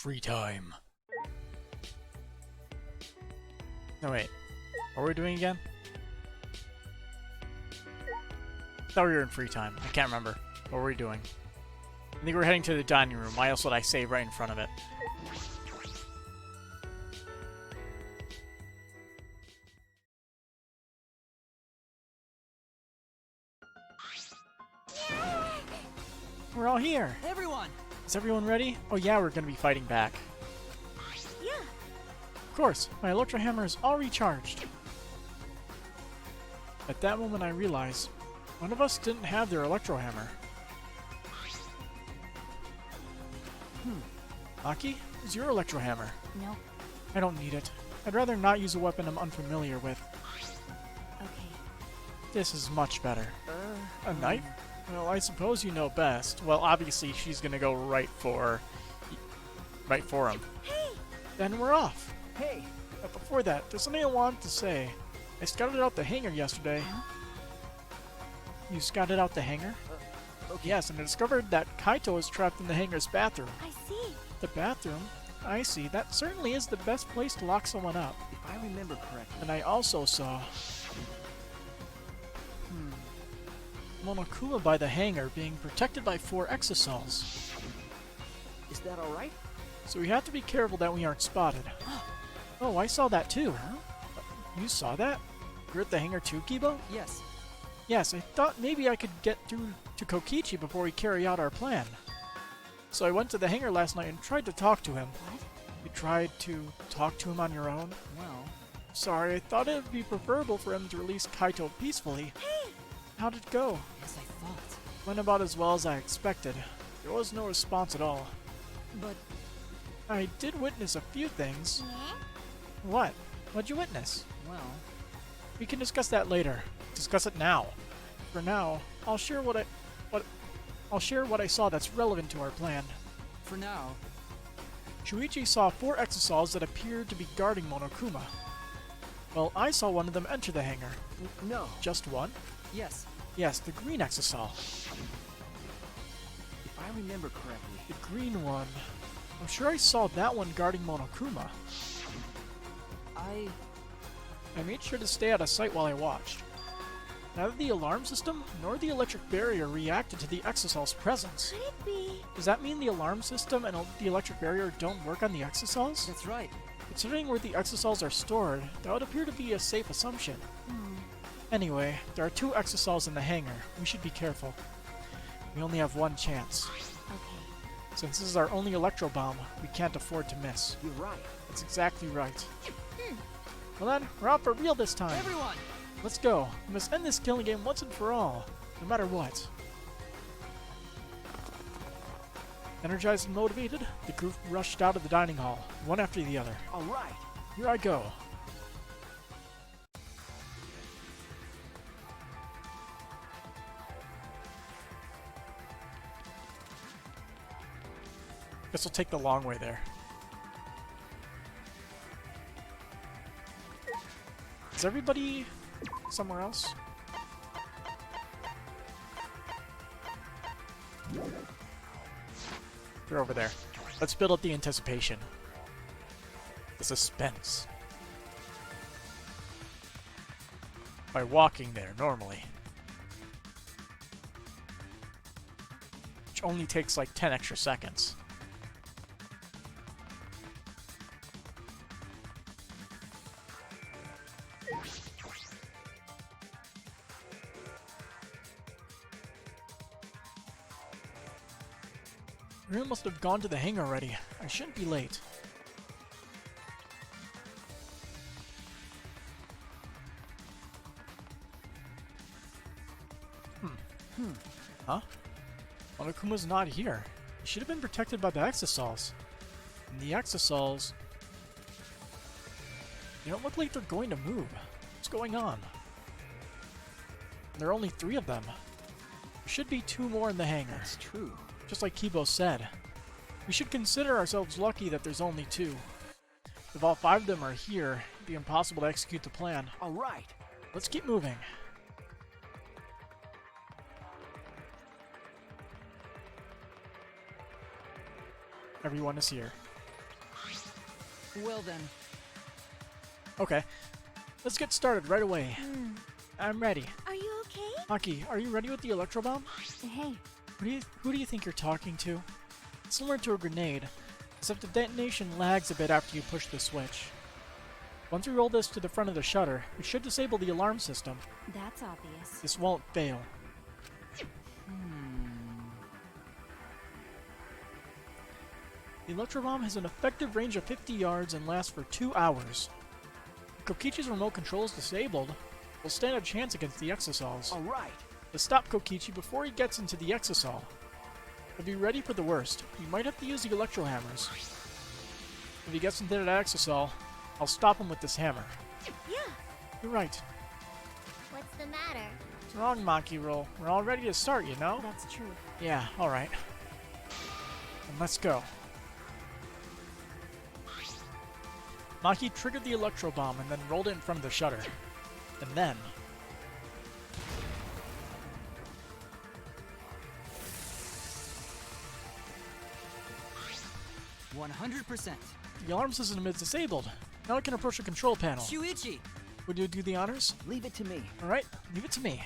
free time. No, wait. What were we doing again? I thought we were in free time. I can't remember. What were we doing? I think we're heading to the dining room. Why else would I save right in front of it? We're all here. Everyone! Is everyone ready? Oh yeah, we're gonna be fighting back. Yeah. Of course, my electro hammer is all recharged. At that moment I realized one of us didn't have their electro hammer. Aki, is your electro hammer? No. I don't need it. I'd rather not use a weapon I'm unfamiliar with. Okay. This is much better. A knife? Well, I suppose you know best. Well, obviously she's gonna go right for him. Hey! Then we're off. Hey! But before that, there's something I wanted to say. I scouted out the hangar yesterday. Huh? You scouted out the hangar? Okay. Yes, and I discovered that Kaito is trapped in the hangar's bathroom. I see. The bathroom? I see. That certainly is the best place to lock someone up. If I remember correctly. And I also saw Monokuma by the hangar being protected by 4 exosols. Is that alright? So we have to be careful that we aren't spotted. Oh, I saw that too. Huh? You saw that? You're at the hangar too, Kibo? Yes. Yes, I thought maybe I could get through to Kokichi before we carry out our plan. So I went to the hangar last night and tried to talk to him. What? You tried to talk to him on your own? Well. Sorry, I thought it would be preferable for him to release Kaito peacefully. Hey! How'd it go? Yes, I thought. Went about as well as I expected. There was no response at all. But. I did witness a few things. Yeah? What? What'd you witness? Well. We can discuss that later. Discuss it now. For now, I'll share what I saw that's relevant to our plan. For now. Shuichi saw 4 exosols that appeared to be guarding Monokuma. Well, I saw one of them enter the hangar. No. Just one? Yes. Yes, the green exosol. If I remember correctly. The green one. I'm sure I saw that one guarding Monokuma. I made sure to stay out of sight while I watched. Neither the alarm system nor the electric barrier reacted to the exosol's presence. Could it be? Does that mean the alarm system and the electric barrier don't work on the exosols? That's right. Considering where the exosols are stored, that would appear to be a safe assumption. Anyway, there are 2 exosols in the hangar. We should be careful. We only have one chance. Okay. Since this is our only electro bomb, we can't afford to miss. You're right. That's exactly right. Well then, we're out for real this time. Everyone! Let's go. We must end this killing game once and for all, no matter what. Energized and motivated, the group rushed out of the dining hall, one after the other. Alright. Here I go. Guess we'll take the long way there. Is everybody somewhere else? They're over there. Let's build up the anticipation. The suspense. By walking there, normally. Which only takes like 10 extra seconds. Rune must have gone to the hangar already. I shouldn't be late. Huh? Monokuma's not here. He should have been protected by the exosols. And the exosols... They don't look like they're going to move. What's going on? There are only 3 of them. There should be 2 more in the hangar. That's true. Just like Kibo said. We should consider ourselves lucky that there's only 2. If all 5 of them are here, it'd be impossible to execute the plan. Alright. Let's keep moving. Everyone is here. Well then. Okay. Let's get started right away. I'm ready. Are you okay? Maki, are you ready with the electro bomb? Hey. Who do you think you're talking to? It's similar to a grenade, except the detonation lags a bit after you push the switch. Once we roll this to the front of the shutter, it should disable the alarm system. That's obvious. This won't fail. The electro bomb has an effective range of 50 yards and lasts for 2 hours. If Kokichi's remote control is disabled, we'll stand a chance against the exosols. Alright. To stop Kokichi before he gets into the exosol. But be ready for the worst. You might have to use the electro hammers. If he gets into that exosol, I'll stop him with this hammer. Yeah. You're right. What's the matter? It's wrong, Maki roll. We're all ready to start, you know? That's true. Yeah, alright. Then let's go. Maki triggered the electro bomb and then rolled it in front of the shutter. And then... 100%. the alarm system is disabled. Now I can approach the control panel. Shuichi! Would you do the honors? Leave it to me. Alright, leave it to me.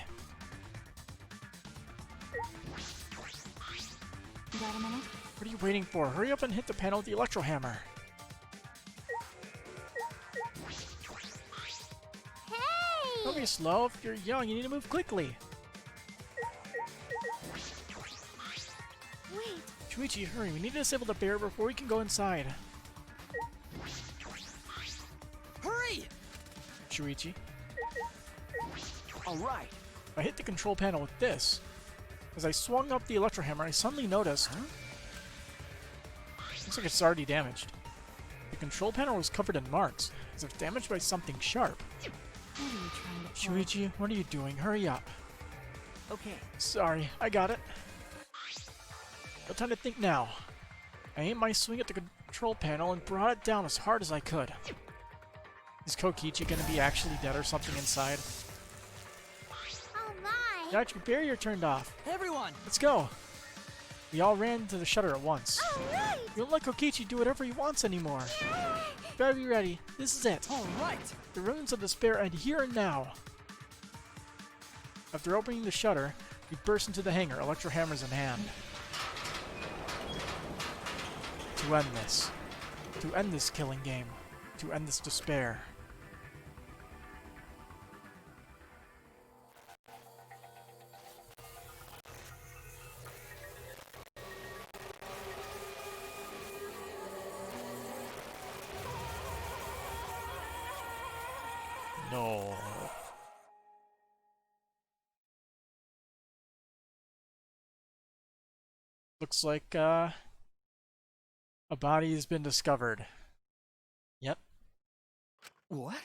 Got a minute? What are you waiting for? Hurry up and hit the panel with the electro hammer. Don't Hey! be slow. If you're young, you need to move quickly. Wait. Shuichi, hurry. We need to disable the barrier before we can go inside. Hurry! Shuichi. Alright. I hit the control panel with this. As I swung up the electro hammer, I suddenly noticed... Looks like it's already damaged. The control panel was covered in marks, as if damaged by something sharp. What are you trying to pull? Shuichi, what are you doing? Hurry up. Okay. Sorry, I got it. No time to think now. I aimed my swing at the control panel and brought it down as hard as I could. Is Kokichi gonna be actually dead or something inside? Oh my! The electric barrier turned off. Everyone! Let's go! We all ran to the shutter at once. Alright! We don't let Kokichi do whatever he wants anymore. Better be ready. This is it. Alright! The ruins of despair end here and now. After opening the shutter, we burst into the hangar, electro hammers in hand. To end this. To end this killing game. To end this despair. No. Looks like, a body has been discovered. Yep. What?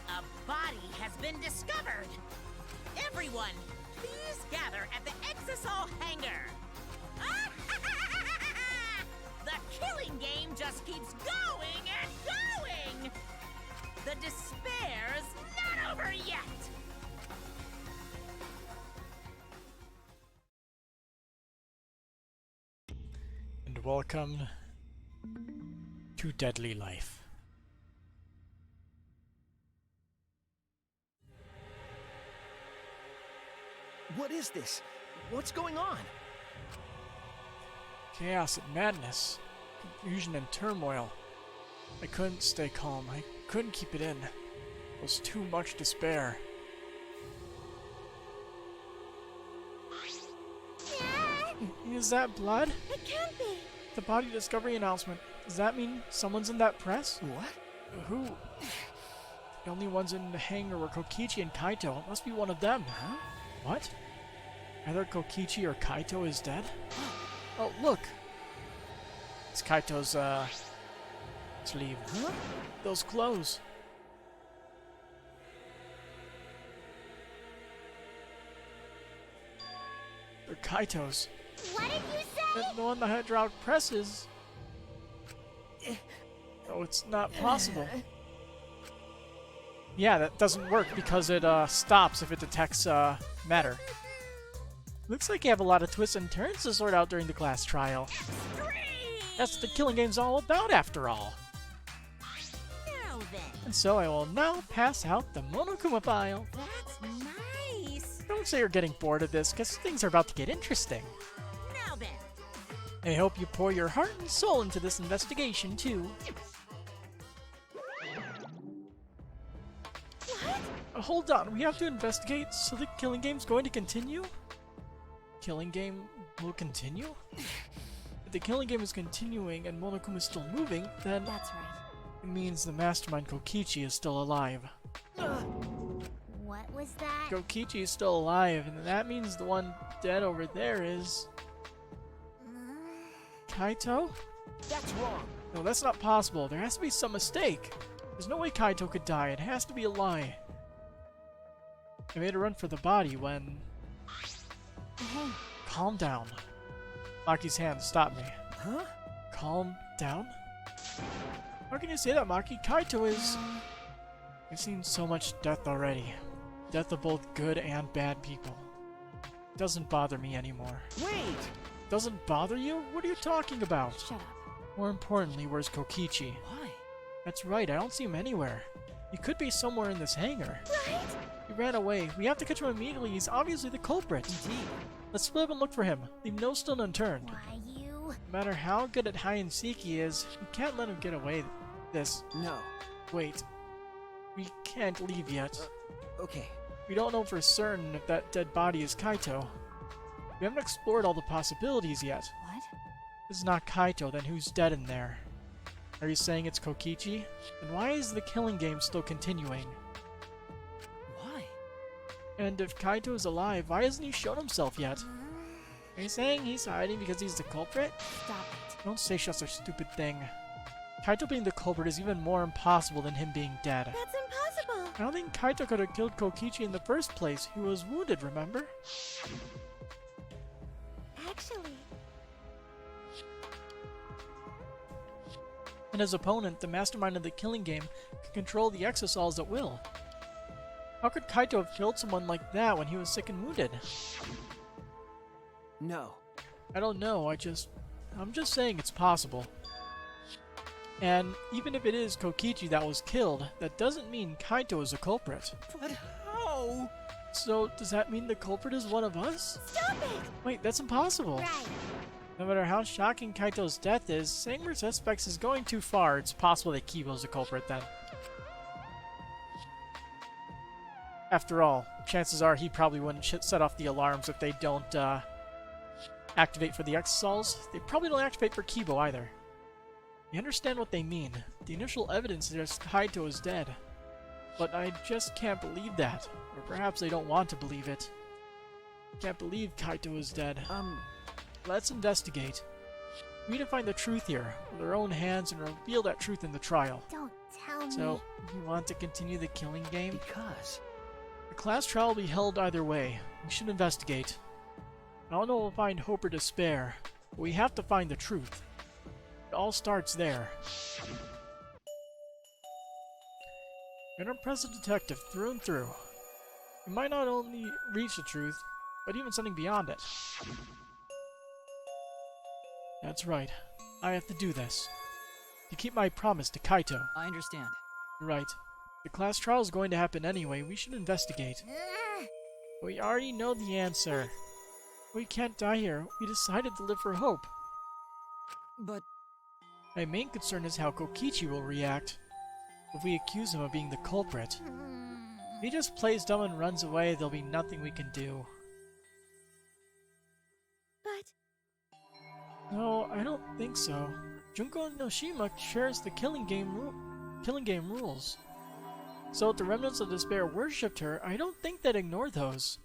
A body has been discovered! Everyone, please gather at the Exosol hangar! The killing game just keeps going and going! The despair's not over yet! And welcome to Deadly Life. What is this? What's going on? Chaos and madness, confusion and turmoil. I couldn't stay calm. I couldn't keep it in. It was too much despair. Is that blood? It can't be! The body discovery announcement. Does that mean someone's in that press? What? Who? The only ones in the hangar were Kokichi and Kaito. It must be one of them. Huh? What? Either Kokichi or Kaito is dead? Oh, look! It's Kaito's, sleeve. Huh? Those clothes. They're Kaito's. What did you say? The one the hydraulic press is. Oh, it's not possible. Yeah, that doesn't work because it stops if it detects matter. Looks like you have a lot of twists and turns to sort out during the class trial. That's what the killing game's all about, after all. Now then, And so I will now pass out the Monokuma file. that's nice. Don't say you're getting bored of this, because things are about to get interesting. Now then, I hope you pour your heart and soul into this investigation, too. Hold on, we have to investigate, so the killing game's going to continue? Killing game will continue? If the killing game is continuing and Monokuma is still moving, then That's right. it means the mastermind Kokichi is still alive. What was that? Kokichi is still alive, and that means the one dead over there is... Kaito? That's wrong. No, that's not possible. There has to be some mistake. There's no way Kaito could die. It has to be a lie. I made a run for the body when... Hey, Calm down. Maki's hand stopped me. Huh? Calm down? How can you say that, Maki? Kaito is... I've seen so much death already. Death of both good and bad people. It doesn't bother me anymore. Wait! Doesn't bother you? What are you talking about? shut up. More importantly, where's Kokichi? Why? That's right, I don't see him anywhere. He could be somewhere in this hangar. Right? He ran away. We have to catch him immediately. He's obviously the culprit. Indeed. Let's split up and look for him. Leave no stone unturned. Why you? No matter how good at hide and seek he is, we can't let him get away this. No. Wait. We can't leave yet. Okay. We don't know for certain if that dead body is Kaito. We haven't explored all the possibilities yet. What? If it's not Kaito, then who's dead in there? Are you saying it's Kokichi? Then why is the killing game still continuing? Why? And if Kaito is alive, why hasn't he shown himself yet? Are you saying he's hiding because he's the culprit? Stop it. Don't say such a stupid thing. Kaito being the culprit is even more impossible than him being dead. That's impossible. I don't think Kaito could have killed Kokichi in the first place. He was wounded, remember? Actually, And his opponent, the mastermind of the killing game, can control the exosols at will. How could Kaito have killed someone like that when he was sick and wounded? No. I don't know, I'm just saying it's possible. And even if it is Kokichi that was killed, that doesn't mean Kaito is a culprit. But how? So, does that mean the culprit is one of us? stop it. Wait, that's impossible. Right. No matter how shocking Kaito's death is, saying we're suspects is going too far. It's possible that Kibo's the culprit then. After all, chances are he probably wouldn't set off the alarms if they don't activate for the exosols. They probably don't activate for Kibo either. You understand what they mean. The initial evidence suggests Kaito is dead. But I just can't believe that. Or perhaps they don't want to believe it. Can't believe Kaito is dead. Let's investigate. We need to find the truth here, with our own hands, and reveal that truth in the trial. Don't tell me. So, you want to continue the killing game? Because. The class trial will be held either way. We should investigate. I don't know if we'll find hope or despair, but we have to find the truth. It all starts there. You're an impressive detective through and through. You might not only reach the truth, but even something beyond it. That's right. I have to do this. To keep my promise to Kaito. I understand. You're right. The class trial is going to happen anyway. We should investigate. We already know the answer. We can't die here. We decided to live for hope. But. My main concern is how Kokichi will react. If we accuse him of being the culprit. If he just plays dumb and runs away, there'll be nothing we can do. But No, I don't think so. Junko and Noshima shares the killing game rules. So if the remnants of despair worshipped her, I don't think they'd ignore those.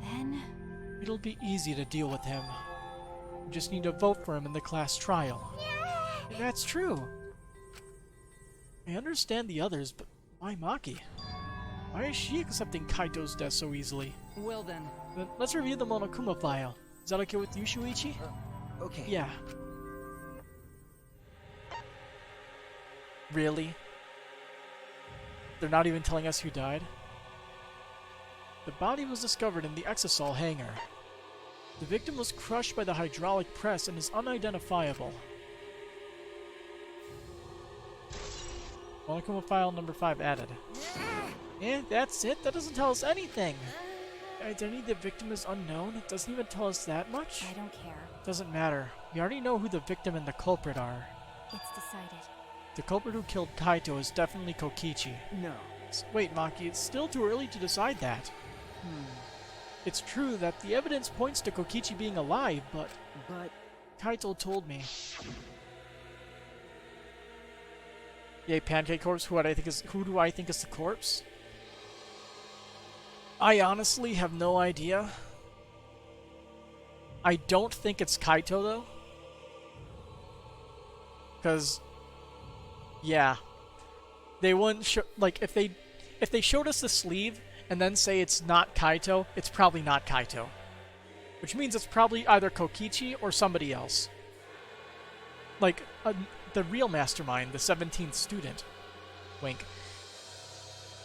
then It'll be easy to deal with him. We just need to vote for him in the class trial. And that's true. I understand the others, but why Maki? Why is she accepting Kaito's death so easily? Well then. Then let's review the Monokuma file. Is that okay with you, Shuichi? Okay. Yeah. Really? They're not even telling us who died? The body was discovered in the Exosol hangar. The victim was crushed by the hydraulic press and is unidentifiable. Monokuma file number 5 added. Eh, that's it? That doesn't tell us anything! Identity of the victim is unknown? It doesn't even tell us that much? I don't care. Doesn't matter. We already know who the victim and the culprit are. It's decided. The culprit who killed Kaito is definitely Kokichi. No. Wait, Maki, it's still too early to decide that. It's true that the evidence points to Kokichi being alive, but Kaito told me. Yay, Pancake Corpse, who do I think is the corpse? I honestly have no idea. I don't think it's Kaito, though. Because, yeah. They wouldn't show, like, if they showed us the sleeve and then say it's not Kaito, it's probably not Kaito. Which means it's probably either Kokichi or somebody else. Like, the real mastermind, the 17th student. Wink.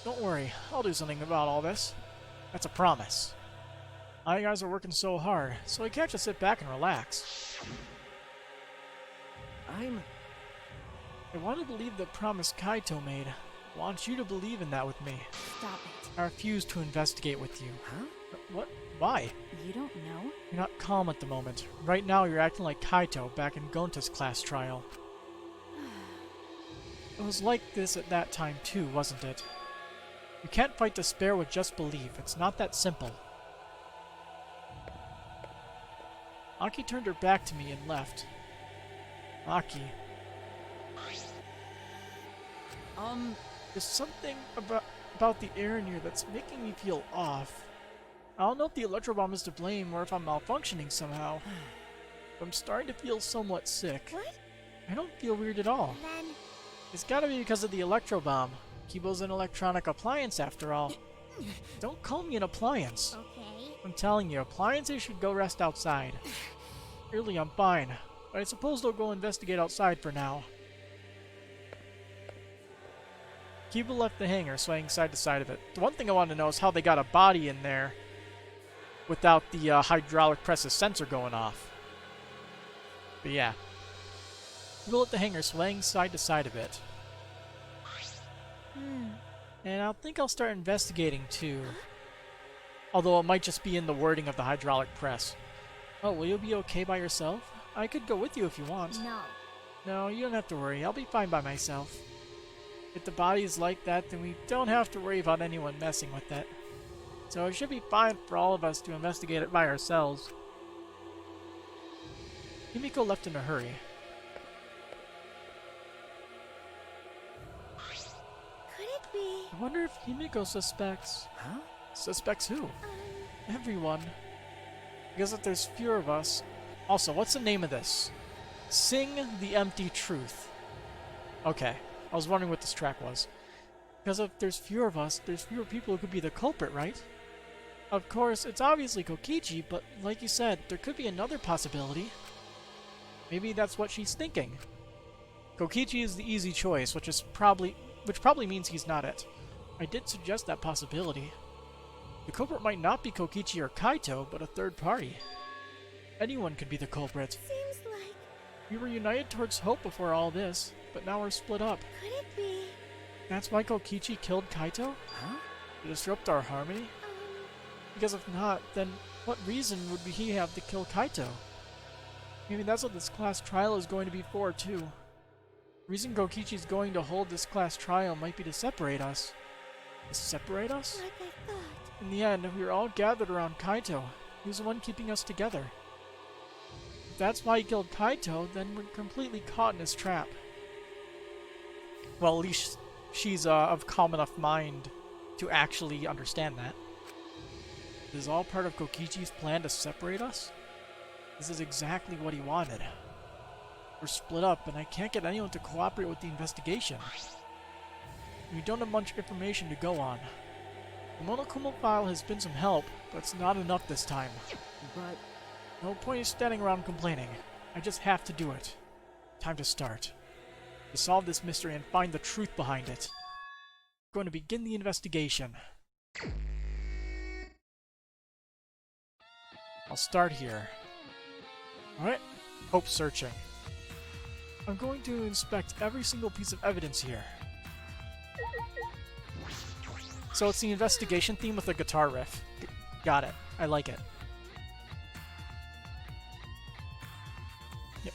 Don't worry, I'll do something about all this. That's a promise. You guys are working so hard, so I can't just sit back and relax. I want to believe the promise Kaito made. I want you to believe in that with me. Stop it. I refuse to investigate with you. Huh? What? Why? You don't know? You're not calm at the moment. Right now you're acting like Kaito back in Gonta's class trial. It was like this at that time too, wasn't it? You can't fight despair with just belief. It's not that simple. Aki turned her back to me and left. Aki. There's something about the air in here that's making me feel off. I don't know if the electro bomb is to blame or if I'm malfunctioning somehow. But I'm starting to feel somewhat sick. What? I don't feel weird at all. Then... It's gotta be because of the electro bomb. Kibo's an electronic appliance after all. Don't call me an appliance. Okay. I'm telling you, appliances should go rest outside. Really, I'm fine. But I suppose they'll go investigate outside for now. Kibo left the hangar, swaying side to side of it. The one thing I want to know is how they got a body in there without the hydraulic press's sensor going off. But yeah. Kibo left the hangar, swaying side to side a bit. And I think I'll start investigating too. Although it might just be in the wording of the hydraulic press. Oh, will you be okay by yourself? I could go with you if you want. No. No, you don't have to worry. I'll be fine by myself. If the body is like that, then we don't have to worry about anyone messing with it. So it should be fine for all of us to investigate it by ourselves. Himiko left in a hurry. Could it be? I wonder if Himiko suspects... Huh? Suspects who? Everyone. Because if there's fewer of us... Also, what's the name of this? Sing the Empty Truth. Okay. I was wondering what this track was. Because if there's fewer of us, there's fewer people who could be the culprit, right? Of course, it's obviously Kokichi, but like you said, there could be another possibility. Maybe that's what she's thinking. Kokichi is the easy choice, which probably means he's not it. I did suggest that possibility. The culprit might not be Kokichi or Kaito, but a third party. Anyone could be the culprit. Seems like... We were united towards hope before all this, but now we're split up. Could it be? That's why Kokichi killed Kaito? Huh? To disrupt our harmony? Because if not, then what reason would he have to kill Kaito? Maybe that's what this class trial is going to be for, too. The reason Kokichi's going to hold this class trial might be to separate us. To separate us? Like I thought. In the end, we were all gathered around Kaito. He was the one keeping us together. If that's why he killed Kaito, then we're completely caught in his trap. Well, at least she's of calm enough mind to actually understand that. This is all part of Kokichi's plan to separate us? This is exactly what he wanted. We're split up, and I can't get anyone to cooperate with the investigation. We don't have much information to go on. The Monokuma file has been some help, but it's not enough this time. But... No point in standing around complaining. I just have to do it. Time to start. To solve this mystery and find the truth behind it. I'm going to begin the investigation. I'll start here. Alright, hope searching. I'm going to inspect every single piece of evidence here. So it's the investigation theme with a guitar riff. Got it. I like it. Yep.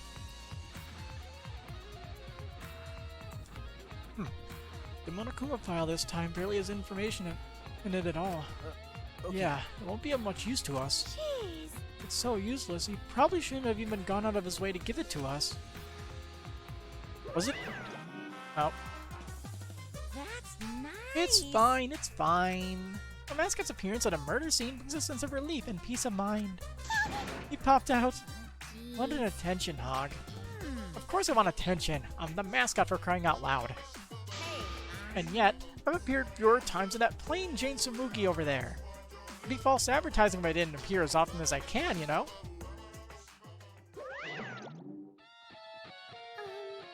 The Monokuma file this time barely has information in it at all. Okay. Yeah, it won't be of much use to us. Jeez. It's so useless, he probably shouldn't have even gone out of his way to give it to us. Was it? Oh. That's nice. It's fine, it's fine. A mascot's appearance at a murder scene brings a sense of relief and peace of mind. He popped out. What an attention hog. Of course I want attention. I'm the mascot for crying out loud. And yet, I've appeared fewer times than that plain Jane Samugi over there. It'd be false advertising if I didn't appear as often as I can, you know?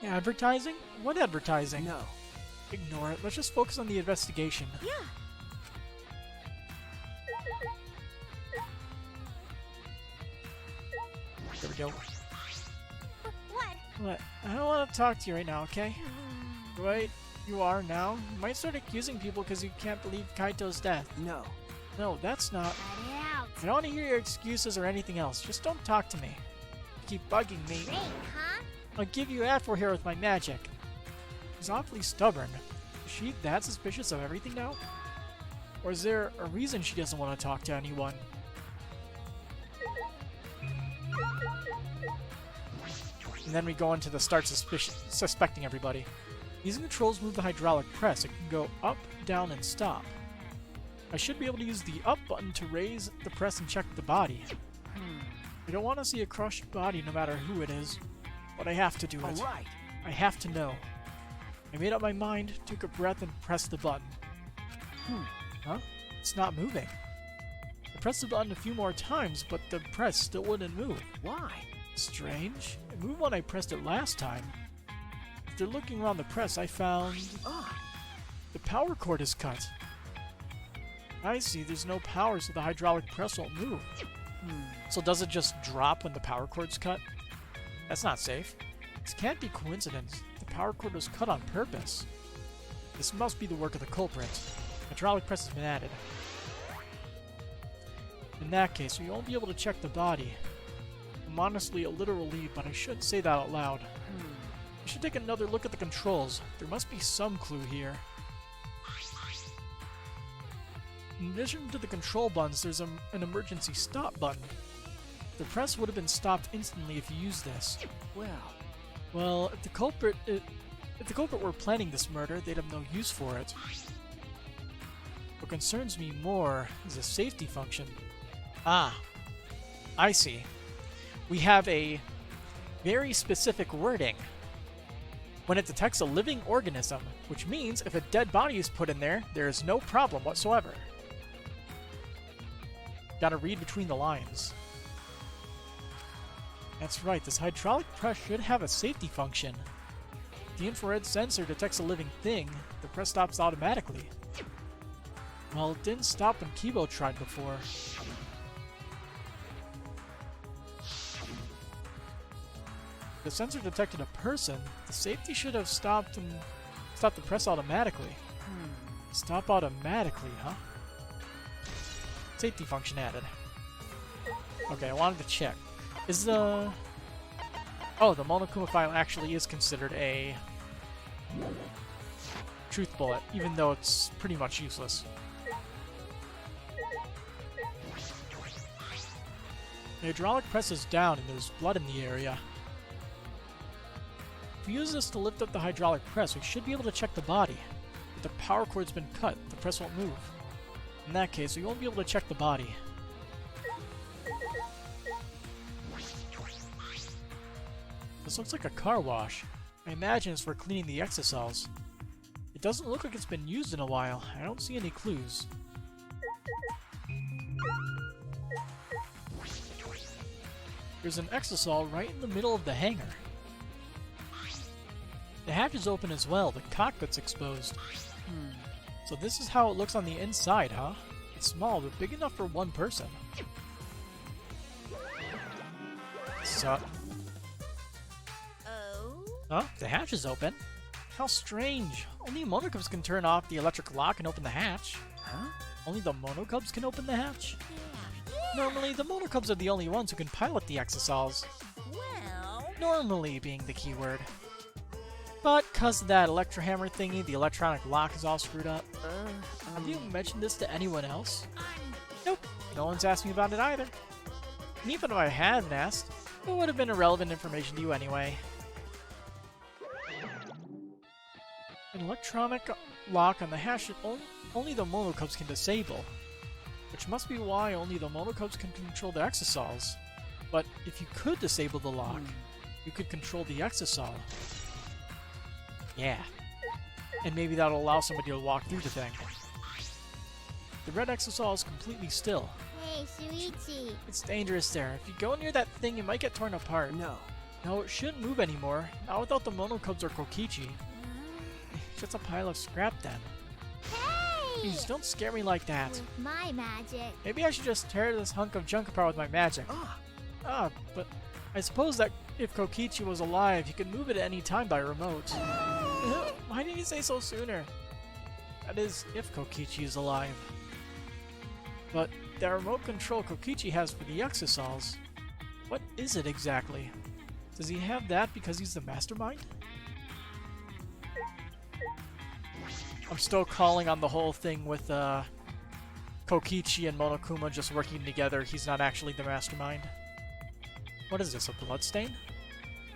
Advertising? What advertising? No. Ignore it. Let's just focus on the investigation. Yeah. There we go. What? What? I don't want to talk to you right now, okay? Right? You are now. You might start accusing people because you can't believe Kaito's death. No. No, that's not. Cut it out. I don't want to hear your excuses or anything else. Just don't talk to me. You keep bugging me. Great, huh? I'll give you Afro here with my magic. She's awfully stubborn. Is she that suspicious of everything now? Or is there a reason she doesn't want to talk to anyone? And then we go into the start suspecting everybody. Using controls move the hydraulic press. It can go up, down, and stop. I should be able to use the up button to raise the press and check the body. I don't want to see a crushed body no matter who it is, but I have to do it. Alright. I have to know. I made up my mind, took a breath, and pressed the button. Huh? It's not moving. I pressed the button a few more times, but the press still wouldn't move. Why? Strange. It moved when I pressed it last time. After looking around the press, I found... the power cord is cut. I see, there's no power, so the hydraulic press won't move. So does it just drop when the power cord's cut? That's not safe. This can't be coincidence. The power cord was cut on purpose. This must be the work of the culprit. Hydraulic press has been added. In that case, we won't be able to check the body. I'm honestly a literal lead, but I shouldn't say that out loud. We should take another look at the controls. There must be some clue here. In addition to the control buttons, there's an emergency stop button. The press would have been stopped instantly if you used this. Well, if the culprit were planning this murder, they'd have no use for it. What concerns me more is a safety function. Ah, I see. We have a very specific wording. When it detects a living organism, which means if a dead body is put in there, there is no problem whatsoever. Gotta read between the lines. That's right, this hydraulic press should have a safety function. If the infrared sensor detects a living thing, the press stops automatically. Well, it didn't stop when Kibo tried before. If the sensor detected a person, the safety should have stopped the press automatically. Stop automatically, huh? Safety function added. Okay, I wanted to check. Is the... Oh, the Monokuma file actually is considered a truth bullet, even though it's pretty much useless. The hydraulic press is down and there's blood in the area. If we use this to lift up the hydraulic press, we should be able to check the body. If the power cord's been cut, the press won't move. In that case, we won't be able to check the body. This looks like a car wash. I imagine it's for cleaning the exocells. It doesn't look like it's been used in a while. I don't see any clues. There's an exocell right in the middle of the hangar. The hatch is open as well. The cockpit's exposed. So this is how it looks on the inside, huh? It's small, but big enough for one person. What's up? Oh? Oh, the hatch is open. How strange. Only Monocubs can turn off the electric lock and open the hatch. Huh? Only the Monocubs can open the hatch? Yeah. Normally, the Monocubs are the only ones who can pilot the Exosols. Well, Normally being the key word. But cause of that Electrohammer thingy, the electronic lock is all screwed up. Have you mentioned this to anyone else? Nope, no one's asked me about it either. And even if I hadn't asked, it would have been irrelevant information to you anyway. An electronic lock on the hatch that only the Monocubs can disable. Which must be why only the Monocubs can control the Exosols. But if you could disable the lock, you could control the Exosol. Yeah. And maybe that'll allow somebody to walk through the thing. The red Exosol is completely still. Hey, Shuichi. It's dangerous there. If you go near that thing, it might get torn apart. No. No, it shouldn't move anymore. Not without the Monocubs or Kokichi. Just a pile of scrap then. Hey! Please, don't scare me like that. With my magic. Maybe I should just tear this hunk of junk apart with my magic. But I suppose that if Kokichi was alive, he could move it at any time by remote. Why didn't you say so sooner? That is, if Kokichi is alive. But the remote control Kokichi has for the Exosols, what is it exactly? Does he have that because he's the mastermind? I'm still calling on the whole thing with Kokichi and Monokuma just working together. He's not actually the mastermind. What is this, a bloodstain?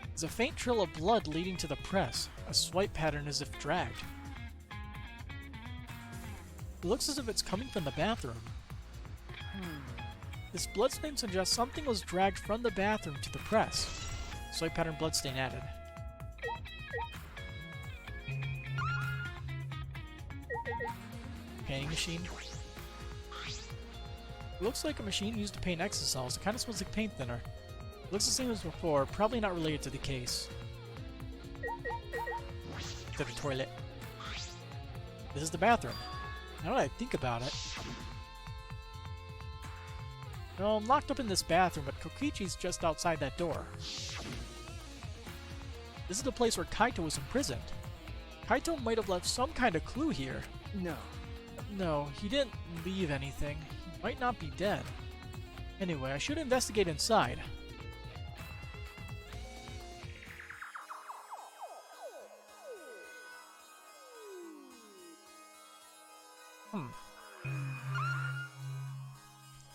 There's a faint trail of blood leading to the press, a swipe pattern as if dragged. It looks as if it's coming from the bathroom. This bloodstain suggests something was dragged from the bathroom to the press. Swipe pattern bloodstain added. Painting machine. It looks like a machine used to paint exosols. It kind of smells like paint thinner. Looks the same as before, probably not related to the case. To the toilet. This is the bathroom. Now that I think about it... No, I'm locked up in this bathroom, but Kokichi's just outside that door. This is the place where Kaito was imprisoned. Kaito might have left some kind of clue here. No. No, he didn't leave anything. He might not be dead. Anyway, I should investigate inside.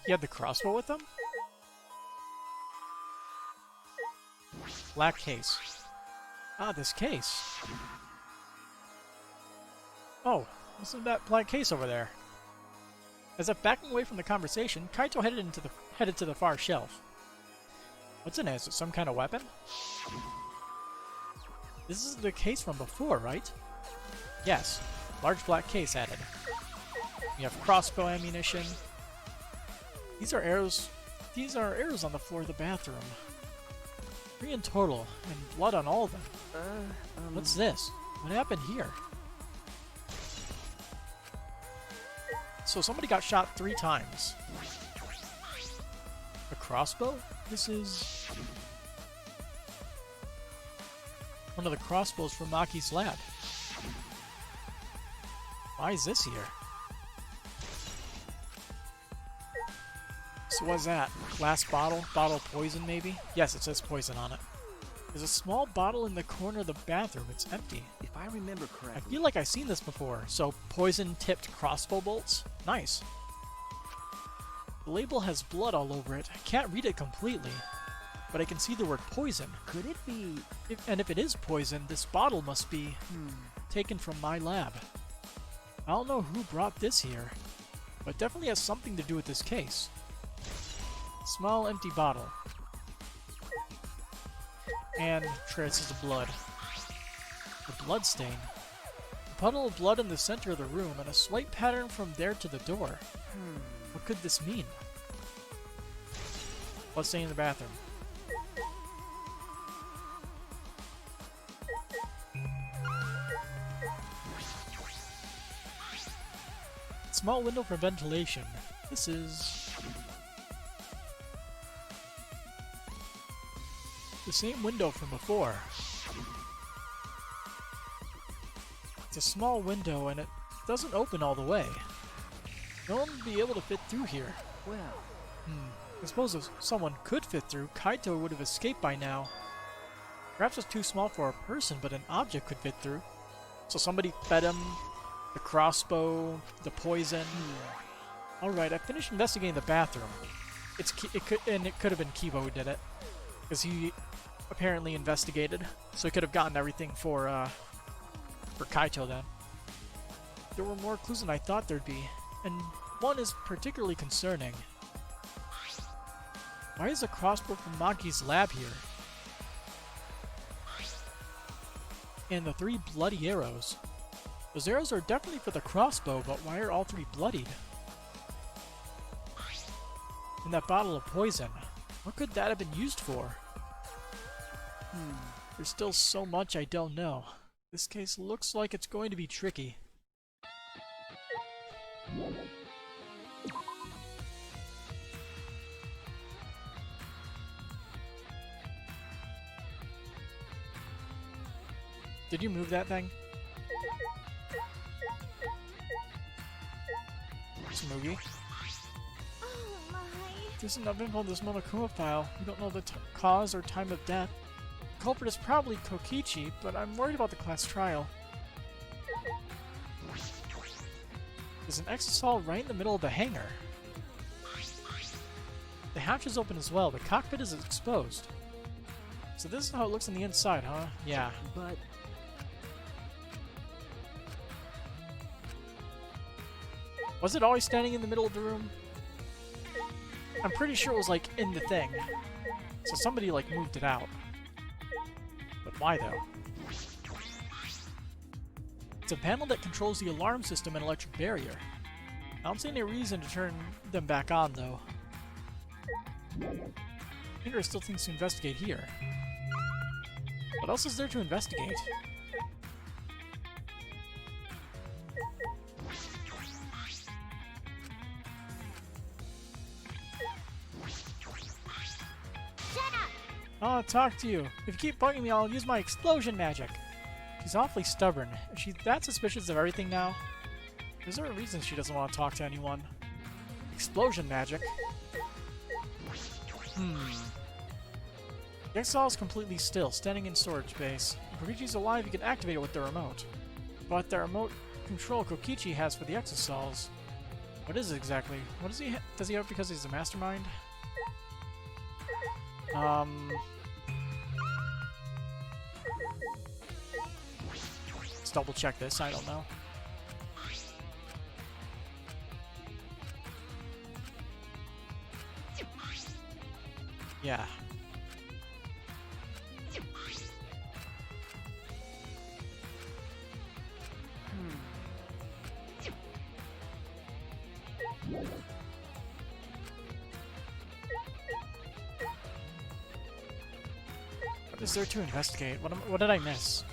He had the crossbow with him? Black case. Ah, this case. Oh, what's in that black case over there? As if backing away from the conversation, Kaito headed to the far shelf. What's in it? Is it some kind of weapon? This is the case from before, right? Yes. Large black case added. We have crossbow ammunition. These are arrows on the floor of the bathroom. 3 in total, and blood on all of them. What's this? What happened here? So somebody got shot 3 times. A crossbow? This is... one of the crossbows from Maki's lab. Why is this here? So what's that? Glass bottle? Bottle of poison, maybe? Yes, it says poison on it. There's a small bottle in the corner of the bathroom. It's empty. If I remember I correctly... feel like I've seen this before. So, poison-tipped crossbow bolts? Nice. The label has blood all over it. I can't read it completely, but I can see the word poison. Could it be... And if it is poison, this bottle must be taken from my lab. I don't know who brought this here, but it definitely has something to do with this case. Small empty bottle. And traces of blood. A blood stain. A puddle of blood in the center of the room and a swipe pattern from there to the door. What could this mean? Blood stain in the bathroom. Small window for ventilation. This is... the same window from before. It's a small window and it doesn't open all the way. No one would be able to fit through here. Well, I suppose if someone could fit through, Kaito would have escaped by now. Perhaps it's too small for a person, but an object could fit through. So somebody fed him the crossbow, the poison. Alright, I finished investigating the bathroom. It could have been Kibo who did it. Because he apparently investigated. So he could have gotten everything for Kaito then. There were more clues than I thought there'd be. And one is particularly concerning. Why is a crossbow from Maki's lab here? And the 3 bloody arrows. Those arrows are definitely for the crossbow, but why are all 3 bloodied? And that bottle of poison. What could that have been used for? There's still so much I don't know. This case looks like it's going to be tricky. Did you move that thing? Smoogie. Oh my. There's enough info in this Monokuma file. We don't know the cause or time of death. The culprit is probably Kokichi, but I'm worried about the class trial. There's an exit stall right in the middle of the hangar. The hatch is open as well. The cockpit is exposed. So this is how it looks on the inside, huh? Yeah. but Was it always standing in the middle of the room? I'm pretty sure it was like in the thing. So somebody like moved it out. But why though? It's a panel that controls the alarm system and electric barrier. I don't see any reason to turn them back on though. Finger still thinks to investigate here. What else is there to investigate? I'll talk to you. If you keep bugging me, I'll use my explosion magic. She's awfully stubborn. Is she that suspicious of everything now? Is there a reason she doesn't want to talk to anyone? Explosion magic? The Exile is completely still, standing in storage base. If Kokichi's alive, you can activate it with the remote. But the remote control Kokichi has for the exosols. What is it exactly? What does he does he have because he's a mastermind? Let's double check this, I don't know. Yeah. What is there to investigate? What did I miss?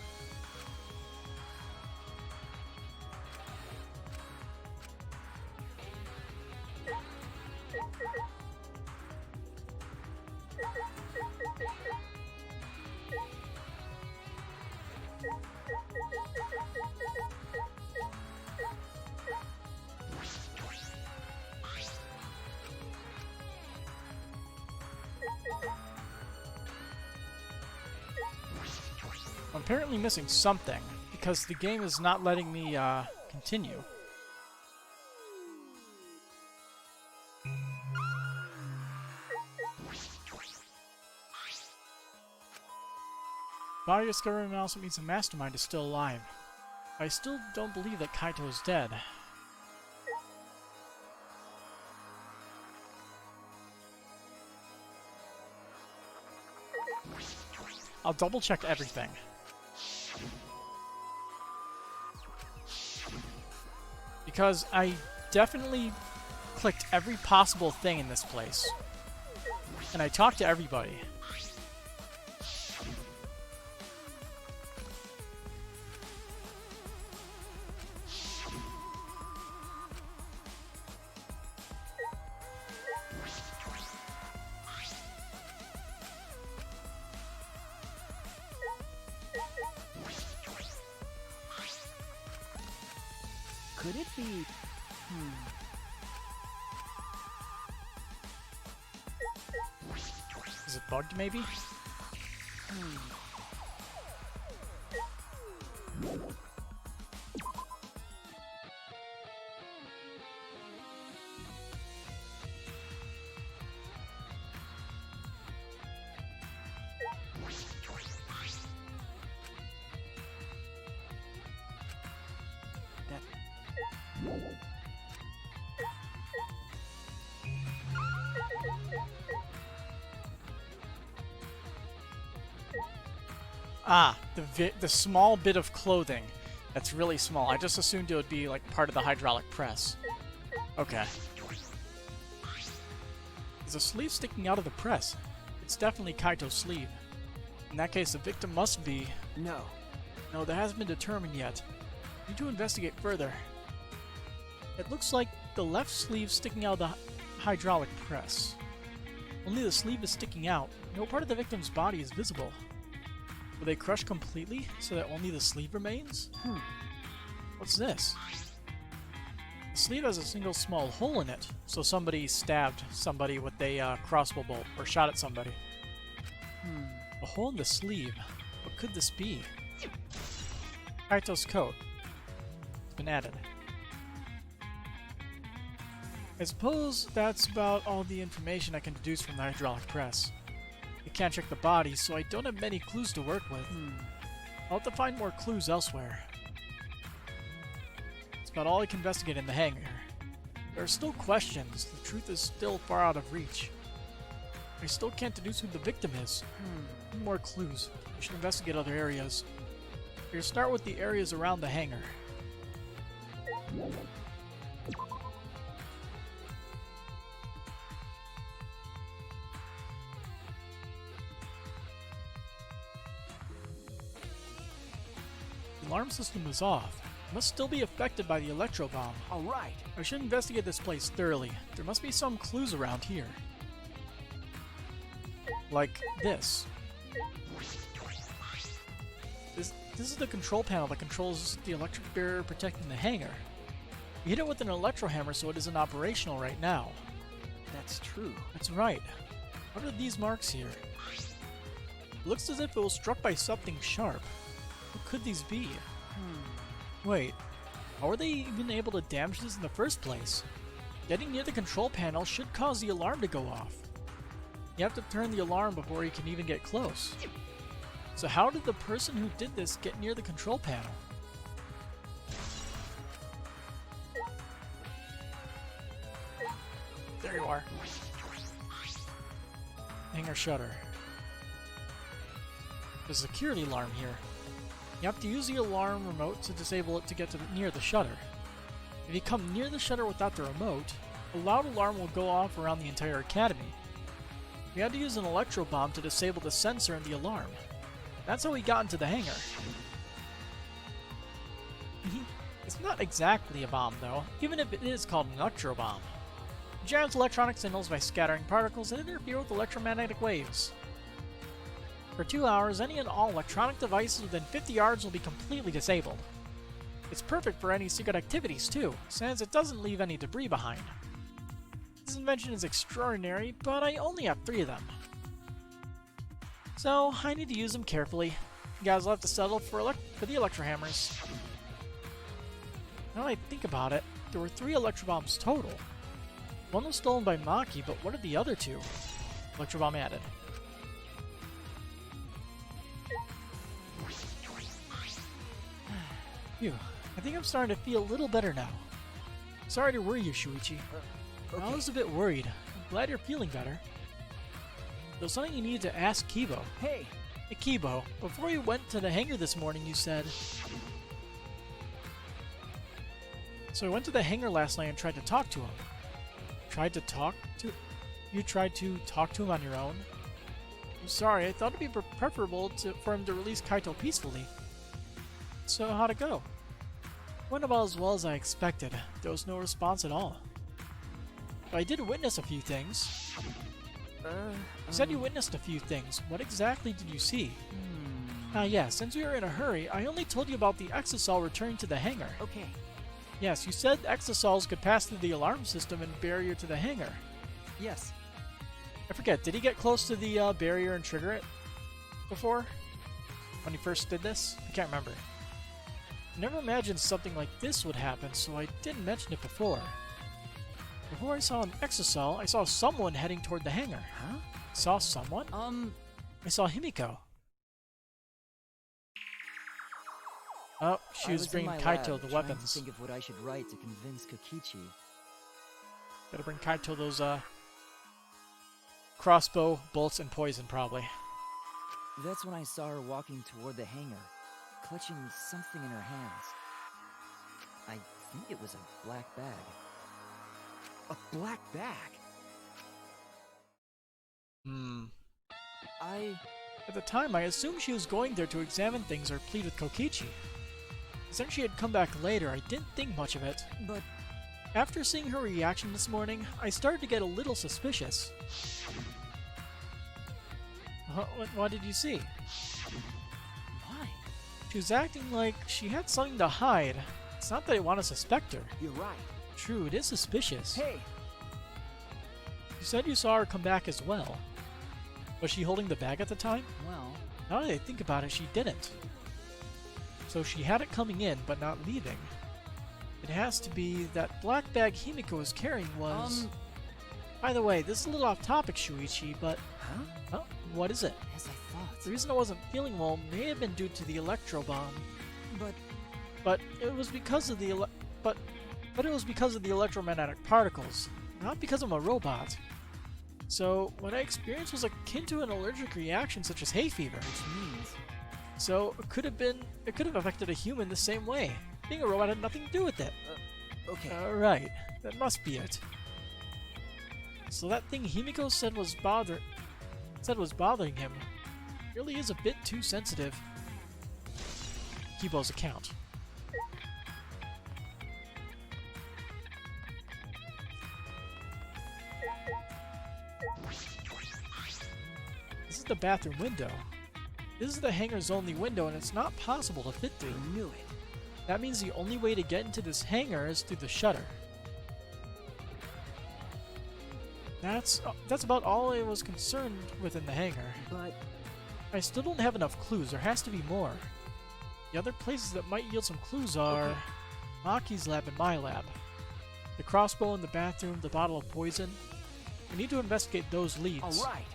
I'm apparently missing something, because the game is not letting me, continue. Body discovery also means the mastermind is still alive. I still don't believe that Kaito is dead. I'll double check everything. Because I definitely clicked every possible thing in this place. And I talked to everybody. Could it be? Is it bugged, maybe? Ah, the small bit of clothing. That's really small. I just assumed it would be like part of the hydraulic press. Okay. There's a sleeve sticking out of the press. It's definitely Kaito's sleeve. In that case, the victim must be... No. No, that hasn't been determined yet. Need to investigate further. It looks like the left sleeve sticking out of the hydraulic press. Only the sleeve is sticking out. No part of the victim's body is visible. Were they crushed completely so that only the sleeve remains? What's this? The sleeve has a single small hole in it, so somebody stabbed somebody with a crossbow bolt or shot at somebody. A hole in the sleeve. What could this be? Kaito's coat. It's been added. I suppose that's about all the information I can deduce from the hydraulic press. I can't check the body, so I don't have many clues to work with. I'll have to find more clues elsewhere. That's about all I can investigate in the hangar. There are still questions. The truth is still far out of reach. I still can't deduce who the victim is. Need more clues. I should investigate other areas. We'll start with the areas around the hangar. The alarm system is off. It must still be affected by the electro bomb. All right. I should investigate this place thoroughly. There must be some clues around here. Like this. This is the control panel that controls the electric barrier protecting the hangar. We hit it with an electro hammer, so it isn't operational right now. That's true. That's right. What are these marks here? It looks as if it was struck by something sharp. What could these be? Wait, how were they even able to damage this in the first place? Getting near the control panel should cause the alarm to go off. You have to turn the alarm before you can even get close. So how did the person who did this get near the control panel? There you are. Hangar shutter. There's a security alarm here. You have to use the alarm remote to disable it to get near the shutter. If you come near the shutter without the remote, a loud alarm will go off around the entire academy. We had to use an electro bomb to disable the sensor and the alarm. That's how we got into the hangar. It's not exactly a bomb, though, even if it is called an electro bomb. It jams electronic signals by scattering particles that interfere with electromagnetic waves. For 2 hours, any and all electronic devices within 50 yards will be completely disabled. It's perfect for any secret activities, too, since it doesn't leave any debris behind. This invention is extraordinary, but I only have 3 of them. So, I need to use them carefully. You guys will have to settle for the electro hammers. Now that I think about it, there were 3 electro bombs total. One was stolen by Maki, but what are the other 2? Electro bomb added. Phew, I think I'm starting to feel a little better now. Sorry to worry you, Shuichi. Okay. I was a bit worried. I'm glad you're feeling better. There's something you needed to ask Kibo. Hey, Hey, Kibo, before you went to the hangar this morning, you said... So I went to the hangar last night and tried to talk to him. You tried to talk to him on your own? I'm sorry, I thought it'd be preferable for him to release Kaito peacefully. So how'd it go? Went about as well as I expected. There was no response at all. But I did witness a few things. You said you witnessed a few things. What exactly did you see? Yeah, since we were in a hurry, I only told you about the exocell returning to the hangar. Okay. Yes, you said exosols could pass through the alarm system and barrier to the hangar. Yes. I forget, did he get close to the barrier and trigger it before? When he first did this? I can't remember. I never imagined something like this would happen, so I didn't mention it before. Before I saw an exosol, I saw someone heading toward the hangar. Huh? Saw someone? I saw Himiko. Oh, she was bringing Kaito the weapons. Think of what I should write to convince Kokichi. Gotta bring Kaito those, crossbow, bolts, and poison, probably. That's when I saw her walking toward the hangar, clutching something in her hands. I think it was a black bag. A black bag? At the time, I assumed she was going there to examine things or plead with Kokichi. Since she had come back later, I didn't think much of it. But after seeing her reaction this morning, I started to get a little suspicious. What did you see? why? She was acting like she had something to hide. It's not that I want to suspect her. You're right. True, it is suspicious. Hey! You said you saw her come back as well. Was she holding the bag at the time? Well, Now that I think about it, she didn't. So she had it coming in, but not leaving. It has to be that black bag Himiko was carrying was... By the way, this is a little off topic, Shuichi, but... huh? Oh, what is it? As I thought. The reason I wasn't feeling well may have been due to the electro bomb. But It was because of the but it was because of the electromagnetic particles, not because I'm a robot. So what I experienced was akin to an allergic reaction such as hay fever. which means... So it could have affected a human the same way. Being a robot had nothing to do with it. Okay. Right, that must be it. So that thing Himiko said was bothering him really is a bit too sensitive. Kibo's account. This is the bathroom window. This is the hangar's only window, and it's not possible to fit through. I knew it. That means the only way to get into this hangar is through the shutter. That's about all I was concerned with in the hangar. But I still don't have enough clues. There has to be more. The other places that might yield some clues are Maki's lab and my lab. The crossbow in the bathroom, the bottle of poison. We need to investigate those leads. all right.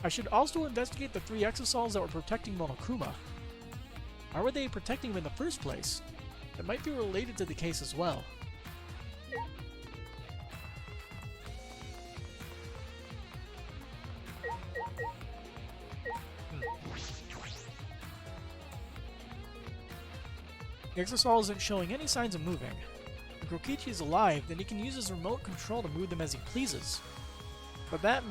I should also investigate the 3 exosols that were protecting Monokuma. Why were they protecting him in the first place? That might be related to the case as well. The exosol isn't showing any signs of moving. If Kokichi is alive, then he can use his remote control to move them as he pleases. But that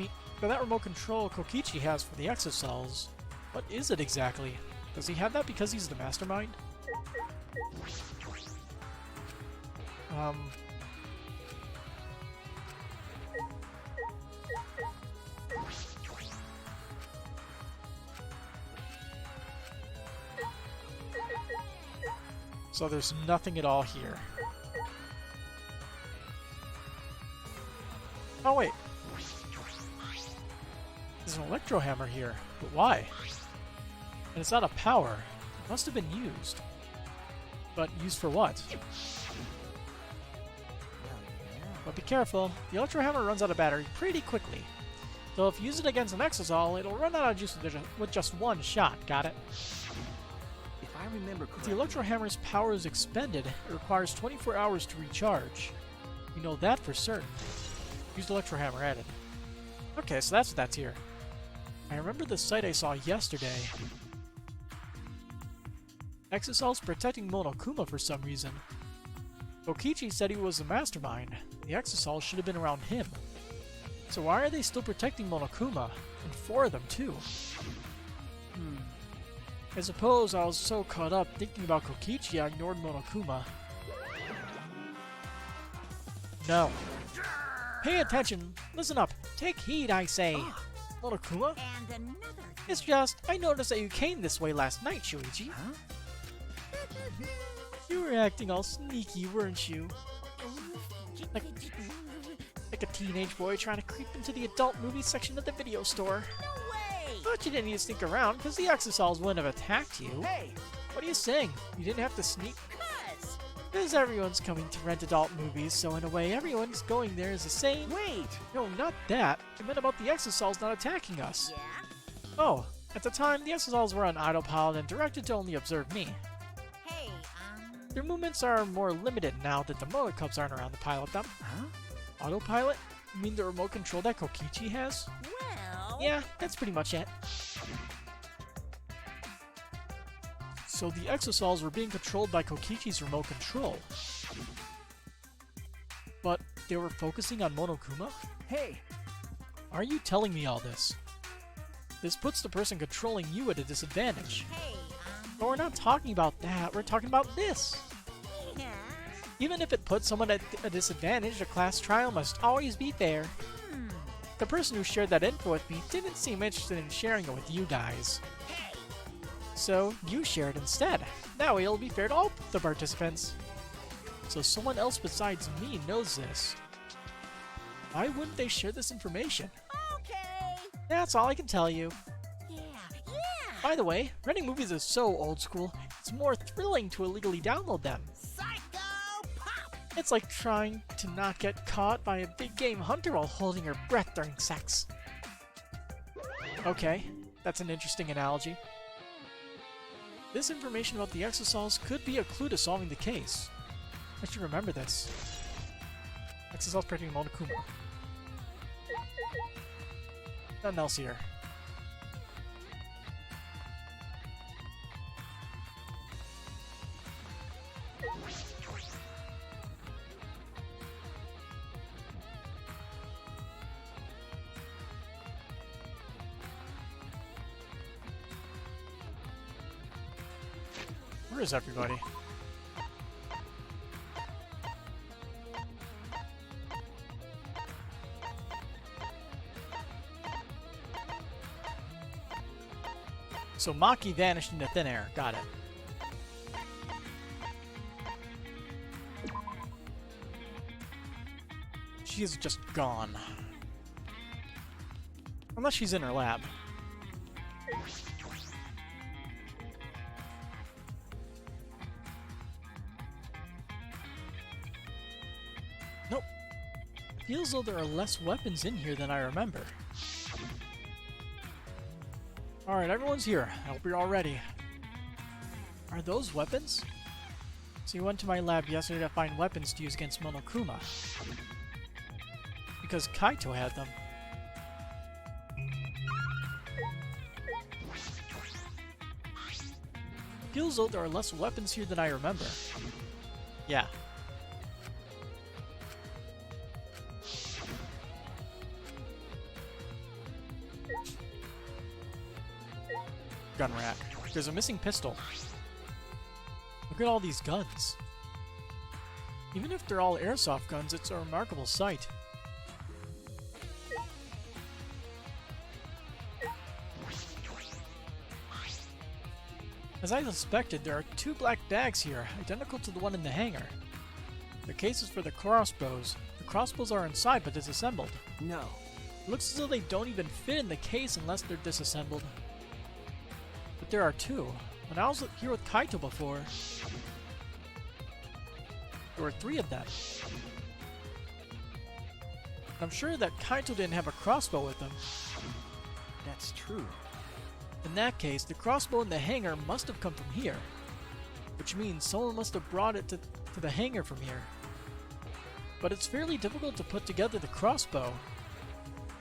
remote control Kokichi has for the exosols, what is it exactly? Does he have that because he's the mastermind? So there's nothing at all here. Oh wait. There's an electro hammer here, but why? And it's out of power. It must have been used. But used for what? But be careful, the electro hammer runs out of battery pretty quickly. So if you use it against an exosol, it'll run out of juice with just one shot, got it? If I remember If the correctly... electro hammer's power is expended, it requires 24 hours to recharge. You know that for certain. Used electro hammer added. Okay, so that's what that's here. I remember the site I saw yesterday. Exosol's protecting Monokuma for some reason. Kokichi said he was the mastermind. The exosol should have been around him. So why are they still protecting Monokuma? And 4 of them too. I suppose I was so caught up thinking about Kokichi I ignored Monokuma. No. Pay attention. Listen up. Take heed, I say. Monokuma? And another It's just, I noticed that you came this way last night, Shuichi. Huh? You were acting all sneaky, weren't you? Like a teenage boy trying to creep into the adult movie section of the video store. No way! But you didn't need to sneak around, because the Exosols wouldn't have attacked you. Hey! What are you saying? You didn't have to sneak? Cuz! Because everyone's coming to rent adult movies, so in a way, everyone's going there is the same. Wait! No, not that. I meant about the Exosols not attacking us. Yeah? Oh, at the time, the Exosols were on autopilot and directed to only observe me. Hey, Their movements are more limited now that the Motor Cubs aren't around to pilot them. Huh? Autopilot? You mean the remote control that Kokichi has? well... Yeah, that's pretty much it. So the Exosols were being controlled by Kokichi's remote control. But they were focusing on Monokuma? Hey! Are you telling me all this? This puts the person controlling you at a disadvantage. Hey, But we're not talking about that, we're talking about this. yeah? Even if it puts someone at a disadvantage, a class trial must always be fair. The person who shared that info with me didn't seem interested in sharing it with you guys. Hey! So you share it instead. That way it'll be fair to all the participants. So someone else besides me knows this. Why wouldn't they share this information? Okay! That's all I can tell you. Yeah! By the way, renting movies is so old school, it's more thrilling to illegally download them. Psycho Pop! It's like trying to not get caught by a big game hunter while holding your breath during sex. Okay, that's an interesting analogy. This information about the Exosols could be a clue to solving the case. I should remember this. Exosols protecting Monokuma. Nothing else here. Where is everybody? So Maki vanished into thin air. Got it. She is just gone. Unless she's in her lab. Nope. Feels though there are less weapons in here than I remember. Alright, everyone's here. I hope you're all ready. Are those weapons? So you went to my lab yesterday to find weapons to use against Monokuma. Because Kaito had them. Feels though there are less weapons here than I remember. Yeah. Gun rack. There's a missing pistol. Look at all these guns. Even if they're all airsoft guns, it's a remarkable sight. As I suspected, there are two black bags here, identical to the one in the hangar. The case is for the crossbows. The crossbows are inside but disassembled. No. It looks as though they don't even fit in the case unless they're disassembled. But there are two. When I was here with Kaito before, there were three of them. I'm sure that Kaito didn't have a crossbow with him. That's true. In that case, the crossbow in the hangar must have come from here. Which means someone must have brought it to the hangar from here. But it's fairly difficult to put together the crossbow.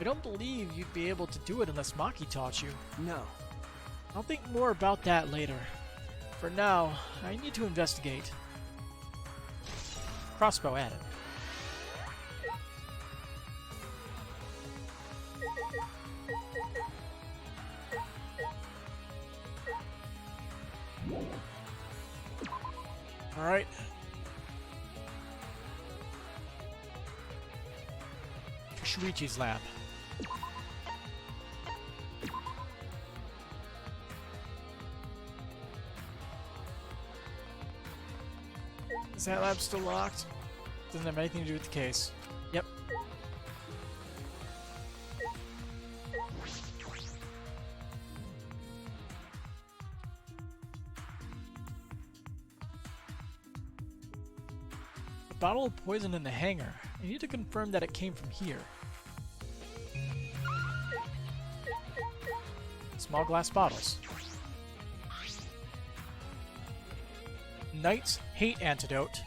I don't believe you'd be able to do it unless Maki taught you. No. I'll think more about that later. For now, I need to investigate. Crossbow added. Alright. Shuichi's lab. Is that lab still locked? Doesn't have anything to do with the case. Yep. A bottle of poison in the hangar. I need to confirm that it came from here. Small glass bottles. Knight's Hate Antidote.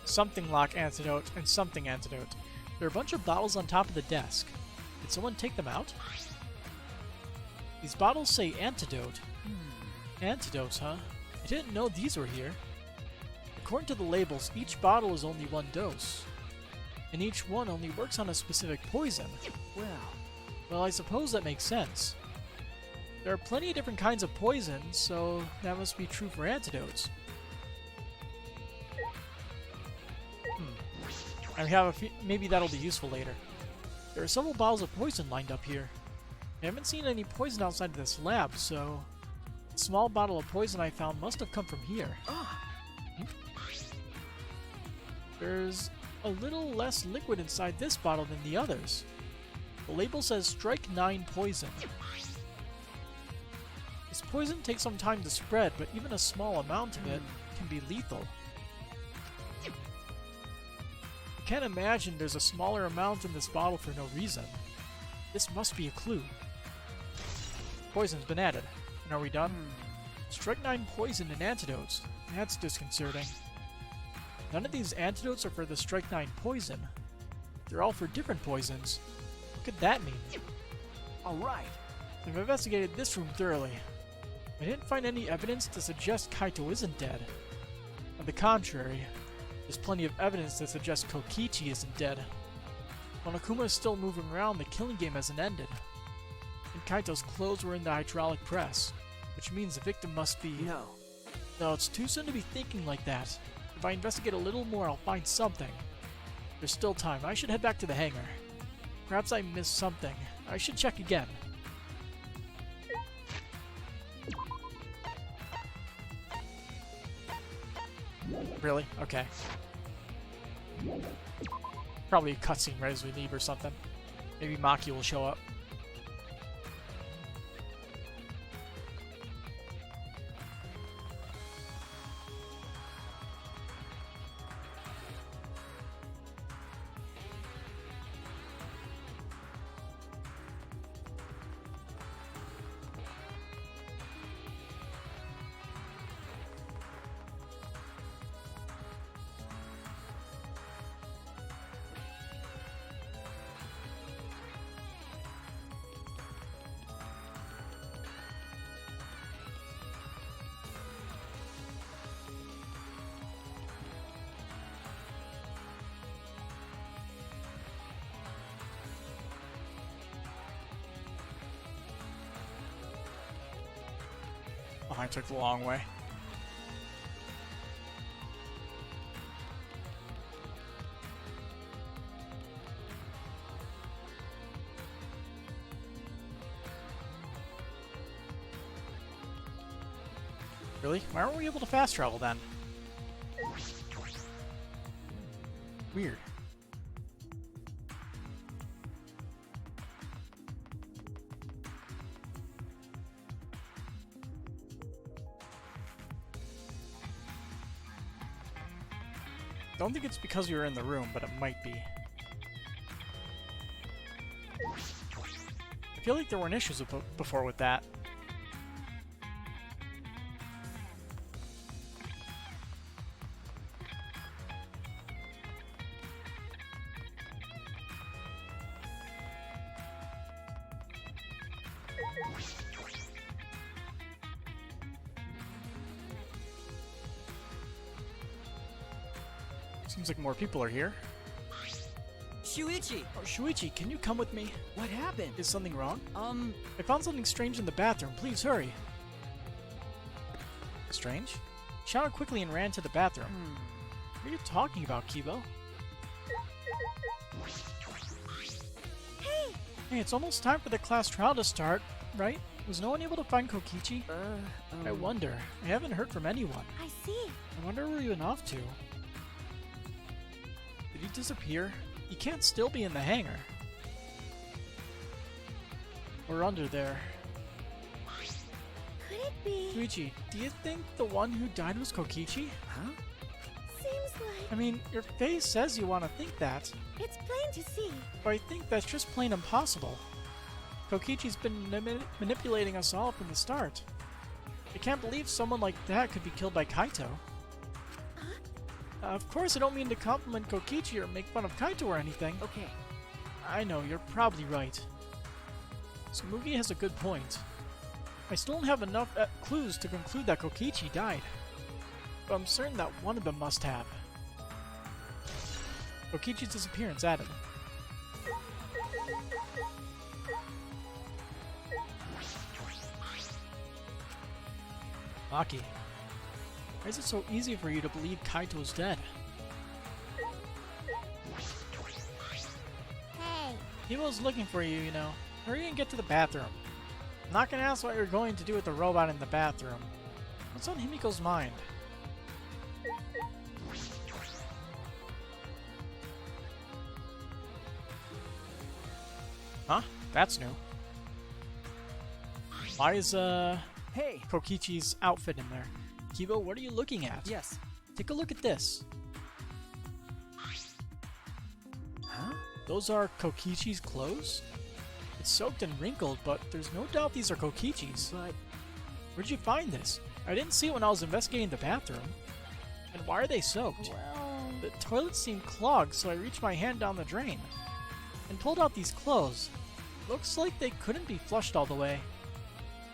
Something Lock Antidote, and Something Antidote. There are a bunch of bottles on top of the desk. Did someone take them out? These bottles say antidote. Antidotes, huh? I didn't know these were here. According to the labels, each bottle is only one dose. And each one only works on a specific poison. Well, I suppose that makes sense. There are plenty of different kinds of poison, so that must be true for antidotes. I have maybe that'll be useful later. There are several bottles of poison lined up here. I haven't seen any poison outside of this lab, so the small bottle of poison I found must have come from here. There's a little less liquid inside this bottle than the others. The label says Strike 9 Poison. This poison takes some time to spread, but even a small amount of it can be lethal. I can't imagine there's a smaller amount in this bottle for no reason. This must be a clue. Poison's been added. And are we done? Strike 9 poison and antidotes. That's disconcerting. None of these antidotes are for the Strike 9 poison. They're all for different poisons. What could that mean? Alright. I've investigated this room thoroughly. I didn't find any evidence to suggest Kaito isn't dead. On the contrary, there's plenty of evidence that suggests Kokichi isn't dead. While Nakuma is still moving around, the killing game hasn't ended. And Kaito's clothes were in the hydraulic press, which means the victim must be... No, it's too soon to be thinking like that. If I investigate a little more, I'll find something. There's still time. I should head back to the hangar. Perhaps I missed something. I should check again. Really? Okay. Probably a cutscene right as we leave or something. Maybe Maki will show up. Oh, I took the long way. Really? Why aren't we able to fast travel then? Weird. Don't think it's because we were in the room, but it might be. I feel like there weren't issues before with that. Seems like more people are here. Shuichi! Oh, Shuichi, can you come with me? What happened? Is something wrong? I found something strange in the bathroom. Please hurry. Strange? Showered quickly and ran to the bathroom. What are you talking about, Kibo? Hey, it's almost time for the class trial to start. right? Was no one able to find Kokichi? I wonder. I haven't heard from anyone. I see. I wonder where he went off to. Did he disappear? He can't still be in the hangar. Or under there. Could it be? Luigi, do you think the one who died was Kokichi? Huh? Seems like I mean, your face says you want to think that, it's plain to see. but I think that's just plain impossible. Kokichi's been manipulating us all from the start. I can't believe someone like that could be killed by Kaito. Of course, I don't mean to compliment Kokichi or make fun of Kaito or anything. Okay. I know, you're probably right. Tsumugi has a good point. I still don't have enough clues to conclude that Kokichi died. But I'm certain that one of them must have. Kokichi's disappearance added. Maki, why is it so easy for you to believe Kaito's dead? Hey, Hibo's looking for you, you know. Hurry and get to the bathroom. I'm not gonna ask what you're going to do with the robot in the bathroom. What's on Himiko's mind? Huh? That's new. Why is, Hey! Kokichi's outfit in there? Kibo, what are you looking at? Yes. Take a look at this. Huh? Those are Kokichi's clothes? It's soaked and wrinkled, but there's no doubt these are Kokichi's. But Where'd you find this? I didn't see it when I was investigating the bathroom. And why are they soaked? well, The toilet seemed clogged, so I reached my hand down the drain and pulled out these clothes. Looks like they couldn't be flushed all the way.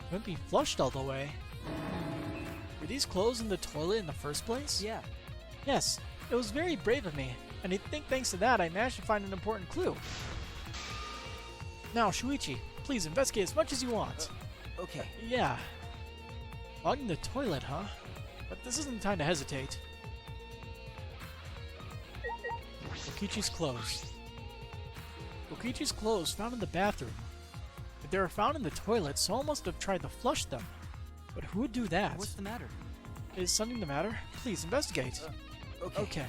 Couldn't be flushed all the way? Were these clothes in the toilet in the first place? yeah. Yes, it was very brave of me, and I think thanks to that I managed to find an important clue. Now, Shuichi, please investigate as much as you want. Okay. Yeah. Clogging the toilet, huh? But this isn't the time to hesitate. Kokichi's clothes. Kokichi's clothes found in the bathroom. If they were found in the toilet, someone must have tried to flush them. But who would do that? What's the matter? Is something the matter? Please investigate. Okay. Okay.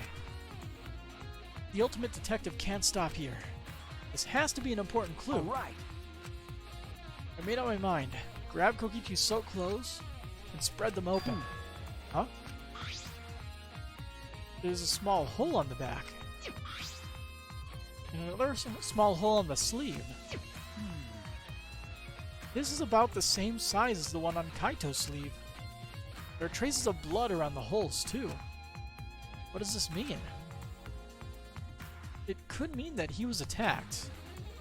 The ultimate detective can't stop here. This has to be an important clue. All right. I made up my mind. Grab Kokichi's soaked clothes and spread them open. Huh? There's a small hole on the back. And another small hole on the sleeve. This is about the same size as the one on Kaito's sleeve. There are traces of blood around the holes, too. What does this mean? It could mean that he was attacked.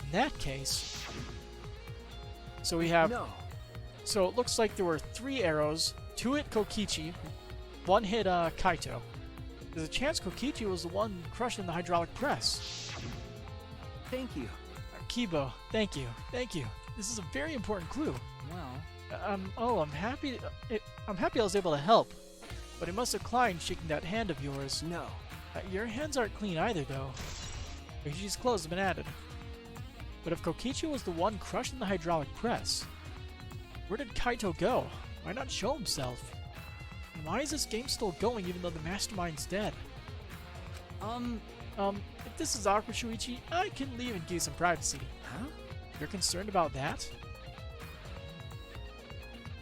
In that case... So we have... No. So it looks like there were 3 arrows. 2 hit Kokichi. 1 hit Kaito. There's a chance Kokichi was the one crushed in the hydraulic press. Thank you. Kibo, thank you. Thank you. This is a very important clue. Well, I'm happy I was able to help. But it must have declined shaking that hand of yours. no. Your hands aren't clean either, though. Kokichi's clothes have been added. But if Kokichi was the one crushed in the hydraulic press, where did Kaito go? Why not show himself? And why is this game still going even though the mastermind's dead? If this is awkward, Shuichi, I can leave and gain some privacy. Huh? You're concerned about that?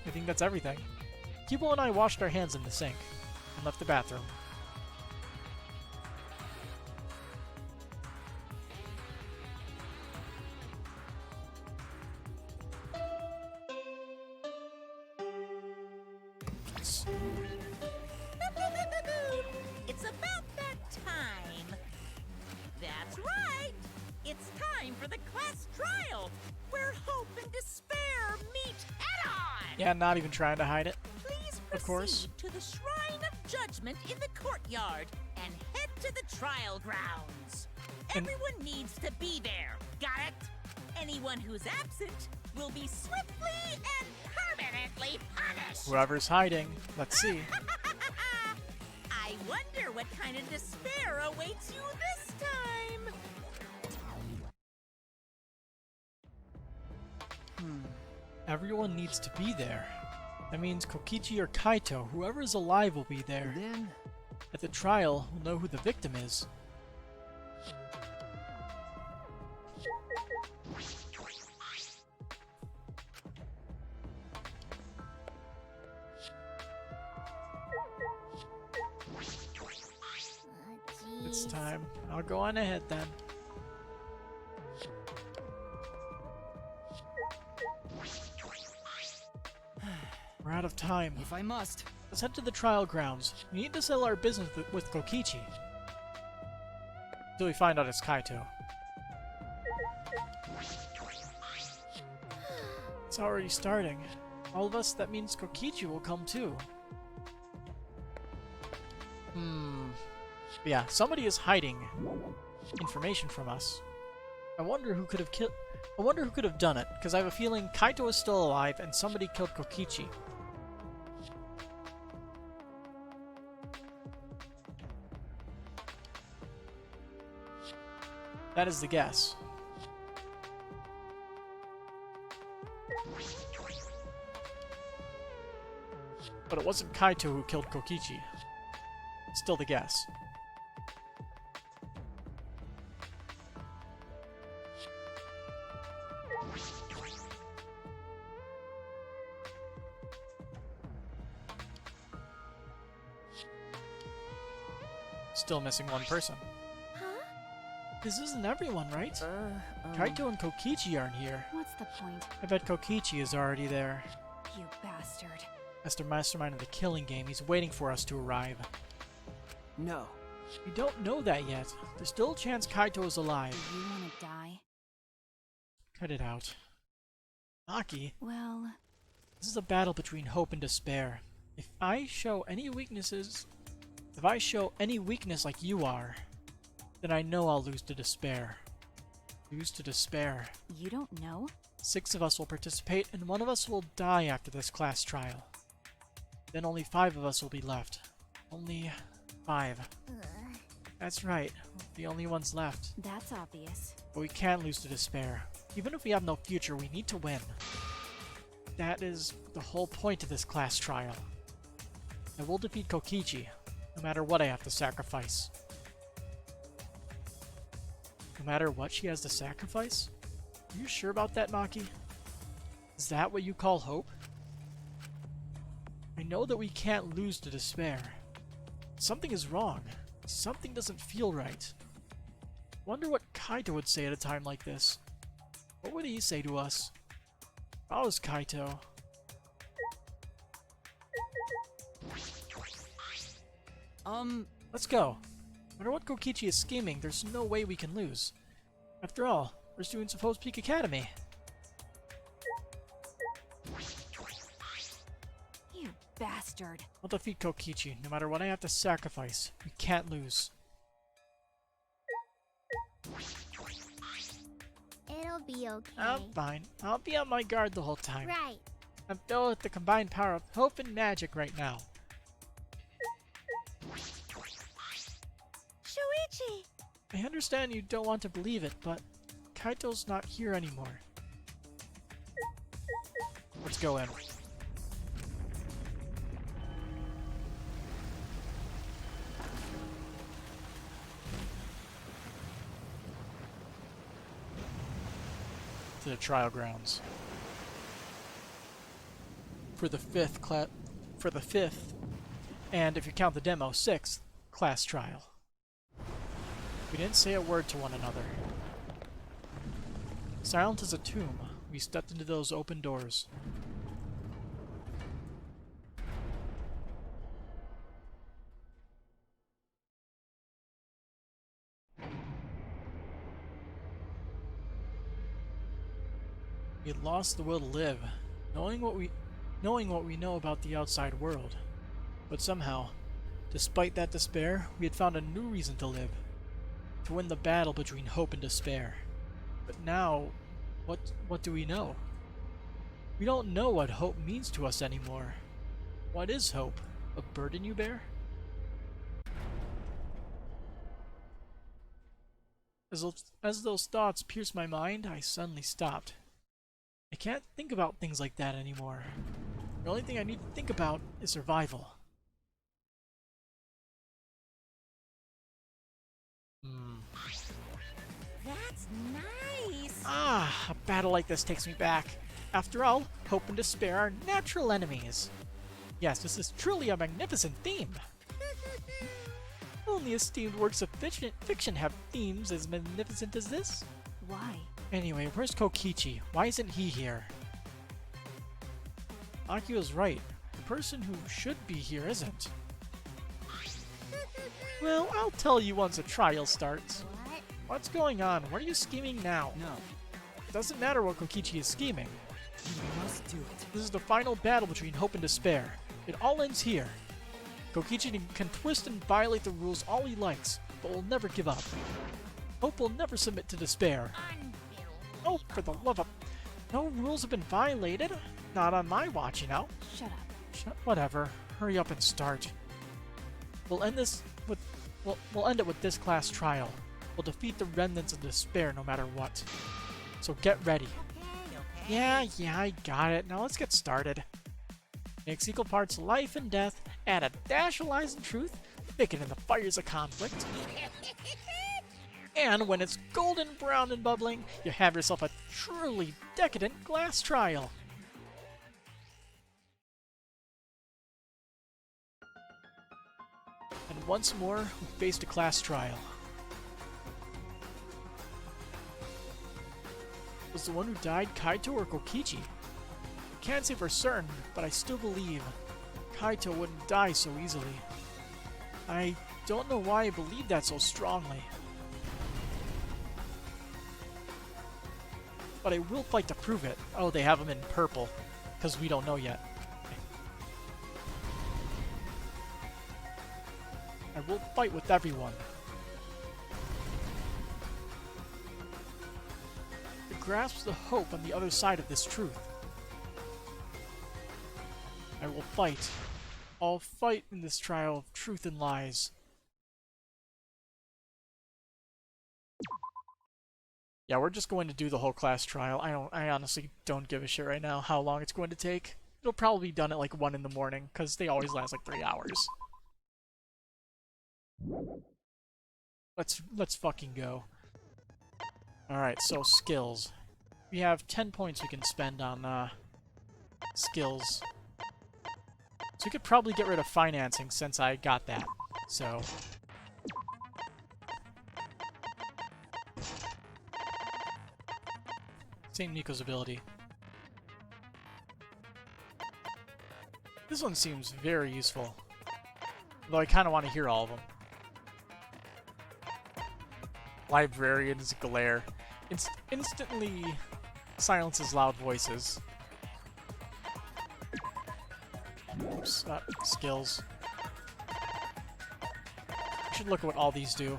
I think that's everything. Kibo and I washed our hands in the sink and left the bathroom. It's about that time. That's right. It's time for the class trial, where hope and despair meet head-on. Yeah, not even trying to hide it. Please Of course. proceed to the Shrine of Judgment in the courtyard and head to the trial grounds. And- Everyone needs to be there. Got it? Anyone who's absent will be swiftly and permanently punished. Whoever's hiding, let's see. I wonder what kind of despair awaits you this time. Everyone needs to be there. That means Kokichi or Kaito, whoever is alive, will be there. And then... At the trial, we'll know who the victim is. It's Jeez. time. I'll go on ahead then. We're out of time. If I must. Let's head to the trial grounds. We need to settle our business with Kokichi. Until we find out it's Kaito. It's already starting. All of us, that means Kokichi will come too. But yeah, somebody is hiding information from us. I wonder who could have done it, because I have a feeling Kaito is still alive and somebody killed Kokichi. That is the guess. But it wasn't Kaito who killed Kokichi. Still the guess. Still missing one person. Huh? This isn't everyone, right? Kaito and Kokichi aren't here. What's the point? I bet Kokichi is already there. You bastard. As the mastermind of the killing game, he's waiting for us to arrive. No. We don't know that yet. There's still a chance Kaito is alive. Do you want to die? Cut it out. Maki, Well, this is a battle between hope and despair. If I show any weakness like you are, then I know I'll lose to despair. Lose to despair. you don't know? 6 of us will participate, and 1 of us will die after this class trial. Then only 5 of us will be left. Only 5. That's right, the only ones left. That's obvious. But we can't lose to despair. Even if we have no future, we need to win. That is the whole point of this class trial. I will defeat Kokichi, no matter what I have to sacrifice. No matter what she has to sacrifice? Are you sure about that, Maki? Is that what you call hope? I know that we can't lose to despair. Something is wrong. Something doesn't feel right. Wonder what Kaito would say at a time like this. What would he say to us? If I was Kaito. Let's go. No matter what Kokichi is scheming, there's no way we can lose. After all, we're students of Hope's Peak Academy. You bastard. I'll defeat Kokichi, no matter what I have to sacrifice. We can't lose. It'll be okay. I'm fine. I'll be on my guard the whole time. Right. I'm filled with the combined power of hope and magic right now. Shuichi! I understand you don't want to believe it, but Kaito's not here anymore. Let's go in. To the trial grounds. For the fifth, and if you count the demo, 6th class trial. We didn't say a word to one another. Silent as a tomb, we stepped into those open doors. We had lost the will to live, knowing what we know about the outside world. But somehow, despite that despair, we had found a new reason to live. To win the battle between hope and despair. But now, what do we know? We don't know what hope means to us anymore. What is hope? A burden you bear? As those thoughts pierced my mind, I suddenly stopped. I can't think about things like that anymore. The only thing I need to think about is survival. That's nice. Ah, a battle like this takes me back. After all, hope and despair are natural enemies. Yes, this is truly a magnificent theme. Only esteemed works of fiction have themes as magnificent as this. Why? Anyway, where's Kokichi? Why isn't he here? Akio's right. The person who should be here isn't. Well, I'll tell you once a trial starts. What? What's going on? What are you scheming now? No, Doesn't matter what Kokichi is scheming. you must do it. This is the final battle between hope and despair. It all ends here. Kokichi can twist and violate the rules all he likes, but will never give up. Hope will never submit to despair. Oh, for the love of... No rules have been violated. Not on my watch, you know. Shut up. Whatever. Hurry up and start. We'll end this with... We'll end it with this class trial. We'll defeat the remnants of despair no matter what. So get ready. Okay. Yeah, I got it. Now let's get started. Mix equal parts life and death, add a dash of lies and truth, thicken in the fires of conflict. And when it's golden brown and bubbling, you have yourself a truly decadent glass trial. And once more, we faced a class trial. Was the one who died Kaito or Kokichi? I can't say for certain, but I still believe Kaito wouldn't die so easily. I don't know why I believe that so strongly. But I will fight to prove it. Oh, they have him in purple, because we don't know yet. I will fight with everyone. To grasp the hope on the other side of this truth. I will fight. I'll fight in this trial of truth and lies. Yeah, we're just going to do the whole class trial. I honestly don't give a shit right now how long it's going to take. It'll probably be done at like 1 in the morning, because they always last like 3 hours. Let's fucking go. Alright, so skills. We have 10 points we can spend on skills. So we could probably get rid of financing since I got that. So St. Miko's ability. This one seems very useful. Though I kind of want to hear all of them. Librarian's Glare. Instantly silences loud voices. Oops, skills. I should look at what all these do.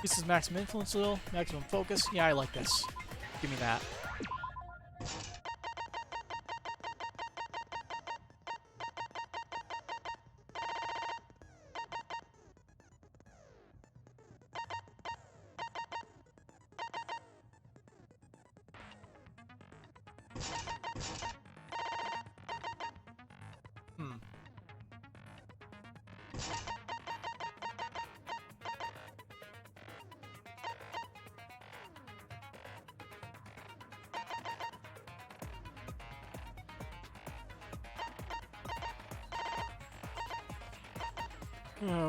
This is maximum influence wheel, maximum focus. Yeah, I like this. Give me that.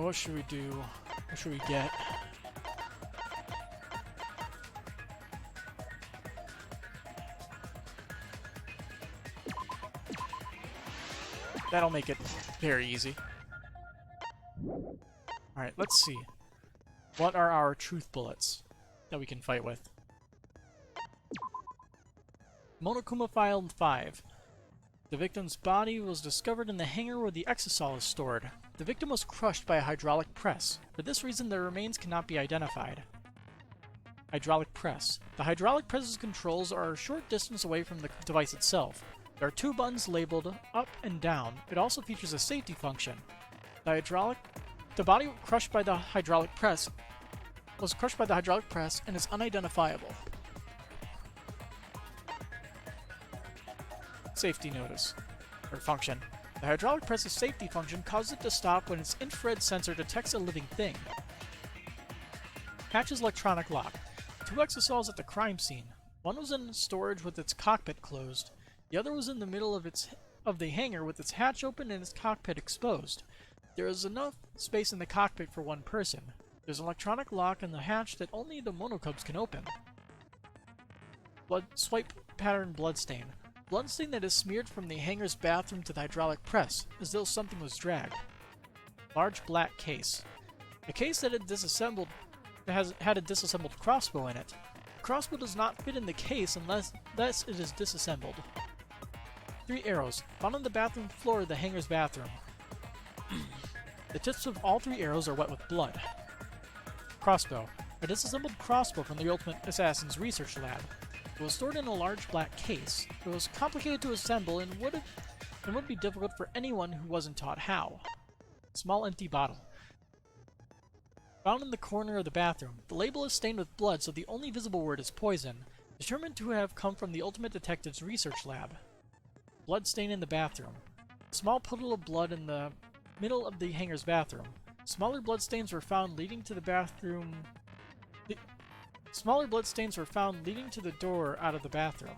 What should we do? What should we get? That'll make it very easy. Alright, let's see. What are our truth bullets that we can fight with? Monokuma File 5. The victim's body was discovered in the hangar where the exisal is stored. The victim was crushed by a hydraulic press. For this reason, their remains cannot be identified. Hydraulic press. The hydraulic press's controls are a short distance away from the device itself. There are 2 buttons labeled up and down. It also features a safety function. The body crushed by the hydraulic press was crushed by the hydraulic press and is unidentifiable. safety notice, or function. The hydraulic press's safety function causes it to stop when its infrared sensor detects a living thing. Hatch's electronic lock. 2 exosols at the crime scene. One was in storage with its cockpit closed. The other was in the middle of the hangar with its hatch open and its cockpit exposed. There is enough space in the cockpit for 1 person. There's an electronic lock in the hatch that only the monocubs can open. Swipe pattern bloodstain. Bloodstain that is smeared from the hangar's bathroom to the hydraulic press, as though something was dragged. Large black case. A case that had a disassembled crossbow in it. The crossbow does not fit in the case unless it is disassembled. 3 arrows, found on the bathroom floor of the hangar's bathroom. The tips of all 3 arrows are wet with blood. Crossbow. A disassembled crossbow from the Ultimate Assassin's research lab. It was stored in a large black case. It was complicated to assemble and would be difficult for anyone who wasn't taught how. Small empty bottle. Found in the corner of the bathroom. The label is stained with blood, so the only visible word is poison, determined to have come from the Ultimate Detective's research lab. Blood stain in the bathroom. Small puddle of blood in the middle of the hangar's bathroom. Smaller bloodstains were found leading to the bathroom. Smaller bloodstains were found leading to the door out of the bathroom.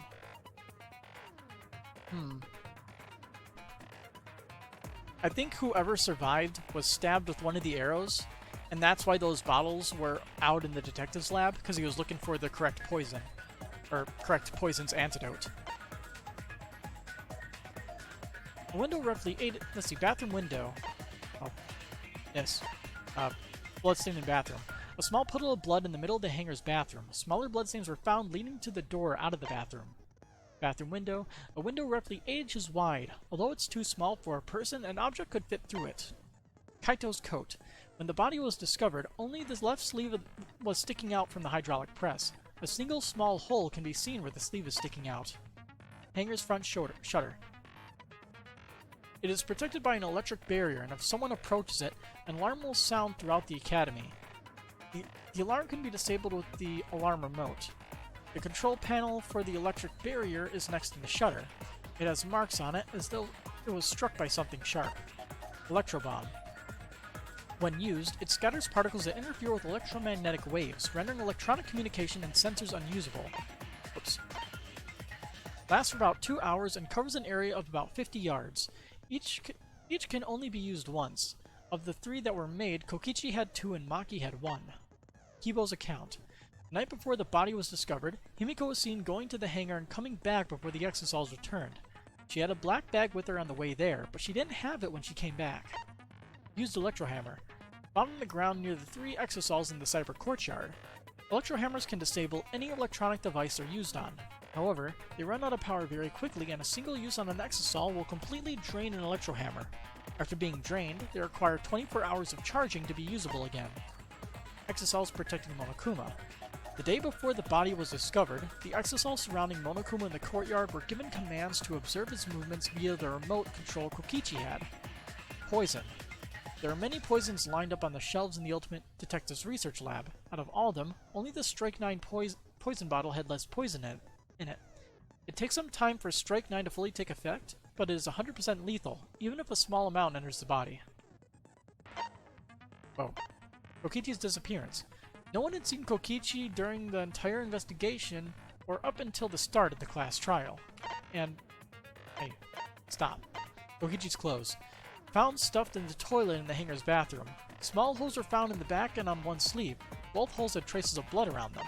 I think whoever survived was stabbed with one of the arrows, and that's why those bottles were out in the detective's lab, because he was looking for the correct poison. Or correct poison's antidote. A window roughly 8... Let's see, bathroom window. Oh. Yes. Bloodstain in bathroom. A small puddle of blood in the middle of the hangar's bathroom. Smaller bloodstains were found leading to the door out of the bathroom. Bathroom window. A window roughly 8 inches wide. Although it's too small for a person, an object could fit through it. Kaito's coat. When the body was discovered, only the left sleeve was sticking out from the hydraulic press. A single small hole can be seen where the sleeve is sticking out. Hangar's front shutter. It is protected by an electric barrier, and if someone approaches it, an alarm will sound throughout the academy. The alarm can be disabled with the alarm remote. The control panel for the electric barrier is next to the shutter. It has marks on it as though it was struck by something sharp. Electrobomb. When used, it scatters particles that interfere with electromagnetic waves, rendering electronic communication and sensors unusable. Oops. Lasts for about 2 hours and covers an area of about 50 yards. Each can only be used once. Of the 3 that were made, Kokichi had 2 and Maki had 1. Kibo's account. The night before the body was discovered, Himiko was seen going to the hangar and coming back before the exosols returned. She had a black bag with her on the way there, but she didn't have it when she came back. Used electrohammer. Found on the ground near the 3 exosols in the cyber courtyard. Electrohammers can disable any electronic device they're used on. However, they run out of power very quickly, and a single use on an exosol will completely drain an electrohammer. After being drained, they require 24 hours of charging to be usable again. Exosols protecting Monokuma. The day before the body was discovered, the exosols surrounding Monokuma in the courtyard were given commands to observe his movements via the remote control Kokichi had. Poison. There are many poisons lined up on the shelves in the Ultimate Detective's research lab. Out of all of them, only the Strike 9 poison bottle had less poison in it. It takes some time for Strike 9 to fully take effect, but it is 100% lethal, even if a small amount enters the body. Whoa. Kokichi's disappearance. No one had seen Kokichi during the entire investigation, or up until the start of the class trial. And... hey, stop. Kokichi's clothes. Found stuffed in the toilet in the hangar's bathroom. Small holes were found in the back and on one sleeve. Both holes had traces of blood around them.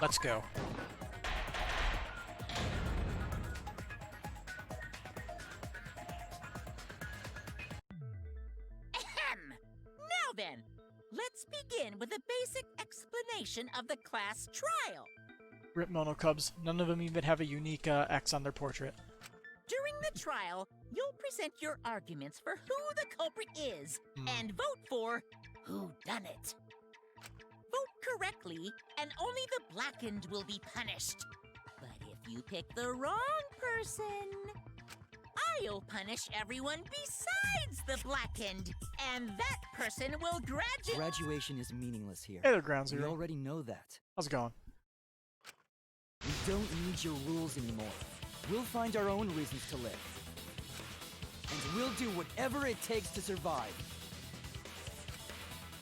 Let's go. Ahem! Now then, let's begin with a basic explanation of the class trial. Rip Monocubs. None of them even have a unique X on their portrait. During the trial, you'll present your arguments for who the culprit is and vote for who done it. Vote correctly, and only the blackened will be punished. But if you pick the wrong person, I'll punish everyone besides the blackened, and that person will graduate. Graduation is meaningless here. Hey there, Ground We Zero. already know that. How's it going? We don't need your rules anymore. We'll find our own reasons to live. And we'll do whatever it takes to survive.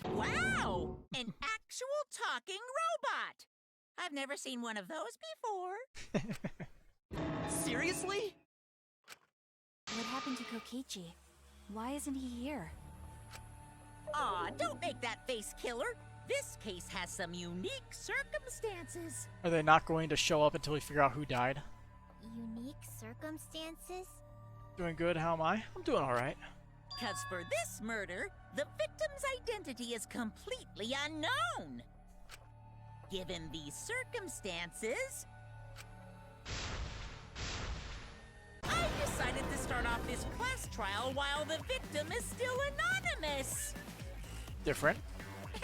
Wow! An actual talking robot! I've never seen one of those before. Seriously? What happened to Kokichi? Why isn't he here? Aw, don't make that face, killer. This case has some unique circumstances. Are they not going to show up until we figure out who died? Unique circumstances? Doing good, how am I? I'm doing alright. Because for this murder, the victim's identity is completely unknown. Given these circumstances, I decided to start off this class trial while the victim is still anonymous. Different.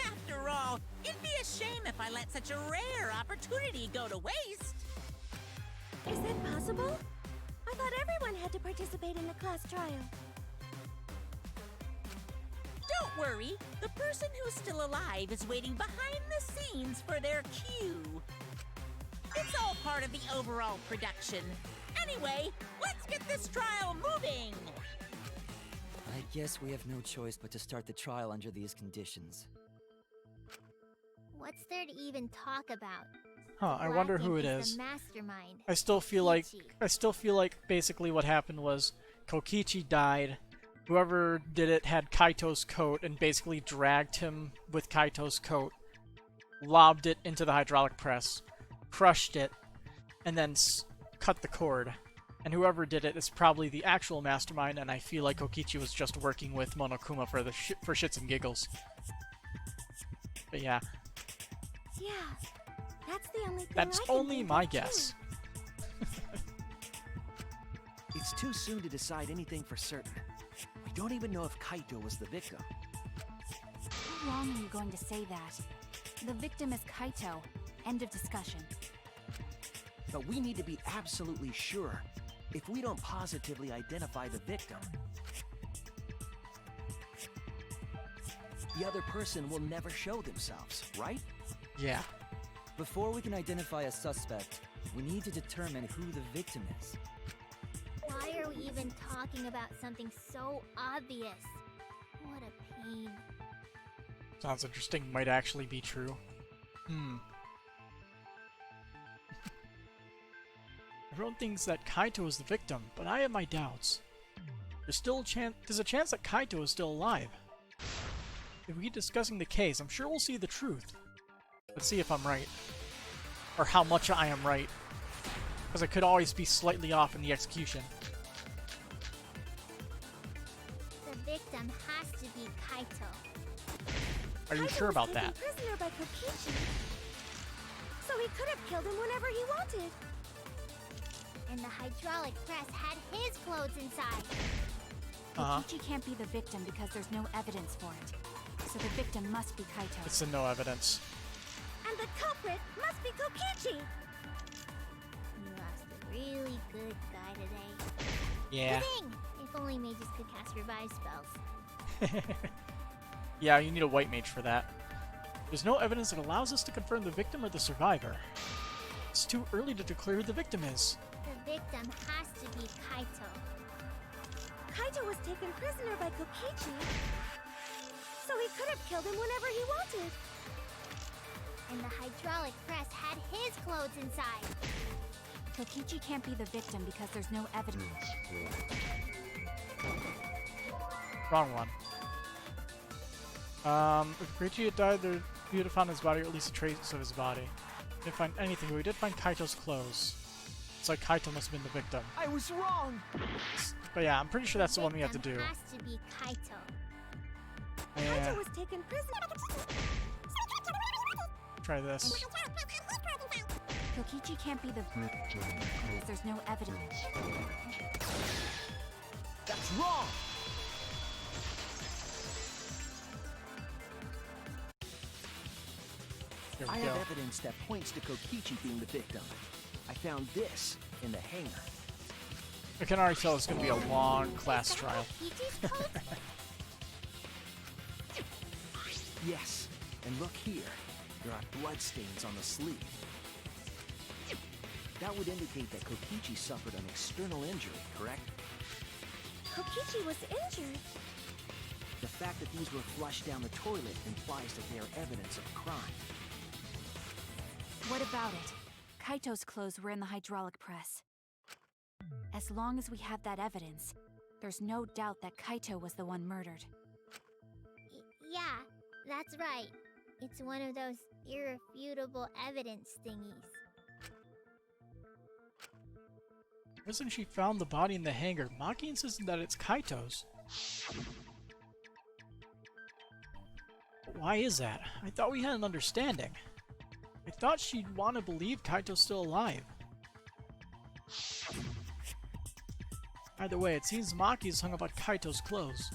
After all, it'd be a shame if I let such a rare opportunity go to waste. Is that possible? I thought everyone had to participate in the class trial. Don't worry, the person who's still alive is waiting behind the scenes for their cue. It's all part of the overall production. Anyway, let's get this trial moving! I guess we have no choice but to start the trial under these conditions. What's there to even talk about? Huh, I wonder who it is. The mastermind. I still feel like basically what happened was Kokichi died. Whoever did it had Kaito's coat and basically dragged him with Kaito's coat, lobbed it into the hydraulic press, crushed it, and then cut the cord. And whoever did it is probably the actual mastermind, and I feel like Kokichi was just working with Monokuma for for shits and giggles. But yeah. Yeah, that's the only thing That's I can only think my of, too. guess. It's too soon to decide anything for certain. We don't even know if Kaito was the victim. How long are you going to say that? The victim is Kaito. End of discussion. But we need to be absolutely sure. If we don't positively identify the victim, the other person will never show themselves, right? Yeah. Before we can identify a suspect, we need to determine who the victim is. Why are we even talking about something so obvious? What a pain. Sounds interesting. Might actually be true. Everyone thinks that Kaito is the victim, but I have my doubts. There's a chance that Kaito is still alive. If we keep discussing the case, I'm sure we'll see the truth. Let's see if I'm right. Or how much I am right. Because I could always be slightly off in the execution. The victim has to be Kaito. Are you sure about that? Kaito was taken prisoner by Kokichi, so he could have killed him whenever he wanted. And the hydraulic press had his clothes inside. Kokichi can't be the victim because there's no evidence for it. So the victim must be Kaito. It's a no evidence. And the culprit must be Kokichi. You lost a really good guy today. Yeah. Dang! If only mages could cast revive spells. Yeah, you need a white mage for that. There's no evidence that allows us to confirm the victim or the survivor. It's too early to declare who the victim is. The victim has to be Kaito. Kaito was taken prisoner by Kokichi, so he could have killed him whenever he wanted. And the hydraulic press had his clothes inside. Kokichi can't be the victim because there's no evidence. Wrong one. If Kokichi had died, there we would have found his body, or at least a trace of his body. We didn't find anything, but we did find Kaito's clothes. It's like Kaito must have been the victim. I was wrong! But yeah, I'm pretty sure that's the one we have to do. Has to be Kaito. Yeah, Kaito was taken prisoner. try this. Kokichi can't be the victim because there's no evidence. That's wrong! Here I we go. have evidence that points to Kokichi being the victim. I found this in the hangar. I can already tell it's going to be a long class trial. Kokichi's coat? Yes, and look here. There are bloodstains on the sleeve. That would indicate that Kokichi suffered an external injury, correct? Kokichi was injured. The fact that these were flushed down the toilet implies that they are evidence of a crime. What about it? Kaito's clothes were in the hydraulic press. As long as we have that evidence, there's no doubt that Kaito was the one murdered. Yeah, that's right. It's one of those irrefutable evidence thingies. Hasn't she found the body in the hangar? Maki insists that it's Kaito's. But why is that? I thought we had an understanding. I thought she'd want to believe Kaito's still alive. Either way, it seems Maki is hung about Kaito's clothes.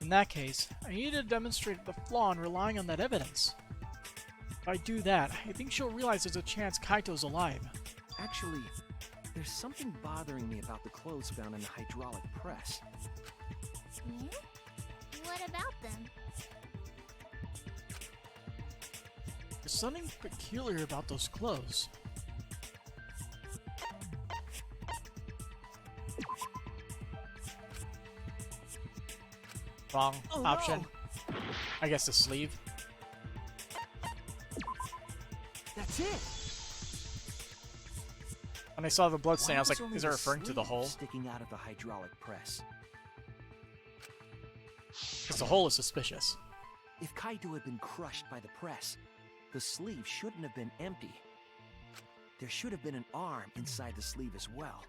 In that case, I need to demonstrate the flaw in relying on that evidence. If I do that, I think she'll realize there's a chance Kaito's alive. Actually, there's something bothering me about the clothes found in the hydraulic press. Hmm? What about them? There's something peculiar about those clothes. Wrong option. No. I guess the sleeve. That's it! When I saw the blood stain, I was Why like, only is it the referring to the sleeve hole? sticking out of the hydraulic press? Because the hole is suspicious. If Kaito had been crushed by the press, the sleeve shouldn't have been empty. There should have been an arm inside the sleeve as well.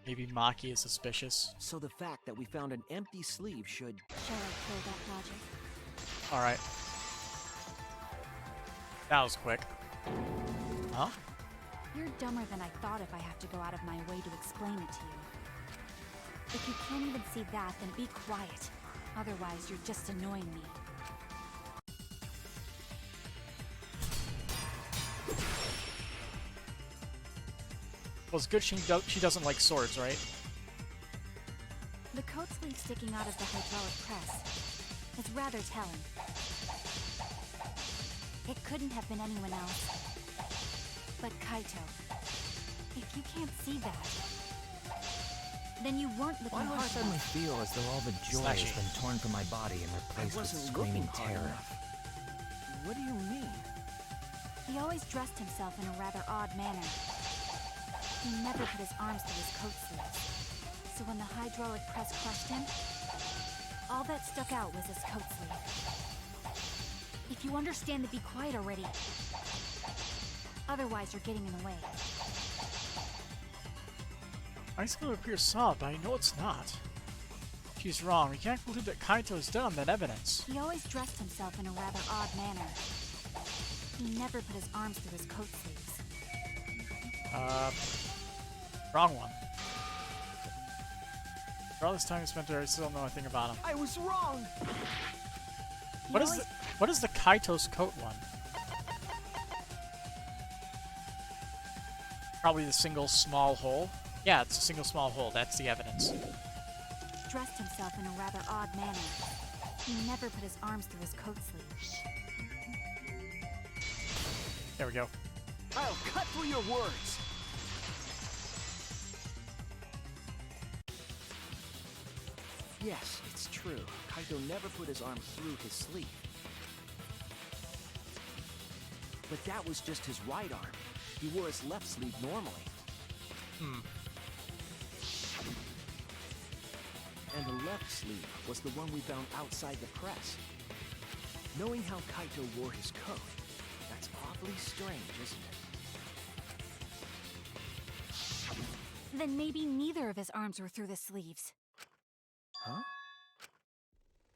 Maybe Maki is suspicious. So the fact that we found an empty sleeve should... Shall I kill that logic? Alright. That was quick. Huh? You're dumber than I thought if I have to go out of my way to explain it to you. If you can't even see that, then be quiet. Otherwise, you're just annoying me. Well, it's good she doesn't like swords, right? The coat sleeve sticking out of the hydraulic press. It's rather telling. It couldn't have been anyone else. But Kaito. If you can't see that, then you weren't looking Why do I hard suddenly enough. feel as though all the joy Slashy. has been torn from my body and I replaced with wasn't looking screaming hard terror? enough. What do you mean? He always dressed himself in a rather odd manner. He never put his arms through his coat sleeves. So when the hydraulic press crushed him, all that stuck out was his coat sleeve. If you understand, then be quiet already. Otherwise, you're getting in the way. I just gonna appear solid, but I know it's not. She's wrong. We can't conclude that Kaito is dead on that evidence. He always dressed himself in a rather odd manner. He never put his arms through his coat sleeves. Wrong one. For all this time we spent there, I still don't know anything about him. I was wrong! He What is always- what is the Kaito's coat one? Probably the single small hole. Yeah, it's a single small hole. That's the evidence. dressed himself in a rather odd manner. He never put his arms through his coat sleeves. There we go. I'll cut through your words! Yes, it's true. Kaito never put his arm through his sleeve. But that was just his right arm. He wore his left sleeve normally. And the left sleeve was the one we found outside the press. Knowing how Kaito wore his coat, that's awfully strange, isn't it? Then maybe neither of his arms were through the sleeves. Huh?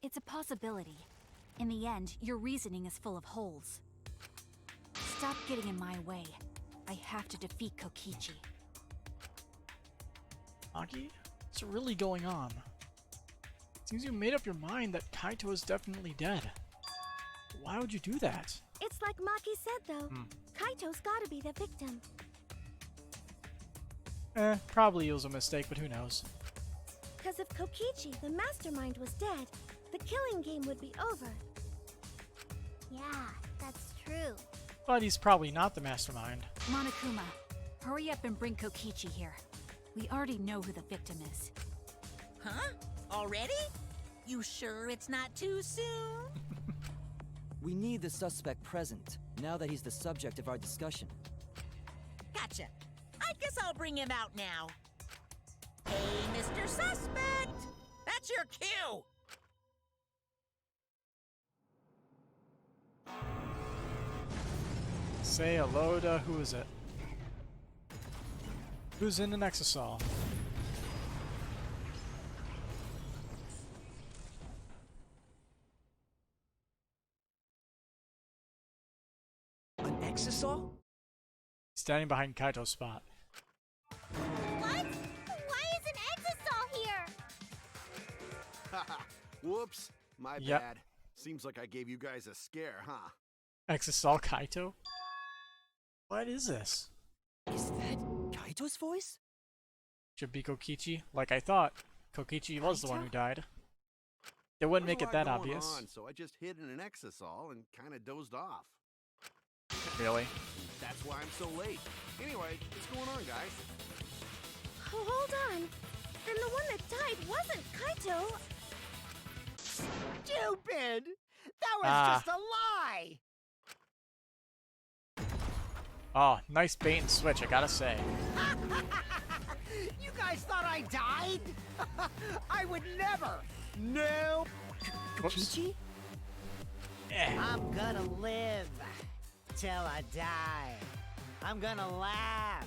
It's a possibility. In the end, your reasoning is full of holes. Stop getting in my way. I have to defeat Kokichi. Maki? What's really going on? Seems you made up your mind that Kaito is definitely dead. Why would you do that? It's like Maki said, though. Kaito's gotta be the victim. Probably it was a mistake, but who knows? Because if Kokichi, the mastermind, was dead, the killing game would be over. Yeah, that's true. But he's probably not the mastermind. Monokuma, Hurry up and bring Kokichi here. We already know who the victim is. Huh? Already? You sure it's not too soon? We need the suspect present, now that he's the subject of our discussion. Gotcha. I guess I'll bring him out now. Hey, Mr. Suspect! That's your cue! Say hello to who is it? Who's in an exosol? An exisal? Standing behind Kaito's spot. What? Why is an exisol here? Haha, whoops. My Yep. bad. Seems like I gave you guys a scare, huh? Exosol Kaito? What is this? Is that Kaito's voice? Should be Kokichi, like I thought. Kokichi was the one who died. They wouldn't There's make a it lot that going obvious. on, so I just hid in an exisol and kind of dozed off. Really? That's why I'm so late. Anyway, what's going on, guys? Oh, hold on. Then the one that died wasn't Kaito. Stupid! That was Ah. just a lie! Oh, nice bait and switch, I gotta say. You guys thought I died? I would never! Nope! Whoops. Kokichi? Eh. I'm gonna live till I die. I'm gonna laugh.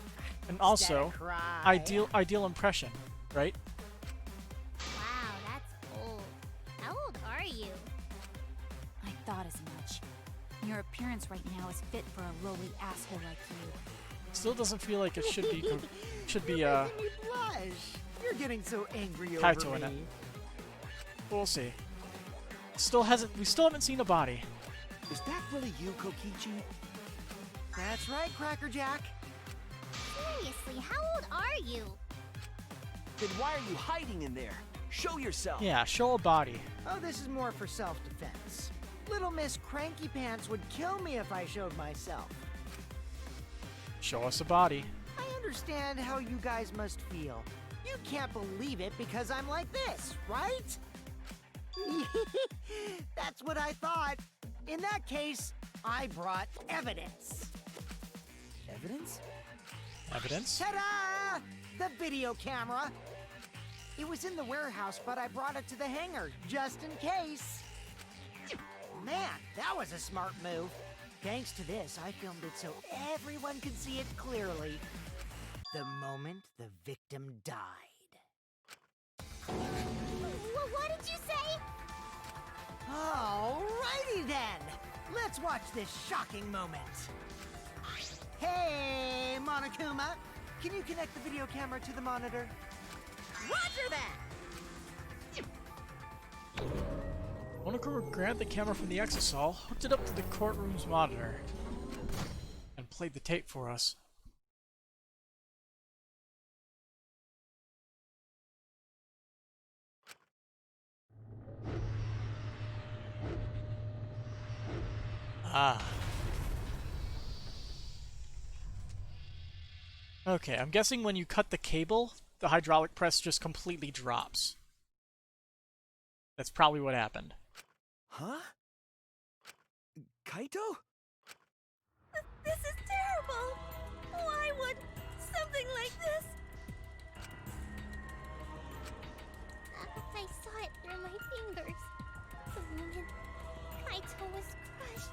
And also, instead of cry. ideal impression, right? Wow, that's old. How old are you? I thought as much. Your appearance right now is fit for a lowly asshole like you. Still doesn't feel like it should be. You're making me blush. You're getting so angry over Kaito in me. it. We'll see. We still haven't seen a body. Is that really you, Kokichi? That's right, Cracker Jack. Seriously, how old are you? Then why are you hiding in there? Show yourself! Yeah, show a body. Oh, this is more for self-defense. Little Miss Cranky Pants would kill me if I showed myself. Show us a body. I understand how you guys must feel. You can't believe it because I'm like this, right? That's what I thought. In that case, I brought evidence. Evidence? Evidence? Ta-da! The video camera. It was in the warehouse, but I brought it to the hangar, just in case. Man, that was a smart move. Thanks to this, I filmed it so everyone could see it clearly. The moment the victim died. What did you say? Alrighty then! Let's watch this shocking moment. Hey, Monokuma! Can you connect the video camera to the monitor? Roger that! Monokuma grabbed the camera from the exosol, hooked it up to the courtroom's monitor, and played the tape for us. Ah. Okay, I'm guessing when you cut the cable, the hydraulic press just completely drops. That's probably what happened. Huh? Kaito? This is terrible. Why would something like this? I saw it through my fingers. The moment Kaito was crushed.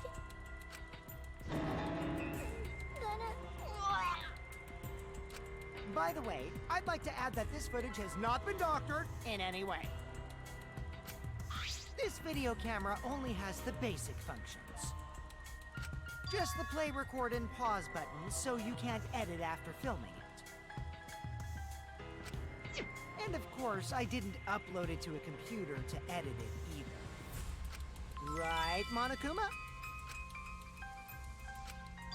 By the way, I'd like to add that this footage has not been doctored in any way. This video camera only has the basic functions. Just the play, record, and pause buttons, so you can't edit after filming it. And of course, I didn't upload it to a computer to edit it either. Right, Monokuma?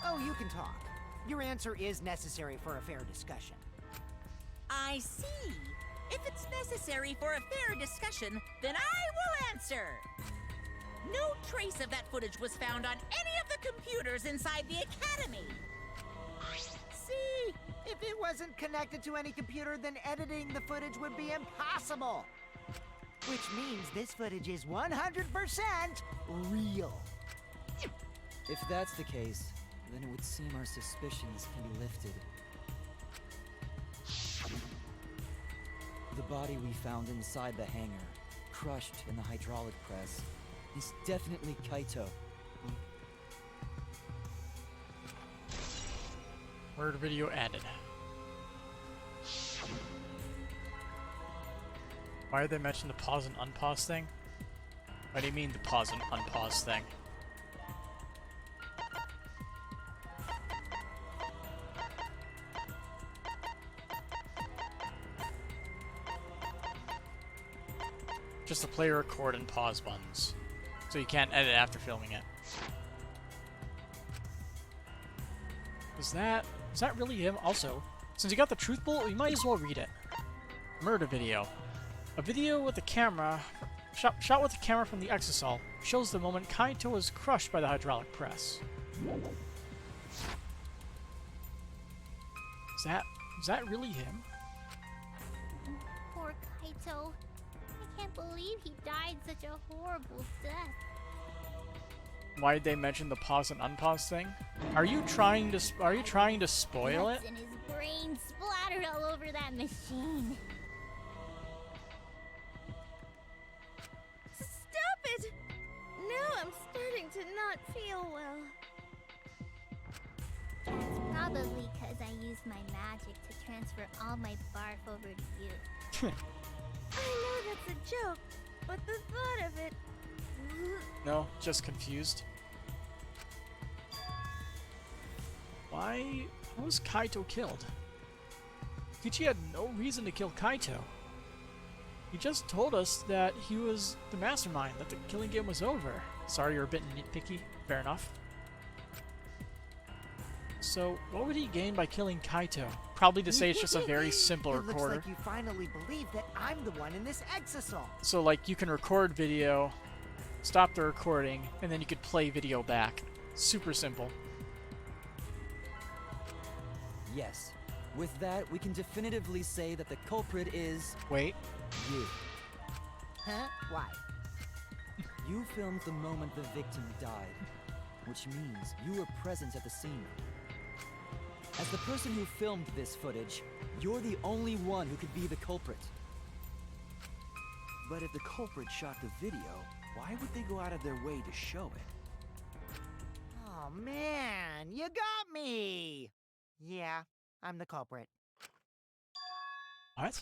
Oh, you can talk. Your answer is necessary for a fair discussion. I see. If it's necessary for a fair discussion, then I will answer. No trace of that footage was found on any of the computers inside the Academy. See, If it wasn't connected to any computer, then editing the footage would be impossible. Which means this footage is 100% real. If that's the case, then it would seem our suspicions can be lifted. The body we found inside the hangar, crushed in the hydraulic press, is definitely Kaito. Murder video added. Why did they mention the pause and unpause thing? What do you mean the pause and unpause thing? Just the play, record, and pause buttons. So you can't edit after filming it. Is that really him? Also, since you got the truth bullet, we might as well read it. Murder video. A video with the camera, shot with the camera from the exosol, shows the moment Kaito was crushed by the hydraulic press. Is that really him? Poor Kaito. I can't believe he died such a horrible death. Why did they mention the pause and unpause thing? Are you trying to spoil it? Nuts in his brain splattered all over that machine. Stop it! Now I'm starting to not feel well. That's probably because I used my magic to transfer all my barf over to you. I know that's a joke, but the thought of it... No, just confused. Why was Kaito killed? Kichi had no reason to kill Kaito. He just told us that he was the mastermind, that the killing game was over. Sorry you're a bit nitpicky, fair enough. So, what would he gain by killing Kaito? Probably to say it's just a very simple It recorder. looks like you finally believe that I'm the one in this exosol. So, like, you can record video, stop the recording, and then you could play video back. Super simple. Yes. With that, we can definitively say that the culprit is Wait. you. Huh? Why? You filmed the moment the victim died, which means you were present at the scene. As the person who filmed this footage, you're the only one who could be the culprit. But if the culprit shot the video, why would they go out of their way to show it? Oh man, you got me! Yeah, I'm the culprit. What?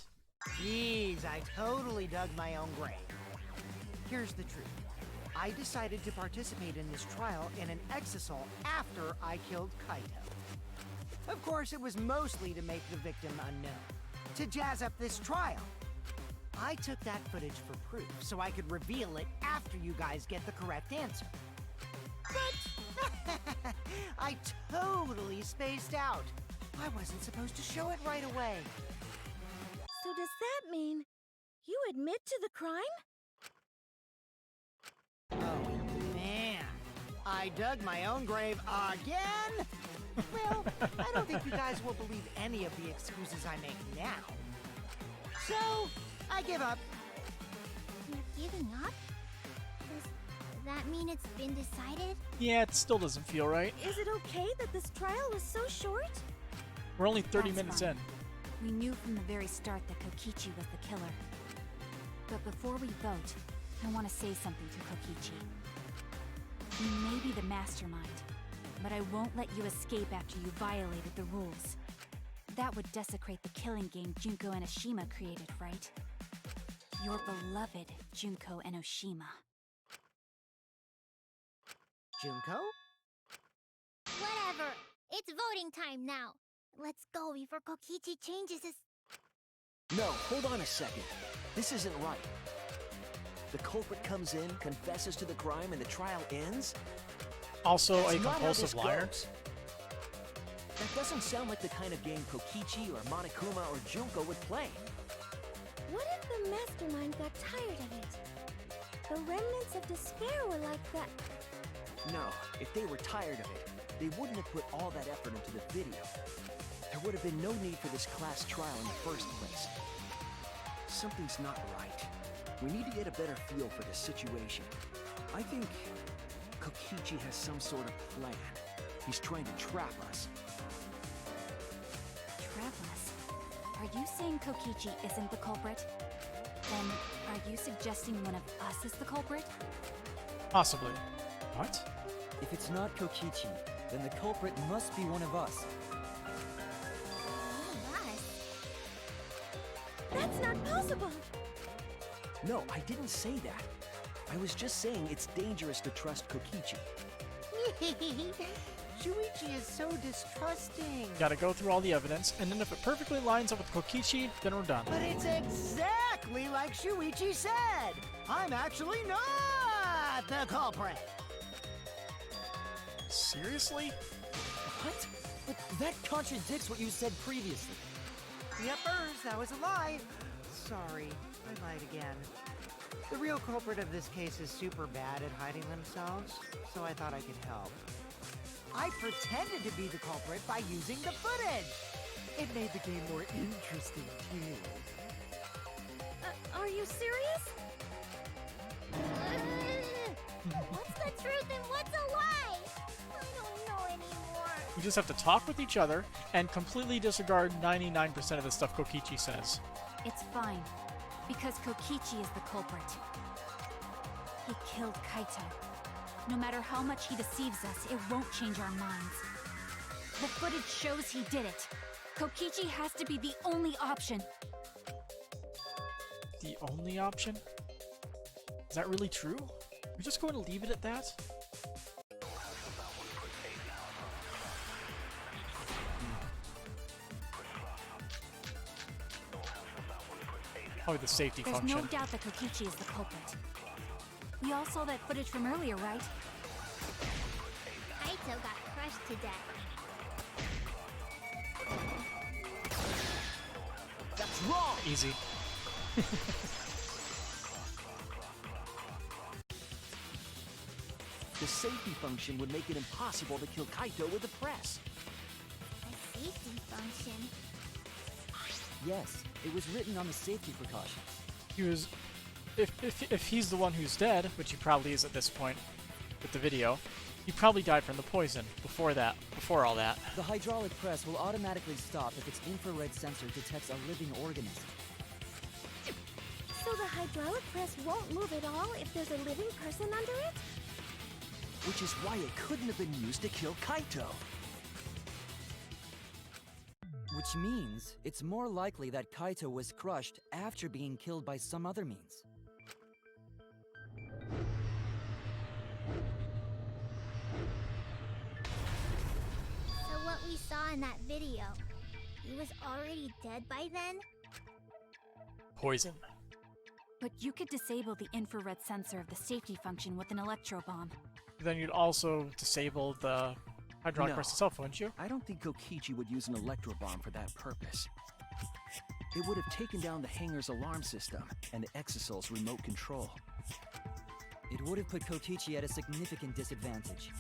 Jeez, I totally dug my own grave. Here's the truth. I decided to participate in this trial in an exosol after I killed Kaito. Of course, it was mostly to make the victim unknown, to jazz up this trial. I took that footage for proof so I could reveal it after you guys get the correct answer. But I totally spaced out. I wasn't supposed to show it right away. So does that mean you admit to the crime? Oh, man. I dug my own grave again? Well, I don't think you guys will believe any of the excuses I make now. So, I give up. You're giving up? Does that mean it's been decided? Yeah, it still doesn't feel right. Is it okay that this trial was so short? We're only 30 That's minutes fine. in. We knew from the very start that Kokichi was the killer. But before we vote, I want to say something to Kokichi. You may be the mastermind, but I won't let you escape after you violated the rules. That would desecrate the killing game Junko and Oshima created, right? Your beloved Junko and Oshima. Junko? Whatever. It's voting time now. Let's go before Kokichi changes his... No, hold on a second. This isn't right. The culprit comes in, confesses to the crime, and the trial ends? Also, That's a not how compulsive this liar. goes. That doesn't sound like the kind of game Kokichi or Monokuma or Junko would play. What if the mastermind got tired of it? The remnants of despair were like that. No, if they were tired of it, they wouldn't have put all that effort into the video. there would have been no need for this class trial in the first place. Something's not right. We need to get a better feel for this situation. I think Kokichi has some sort of plan. He's trying to trap us. Trap us? Are you saying Kokichi isn't the culprit? Then, are you suggesting one of us is the culprit? Possibly. What? If it's not Kokichi, then the culprit must be one of us. That's not possible! No, I didn't say that. I was just saying it's dangerous to trust Kokichi. Shuichi is so distrusting. Gotta go through all the evidence, and then if it perfectly lines up with Kokichi, then we're done. But it's exactly like Shuichi said! I'm actually not the culprit! Seriously? What? But that contradicts what you said previously. Yuppers, that was a lie. Sorry, I lied again. The real culprit of this case is super bad at hiding themselves, so I thought I could help. I pretended to be the culprit by using the footage! It made the game more interesting, too. Are you serious? What's the truth and what's a lie? I don't know anymore. We just have to talk with each other and completely disregard 99% of the stuff Kokichi says. It's fine, because Kokichi is the culprit. He killed Kaito. No matter how much he deceives us, it won't change our minds. The footage shows he did it. Kokichi has to be the only option. The only option? Is that really true? We're just going to leave it at that? Oh, the safety There's function. no doubt that Kokichi is the culprit. We all saw that footage from earlier, right? Kaito got crushed to death. That's wrong! Easy. The safety function would make it impossible to kill Kaito with the press. A safety function. Yes, it was written on the safety precautions. He was... If he's the one who's dead, which he probably is at this point with the video, he probably died from the poison before all that. The hydraulic press will automatically stop if its infrared sensor detects a living organism. So the hydraulic press won't move at all if there's a living person under it? Which is why it couldn't have been used to kill Kaito. Which means it's more likely that Kaito was crushed after being killed by some other means. So what we saw in that video, he was already dead by then? Poison. But you could disable the infrared sensor of the safety function with an electro bomb. Then you'd also disable the hydraulic No. press itself, wouldn't you? I don't think Kokichi would use an electro bomb for that purpose. It would have taken down the hangar's alarm system and the Exosol's remote control. It would have put Kokichi at a significant disadvantage.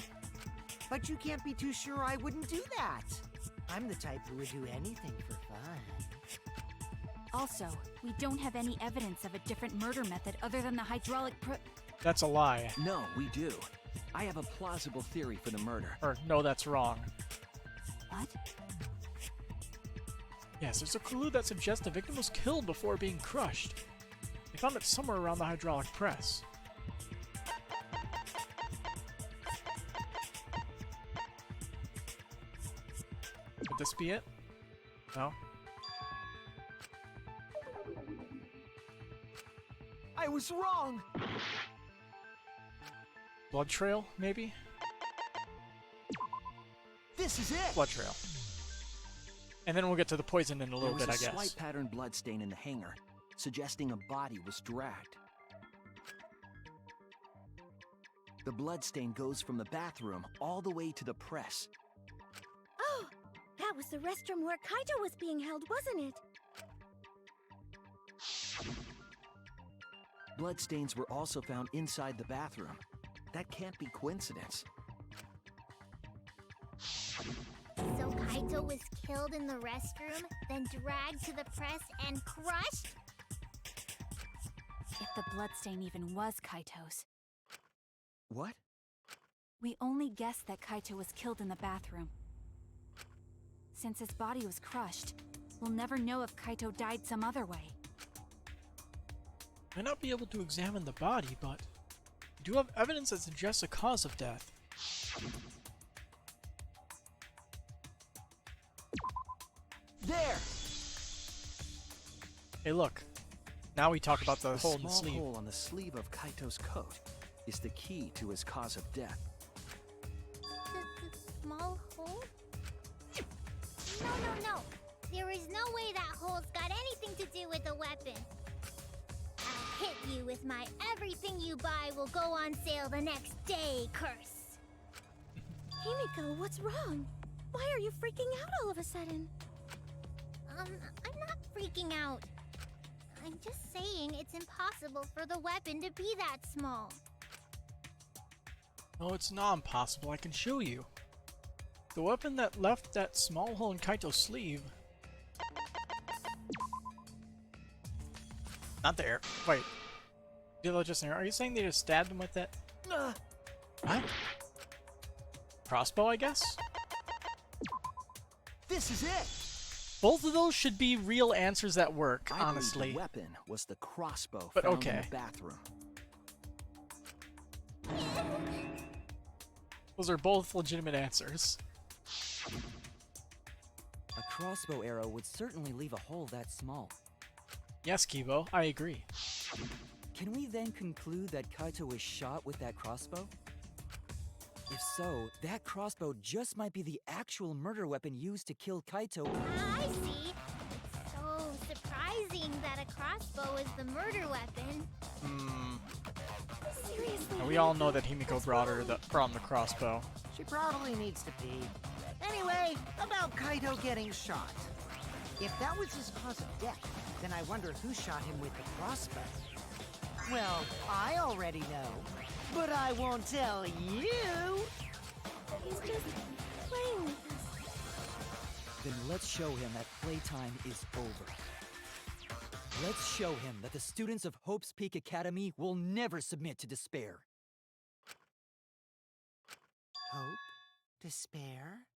But you can't be too sure I wouldn't do that. I'm the type who would do anything for fun. Also, we don't have any evidence of a different murder method other than the hydraulic That's a lie. No, we do. I have a plausible theory for the murder. Or, no, that's wrong. What? Yes, there's a clue that suggests the victim was killed before being crushed. They found it somewhere around the hydraulic press. Would this be it? No? I was wrong! Blood trail, maybe? This is it! Blood trail. And then we'll get to the poison in a little bit, I There was a guess. slight pattern blood stain in the hangar, suggesting a body was dragged. The blood stain goes from the bathroom all the way to the press. Oh, that was the restroom where Kaito was being held, wasn't it? Bloodstains were also found inside the bathroom. That can't be coincidence. So Kaito was killed in the restroom, then dragged to the press and crushed? If the bloodstain even was Kaito's. What? We only guessed that Kaito was killed in the bathroom. Since his body was crushed, we'll never know if Kaito died some other way. Might not be able to examine the body, but we do have evidence that suggests a cause of death. There! Hey, look. Now we talk about the hole in the small sleeve. hole on the sleeve of Kaito's coat is the key to his cause of death. The small hole? No. There is no way that hole's got anything to do with the weapon. I'll hit you with my everything you buy will go on sale the next day curse. Himiko, what's wrong? Why are you freaking out all of a sudden? I'm not freaking out. I'm just saying it's impossible for the weapon to be that small. No, it's not impossible. I can show you. The weapon that left that small hole in Kaito's sleeve... Not there. Wait. Did I just... Are you saying they just stabbed him with it? What? Crossbow, I guess? This is it! Both of those should be real answers that work, I believe honestly. the weapon was the crossbow But found okay. in the bathroom. Those are both legitimate answers. A crossbow arrow would certainly leave a hole that small. Yes, Kibo, I agree. Can we then conclude that Kaito was shot with that crossbow? If so, that crossbow just might be the actual murder weapon used to kill Kaito. I see. It's so surprising that a crossbow is the murder weapon. Seriously. And we all know that Himiko brought him the crossbow. She probably needs to pee. Anyway, about Kaito getting shot. If that was his cause of death, then I wonder who shot him with the crossbow. Well, I already know, but I won't tell you. He's just playing with us. Then let's show him that playtime is over. Let's show him that the students of Hope's Peak Academy will never submit to despair. Hope? Despair?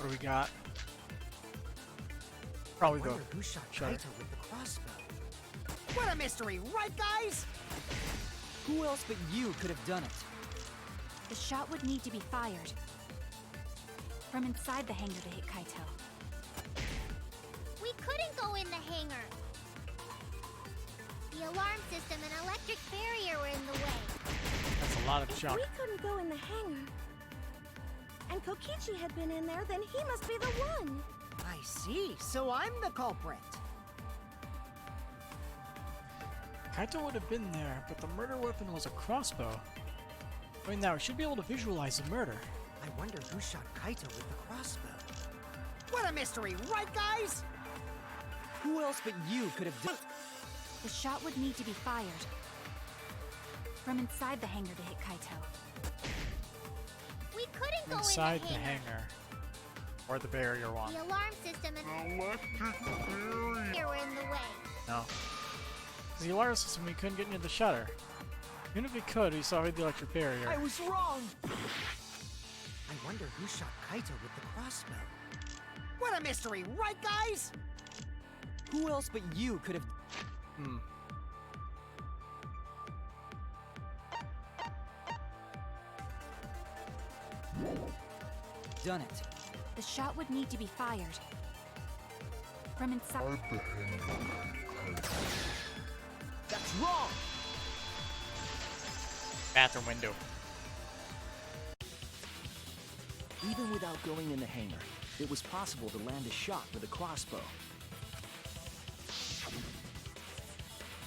What do we got? Probably I the... wonder who shot Sure. Kaito with the crossbow. What a mystery, right, guys? Who else but you could have done it? The shot would need to be fired from inside the hangar to hit Kaito. We couldn't go in the hangar. The alarm system and electric barrier were in the way. That's a lot of If junk. we couldn't go in the hangar, and Kokichi had been in there, then he must be the one. I see, so I'm the culprit. Kaito would have been there, but the murder weapon was a crossbow. I mean, now we should be able to visualize the murder. I wonder who shot Kaito with the crossbow. What a mystery, right, guys? Who else but you could have done it? The shot would need to be fired from inside the hangar to hit Kaito. We couldn't go Inside in the hangar. Or the barrier one. The alarm system and electric barrier were in the way. No. Because the alarm system, we couldn't get near the shutter. Even if we could, we saw the electric barrier. I was wrong. I wonder who shot Kaito with the crossbow. What a mystery, right, guys? Who else but you could have... done it? The shot would need to be fired from inside. That's wrong! Bathroom window. Even without going in the hangar, it was possible to land a shot with a crossbow.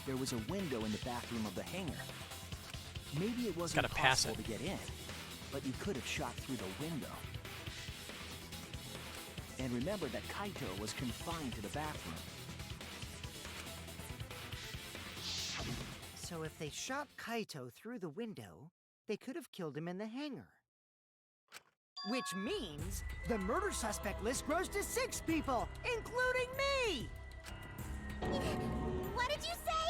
There was a window in the bathroom of the hangar. Maybe it wasn't Gotta pass possible it. to get in, but you could have shot through the window. And remember that Kaito was confined to the bathroom. So So if they shot Kaito through the window, they could have killed him in the hangar. Which means the murder suspect list grows to 6 people, including me! What did you say?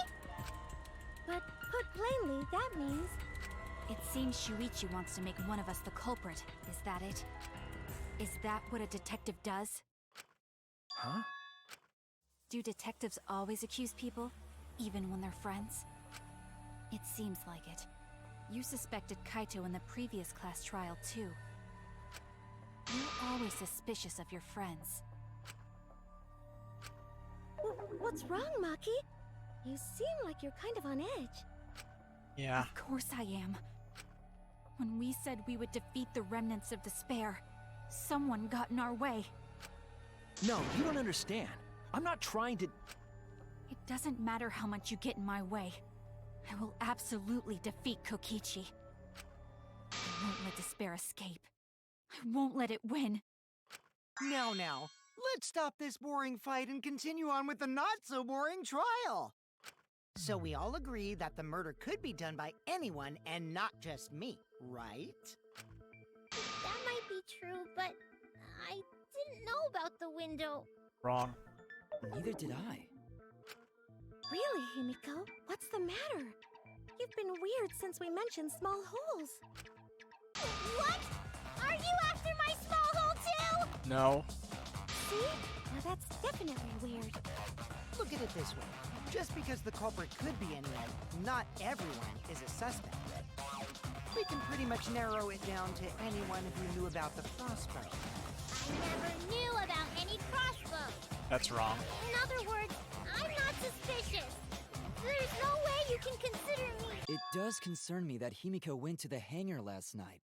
But put plainly, that means... It seems Shuichi wants to make one of us the culprit. Is that it? Is that what a detective does? Huh? Do detectives always accuse people, even when they're friends? It seems like it. You suspected Kaito in the previous class trial, too. You're always suspicious of your friends. What's wrong, Maki? You seem like you're kind of on edge. Yeah. Of course I am. When we said we would defeat the remnants of despair, someone got in our way. No, you don't understand. I'm not trying to... It doesn't matter how much you get in my way. I will absolutely defeat Kokichi. I won't let despair escape. I won't let it win. Now, let's stop this boring fight and continue on with the not-so-boring trial. So we all agree that the murder could be done by anyone and not just me, right? That might be true, but I didn't know about the window. Wrong. Neither did I. Really, Himiko? What's the matter? You've been weird since we mentioned small holes. What? Are you after my small hole too? No. See? Now that's definitely weird. Look at it this way. Just because the culprit could be anyone, not everyone is a suspect. We can pretty much narrow it down to anyone who knew about the crossbow. I never knew about any crossbow. That's wrong. In other words, I'm not suspicious. There's no way you can consider me. It does concern me that Himiko went to the hangar last night.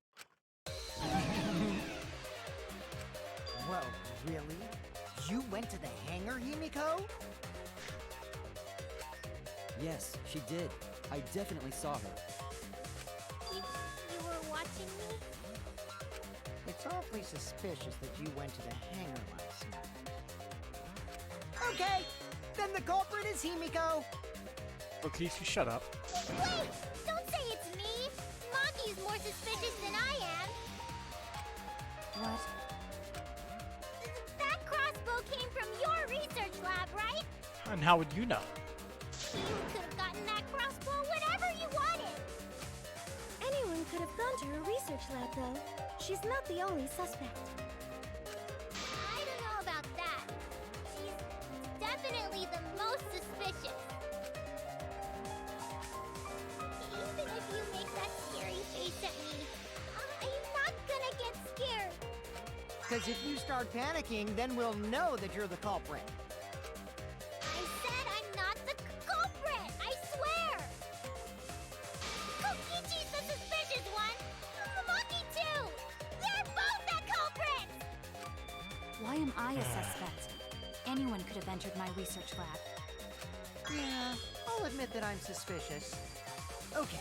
Whoa, really? You went to the hangar, Himiko? Yes, she did. I definitely saw her. You were watching me? It's awfully suspicious that you went to the hangar last night. Okay, then the culprit is Himiko. Kokichi, shut up. Wait! Don't say it's me! Maki's more suspicious than I am! What? That crossbow came from your research lab, right? And how would you know? You could have gotten that crossbow whenever you wanted! Anyone could have gone to her research lab, though. She's not the only suspect. I don't know about that. She's definitely the most suspicious. Even if you make that scary face at me, I'm not gonna get scared. Because if you start panicking, then we'll know that you're the culprit. I said I'm not the culprit! I swear! Kokichi's the suspicious one! Maki too! They're both the culprits! Why am I a suspect? Anyone could have entered my research lab. Yeah, I'll admit that I'm suspicious. Okay,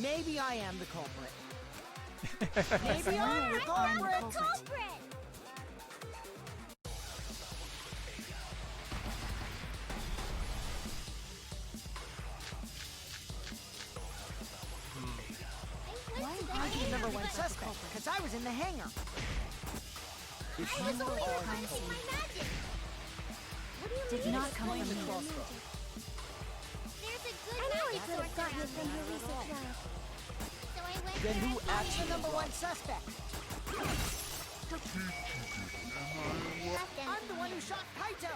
maybe I am the culprit. Maybe I'm the culprit! Culprit! Why am I'm the number one the suspect, because I was in the hangar. If I was you only are rehearsing my magic! What do you Did mean? not come from the me. crossbow. There's a good magic source around from your research lab. So I went Then there who and found I'm the actually number one suspect. I'm the one who shot Kaito.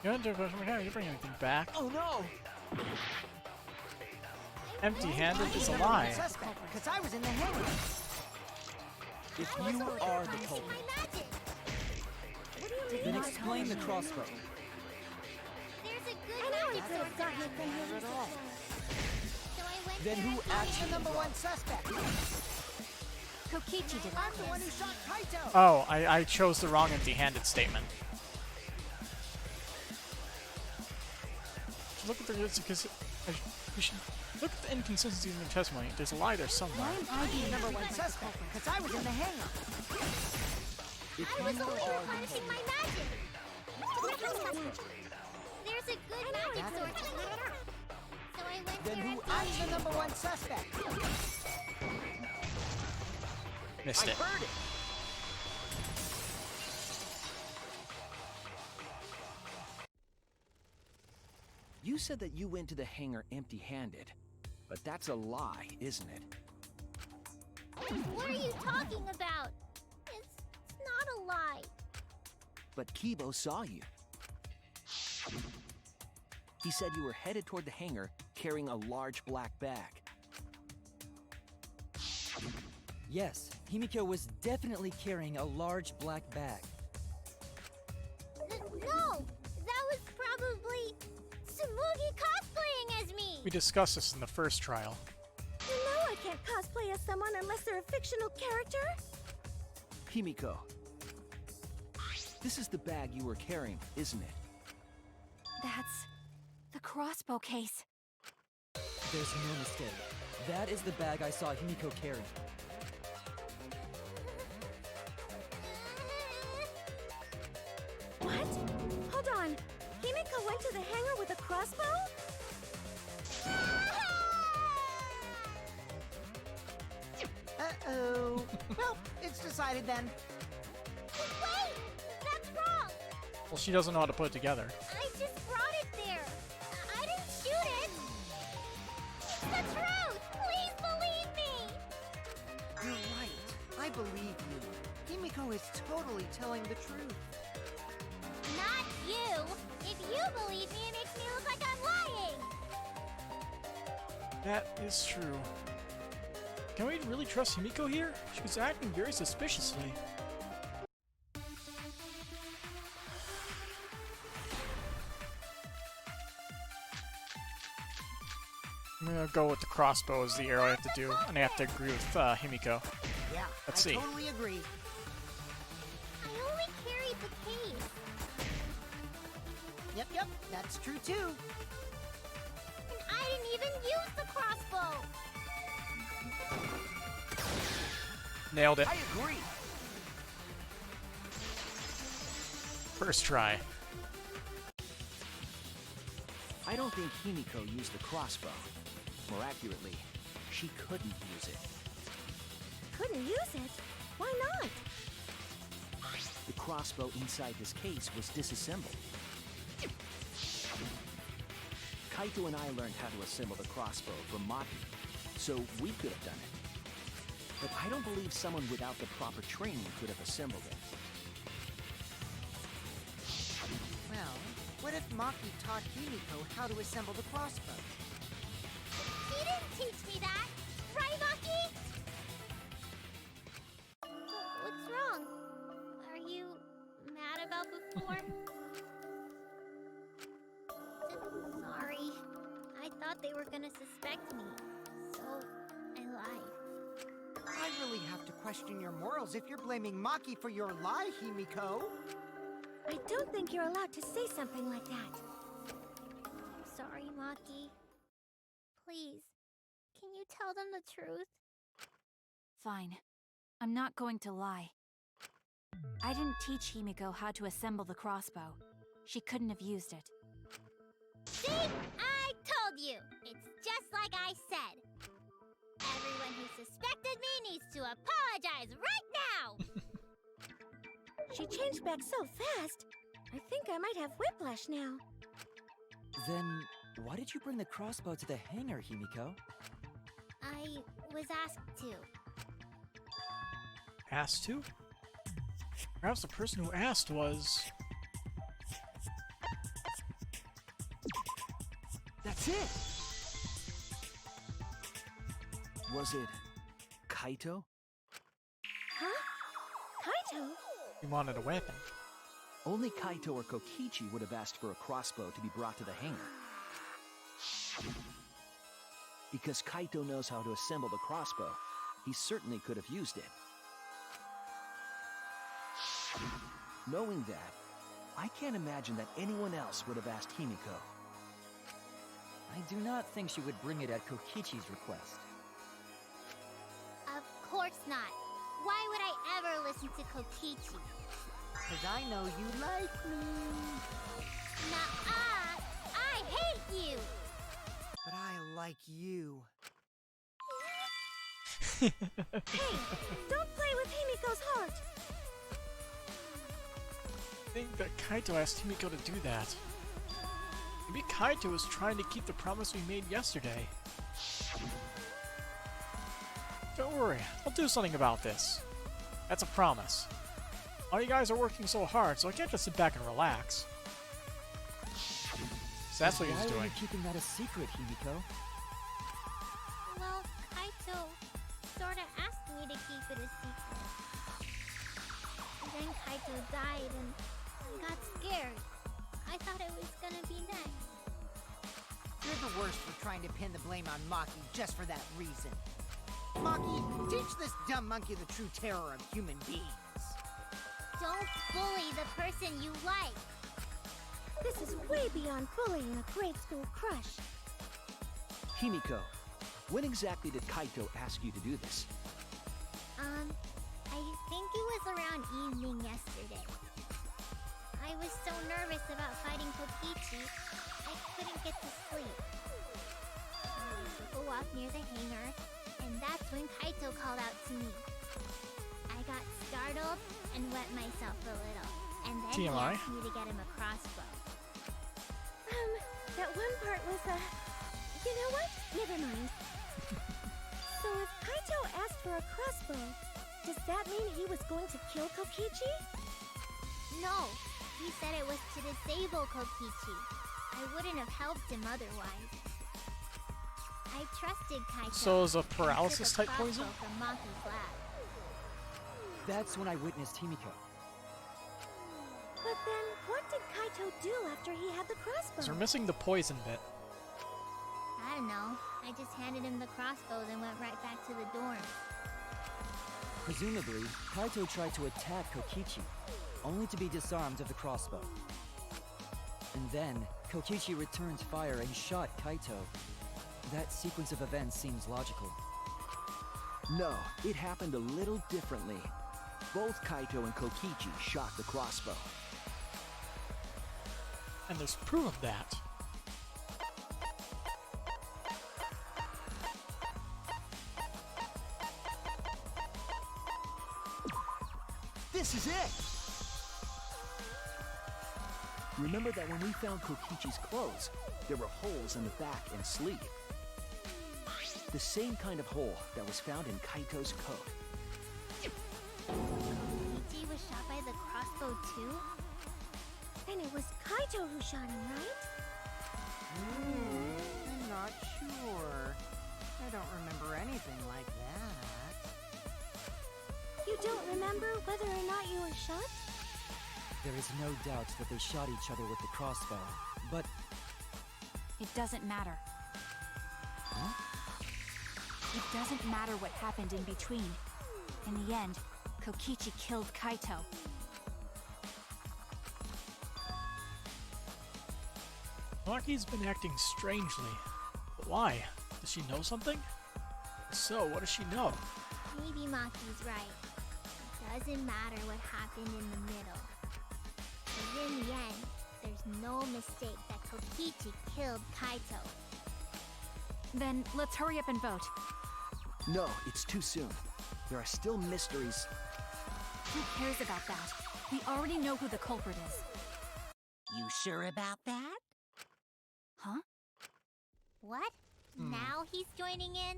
You didn't do it, but now you bring anything back. Oh no! Empty-handed is a Number one lie. suspect, because I was in the hangar. If I was you only are the rehearsing culprit, my magic. What do you mean? then explain the crossbow. There's a good magic source around from your research lab. So I went Then there who and found I'm the actually number one suspect. Kokichi did I'm the one who shot Kaito. Oh, I chose the wrong empty-handed statement. Look at the because we should look at the inconsistencies in the testimony. There's a lie there somewhere. Why am I being Number one suspect, because I was in the hangar. If I was you only are the replenishing my culprit, magic. There's a good magic source. So I went Then here who and is the number one suspect? Missed I it. heard it! You said that you went to the hangar empty-handed, but that's a lie, isn't it? What are you talking about? It's not a lie. But Kibo saw you. He said you were headed toward the hangar carrying a large black bag. Yes, Himiko was definitely carrying a large black bag. No, that was probably Tsumugi cosplaying as me. We discussed this in the first trial. You know I can't cosplay as someone unless they're a fictional character. Himiko, this is the bag you were carrying, isn't it? That's the crossbow case. There's no mistake. That is the bag I saw Himiko carrying. What? Hold on. Himiko went to the hangar with a crossbow? Uh-oh. Well, it's decided then. Wait, that's wrong. Well, she doesn't know how to put it together. I just brought it there. I didn't shoot it. It's the truth. Please believe me. You're right. I believe you. Himiko is totally telling the truth. Not you. If you believe me, it makes me look like I'm lying. That is true. Can we really trust Himiko here? She was acting very suspiciously. I'm gonna go with the crossbow as the arrow I have to do, and I have to agree with Himiko. Yeah, Let's I see. totally agree. I only carried the case. Yep, that's true too. And I didn't even use the crossbow. Nailed it. I agree! First try. I don't think Himiko used the crossbow. More accurately, she couldn't use it. Couldn't use it? Why not? The crossbow inside this case was disassembled. Kaito and I learned how to assemble the crossbow from Maki, so we could have done it. But I don't believe someone without the proper training could have assembled it. Well, what if Maki taught Himiko how to assemble the crossbow? He didn't teach me that. Right, Maki? What's wrong? Are you mad about before? Sorry. I thought they were gonna suspect me, so I lied. I really have to question your morals if you're blaming Maki for your lie, Himiko. I don't think you're allowed to say something like that. I'm sorry, Maki. Please, can you tell them the truth? Fine. I'm not going to lie. I didn't teach Himiko how to assemble the crossbow. She couldn't have used it. See? I told you! It's just like I said. Everyone who suspected me needs to apologize right now! She changed back so fast. I think I might have whiplash now. Then, why did you bring the crossbow to the hangar, Himiko? I was asked to. Asked to? Perhaps the person who asked was... That's it! Was it Kaito? Huh? Kaito? He wanted a weapon. Only Kaito or Kokichi would have asked for a crossbow to be brought to the hangar. Because Kaito knows how to assemble the crossbow, he certainly could have used it. Knowing that, I can't imagine that anyone else would have asked Himiko. I do not think she would bring it at Kokichi's request. Of course not. Why would I ever listen to Kokichi? 'cause I know you like me. Nuh-uh! I hate you! But I like you. Hey, don't play with Himiko's heart! I think that Kaito asked Himiko to do that. Maybe Kaito was trying to keep the promise we made yesterday. Don't worry, I'll do something about this. That's a promise. All you guys are working so hard, so I can't just sit back and relax. So that's what he was Why are doing. you keeping that a secret, Himiko? Well, Kaito sorta asked me to keep it a secret. And then Kaito died and I got scared. I thought it was gonna be next. You're the worst for trying to pin the blame on Maki just for that reason. Maki, teach this dumb monkey the true terror of human beings. Don't bully the person you like. This is way beyond bullying a grade school crush. Himiko, when exactly did Kaito ask you to do this? I think it was around evening yesterday. I was so nervous about fighting Kokichi, I couldn't get to sleep. I took a walk near the hangar, and that's when Kaito called out to me. I got startled and wet myself a little, and then he TMI? asked me to get him a crossbow. That one part was, you know what? Never mind. So if Kaito asked for a crossbow, does that mean he was going to kill Kokichi? No, he said it was to disable Kokichi. I wouldn't have helped him otherwise. I trusted Kaito. So is a and took paralysis a type crossbow poison? from Maki's lab. That's when I witnessed Himiko. But then, what did Kaito do after he had the crossbow? So we're missing the poison bit. I don't know. I just handed him the crossbow, then went right back to the dorm. Presumably, Kaito tried to attack Kokichi, only to be disarmed of the crossbow. And then, Kokichi returned fire and shot Kaito. That sequence of events seems logical. No, it happened a little differently. Both Kaito and Kokichi shot the crossbow. And there's proof of that. This is it! Remember that when we found Kokichi's clothes, there were holes in the back and sleeve. The same kind of hole that was found in Kaito's coat. Kokichi was shot by the crossbow too? Then it was Kaito who shot him, right? I'm not sure. I don't remember anything like that. You don't remember whether or not you were shot? There is no doubt that they shot each other with the crossbow, but It doesn't matter. Huh? It doesn't matter what happened in between. In the end, Kokichi killed Kaito. Maki's been acting strangely. But why? Does she know something? If so, what does she know? Maybe Maki's right. It doesn't matter what happened in the middle. Because in the end, there's no mistake that Kokichi killed Kaito. Then let's hurry up and vote. No, it's too soon. There are still mysteries. Who cares about that? We already know who the culprit is. You sure about that? Huh? What? Now he's joining in?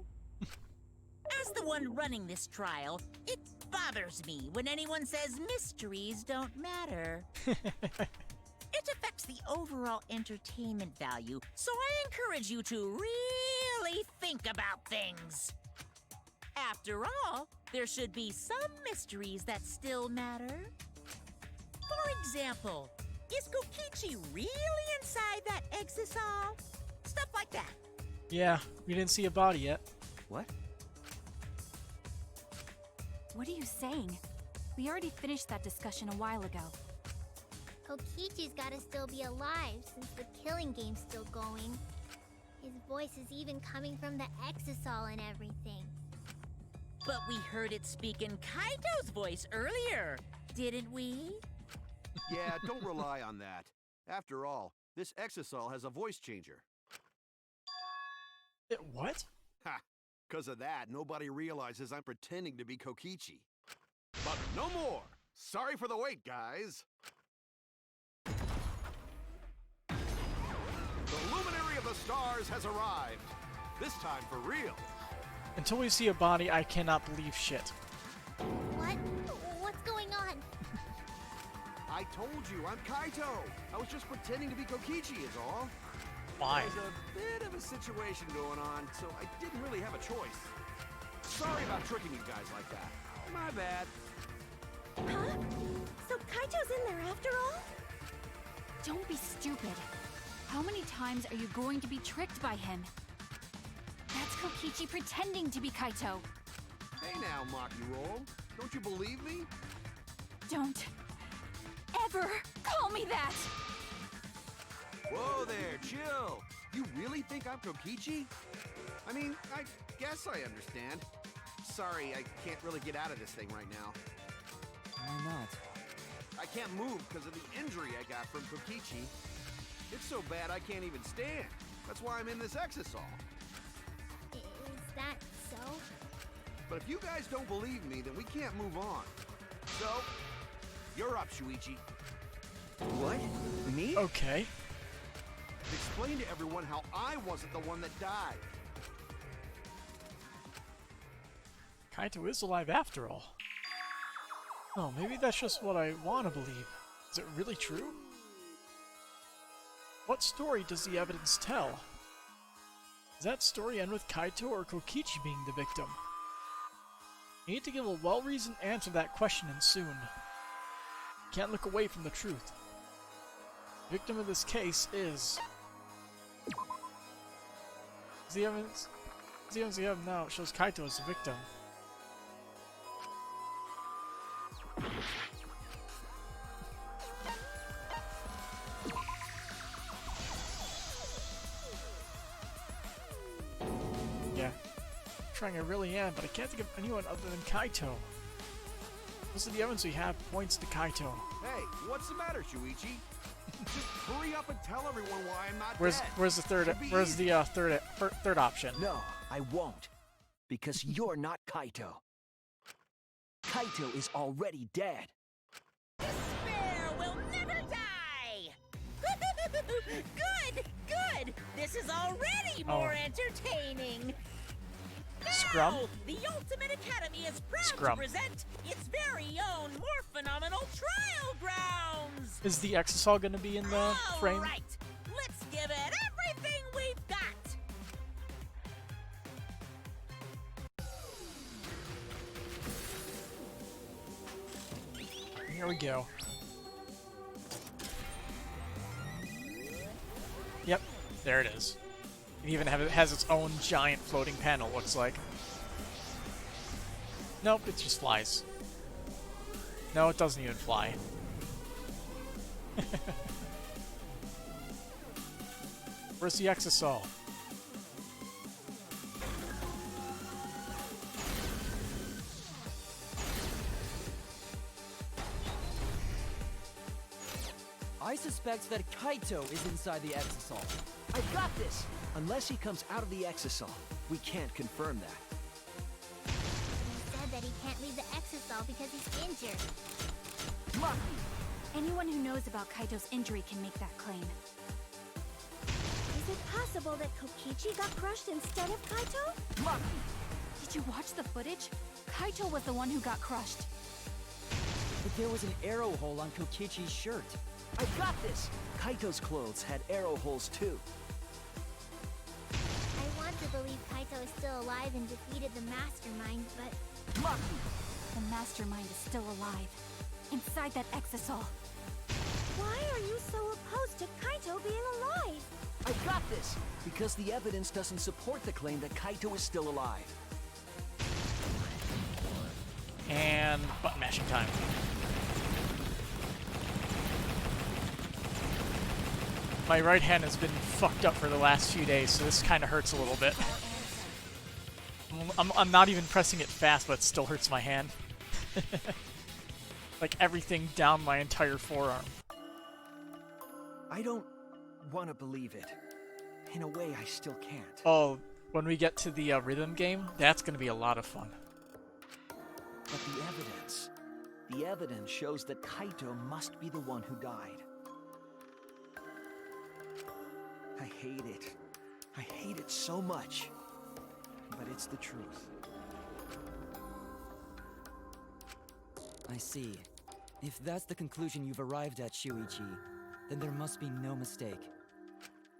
As the one running this trial, it bothers me when anyone says mysteries don't matter. It affects the overall entertainment value, so I encourage you to really think about things. After all, there should be some mysteries that still matter. For example, is Kokichi really inside that exisal? Stuff like that. Yeah, we didn't see a body yet. What? What are you saying? We already finished that discussion a while ago. Kokichi's gotta still be alive since the killing game's still going. His voice is even coming from the exisal and everything. But we heard it speak in Kaito's voice earlier, didn't we? Yeah, don't rely on that. After all, this Exisal has a voice changer. What? Ha! Because of that, nobody realizes I'm pretending to be Kokichi. But no more! Sorry for the wait, guys! The luminary of the stars has arrived. This time for real. Until we see a body, I cannot believe shit. What? What's going on? I told you, I'm Kaito. I was just pretending to be Kokichi is all. Why? There's a bit of a situation going on, so I didn't really have a choice. Sorry about tricking you guys like that. My bad. Huh? So Kaito's in there after all? Don't be stupid. How many times are you going to be tricked by him? That's Kokichi pretending to be Kaito. Hey now, Maki Roll. Don't you believe me? Don't ever call me that! Whoa there, chill. You really think I'm Kokichi? I mean, I guess I understand. Sorry, I can't really get out of this thing right now. Why not? I can't move because of the injury I got from Kokichi. It's so bad I can't even stand. That's why I'm in this Exisal. Is that so? But if you guys don't believe me, then we can't move on. So, you're up, Shuichi. What? Me? Okay. Explain to everyone how I wasn't the one that died. Kaito is alive after all. Oh, maybe that's just what I want to believe. Is it really true? What story does the evidence tell? Does that story end with Kaito or Kokichi being the victim? I need to give a well-reasoned answer to that question, and soon. Can't look away from the truth. The victim of this case is... The evidence we have now shows Kaito as the victim. Yeah. Trying I really am, but I can't think of anyone other than Kaito. Most of the evidence we have points to Kaito. Hey, what's the matter, Shuichi? Just hurry up and tell everyone why I'm not Where's dead. the third? It'd be Where's easy. the third option? No, I won't. Because you're not Kaito. Kaito is already dead. Despair will never die! Good! Good! This is already more entertaining! Now, Scrum? the Ultimate Academy is proud Scrum. to present its very own more phenomenal trial grounds! Is the Exisal gonna be in the frame? All right, let's give it everything we've got! Here we go. Yep, there it is. It even has its own giant floating panel, looks like. Nope, it just flies. No, it doesn't even fly. Where's the Exisal? I suspect that Kaito is inside the Exisal. I got this! Unless he comes out of the Exisal, we can't confirm that. He said that he can't leave the Exisal because he's injured. Maki! Anyone who knows about Kaito's injury can make that claim. Is it possible that Kokichi got crushed instead of Kaito? Maki! Did you watch the footage? Kaito was the one who got crushed. But there was an arrow hole on Kokichi's shirt. I got this! Kaito's clothes had arrow holes too. I want to believe Kaito is still alive and defeated the Mastermind, but Maki! The Mastermind is still alive. Inside that Exisal. Why are you so opposed to Kaito being alive? I got this! Because the evidence doesn't support the claim that Kaito is still alive. And button mashing time. My right hand has been fucked up for the last few days, so this kind of hurts a little bit. I'm not even pressing it fast, but it still hurts my hand. Like everything down my entire forearm. I don't want to believe it. In a way, I still can't. Oh, when we get to the rhythm game, that's gonna be a lot of fun. But the evidence shows that Kaito must be the one who died. I hate it. I hate it so much. But it's the truth. I see. If that's the conclusion you've arrived at, Shuichi, then there must be no mistake.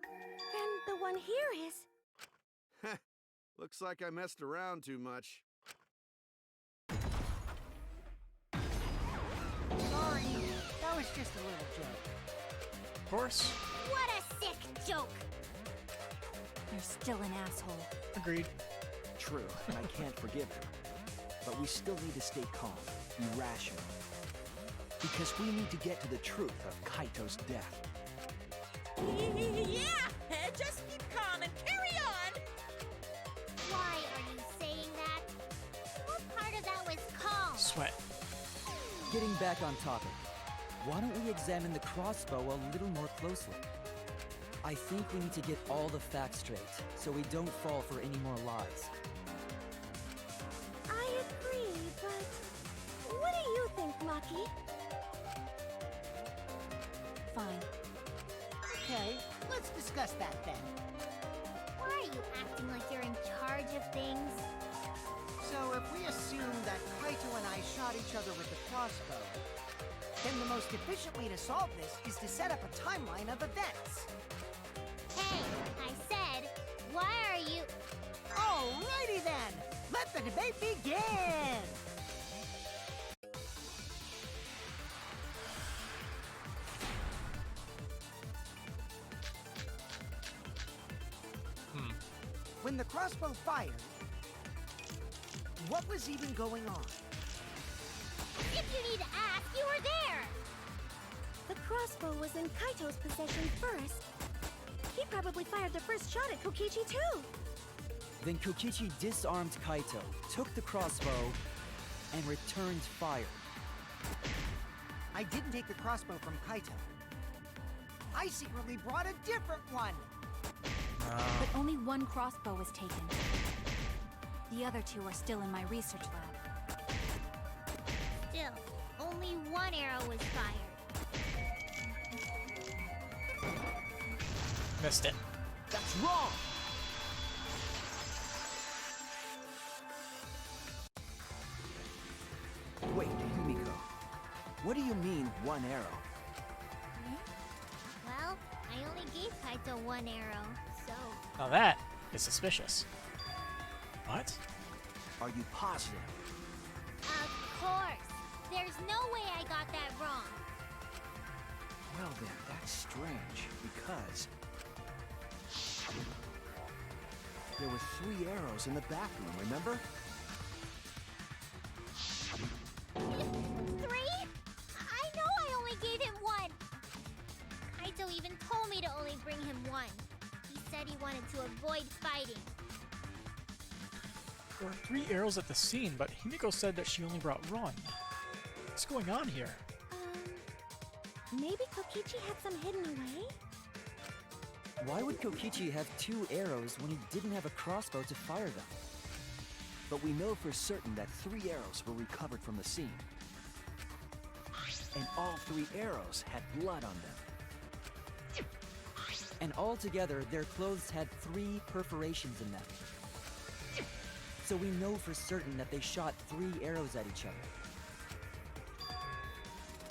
Then the one here is... Looks like I messed around too much. Sorry, that was just a little joke. Of course. What a sick joke! You're still an asshole. Agreed. True, and I can't forgive him. But we still need to stay calm, be rational. Because we need to get to the truth of Kaito's death. Yeah, just keep calm and carry on. Why are you saying that? What part of that was calm? Sweat. Getting back on topic, why don't we examine the crossbow a little more closely? I think we need to get all the facts straight, so we don't fall for any more lies. I agree, but... What do you think, Maki? Fine. Okay, let's discuss that then. Why are you acting like you're in charge of things? So if we assume that Kaito and I shot each other with the crossbow, then the most efficient way to solve this is to set up a timeline of events. Hey, I said, why are you... Alrighty then! Let the debate begin! When the crossbow fired, what was even going on? If you need to ask, you were there! The crossbow was in Kaito's possession first. He probably fired the first shot at Kokichi too. Then Kokichi disarmed Kaito, took the crossbow, and returned fire. I didn't take the crossbow from Kaito. I secretly brought a different one. But only one crossbow was taken. The other two are still in my research lab. Still, only one arrow was fired. Missed it. That's wrong! Wait, Yumiko. What do you mean, one arrow? Well, I only gave Kaito one arrow, so... Now that is suspicious. What? Are you positive? Of course! There's no way I got that wrong. Well then, that's strange, because... there were 3 arrows in the bathroom, remember? 3? I know I only gave him one! Kaito even told me to only bring him one. He said he wanted to avoid fighting. There were 3 arrows at the scene, but Himiko said that she only brought 1. What's going on here? Maybe Kokichi had some hidden away? Why would Kokichi have 2 arrows when he didn't have a crossbow to fire them? But we know for certain that 3 arrows were recovered from the scene. And all 3 arrows had blood on them. And altogether, their clothes had 3 perforations in them. So we know for certain that they shot 3 arrows at each other.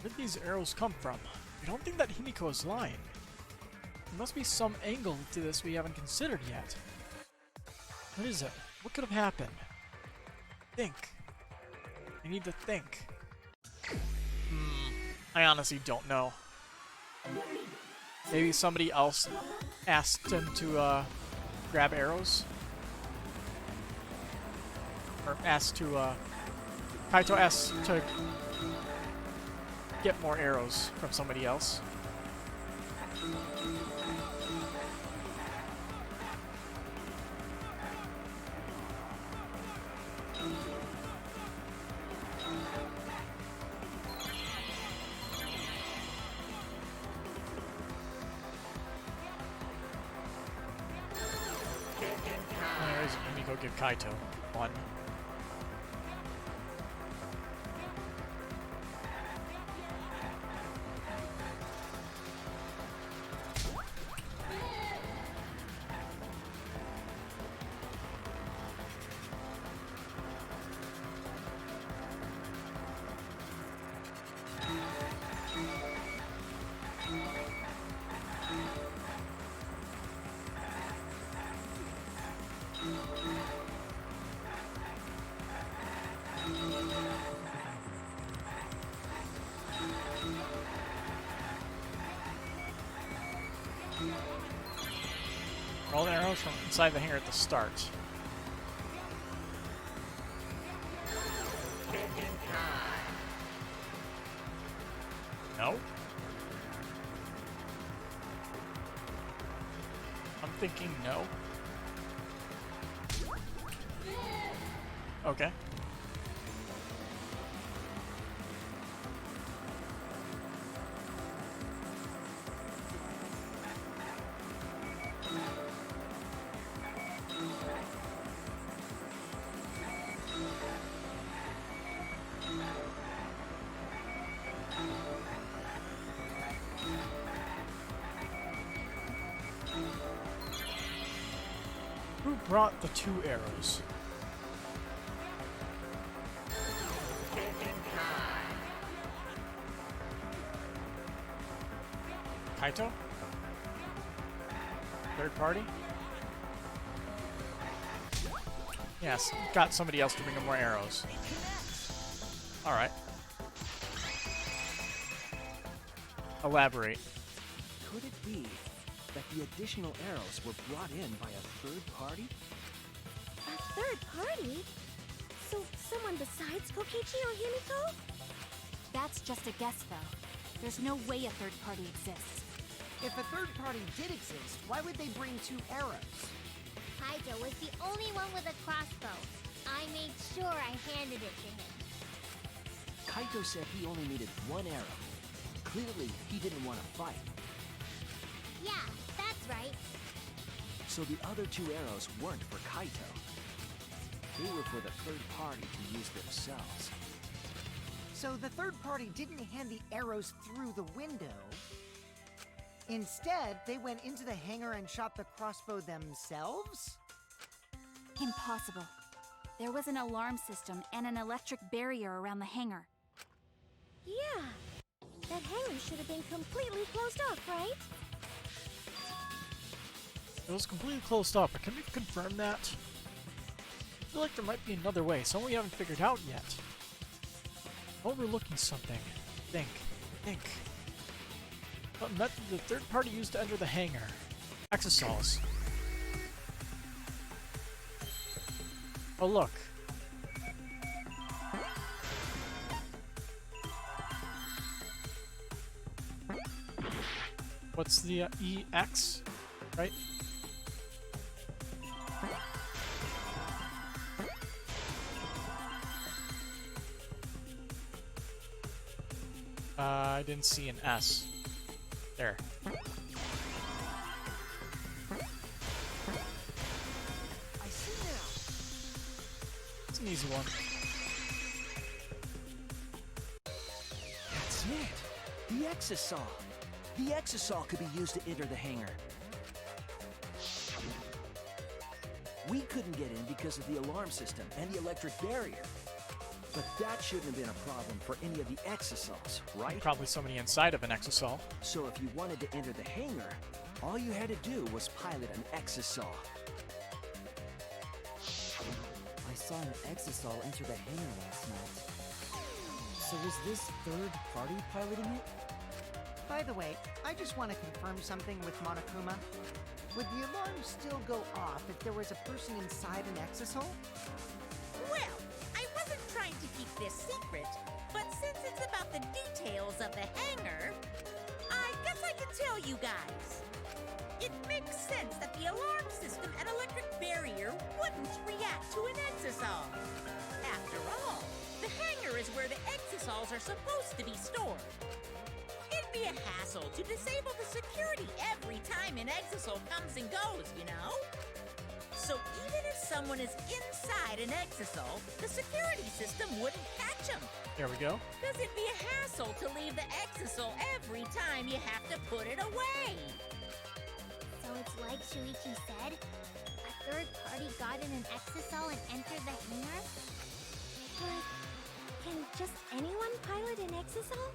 Where did these arrows come from? I don't think that Himiko is lying. There must be some angle to this we haven't considered yet. What is it? What could have happened? Think. I need to think. I honestly don't know. Maybe somebody else asked him to grab arrows? Or asked to, Kaito asked to get more arrows from somebody else. I'll give Kaito one. All the arrows from inside the hangar at the start. No? I'm thinking no. Okay. Who brought the 2 arrows? Kaito? Third party? Yes, got somebody else to bring him more arrows. Alright. Elaborate. Could it be that the additional arrows were brought in by a third party? A third party? So someone besides Kokichi or Himiko? That's just a guess, though. There's no way a third party exists. If a third party did exist, why would they bring 2 arrows? Kaito was the only one with a crossbow. I made sure I handed it to him. Kaito said he only needed 1 arrow. Clearly, he didn't want to fight. Yeah, that's right. So the other 2 arrows weren't for Kaito. They were for the third party to use themselves. So the third party didn't hand the arrows through the window. Instead, they went into the hangar and shot the crossbow themselves? Impossible. There was an alarm system and an electric barrier around the hangar. Yeah. That hangar should have been completely closed off, right? It was completely closed off, but can we confirm that? I feel like there might be another way, something we haven't figured out yet. Overlooking something. Think. What method the third party used to enter the hangar? Exosols. Oh, look. What's the EX? Right? I didn't see an S. There. I see now. It's an easy one. That's it. The Exosol. The Exosol could be used to enter the hangar. We couldn't get in because of the alarm system and the electric barrier. But that shouldn't have been a problem for any of the Exosols, right? Probably somebody inside of an exosol. So if you wanted to enter the hangar, all you had to do was pilot an Exosol. I saw an Exosol enter the hangar last night. So was this third party piloting it? By the way, I just want to confirm something with Monokuma. Would the alarm still go off if there was a person inside an exosol? Well, I wasn't trying to keep this secret, but since it's about the details of the hangar, I guess I can tell you guys. It makes sense that the alarm system and electric barrier wouldn't react to an exosol. After all, the hangar is where the exosols are supposed to be stored. It'd be a hassle to disable the security every time an exosol comes and goes, you know? So even if someone is inside an exisal, the security system wouldn't catch them. There we go. Because it'd be a hassle to leave the exisal every time you have to put it away. So it's like Shuichi said? A third party got in an exisal and entered the hangar? But can just anyone pilot an exisal?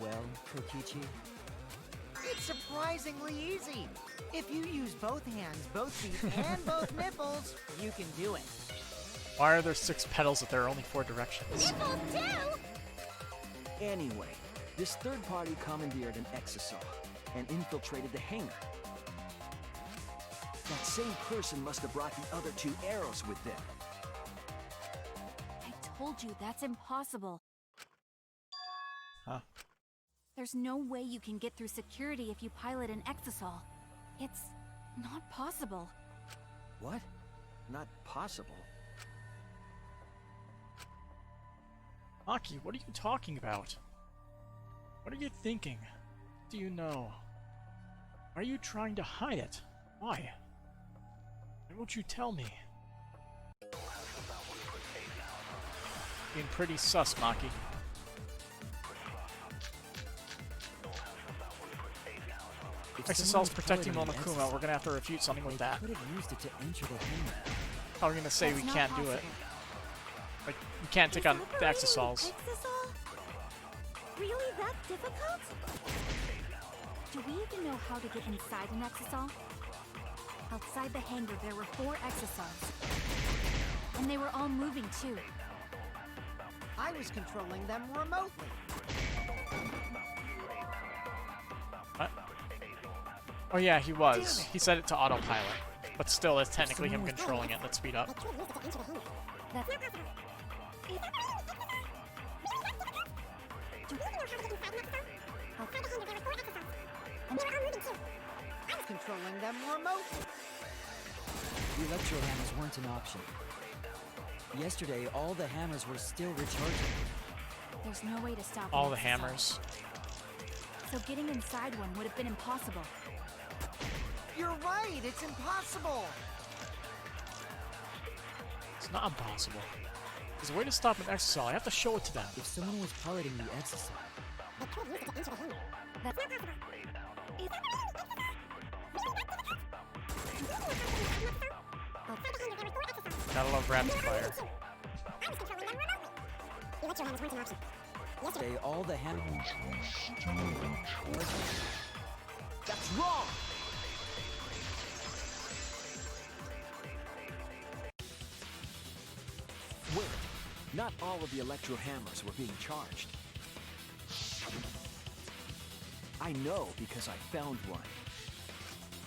Well, Kokichi, It's surprisingly easy. If you use both hands, both feet, and both nipples, you can do it. Why are there 6 pedals if there are only 4 directions? Nipple too! Anyway, this third party commandeered an exisal and infiltrated the hangar. That same person must have brought the other 2 arrows with them. I told you that's impossible. Huh. There's no way you can get through security if you pilot an exisal. It's not possible. What? Not possible. Maki, what are you talking about? What are you thinking? Do you know? Are you trying to hide it? Why? Why won't you tell me? Being pretty sus, Maki. Exocel's protecting Monokuma. We're gonna have to refute something with that. could have used it to enter the hangar. Probably gonna say we That's not can't do it. possible. Like, we can't take on the Operating Exosols. an exisal? Really that difficult? Do we even know how to get inside an exisal? Outside the hangar, there were 4 exisals. And they were all moving too. I was controlling them remotely. What? Oh yeah, he was. He set it to autopilot. But still, it's technically him controlling it. Let's speed up. That's Controlling them remotely. The electro hammers weren't an option. Yesterday, all the hammers were still recharging. there's no way to stop All an the exisal. hammers. So getting inside one would have been impossible. You're right, it's impossible. It's not impossible. There's a way to stop an Exocel. I have to show it to them. If someone was piloting the exisal, Gotta love rapid fire. yesterday, all the hammers. That's wrong! Wait, not all of the electro hammers were being charged. I know because I found one.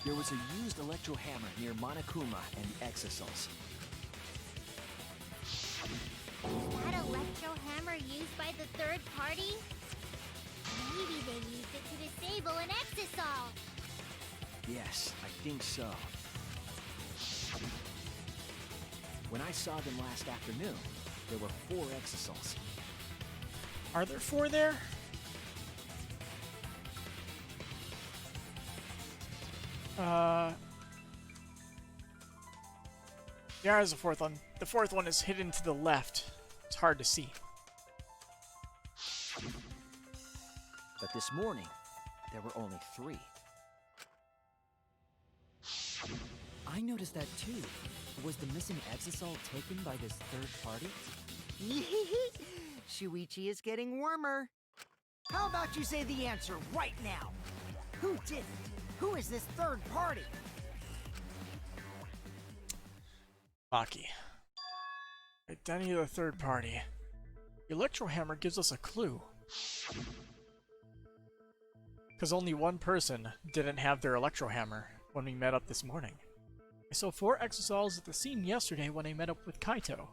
There was a used electro hammer near Monokuma and the Exosols. That electro hammer used by the third party? Maybe they used it to disable an exisol. Yes, I think so. When I saw them last afternoon, there were 4 Exosols. Are there 4 there? Yeah, there's a 4th one. The 4th one is hidden to the left. It's hard to see. But this morning, there were only 3. I noticed that too. Was the missing exisol taken by this third party? Shuichi is getting warmer. How about you say the answer right now? Who did it? Who is this third party? Maki. Identity of the third party. The electro hammer gives us a clue. Because only one person didn't have their electro hammer when we met up this morning. I saw 4 Exosols at the scene yesterday when I met up with Kaito.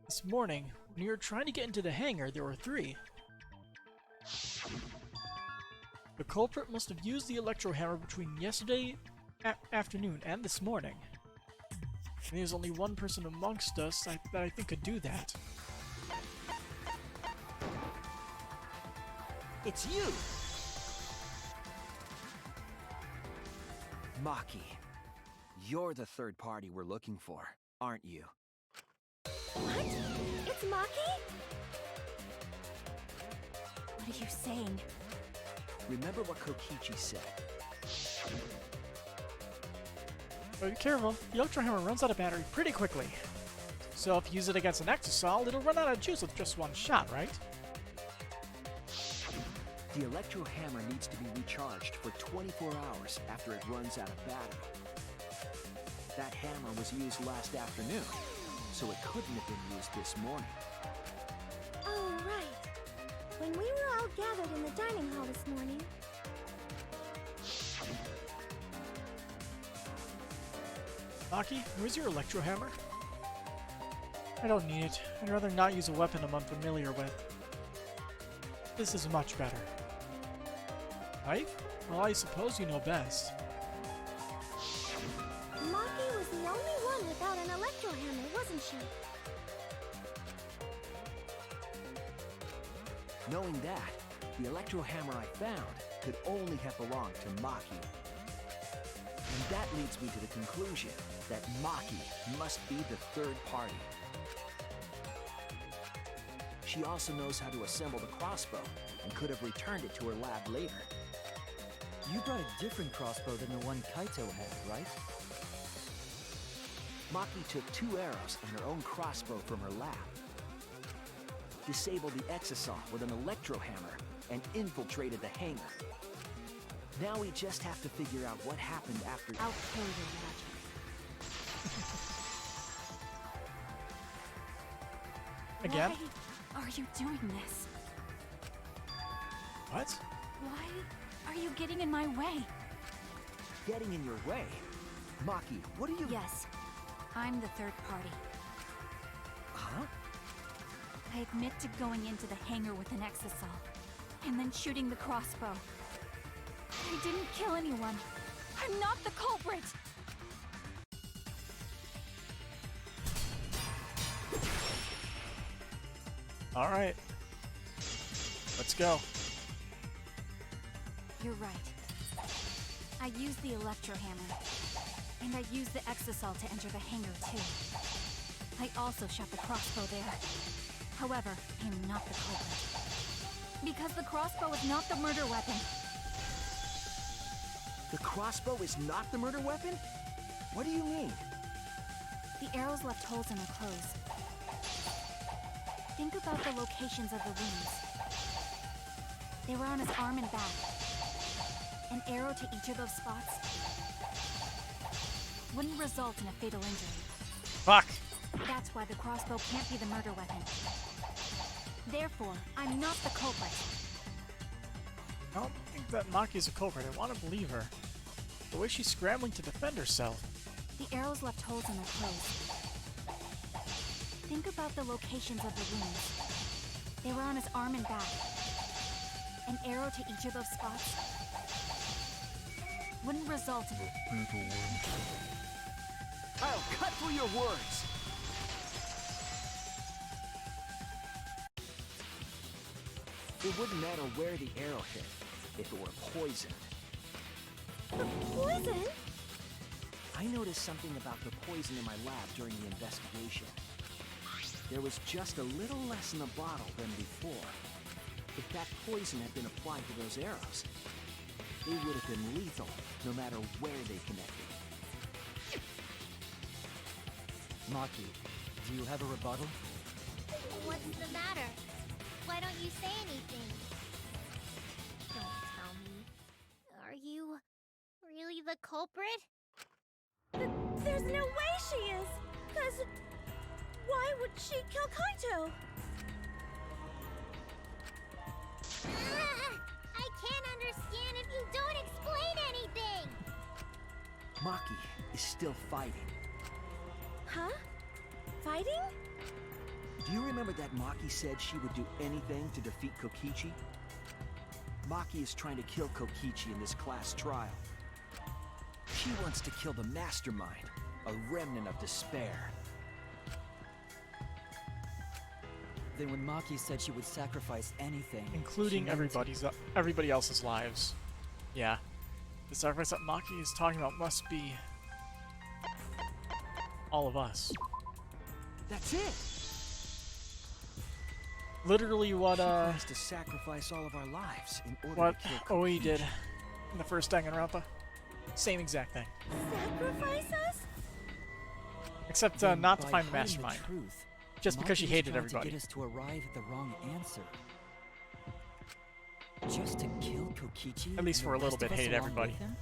This morning, when you were trying to get into the hangar, there were 3. The culprit must have used the electro hammer between yesterday afternoon and this morning. And there's only one person amongst us that I think could do that. It's you! Maki, you're the third party we're looking for, aren't you? What? It's Maki? What are you saying? Remember what Kokichi said. But be careful, the Electro Hammer runs out of battery pretty quickly. So if you use it against an Exosol, it'll run out of juice with just one shot, right? The Electro Hammer needs to be recharged for 24 hours after it runs out of battery. That hammer was used last afternoon, so it couldn't have been used this morning. Oh, right. When we were all gathered in the dining hall this morning. Maki, where's your Electro Hammer? I don't need it. I'd rather not use a weapon I'm unfamiliar with. This is much better. Knife? Well, I suppose you know best. Maki was the only one without an Electro Hammer, wasn't she? Knowing that, the Electro Hammer I found could only have belonged to Maki. And that leads me to the conclusion that Maki must be the third party. She also knows how to assemble the crossbow and could have returned it to her lab later. You brought a different crossbow than the one Kaito had, right? Maki took 2 arrows and her own crossbow from her lab, disabled the Exosol with an Electro Hammer, and infiltrated the hangar. Now we just have to figure out what happened after... I'll kill your magic. Again? Why are you doing this? What? Why are you getting in my way? Getting in your way? Maki, what are you... Yes, I'm the third party. Huh? I admit to going into the hangar with an Exosol, and then shooting the crossbow. I didn't kill anyone. I'm not the culprit! Alright. Let's go. You're right. I used the Electro Hammer, and I used the Exosol to enter the hangar too. I also shot the crossbow there. However, I am not the culprit. Because the crossbow is not the murder weapon. The crossbow is not the murder weapon? What do you mean? The arrows left holes in her clothes. Think about the locations of the wounds. They were on his arm and back. An arrow to each of those spots wouldn't result in a fatal injury. Fuck! That's why the crossbow can't be the murder weapon. Therefore, I'm not the culprit. I don't think that Maki's a culprit. I want to believe her. The way she's scrambling to defend herself. The arrows left holes in her clothes. Think about the locations of the wounds. They were on his arm and back. An arrow to each of those spots wouldn't result in... I'll cut through your words! It wouldn't matter where the arrow hit, if it were poisoned. Poison? I noticed something about the poison in my lab during the investigation. There was just a little less in the bottle than before. If that poison had been applied to those arrows, they would have been lethal, no matter where they connected. Maki, do you have a rebuttal? What's the matter? Why don't you say anything? Don't tell me. Are you really the culprit? There's no way she is! 'Cause why would she kill Kaito? I can't understand if you don't explain anything! Maki is still fighting. Huh? Fighting? Do you remember that Maki said she would do anything to defeat Kokichi? Maki is trying to kill Kokichi in this class trial. She wants to kill the mastermind, a remnant of despair. Then when Maki said she would sacrifice anything... Including she meant- everybody else's lives. Yeah. The sacrifice that Maki is talking about must be all of us. That's it. Literally what She plans to sacrifice all of our lives in order what to kill OE Kokichi. did in the first Danganronpa. Same exact thing. Sacrifice us? Except Then not to by find the hiding mastermind. truth, Just because she Maki was hated trying everybody. To get us to arrive at the wrong answer. Just to kill Kokichi. At least and for a the little rest bit, of us hate along everybody. with him?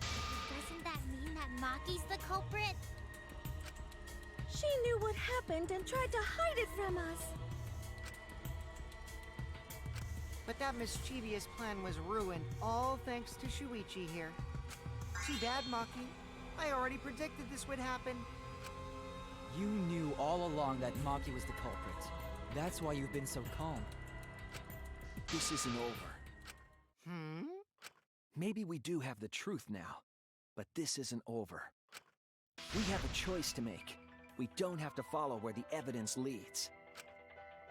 Doesn't that mean that Maki's the culprit? She knew what happened and tried to hide it from us. But that mischievous plan was ruined, all thanks to Shuichi here. Too bad, Maki. I already predicted this would happen. You knew all along that Maki was the culprit. That's why you've been so calm. This isn't over. Hmm? Maybe we do have the truth now, but this isn't over. We have a choice to make. We don't have to follow where the evidence leads.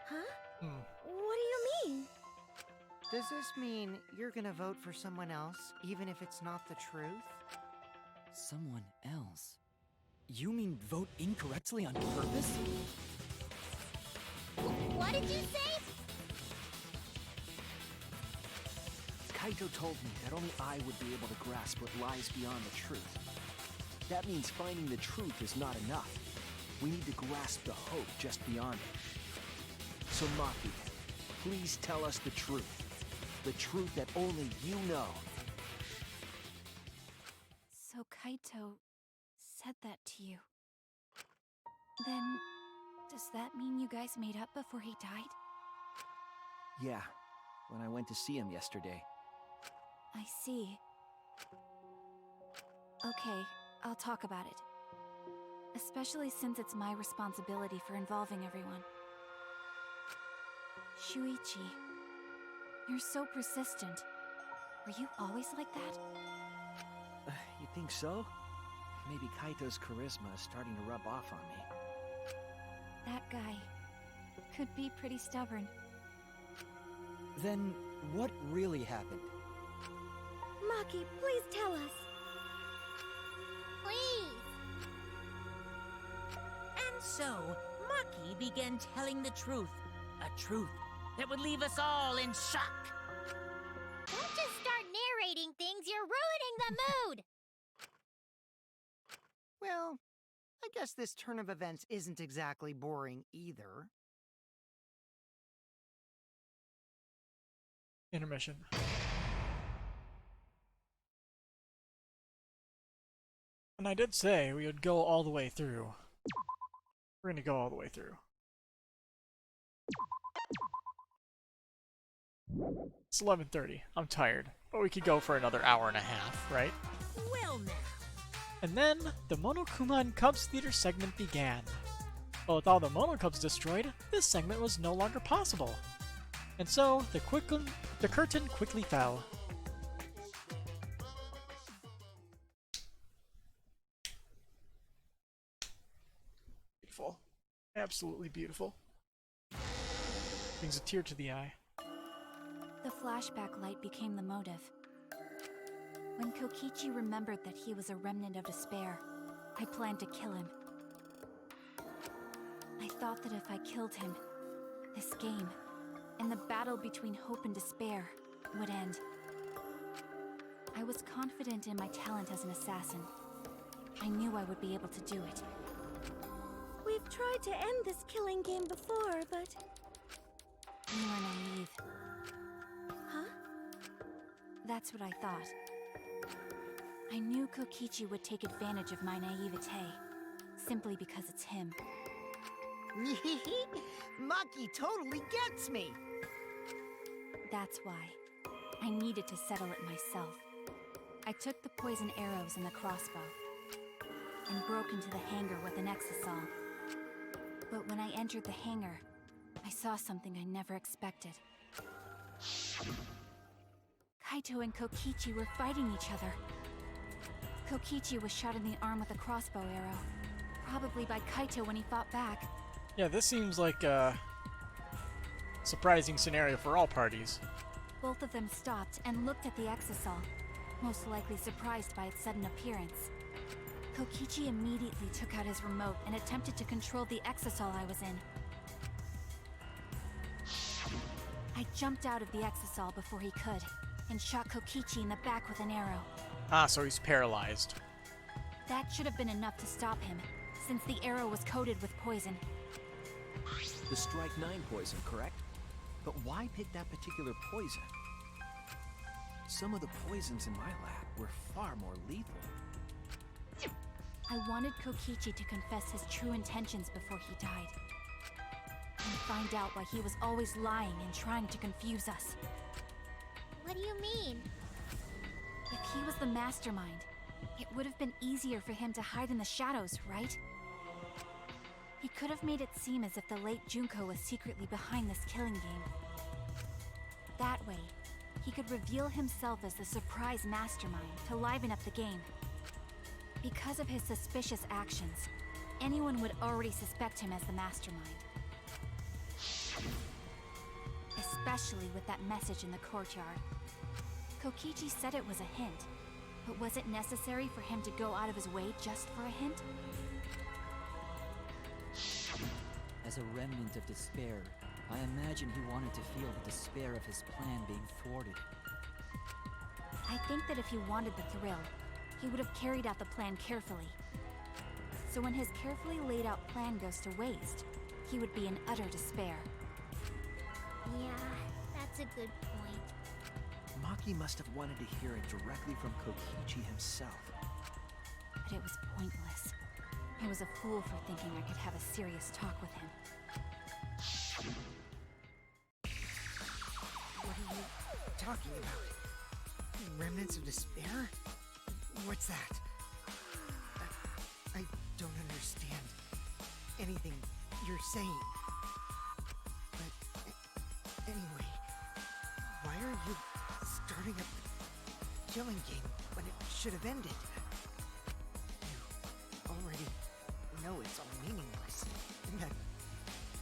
Huh? Hmm. What do you mean? Does this mean you're gonna vote for someone else, even if it's not the truth? Someone else? You mean vote incorrectly on purpose? What did you say? Kaito told me that only I would be able to grasp what lies beyond the truth. That means finding the truth is not enough. We need to grasp the hope just beyond it. So Maki, please tell us the truth. The truth that only you know. So Kaito said that to you. Then, does that mean you guys made up before he died? Yeah, when I went to see him yesterday. I see. Okay, I'll talk about it. Especially since it's my responsibility for involving everyone. Shuichi, you're so persistent. Were you always like that? You think so? Maybe Kaito's charisma is starting to rub off on me. That guy could be pretty stubborn. Then what really happened? Maki, please tell us. Please. And so, Maki began telling the truth. A truth that would leave us all in shock. Don't just start narrating things, you're ruining the mood! Well, I guess this turn of events isn't exactly boring either. Intermission. And I did say we would go all the way through. We're gonna go all the way through. It's 11:30. I'm tired, but we could go for another hour and a half, right? Well now. And then the Monokuma and Cubs Theater segment began. But with all the Monocubs destroyed, this segment was no longer possible. And so the curtain quickly fell. Beautiful. Absolutely beautiful. Brings a tear to the eye. The flashback light became the motive. When Kokichi remembered that he was a remnant of despair, I planned to kill him. I thought that if I killed him, this game, and the battle between hope and despair, would end. I was confident in my talent as an assassin. I knew I would be able to do it. We've tried to end this killing game before, but... You were naive. Huh? That's what I thought. I knew Kokichi would take advantage of my naivete, simply because it's him. Maki totally gets me! That's why. I needed to settle it myself. I took the poison arrows and the crossbow, and broke into the hangar with an exisal. But when I entered the hangar, I saw something I never expected. Kaito and Kokichi were fighting each other. Kokichi was shot in the arm with a crossbow arrow, probably by Kaito when he fought back. Yeah, this seems like a surprising scenario for all parties. Both of them stopped and looked at the exisal, most likely surprised by its sudden appearance. Kokichi immediately took out his remote and attempted to control the exisal I was in. I jumped out of the exisal before he could, and shot Kokichi in the back with an arrow. Ah, so he's paralyzed. That should have been enough to stop him, since the arrow was coated with poison. The Strike 9 poison, correct? But why pick that particular poison? Some of the poisons in my lab were far more lethal. I wanted Kokichi to confess his true intentions before he died. And find out why he was always lying and trying to confuse us. What do you mean? If he was the mastermind, it would have been easier for him to hide in the shadows, right? He could have made it seem as if the late Junko was secretly behind this killing game. That way, he could reveal himself as the surprise mastermind to liven up the game. Because of his suspicious actions, anyone would already suspect him as the mastermind. Especially with that message in the courtyard. Kokichi said it was a hint, but was it necessary for him to go out of his way just for a hint? As a remnant of despair, I imagine he wanted to feel the despair of his plan being thwarted. I think that if he wanted the thrill, he would have carried out the plan carefully. So when his carefully laid out plan goes to waste, he would be in utter despair. Yeah, that's a good point. Maki must have wanted to hear it directly from Kokichi himself. But it was pointless. I was a fool for thinking I could have a serious talk with him. What are you talking about? Remnants of despair? What's that? I don't understand anything you're saying. But anyway, why are you starting up the killing game when it should have ended? You already know it's all meaningless, and that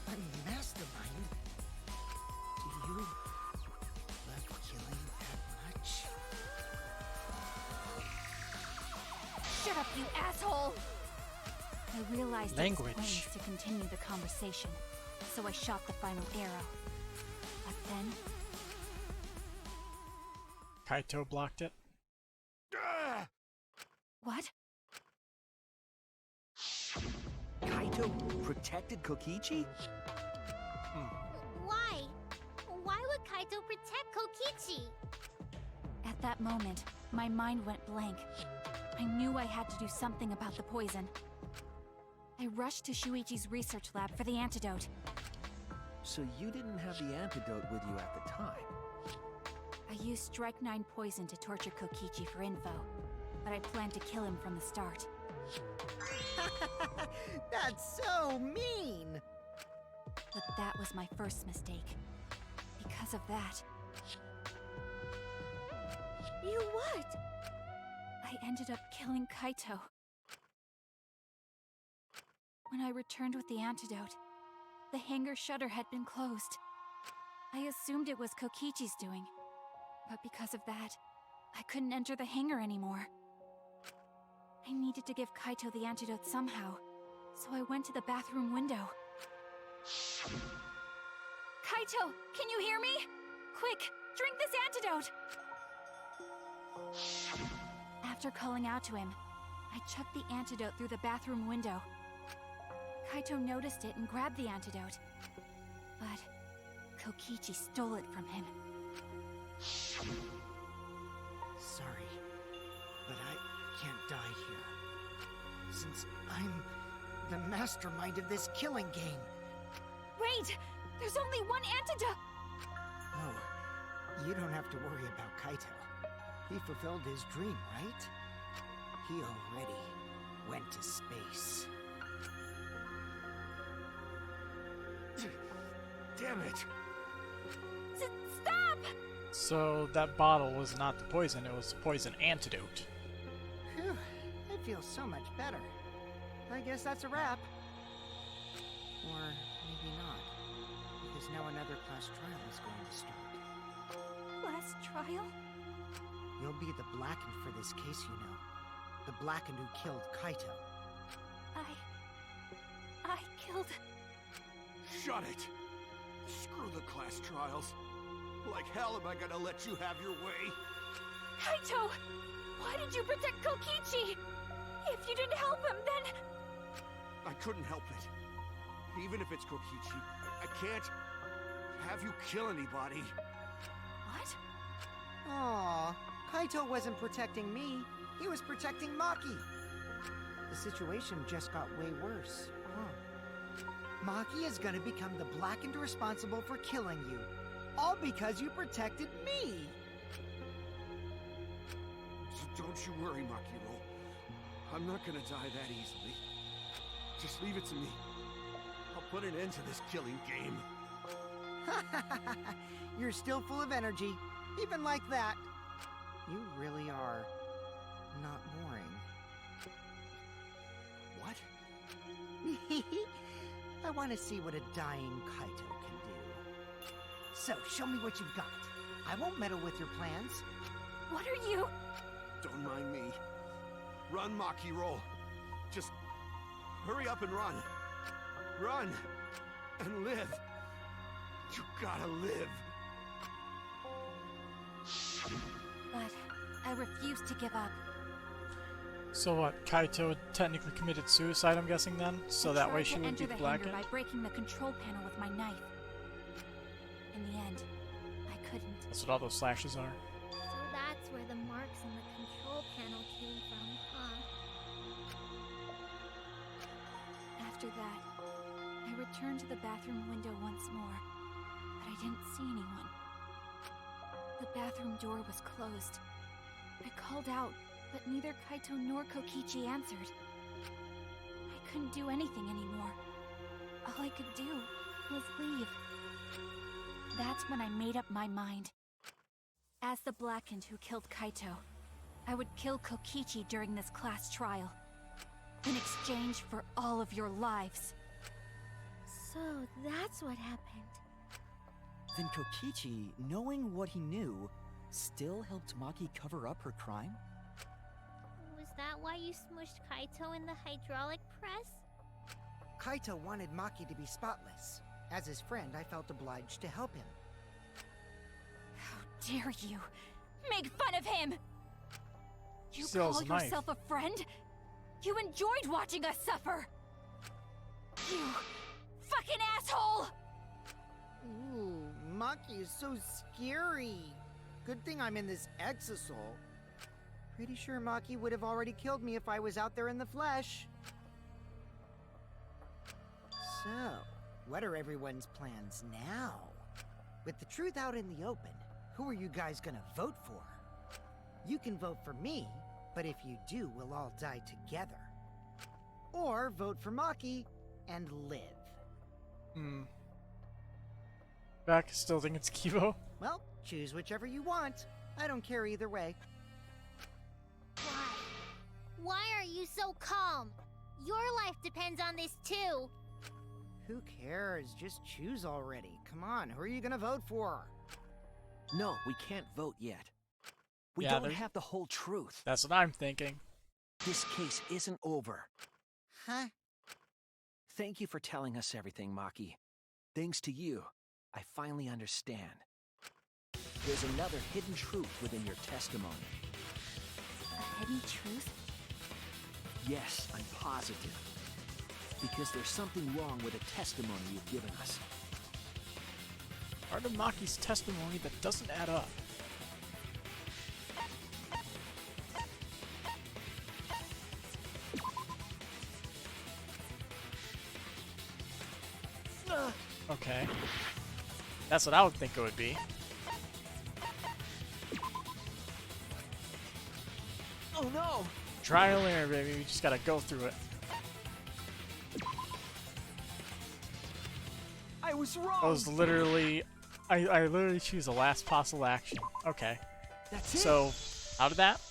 I'm the mastermind. Do you love killing that much? Shut up, you asshole! I realized it was Language. pointless to continue the conversation, so I shot the final arrow. But then, Kaito blocked it. what? Kaito protected Kokichi? Why? Why would Kaito protect Kokichi? At that moment, my mind went blank. I knew I had to do something about the poison. I rushed to Shuichi's research lab for the antidote. So you didn't have the antidote with you at the time? I used Strike 9 poison to torture Kokichi for info, but I planned to kill him from the start. That's so mean! But that was my first mistake. Because of that, You what? I ended up killing Kaito. When I returned with the antidote, the hangar shutter had been closed. I assumed it was Kokichi's doing, but because of that, I couldn't enter the hangar anymore. I needed to give Kaito the antidote somehow, so I went to the bathroom window. Kaito, can you hear me? Quick, drink this antidote! After calling out to him, I chucked the antidote through the bathroom window. Kaito noticed it and grabbed the antidote. But Kokichi stole it from him. Sorry, but I can't die here. Since I'm the mastermind of this killing game. Wait! There's only one antidote! Oh, you don't have to worry about Kaito. He fulfilled his dream, right? He already went to space. Damn it! Stop! So that bottle was not the poison, it was the poison antidote. Phew, I feel so much better. I guess that's a wrap. Or maybe not, because now another class trial is going to start. What? class trial? You'll be the Blackened for this case, you know. The Blackened who killed Kaito. I killed... Shut it! Screw the class trials. Like hell am I gonna let you have your way? Kaito! Why did you protect Kokichi? If you didn't help him, then... I couldn't help it. Even if it's Kokichi, I can't have you kill anybody. What? Aw, Kaito wasn't protecting me. He was protecting Maki. The situation just got way worse, huh? Maki is gonna become the Blackened responsible for killing you. All because you protected me! So don't you worry, Makiro. I'm not gonna die that easily. Just leave it to me. I'll put an end to this killing game. You're still full of energy, even like that. You really are not boring. What? I want to see what a dying Kaito can do. So, show me what you've got. I won't meddle with your plans. What are you... Don't mind me. Run, Makiro. Just hurry up and run. Run and live. You gotta live. But I refuse to give up. So what? Kaito technically committed suicide, I'm guessing then? So that way she would be the Blackened? hangar by breaking the control panel with my knife. In the end, I couldn't. That's what all those slashes are. So that's where the marks on the control panel came from, huh? After that, I returned to the bathroom window once more, but I didn't see anyone. The bathroom door was closed. I called out, but neither Kaito nor Kokichi answered. I couldn't do anything anymore. All I could do was leave. That's when I made up my mind. As the Blackened who killed Kaito, I would kill Kokichi during this class trial, in exchange for all of your lives. So that's what happened. Then Kokichi, knowing what he knew, still helped Maki cover up her crime? Was that why you smushed Kaito in the hydraulic press? Kaito wanted Maki to be spotless. As his friend, I felt obliged to help him. How dare you make fun of him! You Still has call a knife. yourself a friend? You enjoyed watching us suffer! You fucking asshole! Ooh, Maki is so scary. Good thing I'm in this exosol. Pretty sure Maki would have already killed me if I was out there in the flesh. So, what are everyone's plans now? With the truth out in the open, who are you guys gonna vote for? You can vote for me, but if you do, we'll all die together. Or vote for Maki and live. Back, still think it's Kibo. Well, choose whichever you want. I don't care either way. Why? Why are you so calm? Your life depends on this too. Who cares? Just choose already. Come on, who are you gonna vote for? No, we can't vote yet. We Yeah, don't there's- have the whole truth. That's what I'm thinking. This case isn't over. Huh? Thank you for telling us everything, Maki. Thanks to you, I finally understand. There's another hidden truth within your testimony. A hidden truth? Yes, I'm positive. Because there's something wrong with the testimony you've given us. Part of Maki's testimony that doesn't add up. Okay. That's what I would think it would be. Oh no! Trial and error, baby. We just gotta go through it. I was wrong! That was literally... I literally choose the last possible action. Okay. That's it! So, how did that?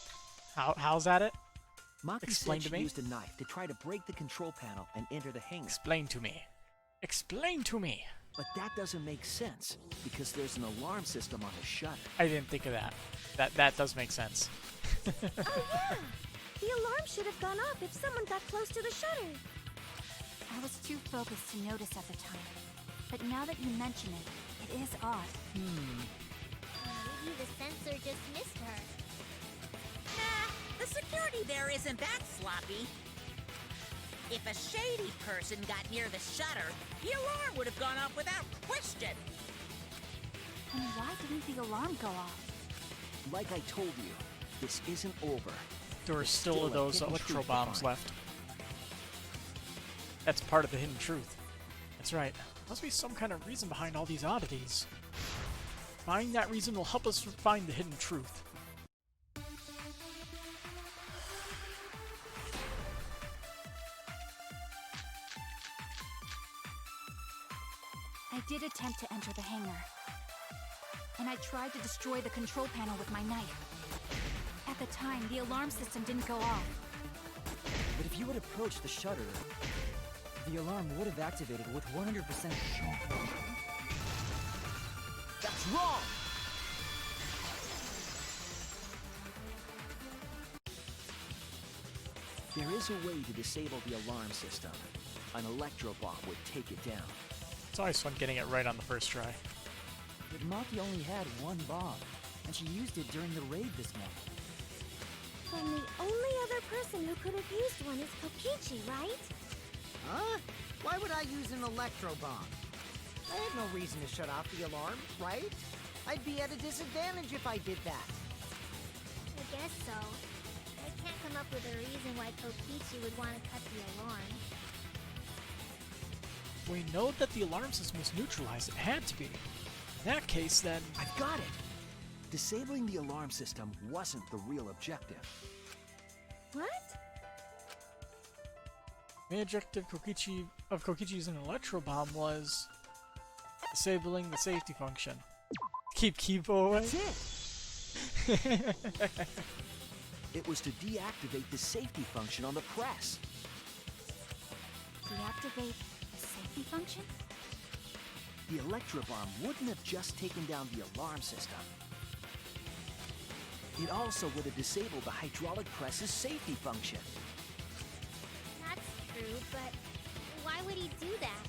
How's that it? Maki explain said to she me. used a knife to try to break the control panel and enter the hangar. Explain to me. Explain to me. But that doesn't make sense, because there's an alarm system on the shutter. I didn't think of that. That does make sense. Oh yeah! The alarm should have gone off if someone got close to the shutter. I was too focused to notice at the time. But now that you mention it, it is odd. Maybe the sensor just missed her. Nah, the security there isn't that sloppy. If a shady person got near the shutter, the alarm would have gone off without question. And why didn't the alarm go off? Like I told you, this isn't over. There are There's still a those hidden electro truth to bombs find. left. That's part of the hidden truth. That's right. Must be some kind of reason behind all these oddities. Finding that reason will help us find the hidden truth. I did attempt to enter the hangar. And I tried to destroy the control panel with my knife. At the time, the alarm system didn't go off. But if you had approached the shutter, the alarm would have activated with 100% sure. That's wrong! There is a way to disable the alarm system. An electro bomb would take it down. It's always fun getting it right on the first try. But Maki only had one bomb, and she used it during the raid this month. And the only other person who could have used one is Kokichi, right? Huh? Why would I use an electro bomb? I had no reason to shut off the alarm, right? I'd be at a disadvantage if I did that. I guess so. I can't come up with a reason why Kokichi would want to cut the alarm. We know that the alarm system was neutralized. It had to be. In that case, then... I've got it! Disabling the alarm system wasn't the real objective. What? The main objective of Kokichi using an electro bomb was disabling the safety function. Keep Kipo away. That's it! It was to deactivate the safety function on the press. Deactivate the safety function? The electro bomb wouldn't have just taken down the alarm system. It also would have disabled the hydraulic press's safety function. That's true, but why would he do that?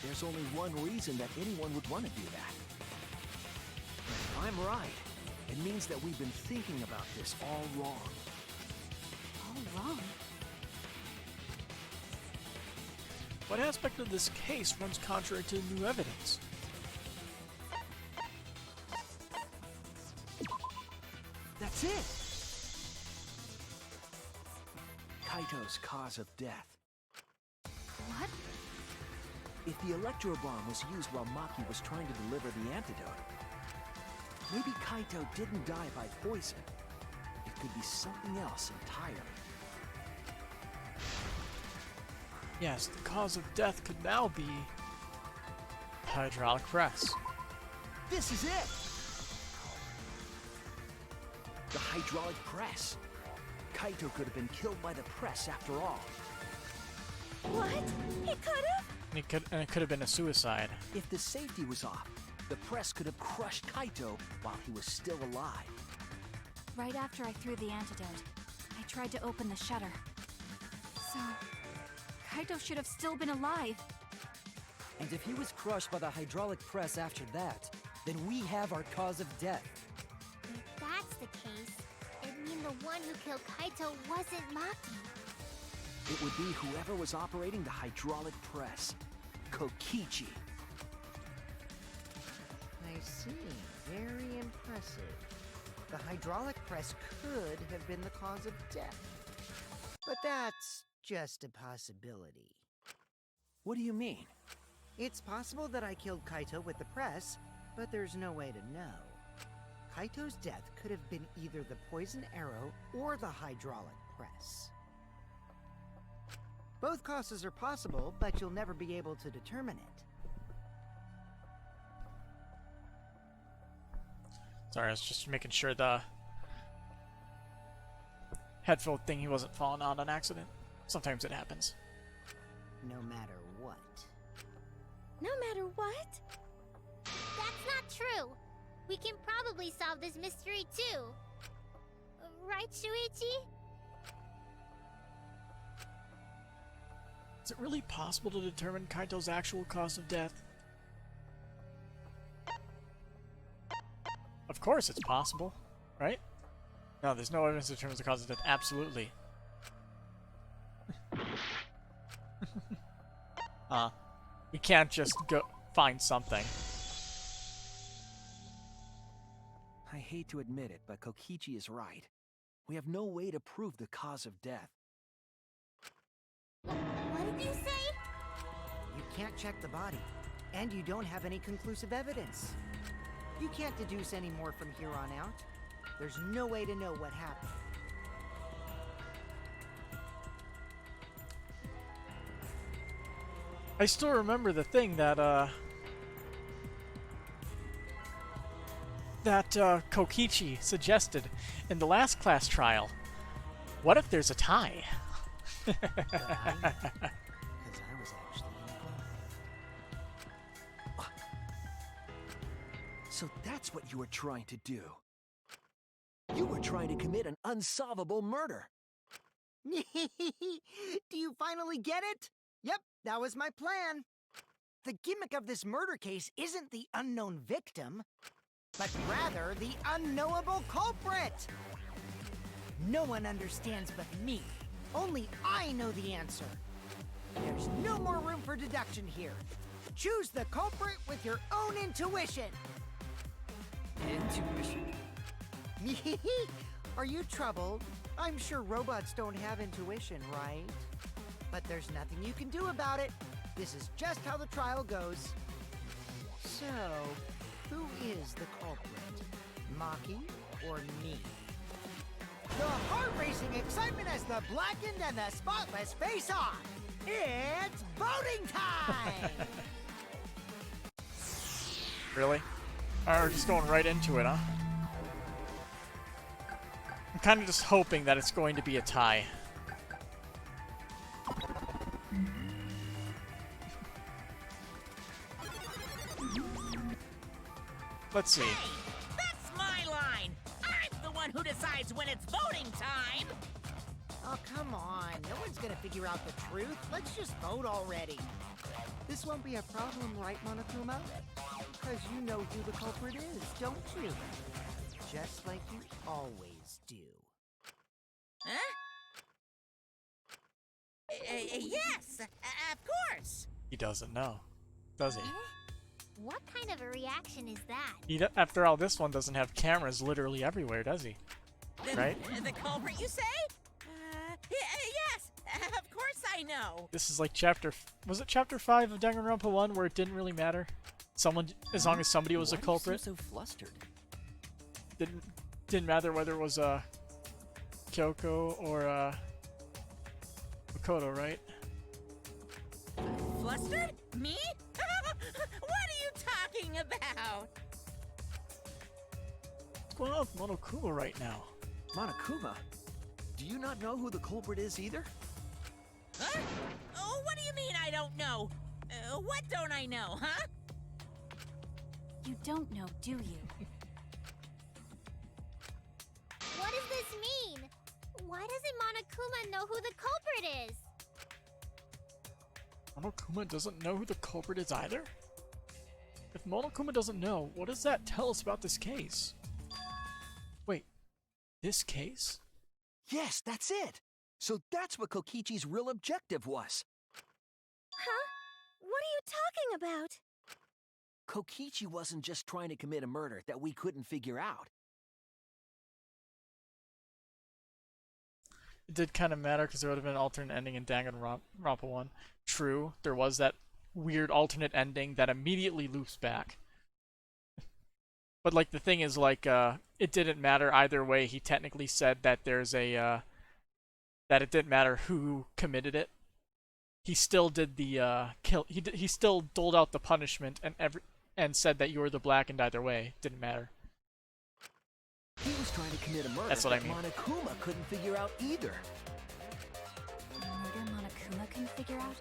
There's only one reason that anyone would want to do that. If I'm right, it means that we've been thinking about this all wrong. All wrong. What aspect of this case runs contrary to new evidence? That's it! Kaito's cause of death. What? If the electro bomb was used while Maki was trying to deliver the antidote, maybe Kaito didn't die by poison. It could be something else entirely. Yes, the cause of death could now be hydraulic press. This is it! The hydraulic press. Kaito could have been killed by the press after all. What? He could have? And it could have been a suicide. If the safety was off, the press could have crushed Kaito while he was still alive. Right after I threw the antidote, I tried to open the shutter. So, Kaito should have still been alive. And if he was crushed by the hydraulic press after that, then we have our cause of death. If that's the case, it'd mean the one who killed Kaito wasn't Maki. It would be whoever was operating the hydraulic press. Kokichi. I see. Very impressive. The hydraulic press could have been the cause of death. But that's just a possibility. What do you mean? It's possible that I killed Kaito with the press, but there's no way to know. Kaito's death could have been either the poison arrow or the hydraulic press. Both causes are possible, but you'll never be able to determine it. Sorry, I was just making sure the headphone thingy wasn't falling out on accident. Sometimes it happens. No matter what. no matter what? That's not true. We can probably solve this mystery too. Right, Shuichi? Is it really possible to determine Kaito's actual cause of death? Of course it's possible, right? No, there's no evidence that determines the cause of death. Absolutely. We can't just go find something. I hate to admit it, but Kokichi is right. We have no way to prove the cause of death. What did you say? You can't check the body, and you don't have any conclusive evidence. You can't deduce any more from here on out. There's no way to know what happened. I still remember the thing that Kokichi suggested in the last class trial. What if there's a tie? Because I was actually in So that's what you were trying to do. You were trying to commit an unsolvable murder. Do you finally get it? Yep, that was my plan. The gimmick of this murder case isn't the unknown victim, but rather the unknowable culprit. No one understands but me. Only I know the answer. There's no more room for deduction here. Choose the culprit with your own intuition. Intuition? Are you troubled? I'm sure robots don't have intuition, right? But there's nothing you can do about it. This is just how the trial goes. So, who is the culprit? Maki or me? The heart-racing excitement as the blackened and the spotless face off. It's voting time! Really? We're just going right into it, huh? I'm kind of just hoping that it's going to be a tie. Let's see. Hey, that's my line. I'm the one who decides when it's voting time. Oh, come on. No one's gonna figure out the truth. Let's just vote already. This won't be a problem, right, Monokuma? Because you know who the culprit is, don't you? Just like you always do. Huh? Yes, of course. He doesn't know, does he? What kind of a reaction is that? After all, this one doesn't have cameras literally everywhere, does he? Right? The culprit, you say? Yes, of course I know. This is like was it chapter 5 of Danganronpa 1 where it didn't really matter? As long as somebody was a culprit. Why do you seem so flustered? Didn't matter whether it was Kyoko or Makoto, right? Flustered? Me? What are you talking about? What's going on with Monokuma right now? Monokuma? Do you not know who the culprit is either? Huh? Oh, what do you mean I don't know? What don't I know, huh? You don't know, do you? What does this mean? Why doesn't Monokuma know who the culprit is? Monokuma doesn't know who the culprit is either? If Monokuma doesn't know, what does that tell us about this case? Wait, this case? Yes, that's it! So that's what Kokichi's real objective was. Huh? What are you talking about? Kokichi wasn't just trying to commit a murder that we couldn't figure out. It did kind of matter because there would have been an alternate ending in Danganronpa 1. True, there was that weird alternate ending that immediately loops back. But like the thing is, like, it didn't matter either way. He technically said that there's a that it didn't matter who committed it. He still did the kill. He still doled out the punishment and said that you were the blackened either way. Didn't matter. He was trying to commit a murder That's what I that mean. Monokuma couldn't figure out either. A murder Monokuma can figure out?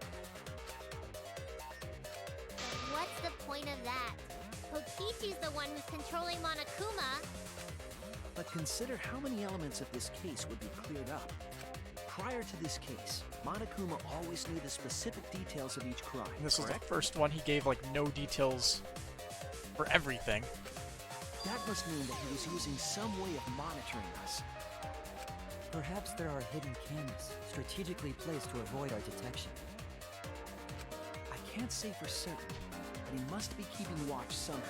What Kokichi's the one who's controlling Monokuma. But consider how many elements of this case would be cleared up. Prior to this case, Monokuma always knew the specific details of each crime. And this was the correct? first one he gave, like, no details for everything. That must mean that he was using some way of monitoring us. Perhaps there are hidden cameras strategically placed to avoid our detection. I can't say for certain, but he must be keeping watch somehow.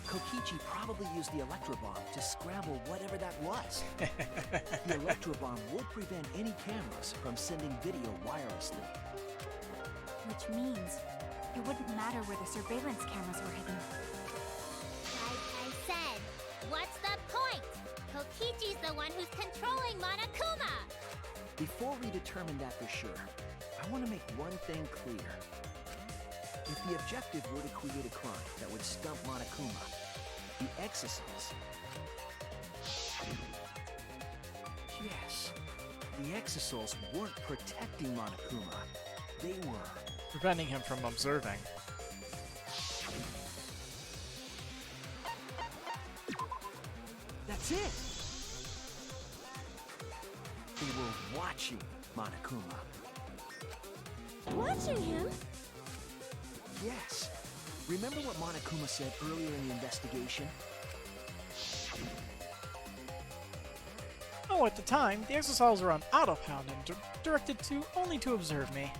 Kokichi probably used the Electrobomb to scramble whatever that was. The Electrobomb would prevent any cameras from sending video wirelessly. Which means it wouldn't matter where the surveillance cameras were hidden. Like I said, what's the point? Kokichi's the one who's controlling Monokuma. Before we determine that for sure, I want to make one thing clear. If the objective were to create a crime that would stump Monokuma, the exosols... Yes, the exosols weren't protecting Monokuma. They were... Preventing him from observing. That's it! They were watching Monokuma. Watching him? Yes. Remember what Monokuma said earlier in the investigation? Oh, at the time, the exosols were on autopound and directed to only to observe me.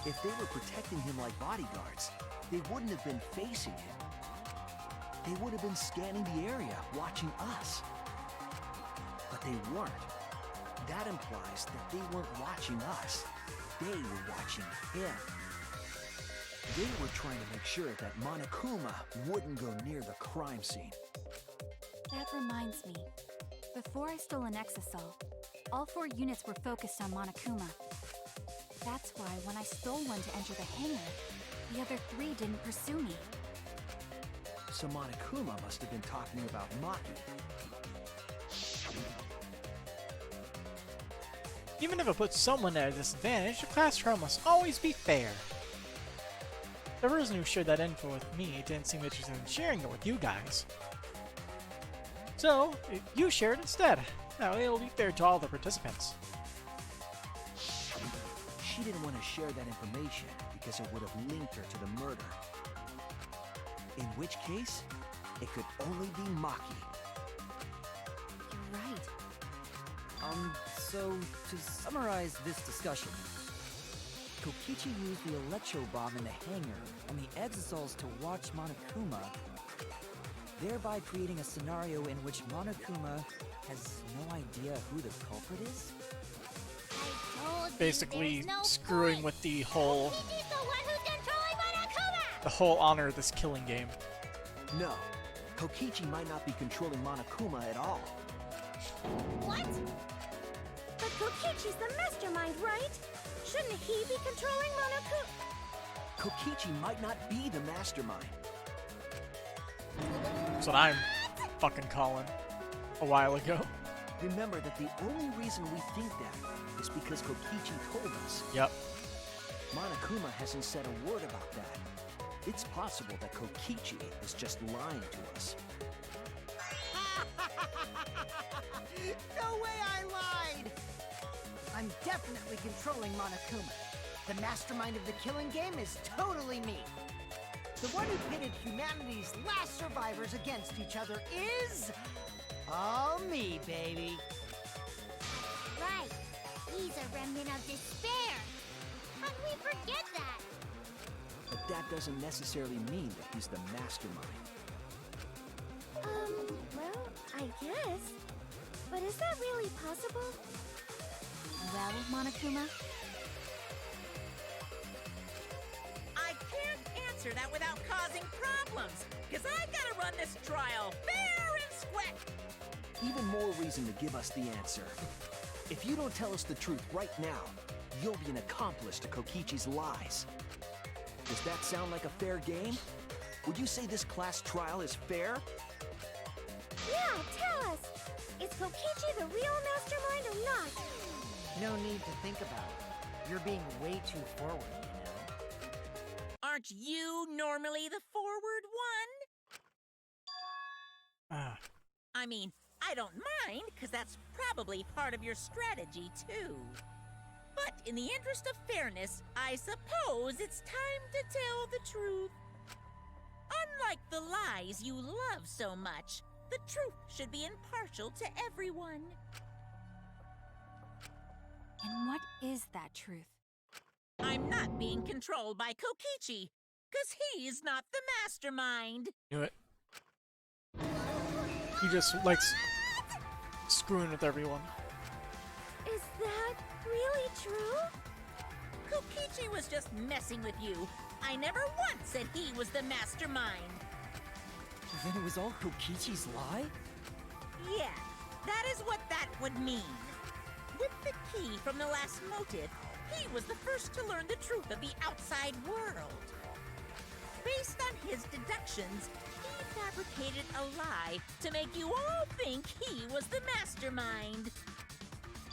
If they were protecting him like bodyguards, they wouldn't have been facing him. They would have been scanning the area, watching us. But they weren't. That implies that they weren't watching us. They were watching him. They were trying to make sure that Monokuma wouldn't go near the crime scene. That reminds me. Before I stole an exosol, all 4 units were focused on Monokuma. That's why when I stole one to enter the hangar, the other 3 didn't pursue me. So Monokuma must have been talking about Maki. Even if it puts someone at a disadvantage, the class trial must always be fair. The person who shared that info with me didn't seem interested in sharing it with you guys. So, you share it instead. That way it'll be fair to all the participants. She didn't want to share that information because it would have linked her to the murder. In which case, it could only be Maki. You're right. So to summarize this discussion, Kokichi used the electro bomb in the hangar and the exosols to watch Monokuma, thereby creating a scenario in which Monokuma has no idea who the culprit is? I told you Basically, there's no screwing point. with the whole Kokichi's the one who's controlling Monokuma. honor of this killing game. No, Kokichi might not be controlling Monokuma at all. What? But Kokichi's the mastermind, right? Shouldn't he be controlling Monokuma? Kokichi might not be the mastermind. That's what I'm fucking calling a while ago. Remember that the only reason we think that is because Kokichi told us. Yep. Monokuma hasn't said a word about that. It's possible that Kokichi is just lying to us. No way I lied! I'm definitely controlling Monokuma. The mastermind of the killing game is totally me. The one who pitted humanity's last survivors against each other is... all me, baby. Right. He's a remnant of despair. How can we forget that? But that doesn't necessarily mean that he's the mastermind. Well, I guess. But is that really possible? Well, Monokuma, I can't answer that without causing problems, because I gotta run this trial fair and square. Even more reason to give us the answer. If you don't tell us the truth right now, you'll be an accomplice to Kokichi's lies. Does that sound like a fair game? Would you say this class trial is fair? Yeah, tell us! Is Kokichi the real mastermind or not? No need to think about it. You're being way too forward, you know. Aren't you normally the forward one? Ah, I mean, I don't mind, because that's probably part of your strategy, too. But in the interest of fairness, I suppose it's time to tell the truth. Unlike the lies you love so much, the truth should be impartial to everyone. And what is that truth? I'm not being controlled by Kokichi, because he's not the mastermind. knew it. He just likes screwing with everyone. Is that really true? Kokichi was just messing with you. I never once said he was the mastermind. Then it was all Kokichi's lie? Yeah, that is what that would mean. With the key from the last motive, he was the first to learn the truth of the outside world. Based on his deductions, he fabricated a lie to make you all think he was the mastermind.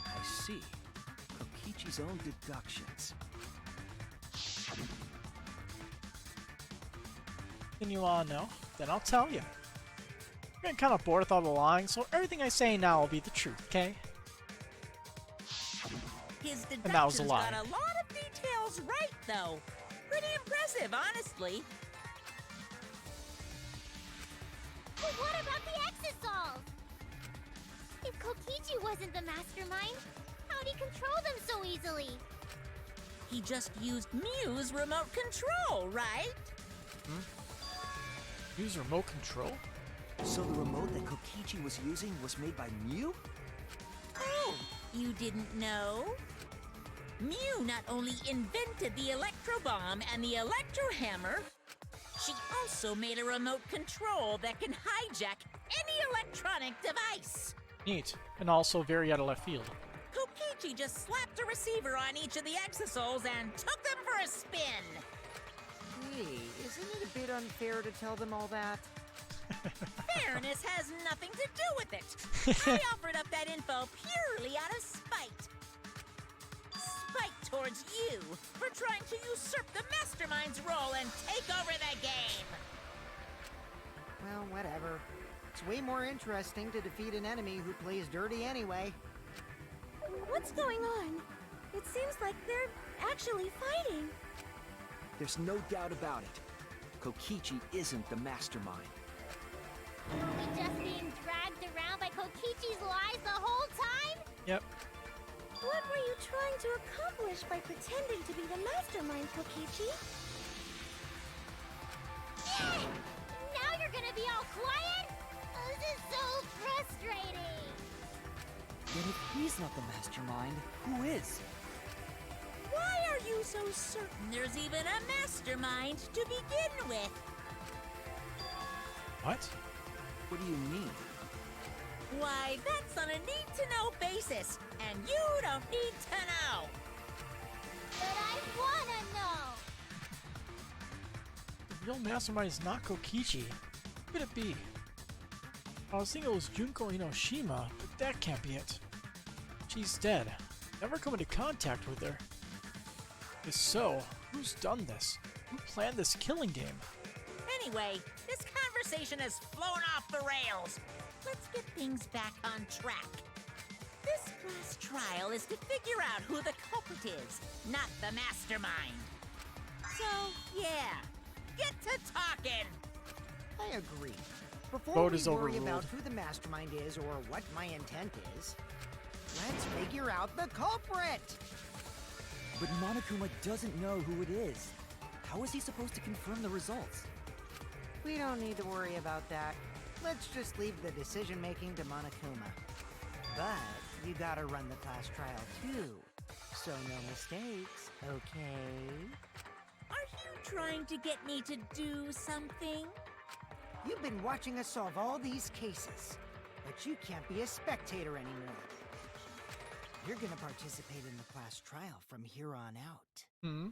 I see. Kokichi's own deductions. Continue on now. Then I'll tell you. I'm getting kind of bored with all the lying, so everything I say now will be the truth, okay? His And that was a deductions lie. got a lot of details right, though. Pretty impressive, honestly. But what about the Exosols? If Kokichi wasn't the mastermind, how'd he control them so easily? He just used Mew's remote control, right? Use remote control? So the remote that Kokichi was using was made by Mew? Oh, you didn't know? Mew not only invented the electro bomb and the electro hammer, she also made a remote control that can hijack any electronic device. Neat. And also very out of left field. Kokichi just slapped a receiver on each of the exosols and took them for a spin. Hey, isn't it a bit unfair to tell them all that? Fairness has nothing to do with it. I offered up that info purely out of spite. Spite towards you for trying to usurp the mastermind's role and take over the game. Well, whatever. It's way more interesting to defeat an enemy who plays dirty anyway. What's going on? It seems like they're actually fighting. There's no doubt about it. Kokichi isn't the mastermind. Were we just being dragged around by Kokichi's lies the whole time? Yep. What were you trying to accomplish by pretending to be the mastermind, Kokichi? Now you're gonna be all quiet? This is so frustrating. Then if he's not the mastermind, who is? Why are you so certain there's even a mastermind to begin with? What? What do you mean? Why, that's on a need-to-know basis, and you don't need to know. But I wanna know. The real mastermind is not Kokichi. Who could it be? I was thinking it was Junko Inoshima, but that can't be it. She's dead. Never come into contact with her. If so, who's done this? Who planned this killing game? Anyway, this conversation has flown off the rails. Let's get things back on track. This class trial is to figure out who the culprit is, not the mastermind. So, yeah, get to talking. I agree. Before Vote we is worry about overruled. who the mastermind is or what my intent is, let's figure out the culprit! But Monokuma doesn't know who it is. How is he supposed to confirm the results? We don't need to worry about that. Let's just leave the decision-making to Monokuma. But you gotta run the class trial too, so no mistakes, okay? Are you trying to get me to do something? You've been watching us solve all these cases, but you can't be a spectator anymore. You're gonna participate in the class trial from here on out. Hmm?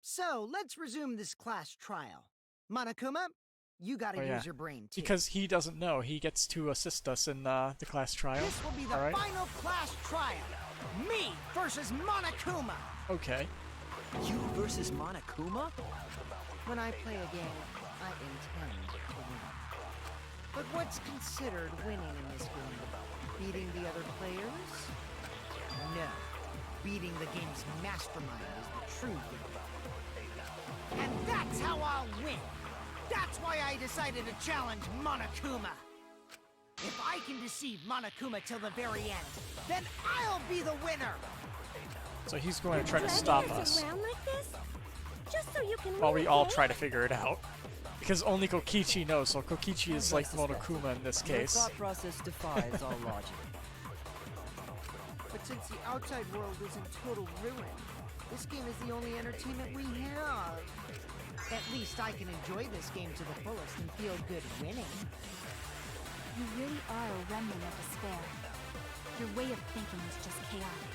So, let's resume this class trial. Monokuma, you gotta Oh, yeah. use your brain too. Because he doesn't know. He gets to assist us in the class trial. this will be the Alright. final class trial. Me versus Monokuma. Okay. You versus Monokuma? When I play a game, I intend to win. But what's considered winning in this game? Beating the other players? No. Beating the game's mastermind is the true game. And that's how I'll win! That's why I decided to challenge Monokuma! If I can deceive Monokuma till the very end, then I'll be the winner! So he's going to try to Dragging stop us us around like this? Just so you can while win we the all game? try to figure it out. Because only Kokichi knows, so Kokichi is like Monokuma in this Your case. thought process defies all logic. But since the outside world is in total ruin, this game is the only entertainment we have. At least I can enjoy this game to the fullest and feel good winning. You really are a remnant of despair. Your way of thinking is just chaotic.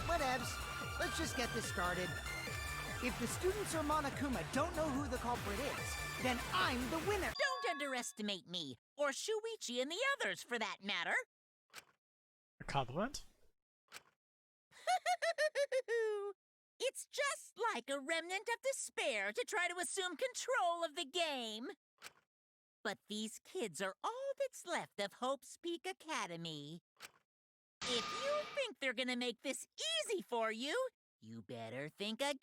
Whatevs. Let's just get this started. If the students or Monokuma don't know who the culprit is, then I'm the winner. Don't underestimate me, or Shuichi and the others for that matter. A compliment? It's just like a remnant of despair to try to assume control of the game. But these kids are all that's left of Hope's Peak Academy. If you think they're gonna make this easy for you, you better think again.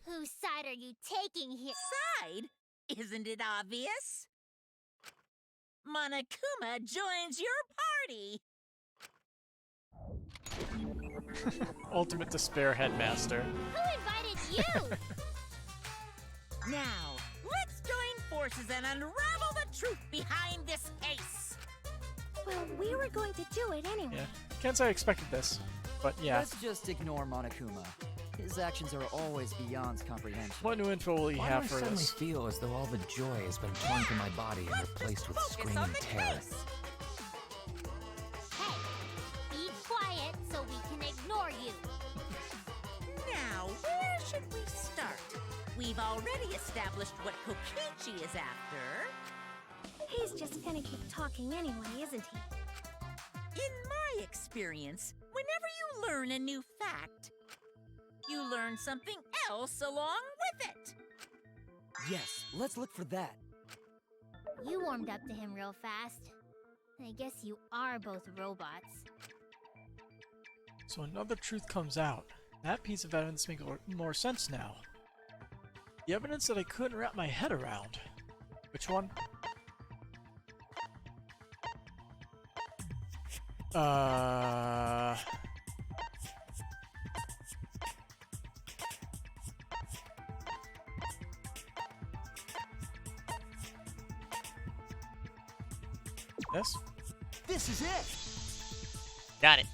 Whose side are you taking here? Side? Isn't it obvious? Monokuma joins your party. Ultimate Despair Headmaster. Who invited you? Now, let's join forces and unravel the truth behind this case. Well, we were going to do it anyway. Yeah. Can't say I expected this, but yeah. Let's just ignore Monokuma. His actions are always beyond comprehension. What new info will you Why have do I for suddenly this? feel as though all the joy has been torn from my body and replaced with Focus screaming on the terror? case. Hey, be quiet so we can ignore you. Now, where should we start? We've already established what Kokichi is after. He's just gonna keep talking anyway, isn't he? In my experience, whenever you learn a new fact, you learn something else along with it. Yes, let's look for that. You warmed up to him real fast. I guess you are both robots. So another truth comes out. That piece of evidence makes more sense now. The evidence that I couldn't wrap my head around. Which one? This? This is it! Got it.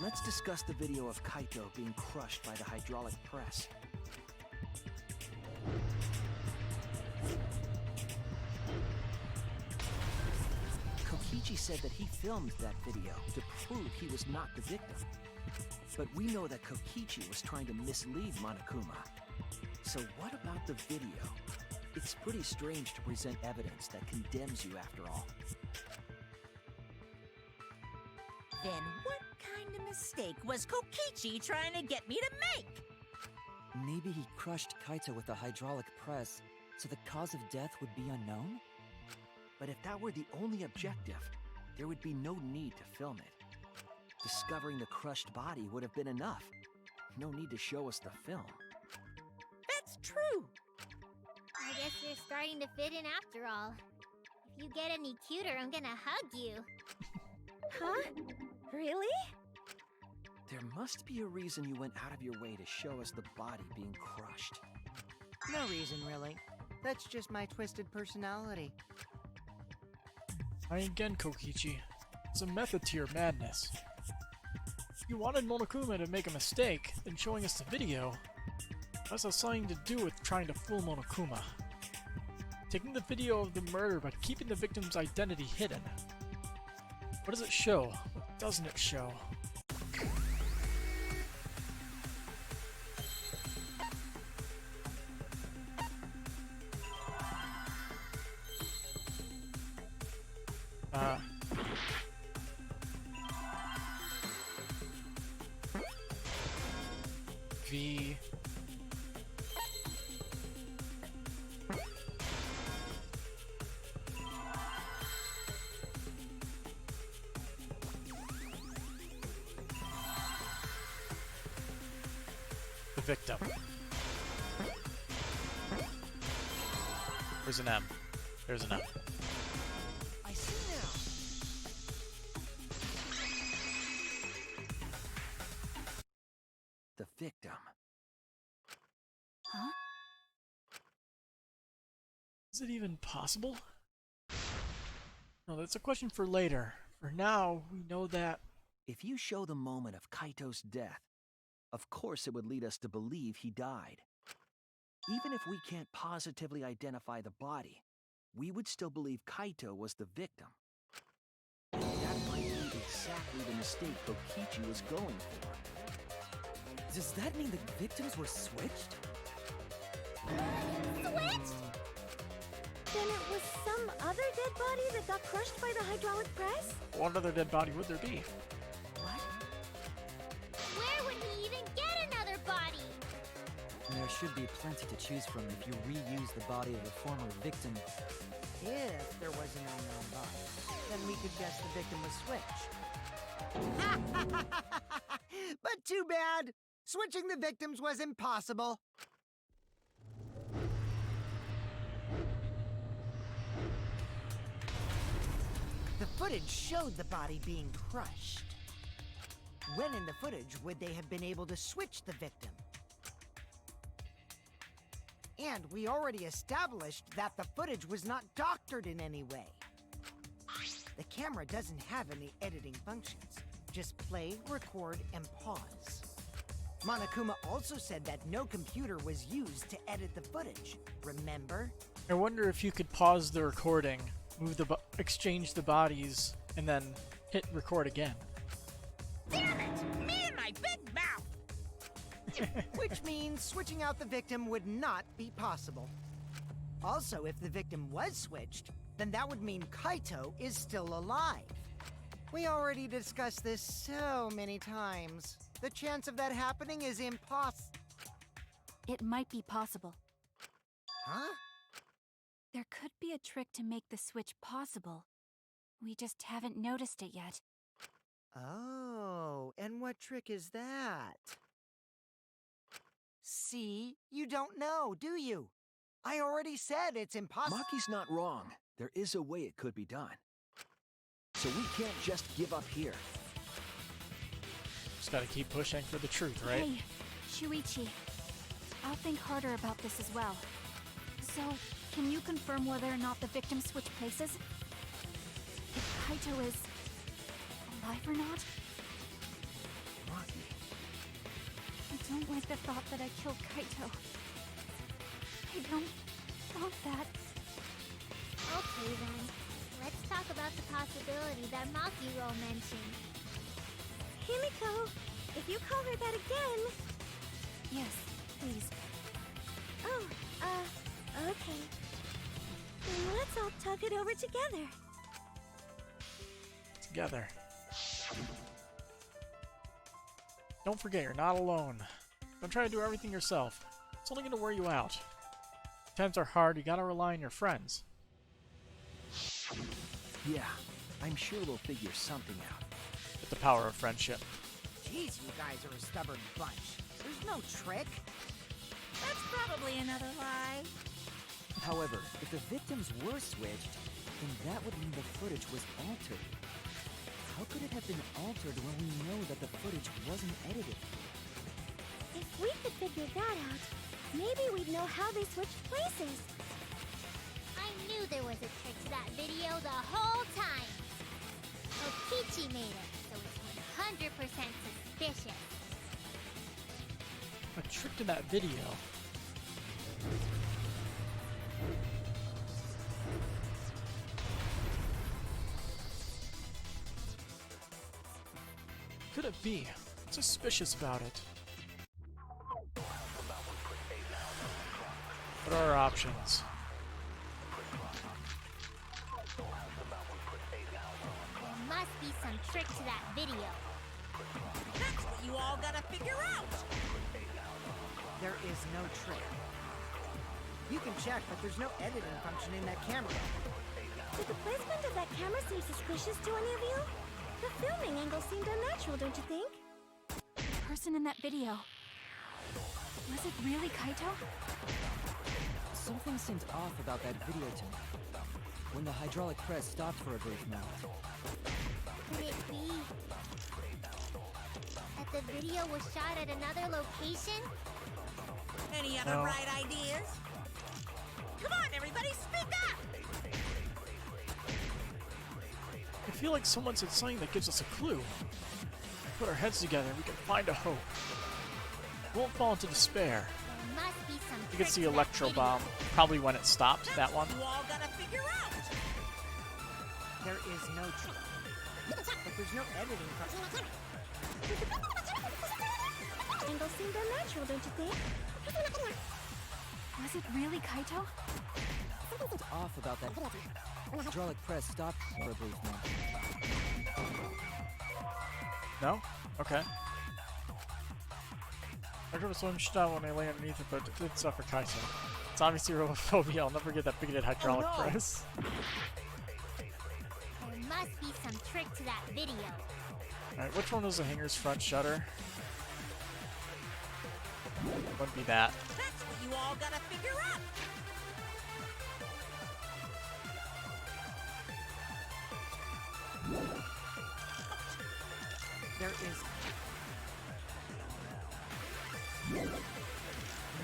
Let's discuss the video of Kaito being crushed by the hydraulic press. Kokichi said that he filmed that video to prove he was not the victim. But we know that Kokichi was trying to mislead Monokuma. So what about the video? It's pretty strange to present evidence that condemns you after all. Then what kind of mistake was Kokichi trying to get me to make? Maybe he crushed Kaito with a hydraulic press, so the cause of death would be unknown? But if that were the only objective, there would be no need to film it. Discovering the crushed body would have been enough. No need to show us the film. That's true. I guess you're starting to fit in after all. If you get any cuter, I'm gonna hug you. Huh? Really? There must be a reason you went out of your way to show us the body being crushed. No reason, really. That's just my twisted personality. Try again, Kokichi. There's a method to your madness. If you wanted Monokuma to make a mistake, then showing us the video has something to do with trying to fool Monokuma. Taking the video of the murder but keeping the victim's identity hidden. What does it show? What doesn't it show? victim. There's an M. There's an M. I see now. The victim. Huh? Is it even possible? No, that's a question for later. For now, we know that... If you show the moment of Kaito's death, of course it would lead us to believe he died. Even if we can't positively identify the body, we would still believe Kaito was the victim. That might be exactly the mistake Kokichi was going for. Does that mean the victims were switched? Switched? Then it was some other dead body that got crushed by the hydraulic press? What other dead body would there be? What? Where would he even get another body? There should be plenty to choose from if you reuse the body of a former victim. If there was an unknown body, then we could guess the victim was switched. But too bad! Switching the victims was impossible. The footage showed the body being crushed. When in the footage would they have been able to switch the victim? And we already established that the footage was not doctored in any way. The camera doesn't have any editing functions. Just play, record, and pause. Monokuma also said that no computer was used to edit the footage, remember? I wonder if you could pause the recording, exchange the bodies, and then hit record again. Damn it! Me and my big mouth! Which means switching out the victim would not be possible. Also, if the victim was switched, then that would mean Kaito is still alive. We already discussed this so many times. The chance of that happening is It might be possible. Huh? There could be a trick to make the switch possible. We just haven't noticed it yet. Oh, and what trick is that? See? You don't know, do you? I already said it's impossible. Maki's not wrong. There is a way it could be done. So we can't just give up here. Just gotta keep pushing for the truth, right? Hey, Shuichi. I'll think harder about this as well. So, can you confirm whether or not the victims switch places? If Kaito is... alive or not? Maki. I don't like the thought that I killed Kaito. I don't want that. Okay then, let's talk about the possibility that Makiro mentioned. Himiko, if you call her that again... Yes, please. Oh, okay. Then let's all talk it over together. Together. Don't forget, you're not alone. Don't try to do everything yourself. It's only gonna wear you out. Times are hard, you gotta rely on your friends. Yeah, I'm sure we'll figure something out. With the power of friendship. Jeez, you guys are a stubborn bunch. There's no trick. That's probably another lie. However, if the victims were switched, then that would mean the footage was altered. How could it have been altered when we know that the footage wasn't edited? If we could figure that out, maybe we'd know how they switched places. I knew there was a trick to that video the whole time. Okichi made it, so it's 100% suspicious. A trick to that video. Could it be? What's suspicious about it? What are our options? There must be some trick to that video. That's what you all gotta figure out! There is no trick. You can check, but there's no editing function in that camera. Did the placement of that camera seem suspicious to any of you? The filming angle seemed unnatural, don't you think? The person in that video. Was it really Kaito? Something seemed off about that video to me. When the hydraulic press stopped for a brief moment. Could it be that the video was shot at another location? Any other No. bright ideas? Come on, everybody, speak up! I feel like someone said something that gives us a clue. Put our heads together, we can find a hope. We won't fall into despair. There must be some You can trick see to that Electro video. Bomb probably when it stopped, that one. You all gotta figure out! There is no trick. But there's no editing function. Angles seemed unnatural, don't you think? Was it really Kaito? Something's off about that video. When the hydraulic press stopped for a brief moment. No? Okay. I could have swim shot when I lay underneath it, but it did suffer Kaito. It's obviously robophobia. I'll never get that bigoted hydraulic Oh, no. press. There must be some trick to that video. Alright, which one was the hanger's front shutter? Wouldn't be that. That's what you all gotta figure out! There is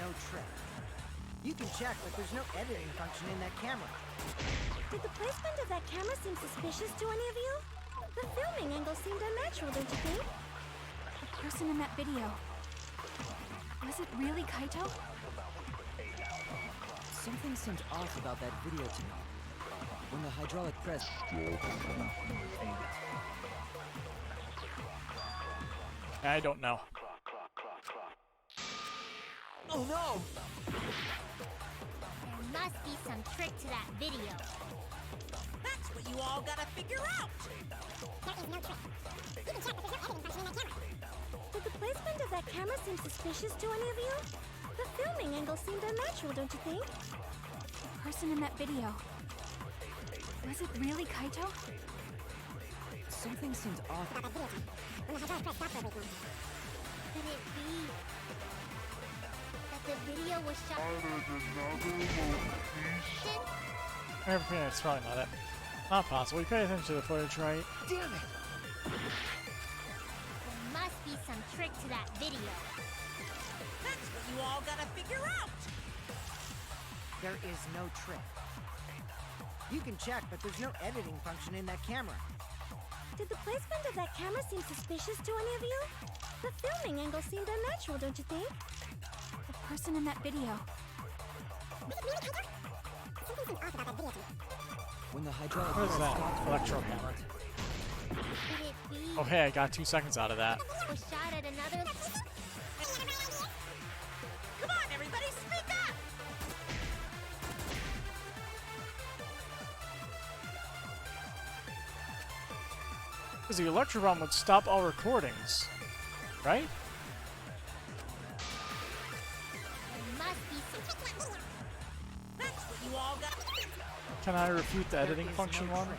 no trick. You can check, but there's no editing function in that camera. Did the placement of that camera seem suspicious to any of you? The filming angle seemed unnatural, don't you think? The person in that video. Was it really Kaito? Something seemed off about that video to me. When the hydraulic press. I don't know. Oh no! There must be some trick to that video. That's what you all gotta figure out! Did the placement of that camera seem suspicious to any of you? The filming angle seemed unnatural, don't you think? The person in that video. Was it really Kaito? Something seemed off. Could it be that the video was shot I have a feeling it's probably not it. Not possible. You pay attention to the footage, right? Damn it! There must be some trick to that video. That's what you all gotta figure out! There is no trick. You can check, but there's no editing function in that camera. Did the placement of that camera seem suspicious to any of you? The filming angle seemed unnatural, don't you think? The person in that video. When the hydraulic What is press that? stopped for a Electro brief hammer. moment. Could it be Oh hey, I got 2 seconds out of that. was shot at another? Come on, everybody, speak up! Because the Electro Bomb would stop all recordings, right? There must be some. That's what you all got. Can I refute the There editing is function no one? trick.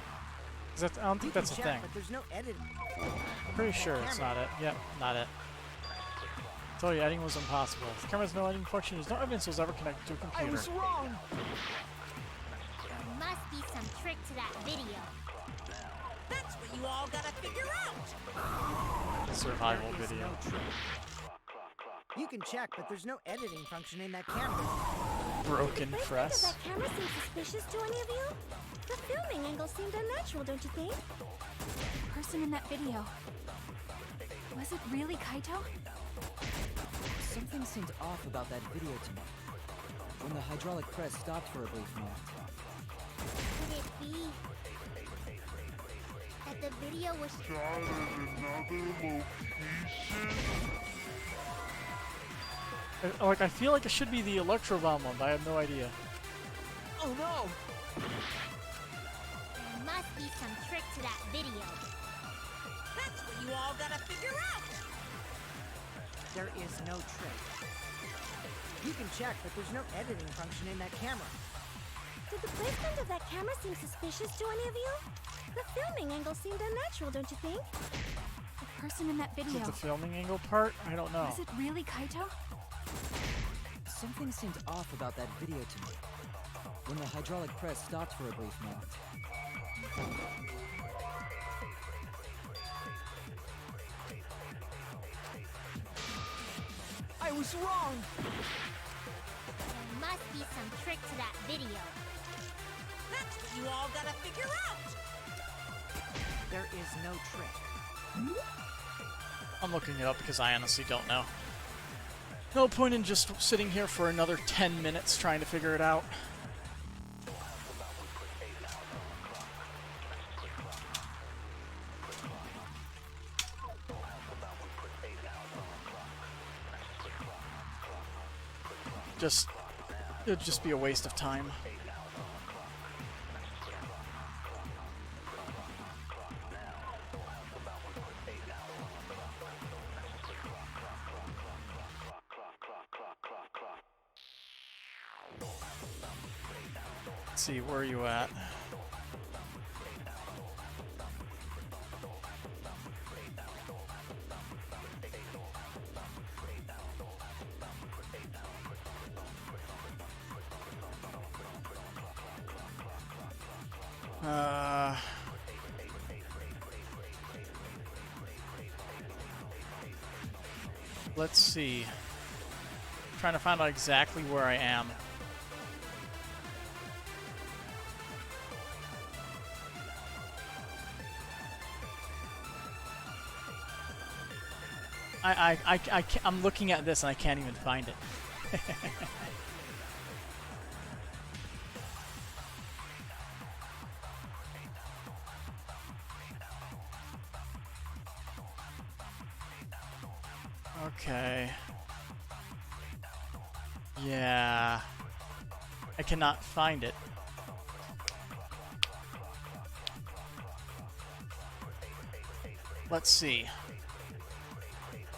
'Cause I don't You think can that's a check, thing. but there's no editing. Pretty sure it's not it. Yep, not it. I told you, editing was impossible. If the camera's no editing function, there's no evidence it was ever connected to a I computer. was wrong! There must be some trick to that video. That's what you all gotta figure out! Survival There is video. no trick. You can check, but there's no editing function in that camera. Broken The placement press. of that camera seemed suspicious to any of you? The filming angle seemed unnatural, don't you think? The person in that video. Was it really Kaito? Something seemed off about that video to me. When the hydraulic press stopped for a brief moment. Could it be that the video was Like, I feel like it should be the Electro Bomb one, but I have no idea. Oh no! There must be some trick to that video. That's what you all gotta figure out! There is no trick. You can check, but there's no editing function in that camera. Did the placement of that camera seem suspicious to any of you? The filming angle seemed unnatural, don't you think? The person in that Is video. it the filming angle part? I don't know. Was it really Kaito? Something seemed off about that video to me. When the hydraulic press stopped for a brief moment. I was wrong! There must be some trick to that video. That's what you all gotta figure out! There is no trick. I'm looking it up because I honestly don't know. No point in just sitting here for another 10 minutes trying to figure it out. It'd just be a waste of time. Let's see, where are you at? Let's see. Trying to find out exactly where I am. I'm looking at this and I can't even find it. Okay. Yeah. I cannot find it. Let's see.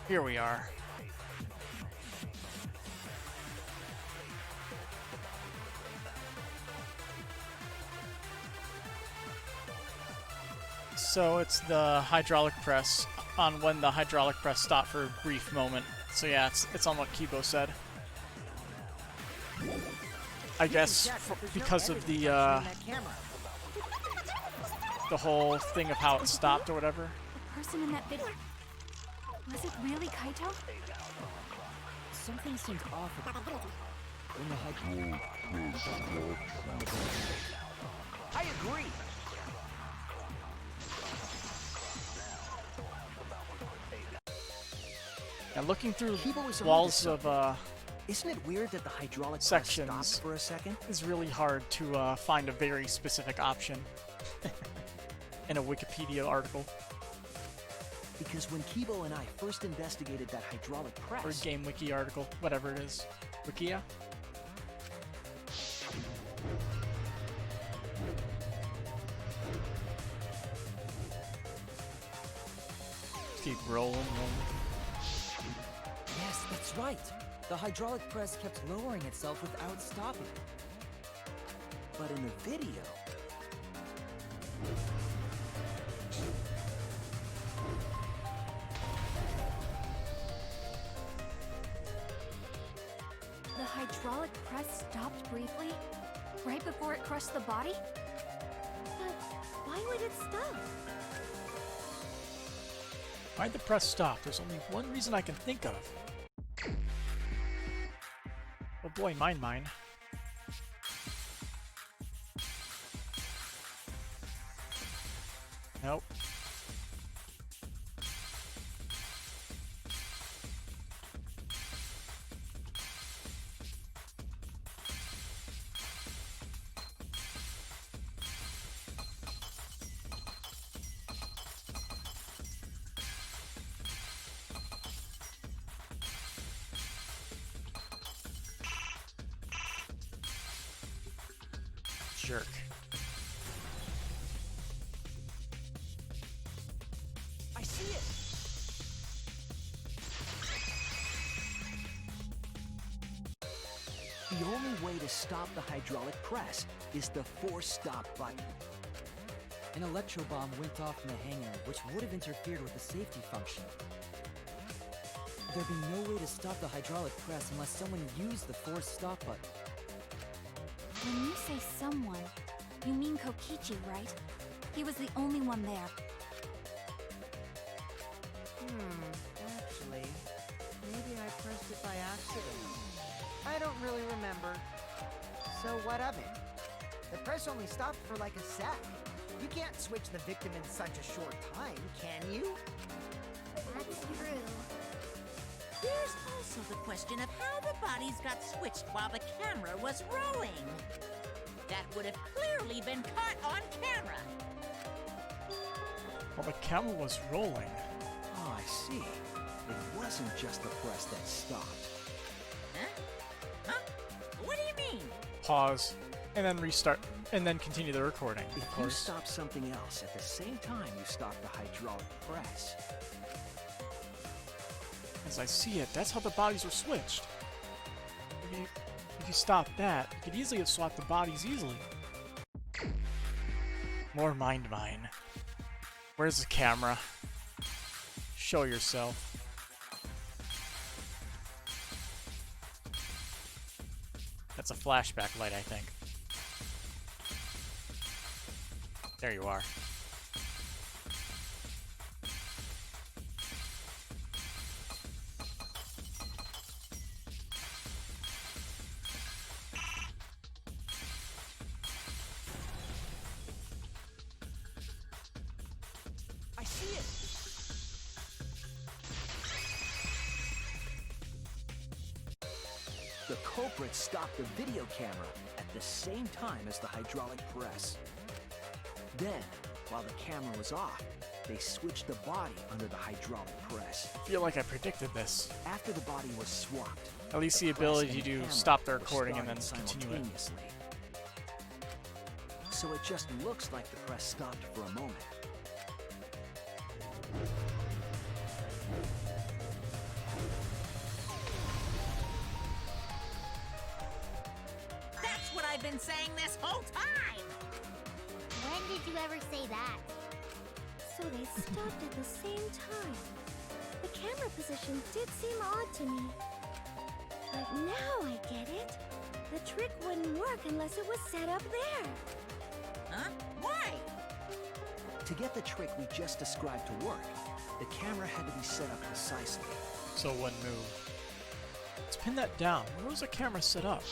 Here we are. So it's the hydraulic press on when the hydraulic press stopped for a brief moment. So yeah, it's on what Kibo said. I guess because of the whole thing of how it stopped or whatever. The person in that video, was it really Kaito? Something seemed off about when the I agree! And looking through Kibo is walls onto of Isn't it weird that the hydraulic press sections stopped for a second? is really hard to find a very specific option in a Wikipedia article Because when Kibo and I first investigated that hydraulic or press, Game Wiki article, whatever it is. Wikia? Let's keep rolling. Yes, that's right. The hydraulic press kept lowering itself without stopping. but in the video, The hydraulic press stopped briefly, right before it crushed the body? But why would it stop? Why'd the press stop? There's only one reason I can think of. Oh boy, mine. Nope. Jerk. I see it! the only way to stop the hydraulic press is the force stop button. An electro bomb went off in the hangar, which would have interfered with the safety function. there'd be no way to stop the hydraulic press unless someone used the force stop button. When you say someone, you mean Kokichi, right? He was the only one there. Actually, maybe I pressed it by accident. I don't really remember. So what of it? The press only stopped for like a sec. You can't switch the victim in such a short time, can you? That's true. There's also the question of how the bodies got switched while the camera was rolling. That would have clearly been caught on camera. Well, the camera was rolling. Oh, I see. It wasn't just the press that stopped. Huh? Huh? What do you mean? Pause, and then restart, and then continue the recording, If of you course. stop something else at the same time you stop the hydraulic press, As I see it, that's how the bodies were switched. If you stop that, you could easily have swapped the bodies easily. More mind mine. Where's the camera? Show yourself. That's a flashback light, I think. There you are. I see it! the culprit stopped the video camera at the same time as the hydraulic press. Then, while the camera was off, they switched the body under the hydraulic press. I feel like I predicted this. After the body was swapped, At least the press ability and the to camera stop the were recording and then started continue it. simultaneously. So it just looks like the press stopped for a moment. That's what I've been saying this whole time! When did you ever say that? So they stopped at the same time. The camera position did seem odd to me. But now I get it. The trick wouldn't work unless it was set up there. Huh? Why? To get the trick we just described to work, the camera had to be set up precisely. So one move. Let's pin that down. Where was the camera set up?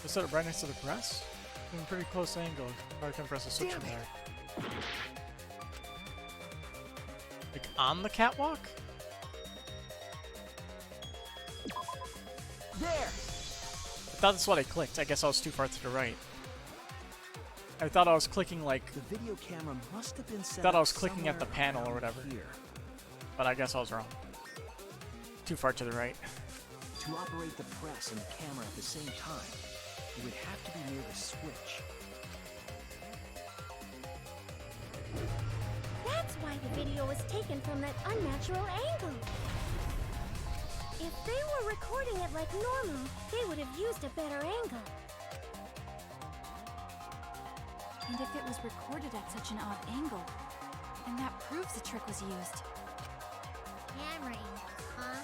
Was set up right next to the press? In a pretty close angle. Probably can press a switch from there. Like on the catwalk? There! I thought that's what I clicked. I guess I was too far to the right. I thought I was clicking like, The video camera must have been set thought I up was clicking at the somewhere panel or around whatever. Here. but I guess I was wrong. Too far to the right. To operate the press and the camera at the same time, you would have to be near the switch. That's why the video was taken from that unnatural angle. If they were recording it like normal, they would have used a better angle. And if it was recorded at such an odd angle, then that proves the trick was used. Camera angles, huh?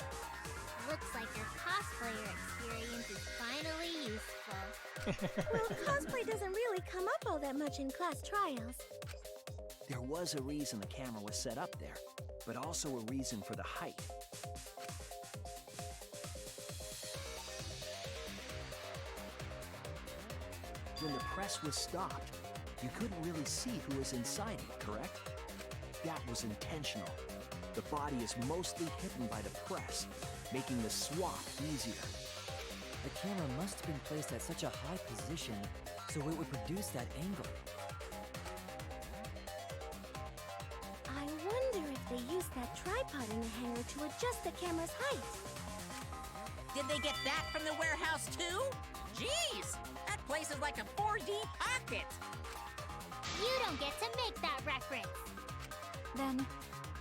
Looks like your cosplayer experience is finally useful. Well, cosplay doesn't really come up all that much in class trials. There was a reason the camera was set up there, but also a reason for the height. When the press was stopped, you couldn't really see who was inside it, correct? That was intentional. The body is mostly hidden by the press, making the swap easier. The camera must have been placed at such a high position so it would produce that angle. I wonder if they used that tripod in the hangar to adjust the camera's height. Did they get that from the warehouse too? Jeez, that place is like a 4D pocket. You don't get to make that reference. Then,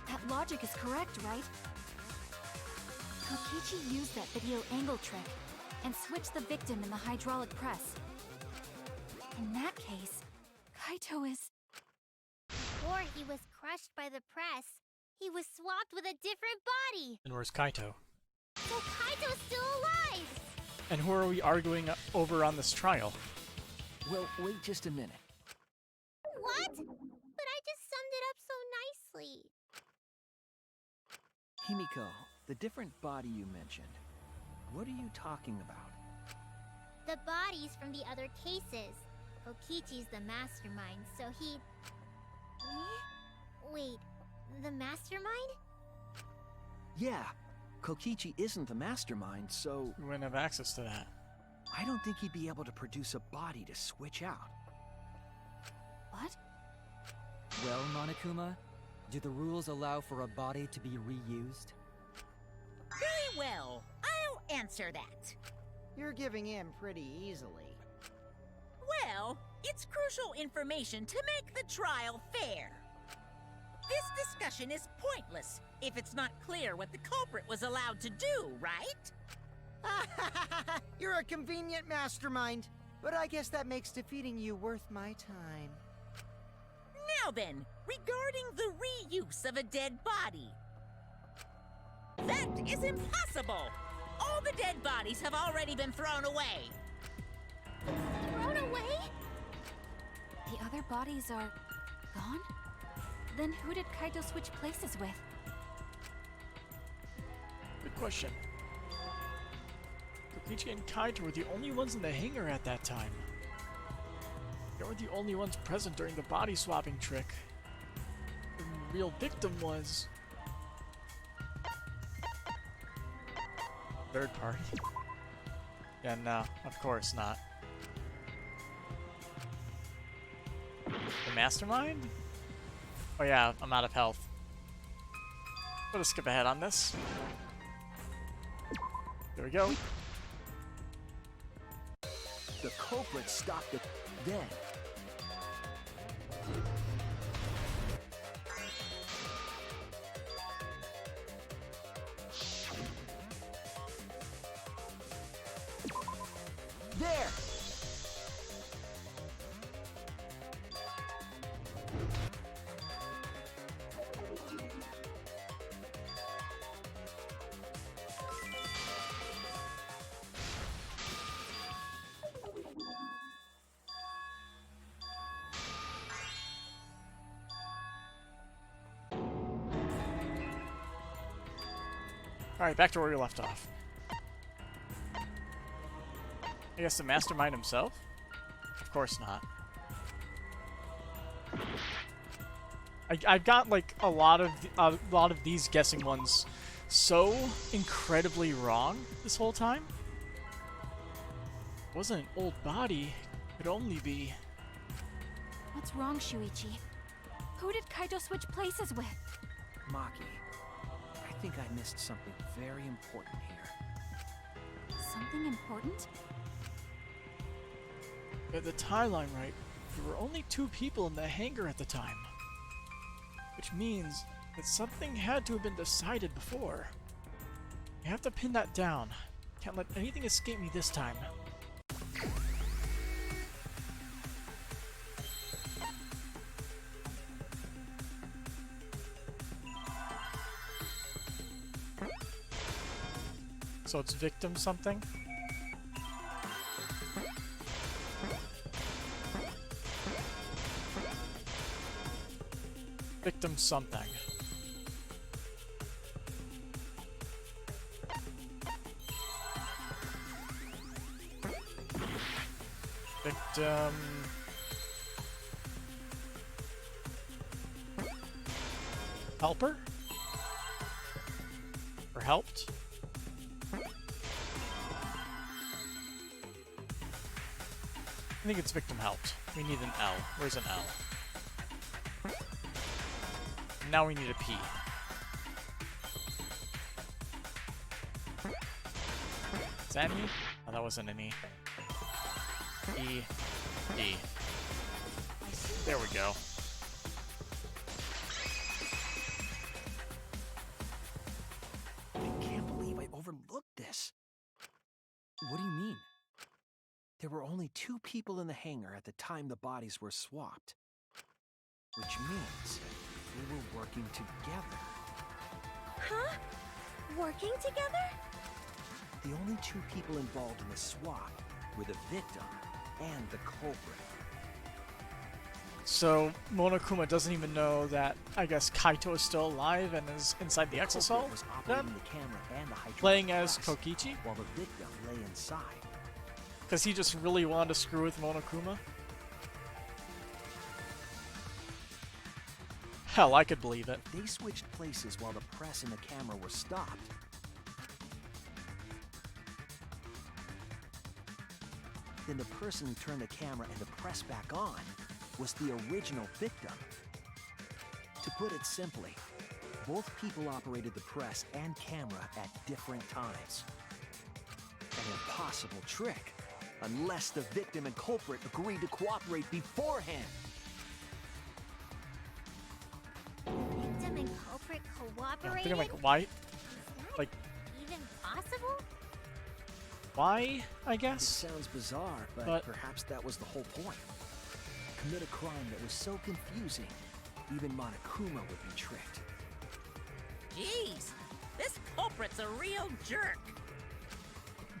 that logic is correct, right? Kokichi used that video angle trick and switched the victim in the hydraulic press. In that case, Kaito is... Before he was crushed by the press, he was swapped with a different body. And where's Kaito? So Kaito's still alive! And who are we arguing over on this trial? Well, wait just a minute. What? But I just summed it up so nicely. Himiko, the different body you mentioned, what are you talking about? The bodies from the other cases. Kokichi's the mastermind, so he... Wait, the mastermind? Yeah, Kokichi isn't the mastermind, so We wouldn't have access to that. I don't think he'd be able to produce a body to switch out. What? Well, Monokuma, do the rules allow for a body to be reused? Very well. I'll answer that. You're giving in pretty easily. Well, it's crucial information to make the trial fair. This discussion is pointless if it's not clear what the culprit was allowed to do, right? You're a convenient mastermind, but I guess that makes defeating you worth my time. Now then, regarding the reuse of a dead body. That is impossible! All the dead bodies have already been thrown away. Thrown away? The other bodies are... gone? Then who did Kaito switch places with? Good question. Kokichi and Kaito were the only ones in the hangar at that time. They were the only ones present during the body swapping trick. The real victim was... third party? Yeah, no, of course not. The mastermind? Oh yeah, I'm out of health. Gonna skip ahead on this. There we go. The culprit stopped it then. There! Alright, back to where we left off. I guess the mastermind himself? Of course not. I've got like a lot of these guessing ones so incredibly wrong this whole time. It wasn't an old body. It could only be... What's wrong, Shuichi? Who did Kaito switch places with? Maki, I think I missed something very important here. Something important? Get the timeline right. There were only 2 people in the hangar at the time. Which means that something had to have been decided before. I have to pin that down. Can't let anything escape me this time. So it's victim something? Victim something. Victim... helper? Or helped? I think it's victim helped. We need an L. Where's an L? Now we need a P. Is that an E? Oh, that wasn't an E. E. E. There we go. I can't believe I overlooked this. What do you mean? there were only 2 people in the hangar at the time the bodies were swapped. Which means they were working together. Huh? Working together? The only 2 people involved in the swap were the victim and the culprit. So Monokuma doesn't even know that, I guess, Kaito is still alive and is inside the culprit exosol? was Then? operating the camera and the hydraulic Playing as press, Kokichi? while the victim lay inside. Because he just really wanted to screw with Monokuma? Hell, I could believe it. They switched places while the press and the camera were stopped. Then the person who turned the camera and the press back on was the original victim. To put it simply, both people operated the press and camera at different times. An impossible trick, unless the victim and culprit agreed to cooperate beforehand. Victim and culprit I'm cooperated? thinking, like, why? Is that Like, even possible? why, I It guess? sounds bizarre, but perhaps that was the whole point. Commit a crime that was so confusing, even Monokuma would be tricked. Jeez, this culprit's a real jerk.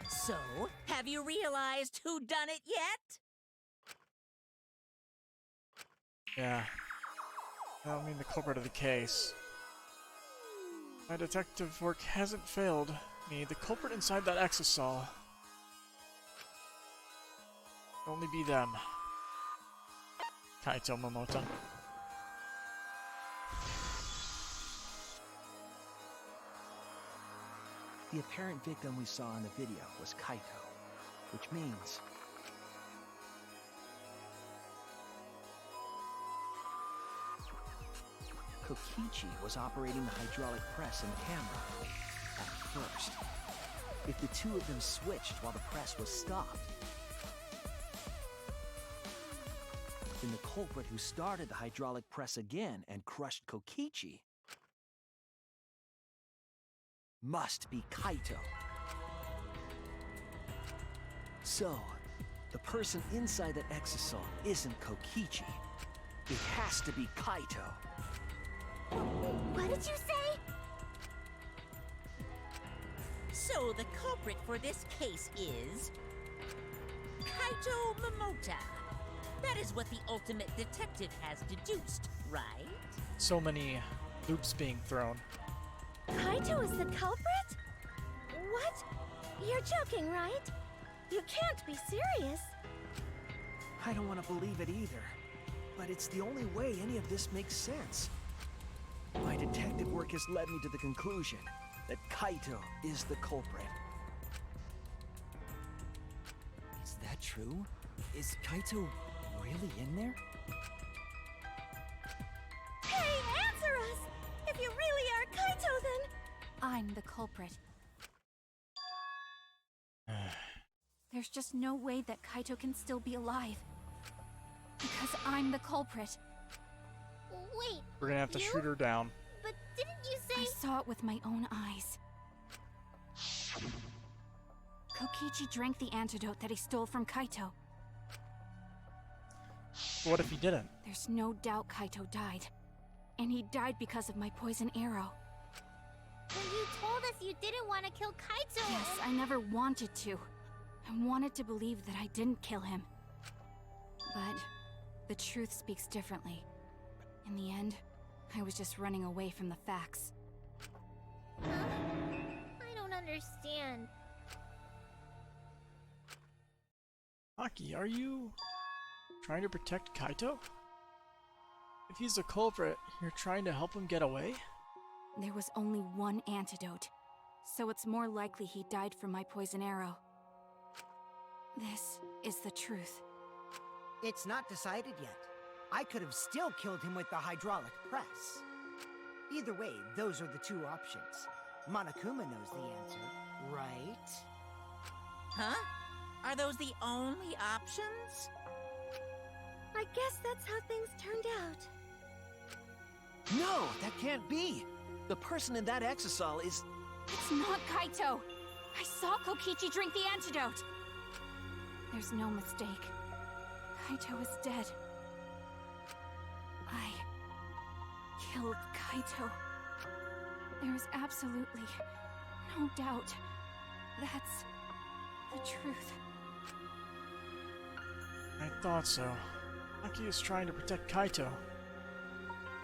So, have you realized who done it yet? Yeah. I mean, the culprit of the case. My detective work hasn't failed me. The culprit inside that exosol. Only be them. Kaito Momota. The apparent victim we saw in the video was Kaito, which means Kokichi was operating the hydraulic press and camera at first. If the 2 of them switched while the press was stopped, then the culprit who started the hydraulic press again and crushed Kokichi must be Kaito. So, the person inside that exosol isn't Kokichi. It has to be Kaito. What did you say? So the culprit for this case is Kaito Momota. That is what the ultimate detective has deduced, right? So many loops being thrown. Kaito is the culprit? What? You're joking, right? You can't be serious. I don't want to believe it either, but it's the only way any of this makes sense. My detective work has led me to the conclusion that Kaito is the culprit. Is that true? Is Kaito really in there? Hey, answer us! If you really are Kaito, then... I'm the culprit. There's just no way that Kaito can still be alive. Because I'm the culprit. Wait, We're gonna have to you? shoot her down. But didn't you I say... saw it with my own eyes. Kokichi drank the antidote that he stole from Kaito. What if he didn't? There's no doubt Kaito died. And he died because of my poison arrow. But you told us you didn't want to kill Kaito. Yes, I never wanted to. I wanted to believe that I didn't kill him. But the truth speaks differently. In the end, I was just running away from the facts. Huh? I don't understand. Aki, are you trying to protect Kaito? If he's the culprit, you're trying to help him get away? There was only one antidote, so it's more likely he died from my poison arrow. This is the truth. It's not decided yet. I could have still killed him with the hydraulic press. Either way, those are the 2 options. Monokuma knows the answer, right? Huh? Are those the only options? I guess that's how things turned out. No, that can't be! The person in that exosol is... It's not Kaito! I saw Kokichi drink the antidote! There's no mistake. Kaito is dead. I killed Kaito. There is absolutely no doubt. That's the truth. I thought so. Maki is trying to protect Kaito.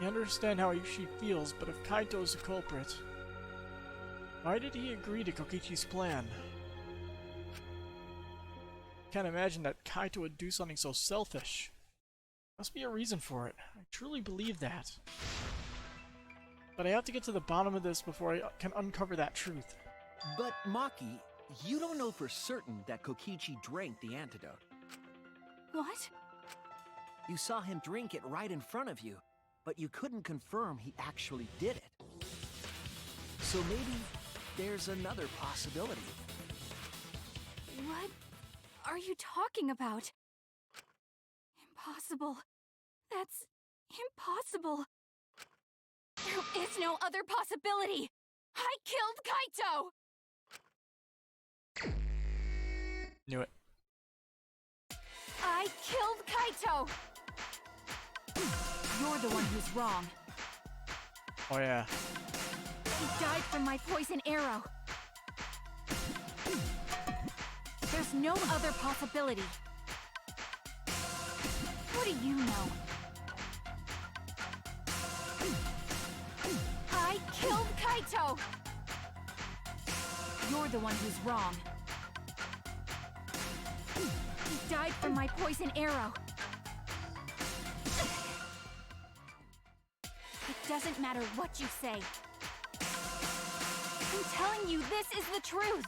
I understand how she feels, but if Kaito is the culprit, why did he agree to Kokichi's plan? Can't imagine that Kaito would do something so selfish. Must be a reason for it. I truly believe that. But I have to get to the bottom of this before I can uncover that truth. But Maki, you don't know for certain that Kokichi drank the antidote. What? You saw him drink it right in front of you, but you couldn't confirm he actually did it. So maybe there's another possibility. What are you talking about? Impossible. That's impossible. There is no other possibility. I killed Kaito! Knew it. I killed Kaito! You're the one who's wrong. Oh yeah. He died from my poison arrow. There's no other possibility. What do you know? I killed Kaito! You're the one who's wrong. He died from my poison arrow. It doesn't matter what you say. I'm telling you, this is the truth.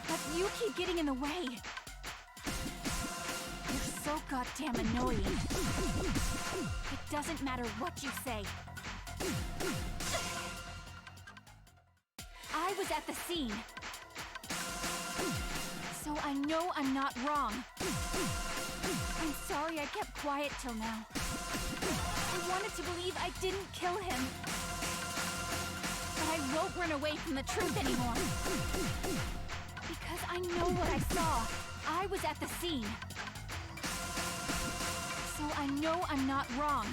But you keep getting in the way. You're so goddamn annoying. It doesn't matter what you say. I was at the scene. So I know I'm not wrong. I'm sorry I kept quiet till now. I wanted to believe I didn't kill him. But I won't run away from the truth anymore. Because I know what I saw. I was at the scene. So I know I'm not wrong.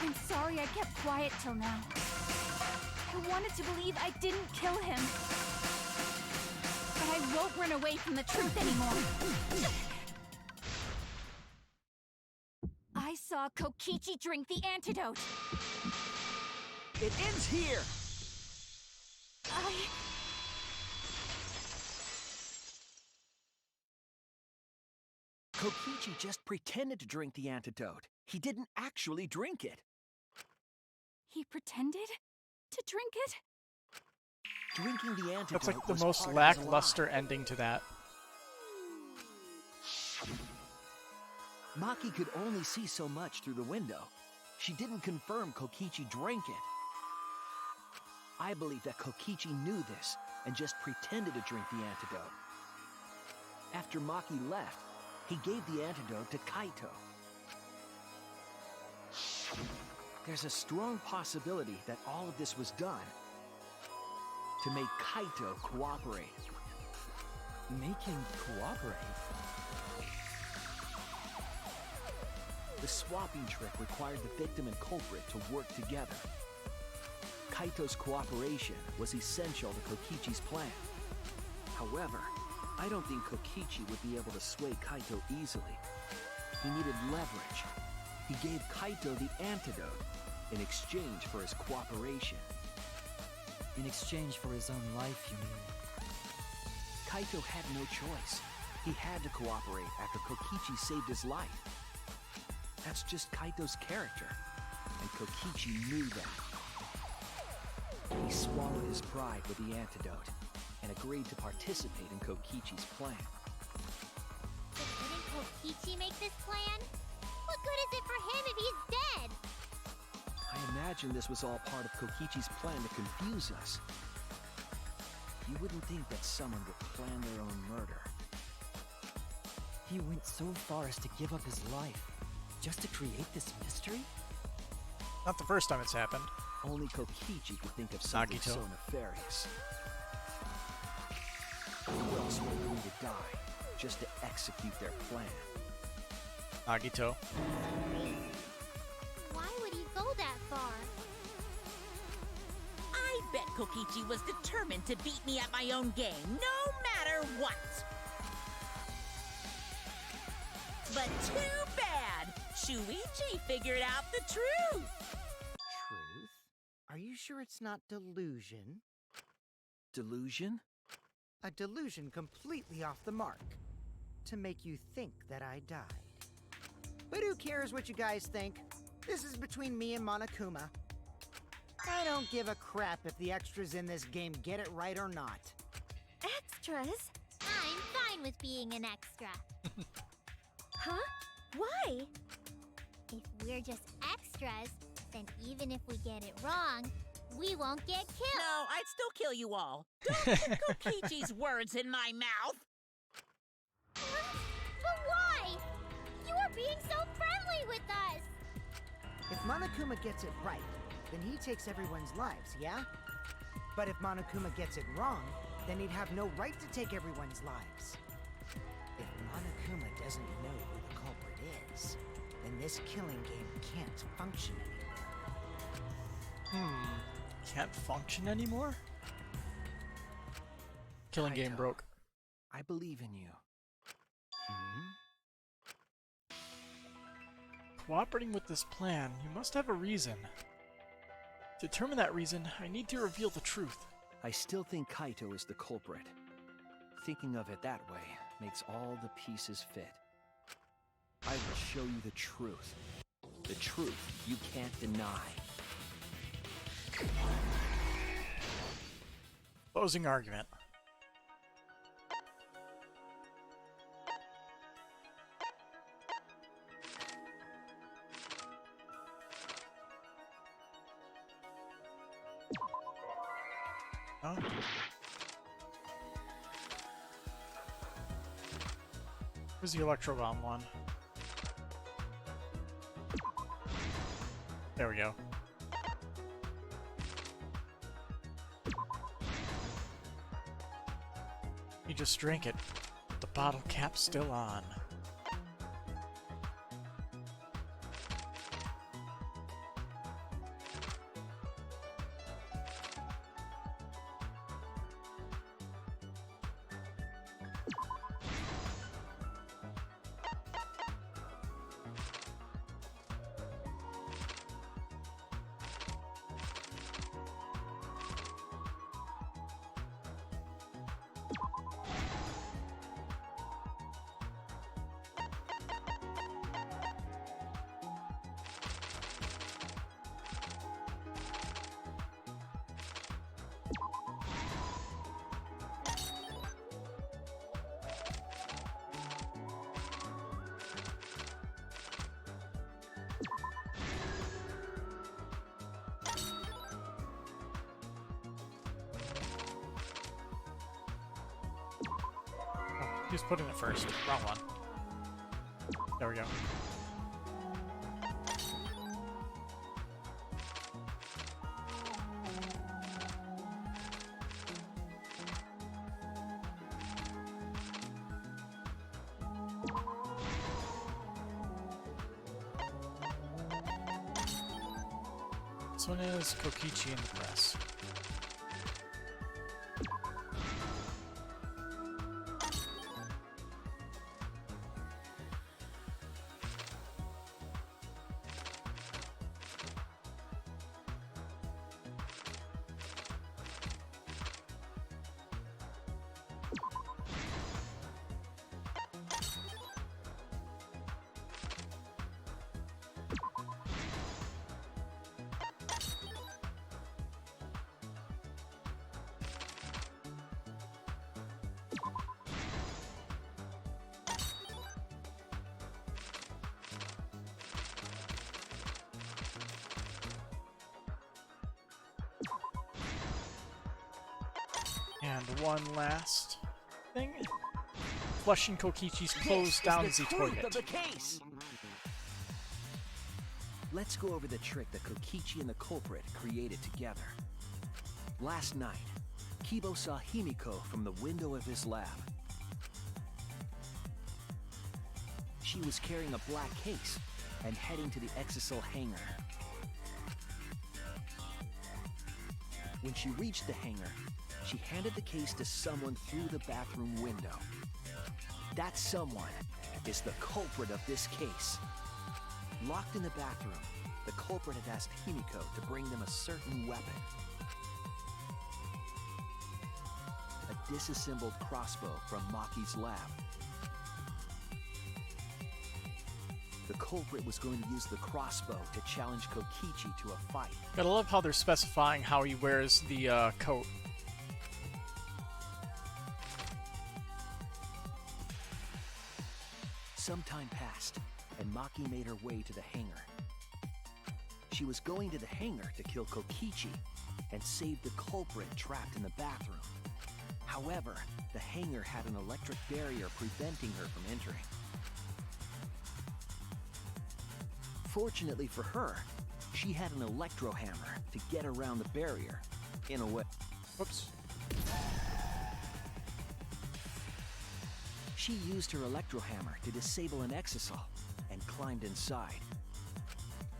I'm sorry I kept quiet till now. I wanted to believe I didn't kill him. But I won't run away from the truth anymore. I saw Kokichi drink the antidote. It ends here! Kokichi just pretended to drink the antidote. He didn't actually drink it. He pretended to drink it? Drinking the antidote That's like the was most part of his lackluster lie. ending to that. Maki could only see so much through the window. She didn't confirm Kokichi drank it. I believe that Kokichi knew this and just pretended to drink the antidote. After Maki left, he gave the antidote to Kaito. There's a strong possibility that all of this was done to make Kaito cooperate. Make him cooperate? The swapping trick required the victim and culprit to work together. Kaito's cooperation was essential to Kokichi's plan. However, I don't think Kokichi would be able to sway Kaito easily. He needed leverage. He gave Kaito the antidote in exchange for his cooperation. In exchange for his own life, you mean? Kaito had no choice. He had to cooperate after Kokichi saved his life. That's just Kaito's character, and Kokichi knew that. He swallowed his pride with the antidote and agreed to participate in Kokichi's plan. But didn't Kokichi make this plan? What good is it for him if he's dead? I imagine this was all part of Kokichi's plan to confuse us. You wouldn't think that someone would plan their own murder. He went so far as to give up his life, just to create this mystery? Not the first time it's happened. Only Kokichi could think of something Nagito. so nefarious. Who else would agree to die just to execute their plan? Agito. Why would he go that far? I bet Kokichi was determined to beat me at my own game, no matter what. But too bad! Shuichi figured out the truth! Truth? Are you sure it's not delusion? Delusion? A delusion completely off the mark. To make you think that I died. But who cares what you guys think? This is between me and Monokuma. I don't give a crap if the extras in this game get it right or not. Extras? I'm fine with being an extra. Huh? Why? If we're just extras, then even if we get it wrong, we won't get killed. No, I'd still kill you all. Don't put Kokichi's words in my mouth! But why? You are being so friendly with us! If Monokuma gets it right, then he takes everyone's lives, yeah? But if Monokuma gets it wrong, then he'd have no right to take everyone's lives. If Monokuma doesn't know who the culprit is, then this killing game can't function anymore. Can't function anymore? Killing game Kaito, broke. I believe in you. Cooperating with this plan, you must have a reason. To determine that reason, I need to reveal the truth. I still think Kaito is the culprit. Thinking of it that way makes all the pieces fit. I will show you the truth. The truth you can't deny. Closing argument. Huh? Where's the Electrobomb one? There we go. You just drank it. The bottle cap's still on. He was putting it first. Wrong one. There we go. This one is Kokichi in the press. And one last thing. Flushing Kokichi's clothes down This the is the truth toilet. of the case. Let's go over the trick that Kokichi and the culprit created together. Last night, Kibo saw Himiko from the window of his lab. She was carrying a black case and heading to the Exisal hangar. When she reached the hangar, she handed the case to someone through the bathroom window. That someone is the culprit of this case. Locked in the bathroom, the culprit had asked Himiko to bring them a certain weapon. A disassembled crossbow from Maki's lab. The culprit was going to use the crossbow to challenge Kokichi to a fight. Gotta love how they're specifying how he wears the coat. Some time passed, and Maki made her way to the hangar. She was going to the hangar to kill Kokichi and save the culprit trapped in the bathroom. However, the hangar had an electric barrier preventing her from entering. Fortunately for her, she had an electro hammer to get around the barrier, in a way. Whoops. She used her electro hammer to disable an Exisal and climbed inside.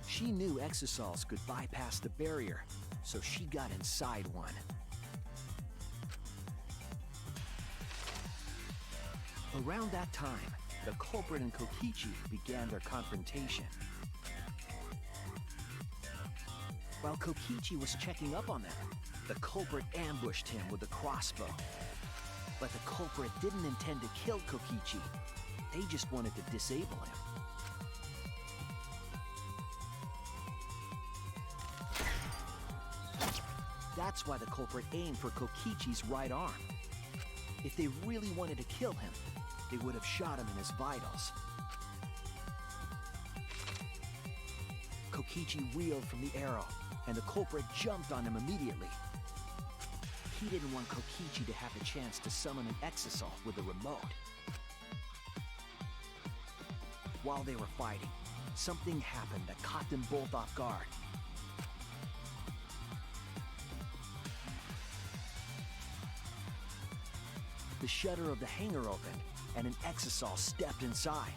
She knew Exisals could bypass the barrier, so she got inside one. Around that time, the culprit and Kokichi began their confrontation. While Kokichi was checking up on them, the culprit ambushed him with a crossbow. But the culprit didn't intend to kill Kokichi. They just wanted to disable him. That's why the culprit aimed for Kokichi's right arm. If they really wanted to kill him, they would have shot him in his vitals. Kokichi wheeled from the arrow, and the culprit jumped on him immediately. He didn't want Kokichi to have the chance to summon an Exisal with a remote. While they were fighting, something happened that caught them both off guard. The shutter of the hangar opened, and an Exisal stepped inside.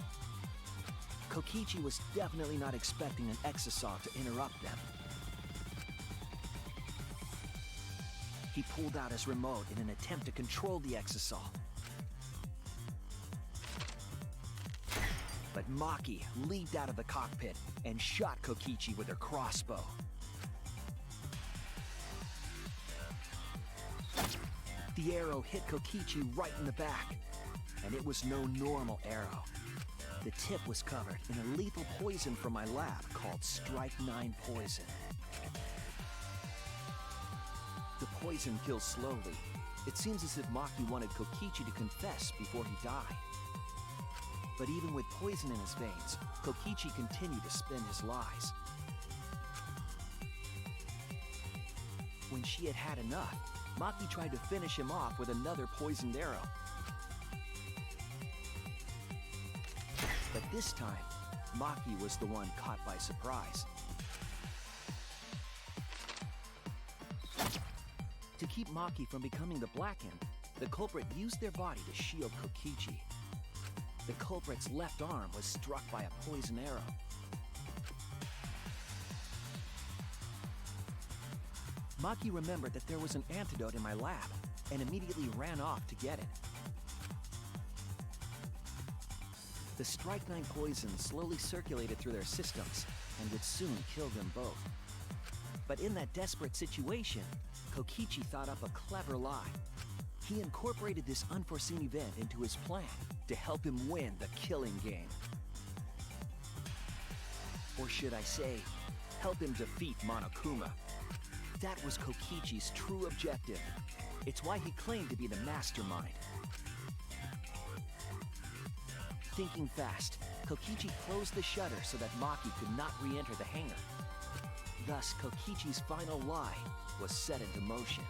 Kokichi was definitely not expecting an Exisal to interrupt them. He pulled out his remote in an attempt to control the Exisal. But Maki leaped out of the cockpit and shot Kokichi with her crossbow. The arrow hit Kokichi right in the back, and it was no normal arrow. The tip was covered in a lethal poison from my lab called Strike 9 poison. The poison kills slowly. It seems as if Maki wanted Kokichi to confess before he died. But even with poison in his veins, Kokichi continued to spin his lies. When she had had enough, Maki tried to finish him off with another poisoned arrow. But this time, Maki was the one caught by surprise. To keep Maki from becoming the Blackened, the culprit used their body to shield Kokichi. The culprit's left arm was struck by a poison arrow. Maki remembered that there was an antidote in my lab and immediately ran off to get it. The Strike 9 poison slowly circulated through their systems and would soon kill them both. But in that desperate situation, Kokichi thought up a clever lie. He incorporated this unforeseen event into his plan to help him win the killing game. Or should I say, help him defeat Monokuma. That was Kokichi's true objective. It's why he claimed to be the mastermind. Thinking fast, Kokichi closed the shutter so that Maki could not re-enter the hangar. Thus, Kokichi's final lie was set into motion.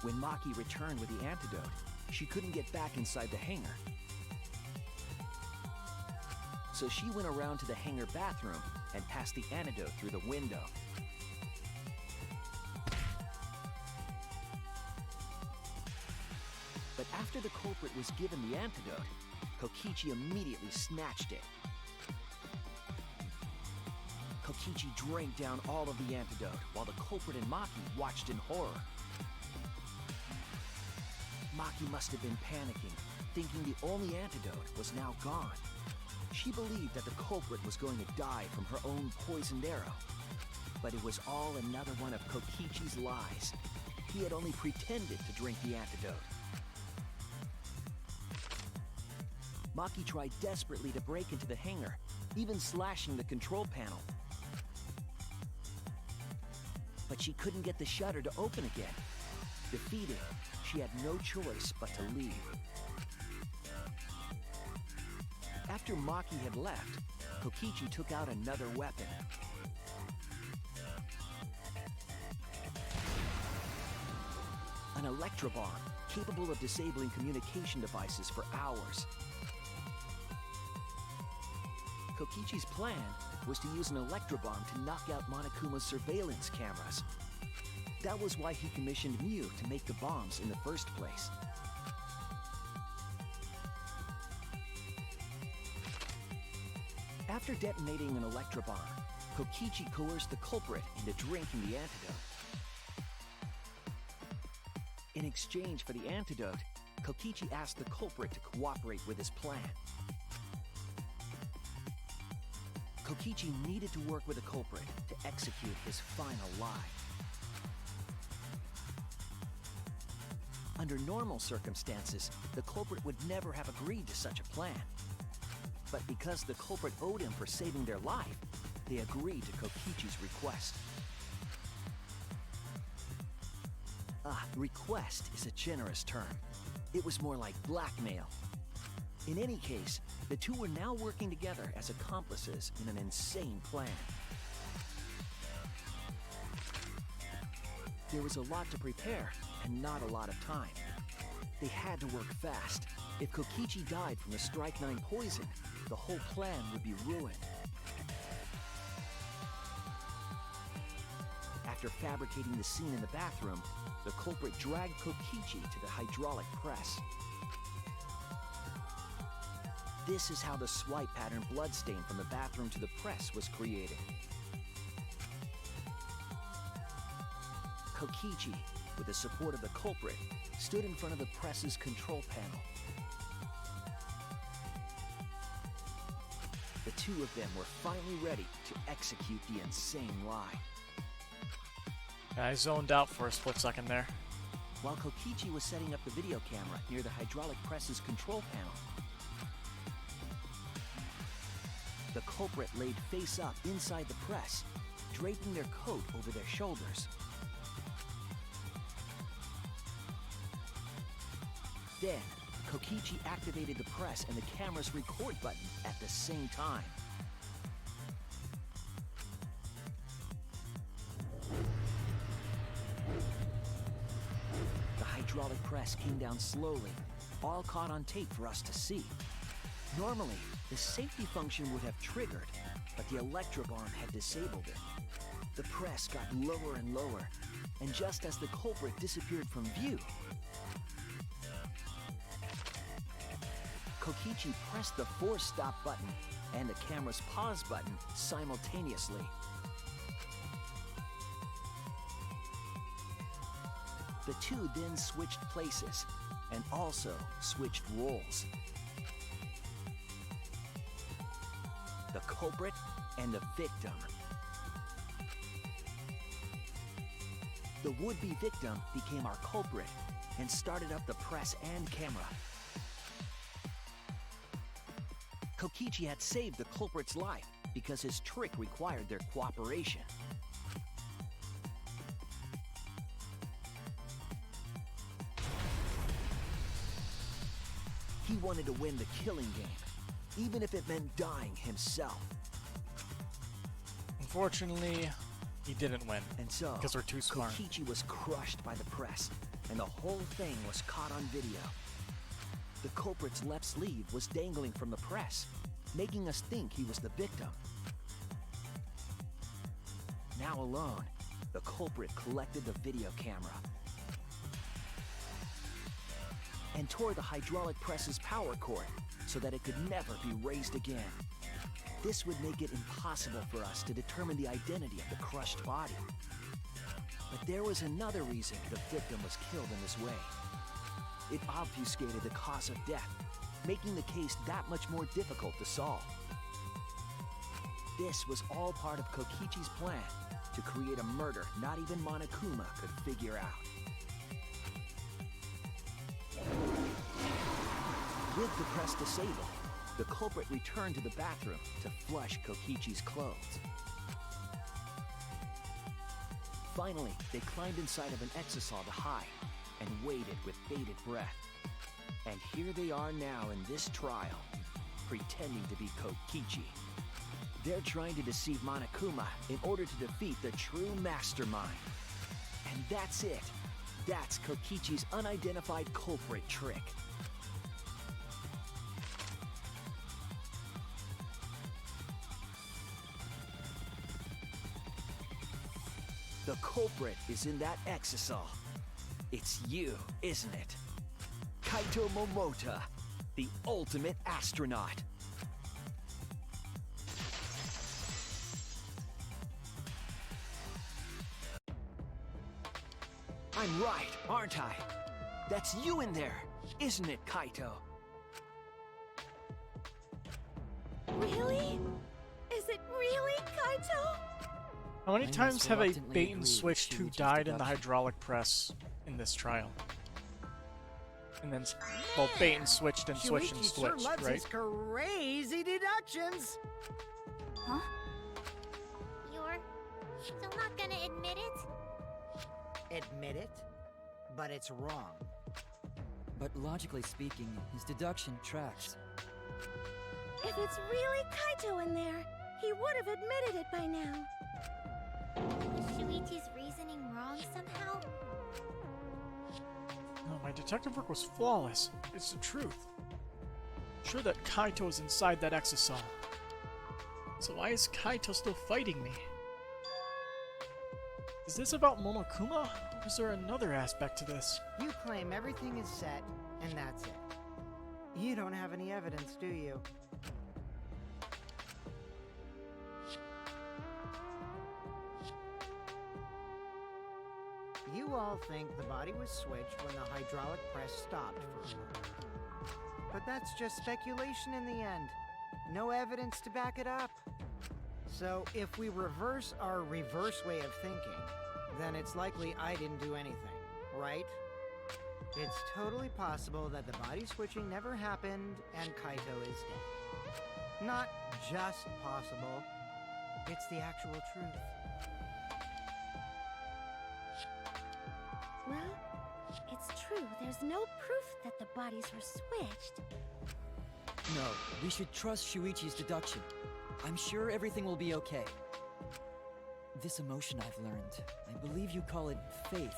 When Maki returned with the antidote, she couldn't get back inside the hangar. So she went around to the hangar bathroom and passed the antidote through the window. After the culprit was given the antidote, Kokichi immediately snatched it. Kokichi drank down all of the antidote, while the culprit and Maki watched in horror. Maki must have been panicking, thinking the only antidote was now gone. She believed that the culprit was going to die from her own poisoned arrow. But it was all another one of Kokichi's lies. He had only pretended to drink the antidote. Maki tried desperately to break into the hangar, even slashing the control panel. But she couldn't get the shutter to open again. Defeated, she had no choice but to leave. After Maki had left, Kokichi took out another weapon. An electrobomb, capable of disabling communication devices for hours. Kokichi's plan was to use an electrobomb to knock out Monokuma's surveillance cameras. That was why he commissioned Mew to make the bombs in the first place. After detonating an electrobomb, Kokichi coerced the culprit into drinking the antidote. In exchange for the antidote, Kokichi asked the culprit to cooperate with his plan. Kokichi needed to work with the culprit to execute his final lie. Under normal circumstances, the culprit would never have agreed to such a plan. But because the culprit owed him for saving their life, they agreed to Kokichi's request. Request is a generous term. It was more like blackmail. In any case, the two were now working together as accomplices in an insane plan. There was a lot to prepare and not a lot of time. They had to work fast. If Kokichi died from the Strike 9 poison, the whole plan would be ruined. After fabricating the scene in the bathroom, the culprit dragged Kokichi to the hydraulic press. This is how the swipe pattern bloodstain from the bathroom to the press was created. Kokichi, with the support of the culprit, stood in front of the press's control panel. The two of them were finally ready to execute the insane lie. I zoned out for a split second there. While Kokichi was setting up the video camera near the hydraulic press's control panel, the culprit laid face up inside the press, draping their coat over their shoulders. Then, Kokichi activated the press and the camera's record button at the same time. The hydraulic press came down slowly, all caught on tape for us to see. Normally, the safety function would have triggered, but the electrobomb had disabled it. The press got lower and lower, and just as the culprit disappeared from view, Kokichi pressed the force stop button and the camera's pause button simultaneously. The two then switched places and also switched roles. The culprit and the victim. The would-be victim became our culprit and started up the press and camera. Kokichi had saved the culprit's life because his trick required their cooperation. He wanted to win the killing game, even if it meant dying himself. Unfortunately, he didn't win. And so, because we're too smart. Kokichi was crushed by the press, and the whole thing was caught on video. The culprit's left sleeve was dangling from the press, making us think he was the victim. Now alone, the culprit collected the video camera. and tore the hydraulic press's power cord so that it could never be raised again. This would make it impossible for us to determine the identity of the crushed body. But there was another reason the victim was killed in this way. It obfuscated the cause of death, making the case that much more difficult to solve. This was all part of Kokichi's plan to create a murder not even Monokuma could figure out. With the press disabled, the culprit returned to the bathroom to flush Kokichi's clothes. Finally, they climbed inside of an exisal to hide and waited with bated breath. And here they are now in this trial, pretending to be Kokichi. They're trying to deceive Monokuma in order to defeat the true mastermind. And that's it. That's Kokichi's unidentified culprit trick. The culprit is in that exisal. It's you, isn't it? Kaito Momota, the ultimate astronaut. I'm right, aren't I? That's you in there, isn't it, Kaito? Really? Is it really Kaito? How many I times must have a reluctantly bait and agree with switched who Shuichi's died in the deduction. hydraulic press in this trial? And then, well, bait and switched and switched and Shuichi sure switched, loves right? his crazy deductions. Huh? You're still not gonna admit it? Admit it, but it's wrong. But logically speaking, his deduction tracks. If it's really Kaito in there, he would have admitted it by now. Is Shuichi's reasoning wrong somehow? No, my detective work was flawless. It's the truth. I'm sure that Kaito is inside that exisal. So why is Kaito still fighting me? Is this about Monokuma? Or is there another aspect to this? You claim everything is set, and that's it. You don't have any evidence, do you? You all think the body was switched when the hydraulic press stopped for a moment. But that's just speculation in the end. No evidence to back it up. So if we reverse our reverse way of thinking, then it's likely I didn't do anything, right? It's totally possible that the body switching never happened and Kaito is dead. Not just possible, it's the actual truth. Well, it's true. There's no proof that the bodies were switched. No, we should trust Shuichi's deduction. I'm sure everything will be okay. This emotion I've learned, I believe you call it faith.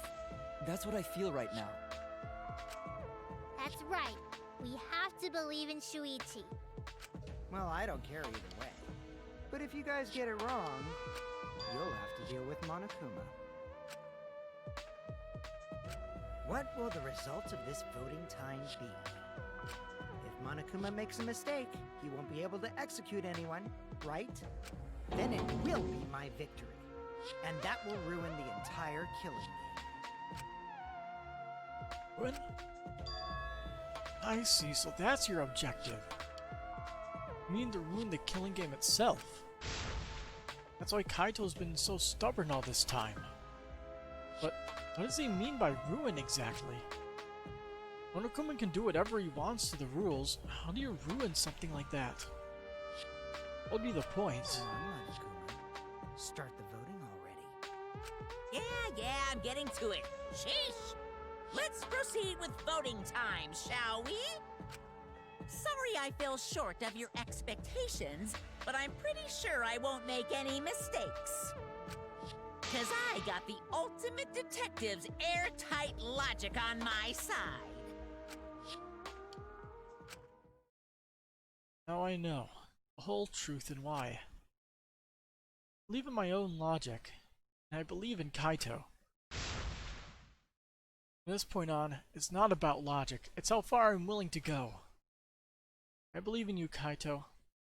That's what I feel right now. That's right. We have to believe in Shuichi. Well, I don't care either way. But if you guys get it wrong, you'll have to deal with Monokuma. What will the results of this voting time be? If Monokuma makes a mistake, he won't be able to execute anyone, right? Then it will be my victory. And that will ruin the entire killing game. Ruin? I see, so that's your objective. You mean to ruin the killing game itself. That's why Kaito's been so stubborn all this time. But what does he mean by ruin exactly? Monokuma can do whatever he wants to the rules. How do you ruin something like that? What would be the point? Come on, Monokuma. Start the voting already. Yeah, I'm getting to it. Sheesh! Let's proceed with voting time, shall we? Sorry I fell short of your expectations, but I'm pretty sure I won't make any mistakes. 'Cause I got the ultimate detective's airtight logic on my side. Now I know the whole truth and why. I believe in my own logic, and I believe in Kaito. From this point on, it's not about logic, it's how far I'm willing to go. I believe in you, Kaito.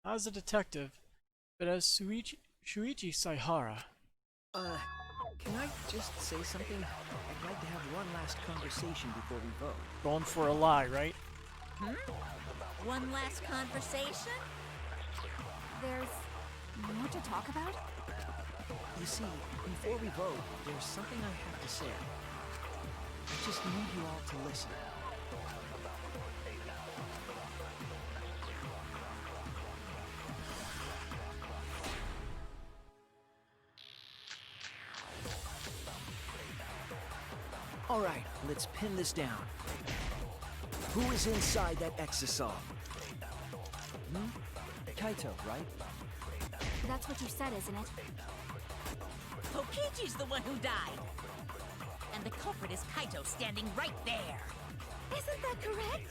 Not as a detective, but as Shuichi Saihara. Can I just say something? I'd like to have one last conversation before we vote. Going for a lie, right? One last conversation? There's more to talk about? You see, before we vote, there's something I have to say. I just need you all to listen. All right, let's pin this down. Who is inside that exisal? Kaito, right? That's what you said, isn't it? Kokichi's the one who died. And the culprit is Kaito standing right there. Isn't that correct?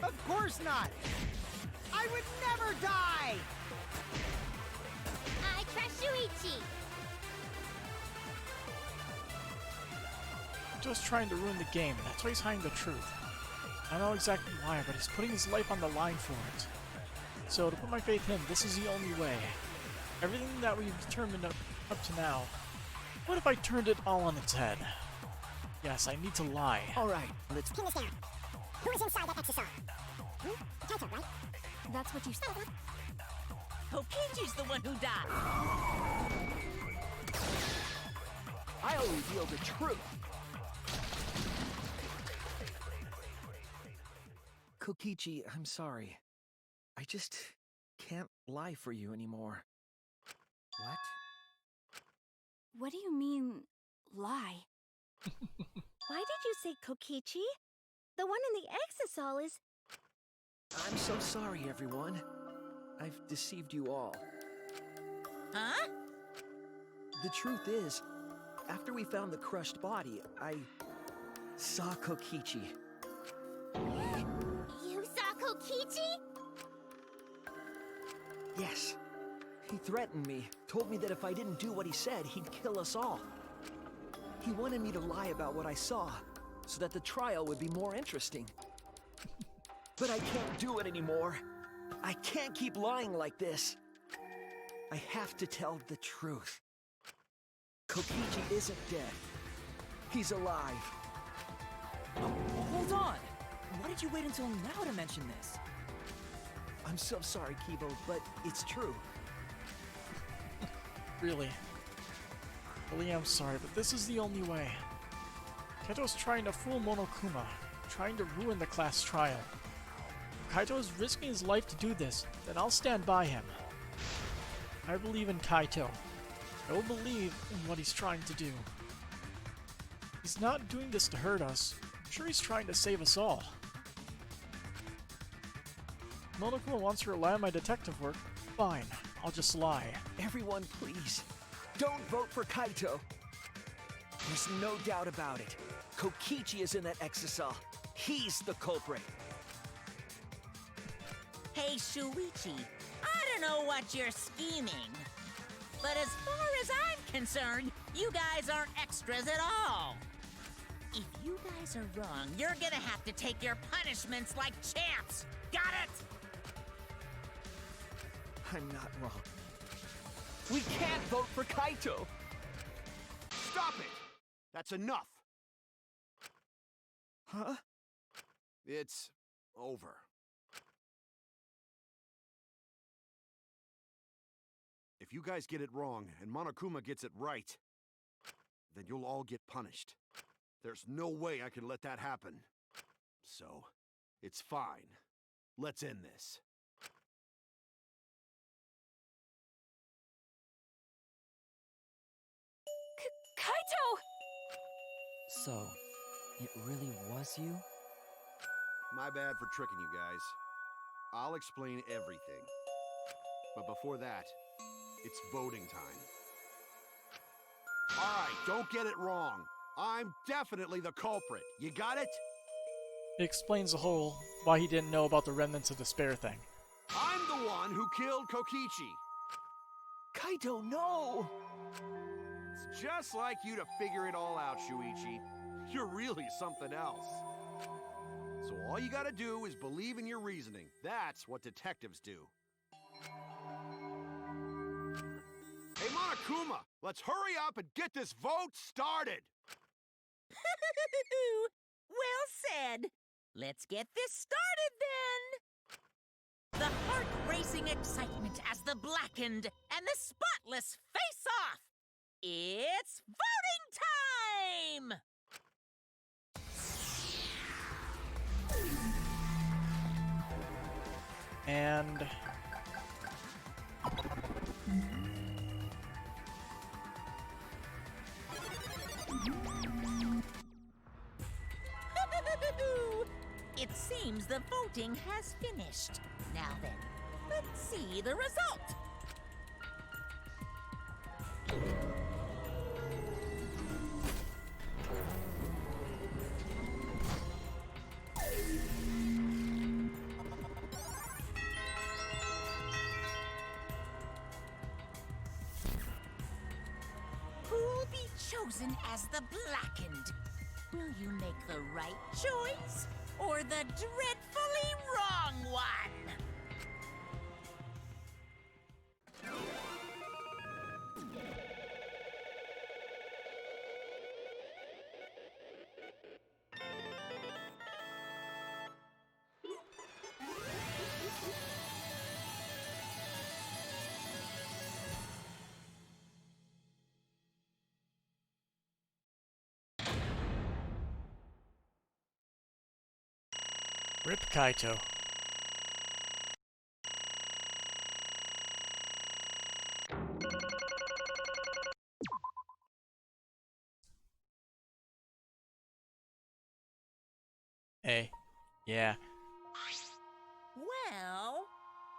Of course not! I would never die! I trust Shuichi. Just trying to ruin the game, and that's why he's hiding the truth. I don't know exactly why, but he's putting his life on the line for it. So, to put my faith in him, this is the only way. Everything that we've determined up to now, what if I turned it all on its head? Yes, I need to lie. All right, let's Pin this down. Who is inside that exisal? Kaito, right? That's what you said. Kokichi's the one who died. I'll reveal the truth. Kokichi, I'm sorry. I just can't lie for you anymore. What? What do you mean, lie? Why did you say Kokichi? The one in the exisal is... I'm so sorry, everyone. I've deceived you all. Huh? The truth is, after we found the crushed body, I saw Kokichi. You saw Kokichi? Yes. He threatened me, told me that if I didn't do what he said, he'd kill us all. He wanted me to lie about what I saw, so that the trial would be more interesting. But I can't do it anymore. I can't keep lying like this. I have to tell the truth. Kokichi isn't dead. He's alive. Hold on! Why did you wait until now to mention this? I'm so sorry, Kibo, but it's true. Really. Really, I'm sorry, but this is the only way. Kaito's trying to fool Monokuma, trying to ruin the class trial. If Kaito is risking his life to do this, then I'll stand by him. I believe in Kaito. I will believe in what he's trying to do. He's not doing this to hurt us. I'm sure he's trying to save us all. If Monokuma wants to rely on my detective work, fine. I'll just lie. Everyone, please, don't vote for Kaito. There's no doubt about it. Kokichi is in that exisal. He's the culprit. Hey, Shuichi, I don't know what you're scheming, but as far as I'm concerned, you guys aren't extras at all. If you guys are wrong, you're gonna have to take your punishments like champs. Got it? I'm not wrong. We can't vote for Kaito! Stop it! That's enough! Huh? It's over. If you guys get it wrong and Monokuma gets it right, then you'll all get punished. There's no way I can let that happen. So, it's fine. Let's end this. Kaito! So, it really was you? My bad for tricking you guys. I'll explain everything. But before that, it's voting time. Alright, don't get it wrong. I'm definitely the culprit. You got it? It explains the whole why he didn't know about the Remnants of Despair thing. I'm the one who killed Kokichi. Kaito, no! Just like you to figure it all out, Shuichi. You're really something else. So all you gotta do is believe in your reasoning. That's what detectives do. Hey, Monokuma, let's hurry up and get this vote started! Well said. Let's get this started then. The heart-racing excitement as the blackened and the spotless face off. It's voting time! And It seems the voting has finished. Now then, let's see the result. Who'll be chosen as the blackened? Will you make the right choice or the dreadfully wrong one? rip Kaito. Hey, yeah. Well,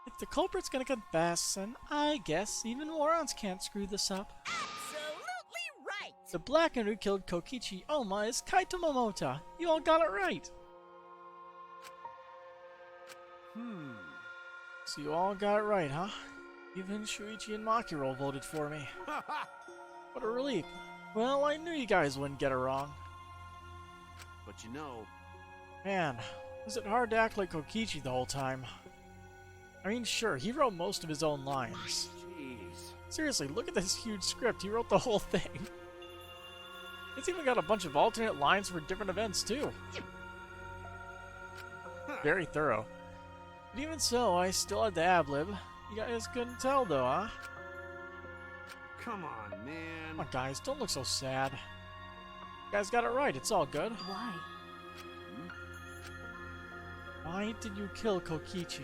If the culprit's gonna confess, then I guess even morons can't screw this up. absolutely right. The blackened who killed Kokichi Oma is Kaito Momota. You all got it right. So you all got it right, huh? Even Shuichi and Makiro voted for me. What a relief. Well, I knew you guys wouldn't get it wrong. But you know, Man, was it hard to act like Kokichi the whole time? I mean, sure, he wrote most of his own lines. jeez. Seriously, look at this huge script. He wrote the whole thing. It's even got a bunch of alternate lines for different events, too. Very thorough. But even so, I still had the ad-lib. You guys couldn't tell, though, huh? Come on, man. Come on, guys, don't look so sad. You guys got it right, it's all good. Why? Why did you kill Kokichi?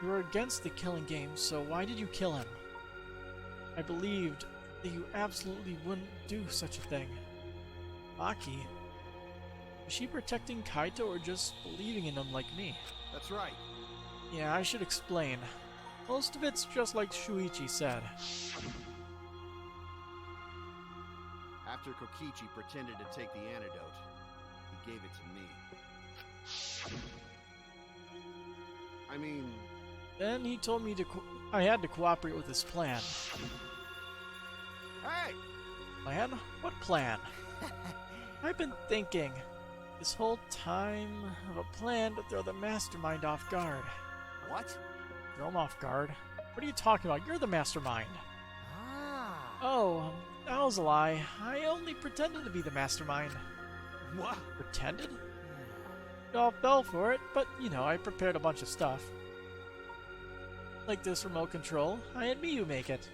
You were against the killing game, so why did you kill him? I believed that you absolutely wouldn't do such a thing. Maki, was she protecting Kaito or just believing in him like me? That's right. Yeah, I should explain. Most of it's just like Shuichi said. After Kokichi pretended to take the antidote, he gave it to me. I mean, Then he told me I had to cooperate with his plan. hey! Plan? What plan? I've been thinking this whole time of a plan to throw the mastermind off guard. What? Throw him off guard? What are you talking about? You're the mastermind. Ah. Oh, that was a lie. I only pretended to be the mastermind. What? Pretended? You all fell for it, but you know, I prepared a bunch of stuff. Like this remote control, I had Miyu make it.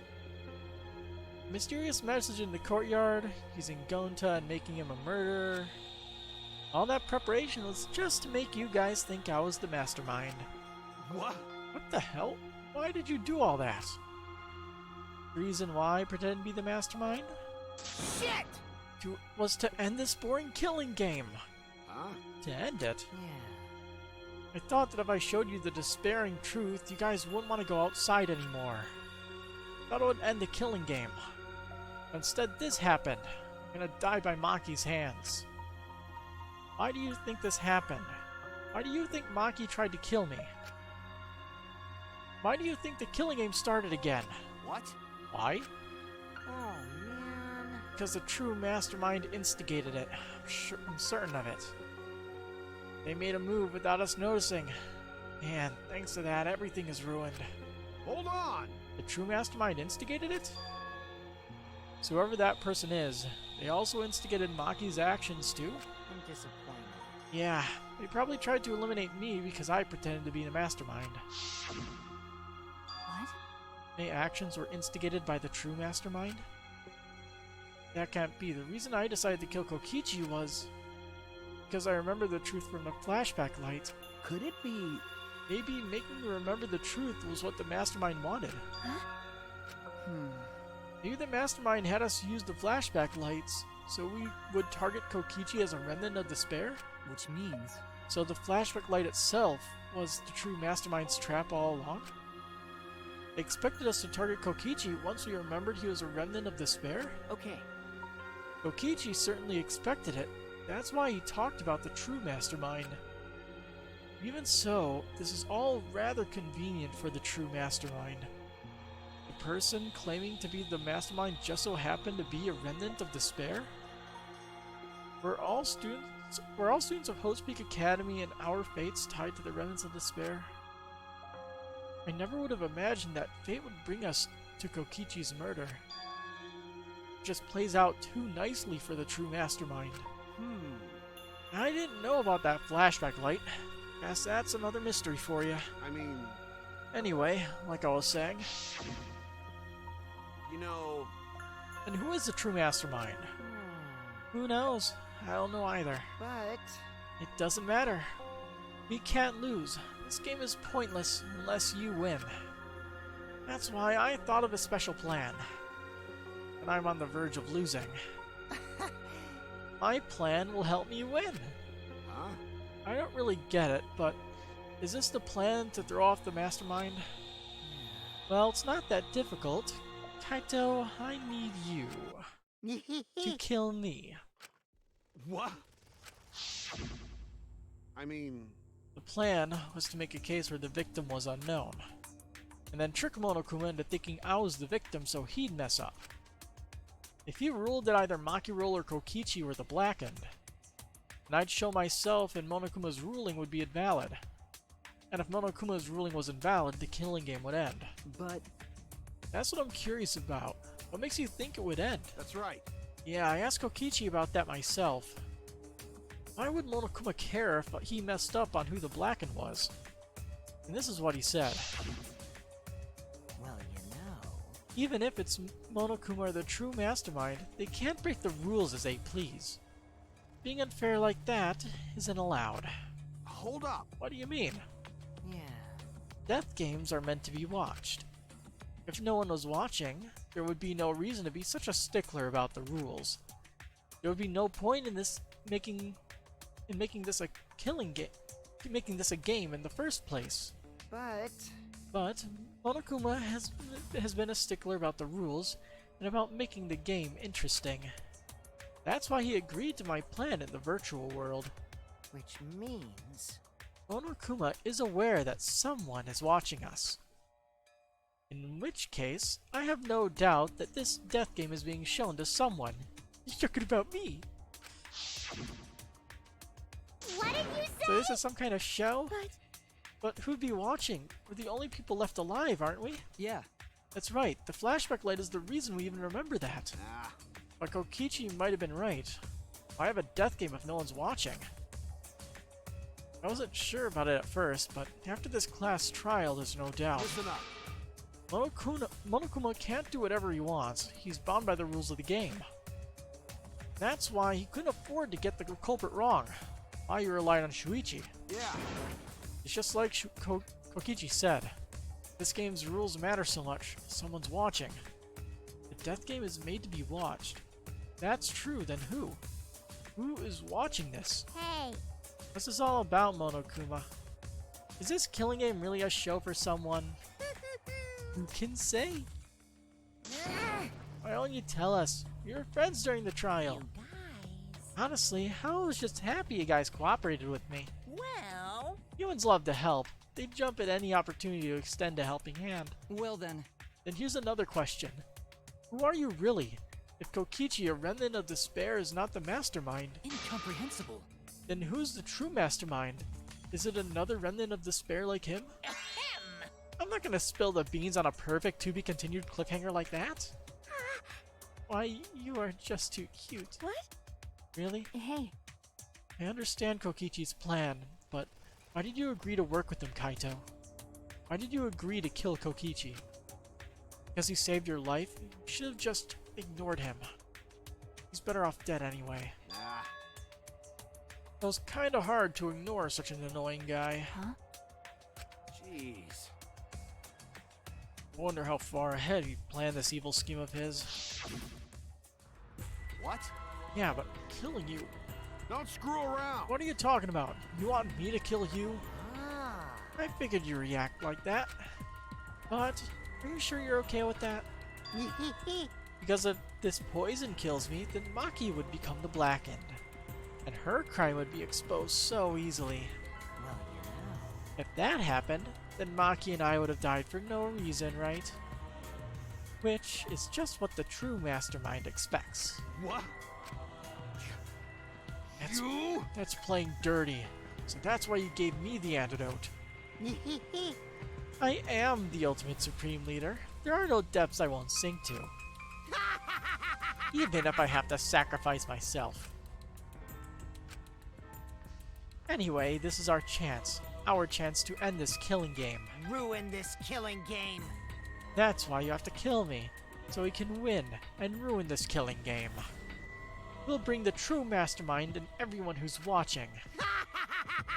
Mysterious message in the courtyard, using Gonta and making him a murderer. All that preparation was just to make you guys think I was the mastermind. What? What the hell? Why did you do all that? Reason why I pretended to be the mastermind? Shit! Was to end this boring killing game. Huh? To end it? Yeah. I thought that if I showed you the despairing truth, you guys wouldn't want to go outside anymore. Thought it would end the killing game. Instead, this happened. I'm gonna die by Maki's hands. Why do you think this happened? Why do you think Maki tried to kill me? Why do you think the killing game started again? What? Why? Oh, because the true mastermind instigated it. I'm certain of it. They made a move without us noticing. And thanks to that, everything is ruined. Hold on! The true mastermind instigated it? So whoever that person is, they also instigated Maki's actions too? I'm disappointed. Yeah, they probably tried to eliminate me because I pretended to be the mastermind. What? My actions were instigated by the true mastermind? That can't be. The reason I decided to kill Kokichi was because I remember the truth from the flashback light. Could it be... Maybe making me remember the truth was what the mastermind wanted. Maybe the mastermind had us use the flashback lights so we would target Kokichi as a remnant of despair? Which means... So the flashback light itself was the true mastermind's trap all along? They expected us to target Kokichi once we remembered he was a remnant of despair? Okay, Kokichi certainly expected it. That's why he talked about the true mastermind. Even so, this is all rather convenient for the true mastermind. The person claiming to be the mastermind just so happened to be a remnant of despair? Were all students of Host Peak Academy and our fates tied to the remnants of despair? I never would have imagined that fate would bring us to Kokichi's murder. It just plays out too nicely for the true mastermind. I didn't know about that flashback light. Guess that's another mystery for you. I mean, Anyway, like I was saying, you know, and who is the true mastermind? Who knows? I don't know either. But... It doesn't matter. We can't lose. This game is pointless unless you win. That's why I thought of a special plan. And I'm on the verge of losing. My plan will help me win. huh? I don't really get it, but is this the plan to throw off the mastermind? Well, it's not that difficult. Kaito, I need you to kill me. What? I mean, The plan was to make a case where the victim was unknown, and then trick Monokuma into thinking I was the victim so he'd mess up. If he ruled that either Makiro or Kokichi were the blackened, then I'd show myself and Monokuma's ruling would be invalid. And if Monokuma's ruling was invalid, the killing game would end. but... That's what I'm curious about. What makes you think it would end? that's right. Yeah, I asked Kokichi about that myself. Why would Monokuma care if he messed up on who the blackened was? And this is what he said. Well, you know... Even if it's Monokuma or the true mastermind, they can't break the rules as they please. Being unfair like that isn't allowed. Hold up. What do you mean? Yeah... Death games are meant to be watched. If no one was watching, there would be no reason to be such a stickler about the rules. There would be no point in making this a killing game, making this a game in the first place. But... Monokuma has been a stickler about the rules and about making the game interesting. That's why he agreed to my plan in the virtual world. Which means... Monokuma is aware that someone is watching us. In which case, I have no doubt that this death game is being shown to someone. You're talking about me. What did you say? So this is some kind of show? But But who'd be watching? We're the only people left alive, aren't we? Yeah, That's right, the flashback light is the reason we even remember that. Ah, But Kokichi might have been right. Why have a death game if no one's watching? I wasn't sure about it at first, but after this class trial, there's no doubt. listen up. Monokuma can't do whatever he wants. He's bound by the rules of the game. That's why he couldn't afford to get the culprit wrong. Why you relied on Shuichi. Yeah. It's just like Kokichi said. This game's rules matter so much. Someone's watching. The death game is made to be watched. That's true, then who? Who is watching this? hey, What's this all about, Monokuma? Is this killing game really a show for someone? Who can say? Why don't you tell us? We were friends during the trial. You guys. Honestly, I was just happy you guys cooperated with me. Well, Humans love to help. They jump at any opportunity to extend a helping hand. well then... Then here's another question. Who are you really? If Kokichi, a remnant of despair, is not the mastermind, Incomprehensible. then who's the true mastermind? Is it another remnant of despair like him? Ahem. I'm not gonna spill the beans on a perfect to-be-continued cliffhanger like that. Why, you are just too cute. What? Really? Hey, I understand Kokichi's plan, but why did you agree to work with him, Kaito? Why did you agree to kill Kokichi? Because he saved your life? You should have just ignored him. He's better off dead anyway. Ah, It was kinda hard to ignore such an annoying guy. huh? jeez. I wonder how far ahead he planned this evil scheme of his. What? Yeah, but killing you? Don't screw around. What are you talking about? You want me to kill you? Ah. I figured you'd react like that. But, are you sure you're okay with that? Because if this poison kills me, then Maki would become the Blackened. And her crime would be exposed so easily. Well, you know. If that happened, then Maki and I would have died for no reason, right? Which is just what the true mastermind expects. What? That's, You? that's playing dirty. So that's why you gave me the antidote. I am the ultimate supreme leader. There are no depths I won't sink to. Even if I have to sacrifice myself. Anyway, this is our chance. Our chance to end this killing game. Ruin this killing game. That's why you have to kill me. So we can win and ruin this killing game. We'll bring the true mastermind and everyone who's watching.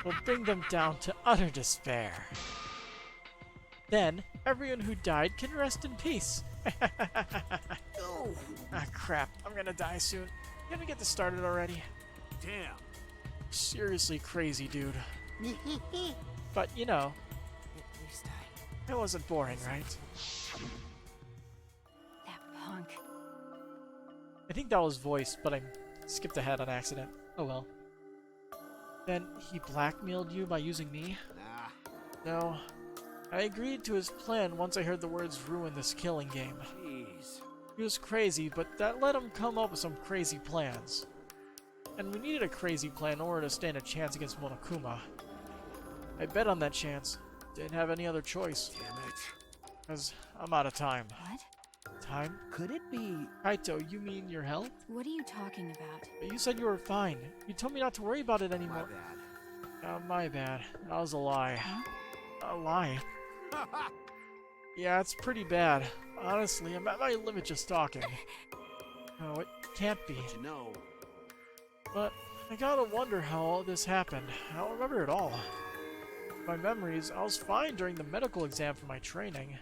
We'll bring them down to utter despair. Then, everyone who died can rest in peace. Oh. Ah, crap. I'm gonna die soon. Can we get this started already? Damn. Seriously crazy, dude. But, you know, At least it wasn't boring, right? That punk. I think that was voiced, but I skipped ahead on accident. Oh well. Then, he blackmailed you by using me? Nah. No. I agreed to his plan once I heard the words ruin this killing game. Jeez. He was crazy, but that let him come up with some crazy plans. And we needed a crazy plan in order to stand a chance against Monokuma. I bet on that chance. Didn't have any other choice. Damn it. Because I'm out of time. What? Time? Could it be... Kaito, you mean your health? What are you talking about? But you said you were fine. You told me not to worry about it My anymore. bad. My bad. That was a lie. Huh? A lie? Yeah, it's pretty bad. Honestly, I'm at my limit just talking. No, it can't be. But you know, But I gotta wonder how all this happened. I don't remember it all. My memories, I was fine during the medical exam for my training.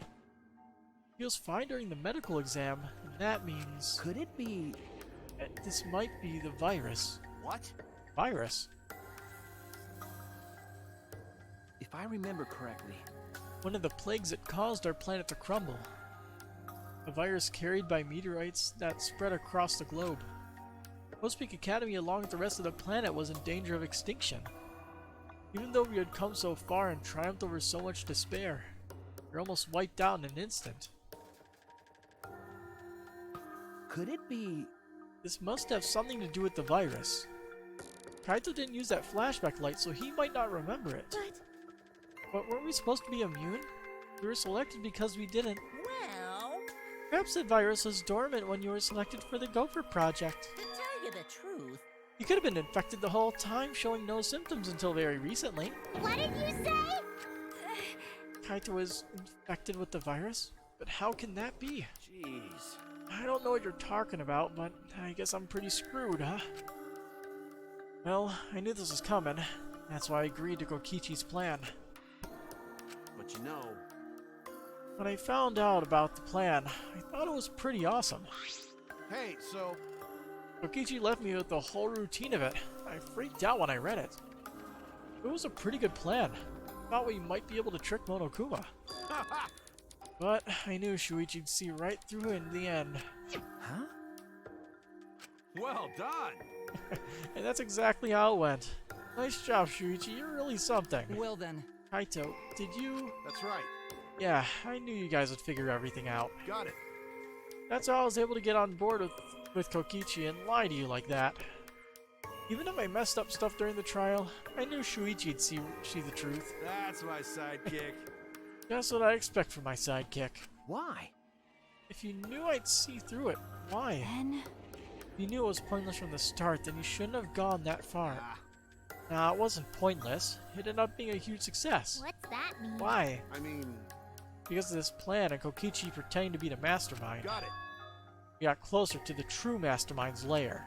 He was fine during the medical exam, and that means Could it be... this might be the virus. what? Virus? If I remember correctly, One of the plagues that caused our planet to crumble. A virus carried by meteorites that spread across the globe. Peak Academy, along with the rest of the planet, was in danger of extinction. Even though we had come so far and triumphed over so much despair, we were almost wiped out in an instant. could it be... This must have something to do with the virus. Kaito didn't use that flashback light, so he might not remember it. But But weren't we supposed to be immune? We were selected because we didn't. Well, Perhaps the virus was dormant when you were selected for the Gopher Project. to tell you the truth, You could have been infected the whole time, showing no symptoms until very recently. what did you say? Kaito was infected with the virus? But how can that be? Jeez. I don't know what you're talking about, but I guess I'm pretty screwed, huh? Well, I knew this was coming. That's why I agreed to Kokichi's plan. But you know, When I found out about the plan, I thought it was pretty awesome. hey, so Kokichi left me with the whole routine of it. I freaked out when I read it. It was a pretty good plan. Thought we might be able to trick Monokuma. But I knew Shuichi'd see right through it in the end. Huh? well done. And that's exactly how it went. Nice job, Shuichi. You're really something. Well then, Kaito, did you... That's right. Yeah, I knew you guys would figure everything out. Got it. That's how I was able to get on board with with Kokichi and lie to you like that. Even if I messed up stuff during the trial, I knew Shuichi'd see the truth. That's my sidekick. That's what I expect from my sidekick. Why? If you knew I'd see through it, why? Ben? If you knew it was pointless from the start, then you shouldn't have gone that far. Ah, Nah, it wasn't pointless. It ended up being a huge success. What's that mean? Why? I mean, Because of this plan and Kokichi pretending to be the mastermind. got it. We got closer to the true mastermind's lair.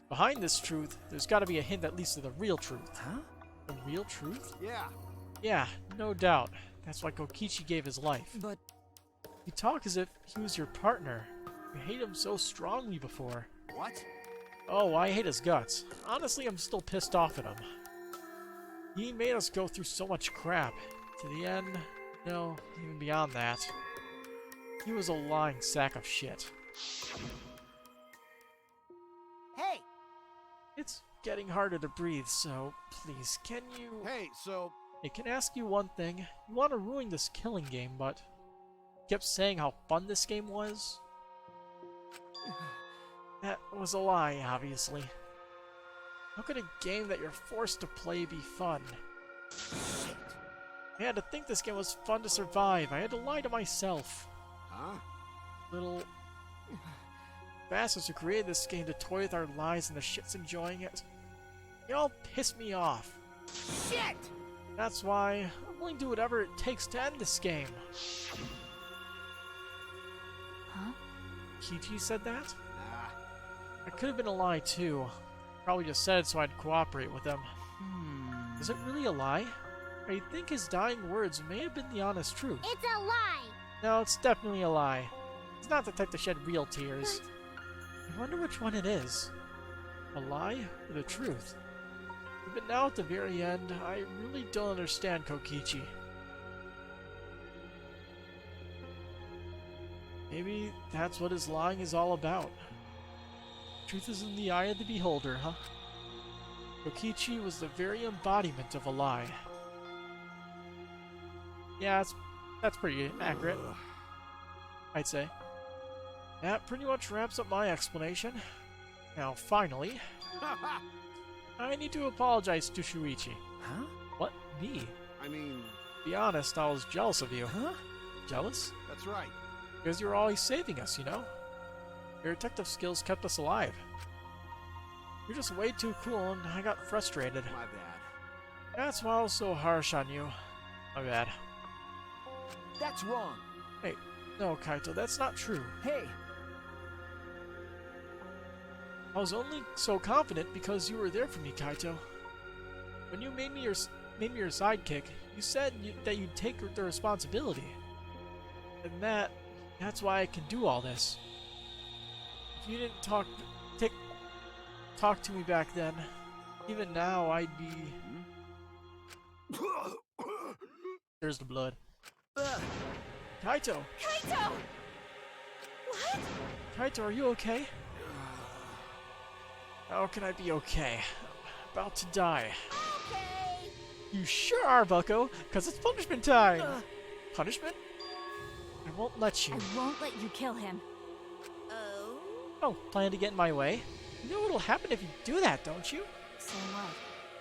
Behind this truth, there's gotta be a hint that leads to the real truth. Huh? The real truth? Yeah. Yeah, no doubt. That's why Kokichi gave his life. But You talk as if he was your partner. You hate him so strongly before. What? Oh, I hate his guts. Honestly, I'm still pissed off at him. He made us go through so much crap. To the end, no, even beyond that. He was a lying sack of shit. Hey, It's getting harder to breathe, so please, can you... Hey, so I can ask you one thing. You want to ruin this killing game, but... You kept saying how fun this game was? That was a lie, obviously. How could a game that you're forced to play be fun? I had to think this game was fun to survive. I had to lie to myself. huh? Little bastards who created this game to toy with our lives and the shit's enjoying it. You all piss me off. shit! That's why I'm willing to do whatever it takes to end this game. Huh? Kichi said that? Nah. It could have been a lie too. Probably just said it so I'd cooperate with him. Is it really a lie? I think his dying words may have been the honest truth. It's a lie! No, it's definitely a lie. He's not the type to shed real tears. I wonder which one it is. A lie or the truth? But now at the very end, I really don't understand Kokichi. Maybe that's what his lying is all about. Truth is in the eye of the beholder, huh? Kokichi was the very embodiment of a lie. Yeah, that's pretty accurate, I'd say. That pretty much wraps up my explanation. Now, finally, I need to apologize to Shuichi. Huh? What? Me? I mean, To be honest, I was jealous of you. Huh? Jealous? that's right. Because you were always saving us, you know? Your detective skills kept us alive. You're just way too cool and I got frustrated. My bad. That's why I was so harsh on you. My bad. That's wrong. Hey, no, Kaito, that's not true. Hey, I was only so confident because you were there for me, Kaito. When you made me your sidekick, you said that you'd take the responsibility. And that's why I can do all this. If you didn't talk to me back then, even now I'd be... There's the blood. Kaito! Kaito! What? Kaito, are you okay? How can I be okay? I'm about to die. Okay! You sure are, Bucko, because it's punishment time! Punishment? I won't let you. I won't let you kill him. Oh? Oh, plan to get in my way? You know what'll happen if you do that, don't you? So what?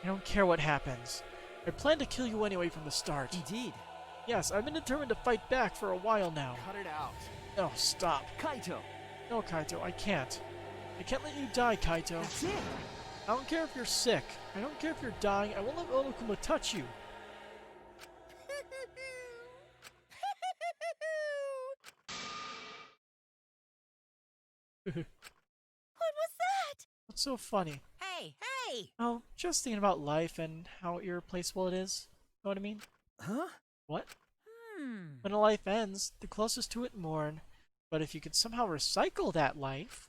I don't care what happens. I plan to kill you anyway from the start. indeed, Yes, I've been determined to fight back for a while now. Cut it out. No, stop. Kaito. No, Kaito, I can't. I can't let you die, Kaito. That's it. I don't care if you're sick. I don't care if you're dying. I won't let Onokuma touch you. What was that? What's so funny? Hey, hey! Oh, just thinking about life and how irreplaceable it is. Know what I mean? Huh? What? Hmm. When a life ends, the closest to it mourn. But if you could somehow recycle that life,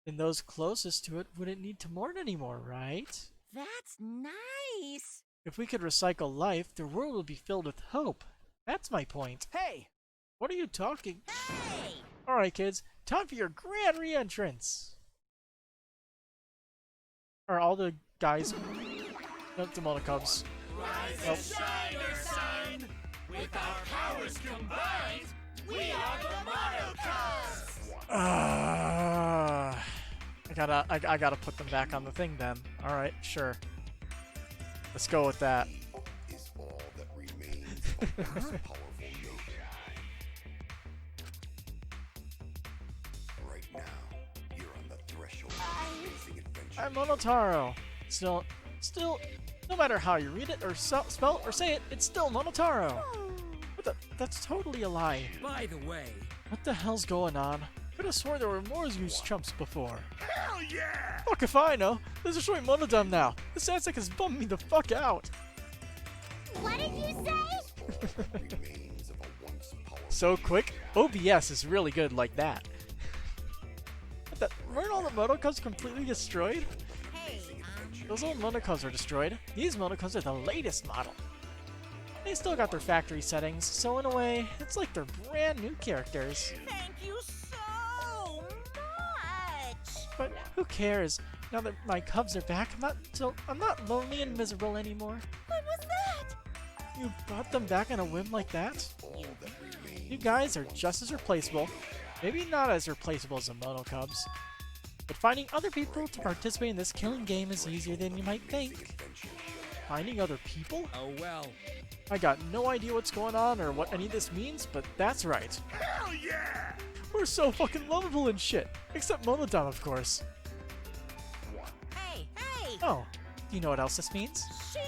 then those closest to it wouldn't need to mourn anymore, right? That's nice! If we could recycle life, the world would be filled with hope. That's my point. Hey! What are you talking? Hey! Alright, kids, time for your grand re-entrance! Are all the guys... Nope, the Monocubs. Nope. With our powers combined, we are the Monocubs! I gotta put them back on the thing then. Alright, sure. Let's go with that. Is all that remains of this powerful nature. Right now, you're on the threshold of facing adventure. I'm Monotaro. Still, no matter how you read it or spell it or say it, it's still Monotaro. What the? That's totally a lie. By the way, What the hell's going on? Could have sworn there were more use chumps before. Hell yeah! Fuck if I know. This is showing Monodam now. This Ansec has bummed me the fuck out. What did you say? Remains of a once powerful So quick. OBS is really good like that. What the? Weren't all the Monokubs completely destroyed? Hey, Those old Monokubs were destroyed. These Monokubs are the latest model. They still got their factory settings, so in a way, it's like they're brand new characters. thank you so much. But who cares? Now that my cubs are back, I'm not lonely and miserable anymore. What was that? You brought them back on a whim like that? all that remains. You guys are just as replaceable. Maybe not as replaceable as the Monokubs. But finding other people to participate in this killing game is easier than you might think. Finding other people? oh well. I got no idea what's going on or what any of this means, but that's right. Hell yeah! We're so fucking lovable and shit. Except Monodam, of course. Hey, hey. Oh, do you know what else this means? Shing.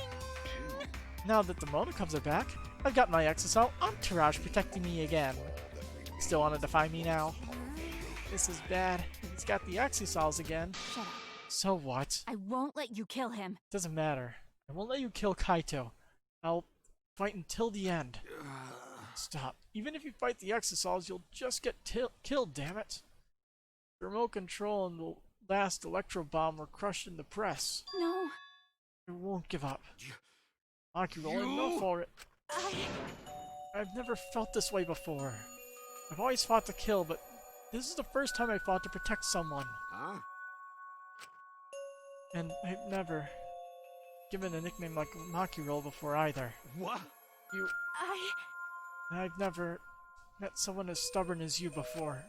Now that the Monokubs are back, I've got my Exosal entourage protecting me again. Still want to defy me now? This is bad. He's got the Exosals again. Shut up. So what? I won't let you kill him. Doesn't matter. I won't let you kill Kaito. I'll fight until the end. Stop. Even if you fight the Exosals, you'll just get killed, damn it. The remote control and the last electro bomb were crushed in the press. No. I won't give up. Aki will go for it. I've never felt this way before. I've always fought to kill, but this is the first time I fought to protect someone. Huh? And I've never given a nickname like Makiro before either. What? I've never met someone as stubborn as you before.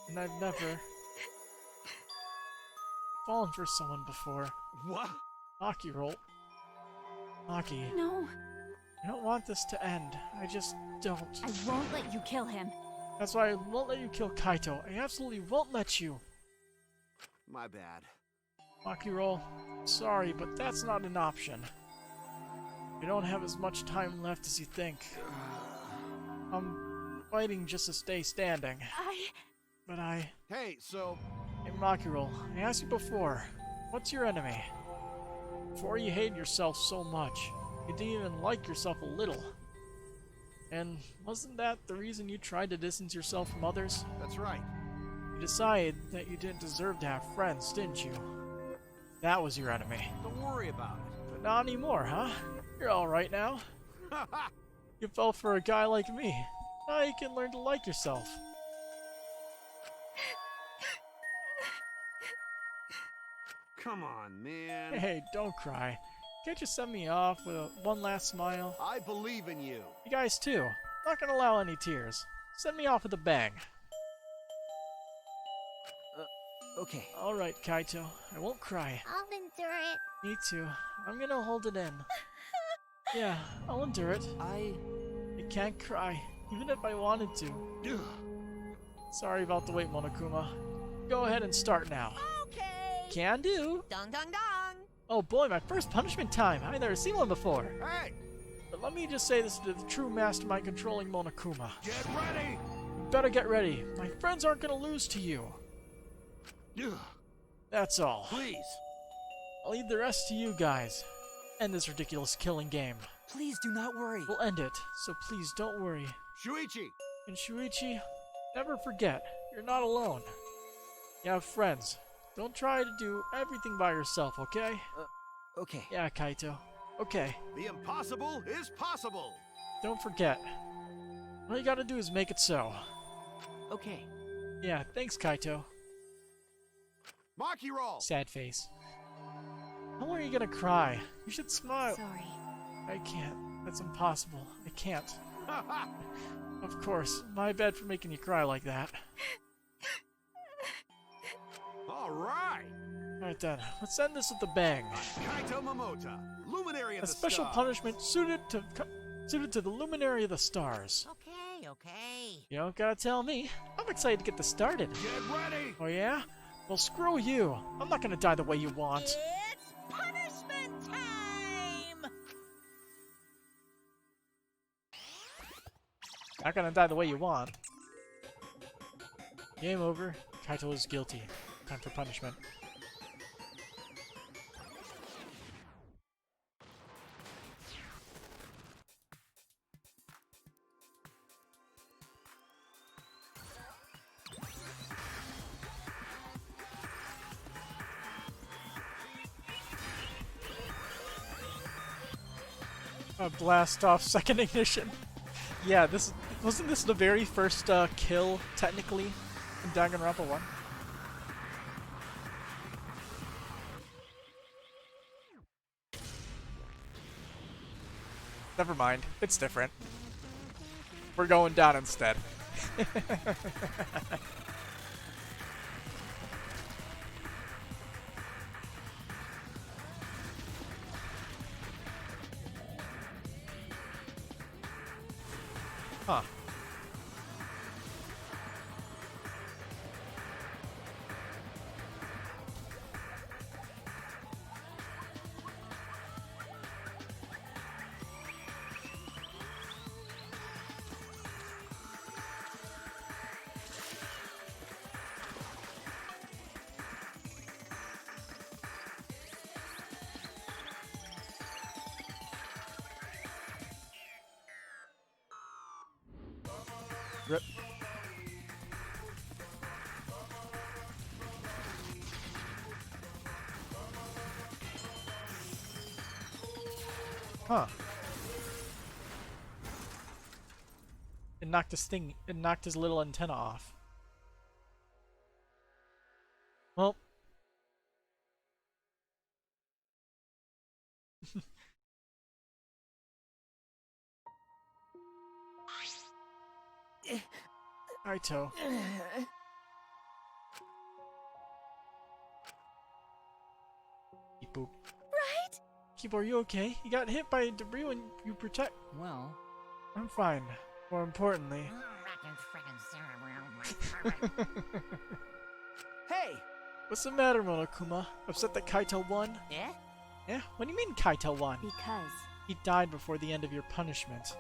And I've never fallen for someone before. What? Makiro. Maki, No. I don't want this to end. I just don't. I won't let you kill him. That's why I won't let you kill Kaito. I absolutely won't let you. My bad. Makiro, sorry, but that's not an option. You don't have as much time left as you think. I'm fighting just to stay standing. But Hey, so Hey Makiro, I asked you before, what's your enemy? Before you hated yourself so much, you didn't even like yourself a little. And wasn't that the reason you tried to distance yourself from others? that's right. You decided that you didn't deserve to have friends, didn't you? That was your enemy. Don't worry about it. But not anymore, huh? You're alright now. You fell for a guy like me. Now you can learn to like yourself. Come on, man. Hey, don't cry. Can't you send me off with one last smile? I believe in you. You guys too. Not gonna allow any tears. Send me off with a bang. Okay. Alright, Kaito. I won't cry. I'll endure it. Me too. I'm gonna hold it in. Yeah, I'll endure it. I can't cry, even if I wanted to. Sorry about the wait, Monokuma. Go ahead and start now. Okay. Can do. Dong dong dong. Oh boy, my first punishment time. I've never seen one before. Hey, But let me just say this to the true mastermind controlling Monokuma. get ready. You better get ready. My friends aren't gonna lose to you. That's all. Please. I'll leave the rest to you guys. End this ridiculous killing game. Please do not worry. We'll end it, so please don't worry. Shuichi. And Shuichi, never forget, you're not alone. You have friends. Don't try to do everything by yourself, okay? Okay. Yeah, Kaito. Okay. The impossible is possible. Don't forget. All you gotta do is make it so. Okay. Yeah, thanks, Kaito. Maki roll. Sad face. How are you gonna cry? You should smile. Sorry. I can't. That's impossible. I can't. Of course. My bad for making you cry like that. All right. Alright then, let's end this with a bang. Kaito Momota, luminary of A the special stars. punishment suited to the luminary of the stars. Okay, okay. You don't gotta tell me. I'm excited to get this started. Get ready. Oh yeah? Well, screw you. I'm not gonna die the way you want. It's punishment time! Not gonna die the way you want. Game over. Kaito is guilty. Time for punishment. Blast off second ignition. Yeah, wasn't this the very first kill technically in Danganronpa 1? Never mind, it's different. We're going down instead. Huh. Rip. Huh. It knocked his little antenna off. Well. Kaito. Beep boop. Right? Keep, are you okay? You got hit by debris when you protect. Well, I'm fine. More importantly. Hey, What's the matter, Monokuma? Upset that Kaito won? Eh? Yeah? What do you mean Kaito won? Because He died before the end of your punishment.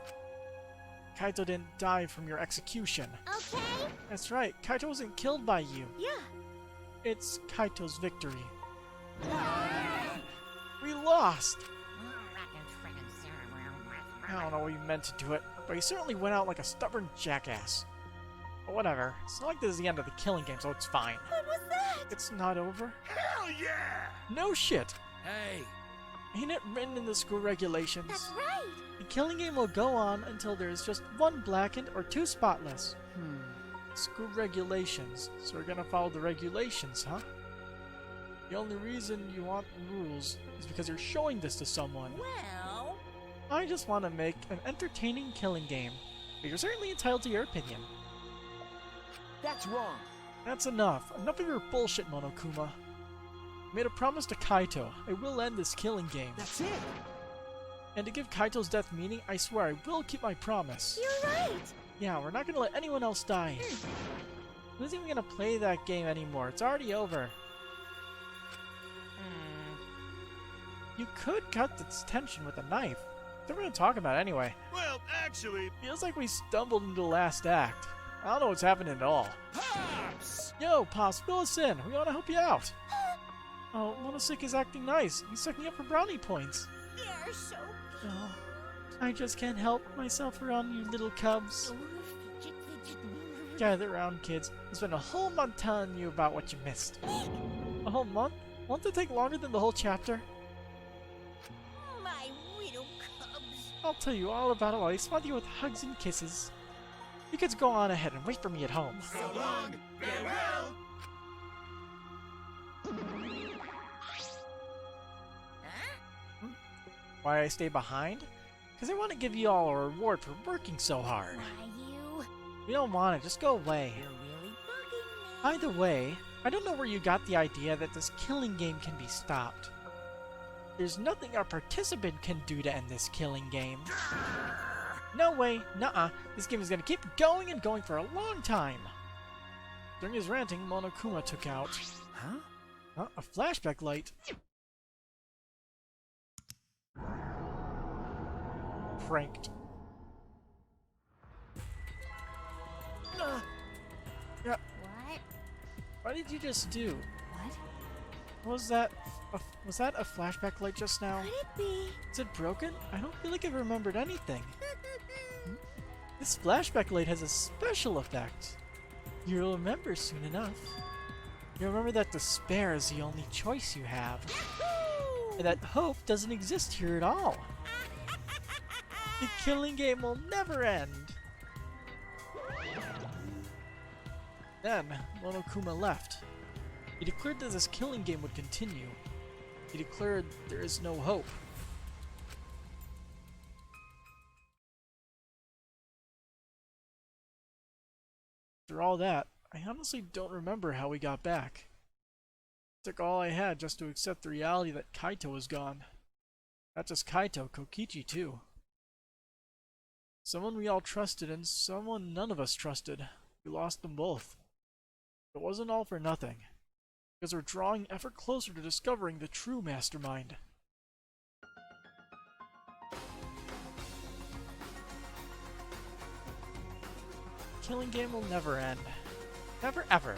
Kaito didn't die from your execution. Okay. That's right, Kaito wasn't killed by you. Yeah. It's Kaito's victory. We lost! I don't know what you meant to do it, but he certainly went out like a stubborn jackass. But whatever, it's not like this is the end of the killing game, so it's fine. What was that? It's not over. Hell yeah! No shit! Hey, Ain't it written in the school regulations? That's right. The killing game will go on until there is just one blackened or two spotless. School regulations, so we're gonna follow the regulations, huh? The only reason you want rules is because you're showing this to someone. Well, I just want to make an entertaining killing game, but you're certainly entitled to your opinion. that's wrong. That's enough. Enough of your bullshit, Monokuma. I made a promise to Kaito. I will end this killing game. That's it. And to give Kaito's death meaning, I swear I will keep my promise. You're right. Yeah, we're not gonna let anyone else die. Who's even gonna play that game anymore? It's already over. You could cut this tension with a knife. What are we gonna talk about anyway? Well, actually, Feels like we stumbled into the last act. I don't know what's happening at all. Pops! Yo, Pops, fill us in. We want to help you out. Oh, Monosik is acting nice. He's sucking up for brownie points. they're so Oh, I just can't help myself around you little cubs. fidget. Gather around, kids. I spent a whole month telling you about what you missed. A whole month? Won't it take longer than the whole chapter? My widow cubs. I'll tell you all about it while I smother you with hugs and kisses. You kids go on ahead and wait for me at home. So long, farewell! Huh? Why I stay behind? Because I want to give you all a reward for working so hard. Why, you... We don't want it. Just go away. You're really bugging me. Either way, I don't know where you got the idea that this killing game can be stopped. There's nothing our participant can do to end this killing game. No way, nuh-uh. This game is gonna keep going and going for a long time. During his ranting, Monokuma took out a flashback light. Pranked. Yeah. What? What did you just do? What? Was that a flashback light just now? Could it be? Is it broken? I don't feel like I've remembered anything. This flashback light has a special effect. You'll remember soon enough. You'll remember that despair is the only choice you have. And that hope doesn't exist here at all. The killing game will never end. Then, Monokuma left. He declared that this killing game would continue. He declared there is no hope. After all that, I honestly don't remember how we got back. It took all I had just to accept the reality that Kaito was gone. Not just Kaito, Kokichi too. Someone we all trusted and someone none of us trusted. We lost them both. It wasn't all for nothing, because we're drawing ever closer to discovering the true mastermind. Killing game will never end. Never ever.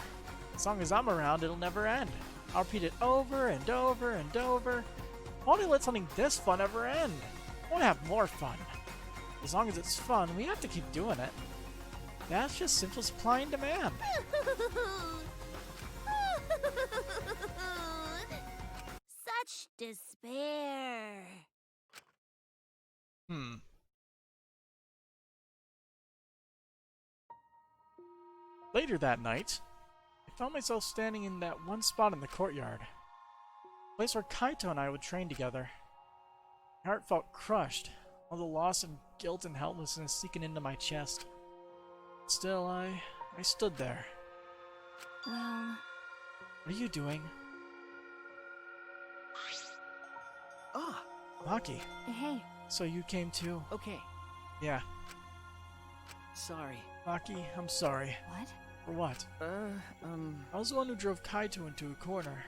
As long as I'm around, it'll never end. I'll repeat it over and over and over. I want to let something this fun ever end. I want to have more fun. As long as it's fun, we have to keep doing it. That's just simple supply and demand. Such despair. Later that night, I found myself standing in that one spot in the courtyard. A place where Kaito and I would train together. My heart felt crushed, all the loss and guilt and helplessness sinking into my chest. Still, I stood there. Well, What are you doing? Ah, Maki, hey, so you came too. okay. Yeah. Sorry. Maki, I'm sorry. what? For what? I was the one who drove Kaito into a corner.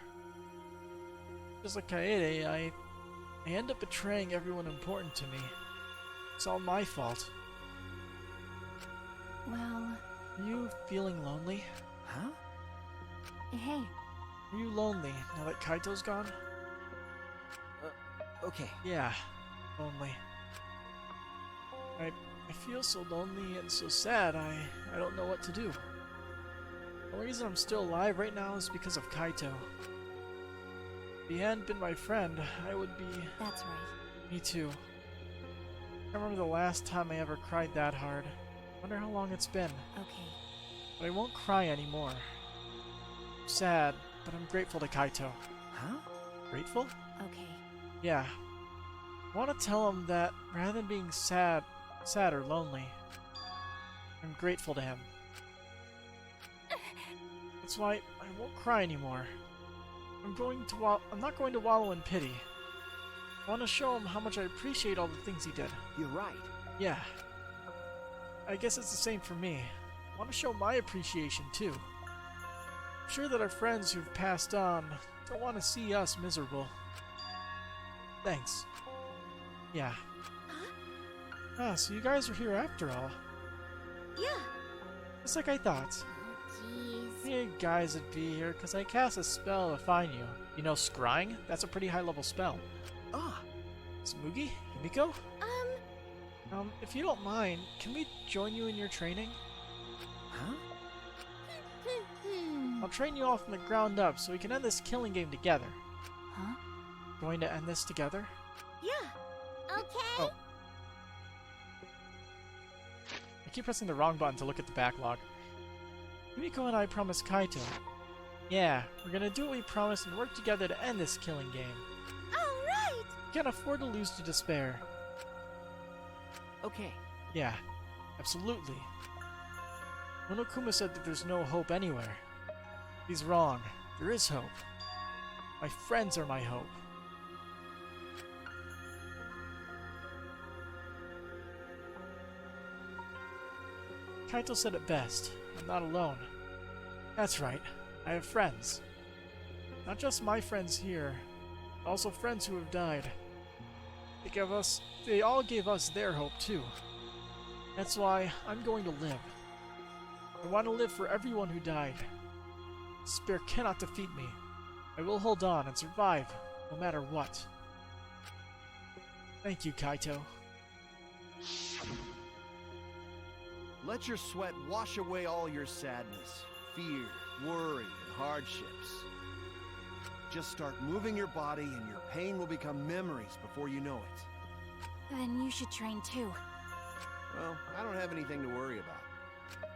Just like Kaede, I end up betraying everyone important to me. It's all my fault. Well, Are you feeling lonely? Huh? hey, Are you lonely now that Kaito's gone? Okay. Yeah, lonely. I feel so lonely and so sad, I don't know what to do. The only reason I'm still alive right now is because of Kaito. If he hadn't been my friend, I would be... that's right. Me too. I remember the last time I ever cried that hard. Wonder how long it's been. Okay. But I won't cry anymore. I'm sad, but I'm grateful to Kaito. Huh? Grateful? Okay. Yeah. I want to tell him that rather than being sad or lonely, I'm grateful to him. That's why I won't cry anymore. I'm not going to wallow in pity. I want to show him how much I appreciate all the things he did. You're right. Yeah. I guess it's the same for me. I want to show my appreciation too. I'm sure that our friends who've passed on don't want to see us miserable. Thanks. Yeah. Ah, so you guys are here after all. Yeah. Just like I thought. Jeez. You guys would be here because I cast a spell to find you. You know scrying? That's a pretty high level spell. Ah, Smugi? Himiko? If you don't mind, can we join you in your training? huh? I'll train you all from the ground up so we can end this killing game together. Huh? Going to end this together? Yeah. Okay. Oh. I keep pressing the wrong button to look at the backlog. Himiko and I promised Kaito. Yeah, we're gonna do what we promised and work together to end this killing game. All right. We can't afford to lose to despair. Okay. Yeah, absolutely. Monokuma said that there's no hope anywhere. He's wrong. There is hope. My friends are my hope. Kaito said it best. I'm not alone. That's right. I have friends. Not just my friends here, but also friends who have died. They all gave us their hope too. That's why I'm going to live. I want to live for everyone who died. Despair cannot defeat me. I will hold on and survive, no matter what. Thank you, Kaito. Let your sweat wash away all your sadness, fear, worry, and hardships. Just start moving your body and your pain will become memories before you know it. Then you should train too. Well, I don't have anything to worry about.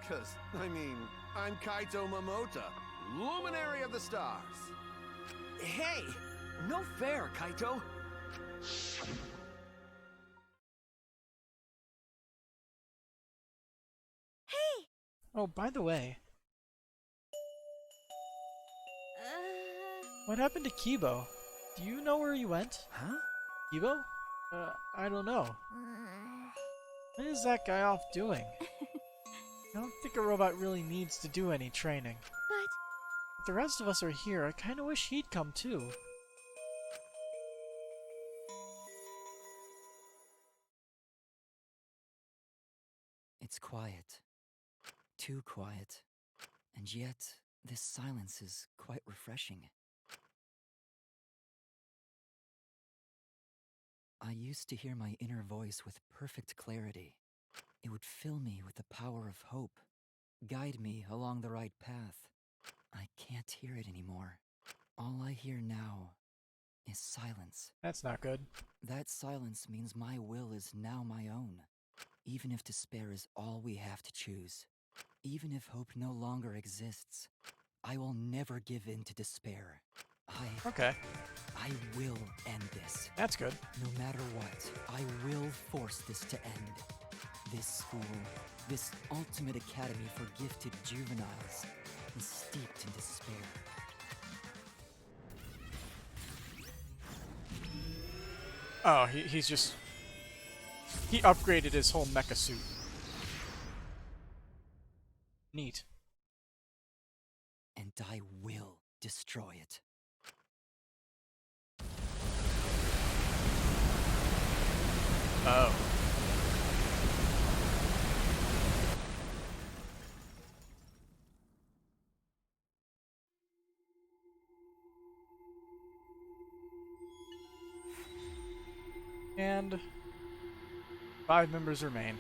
'Cause, I mean, I'm Kaito Momota, Luminary of the Stars. Hey! No fair, Kaito! Hey! Oh, by the way, Uh... what happened to Kibo? Do you know where he went? Huh? Kibo? I don't know. What is that guy off doing? I don't think a robot really needs to do any training. But... If the rest of us are here, I kinda wish he'd come too. It's quiet. Too quiet. And yet, this silence is quite refreshing. I used to hear my inner voice with perfect clarity. It would fill me with the power of hope, guide me along the right path. I can't hear it anymore. All I hear now is silence. That's not good. That silence means my will is now my own. Even if despair is all we have to choose, even if hope no longer exists, I will never give in to despair. Okay, I will end this. that's good. No matter what, I will force this to end. This school, this ultimate academy for gifted juveniles, is steeped in despair. Oh, he's just... He upgraded his whole mecha suit. Neat. And I will destroy it. Oh. And 5 members remain.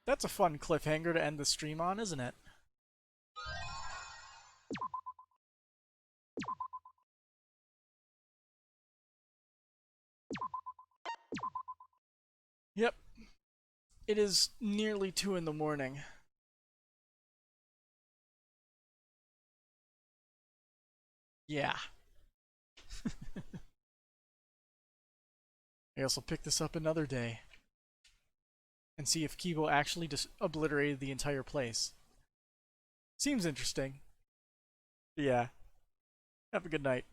That's a fun cliffhanger to end the stream on, isn't it? Yep. It is nearly 2 in the morning. Yeah. I guess I'll pick this up another day. And see if Kibo actually just obliterated the entire place. Seems interesting. Yeah. Have a good night.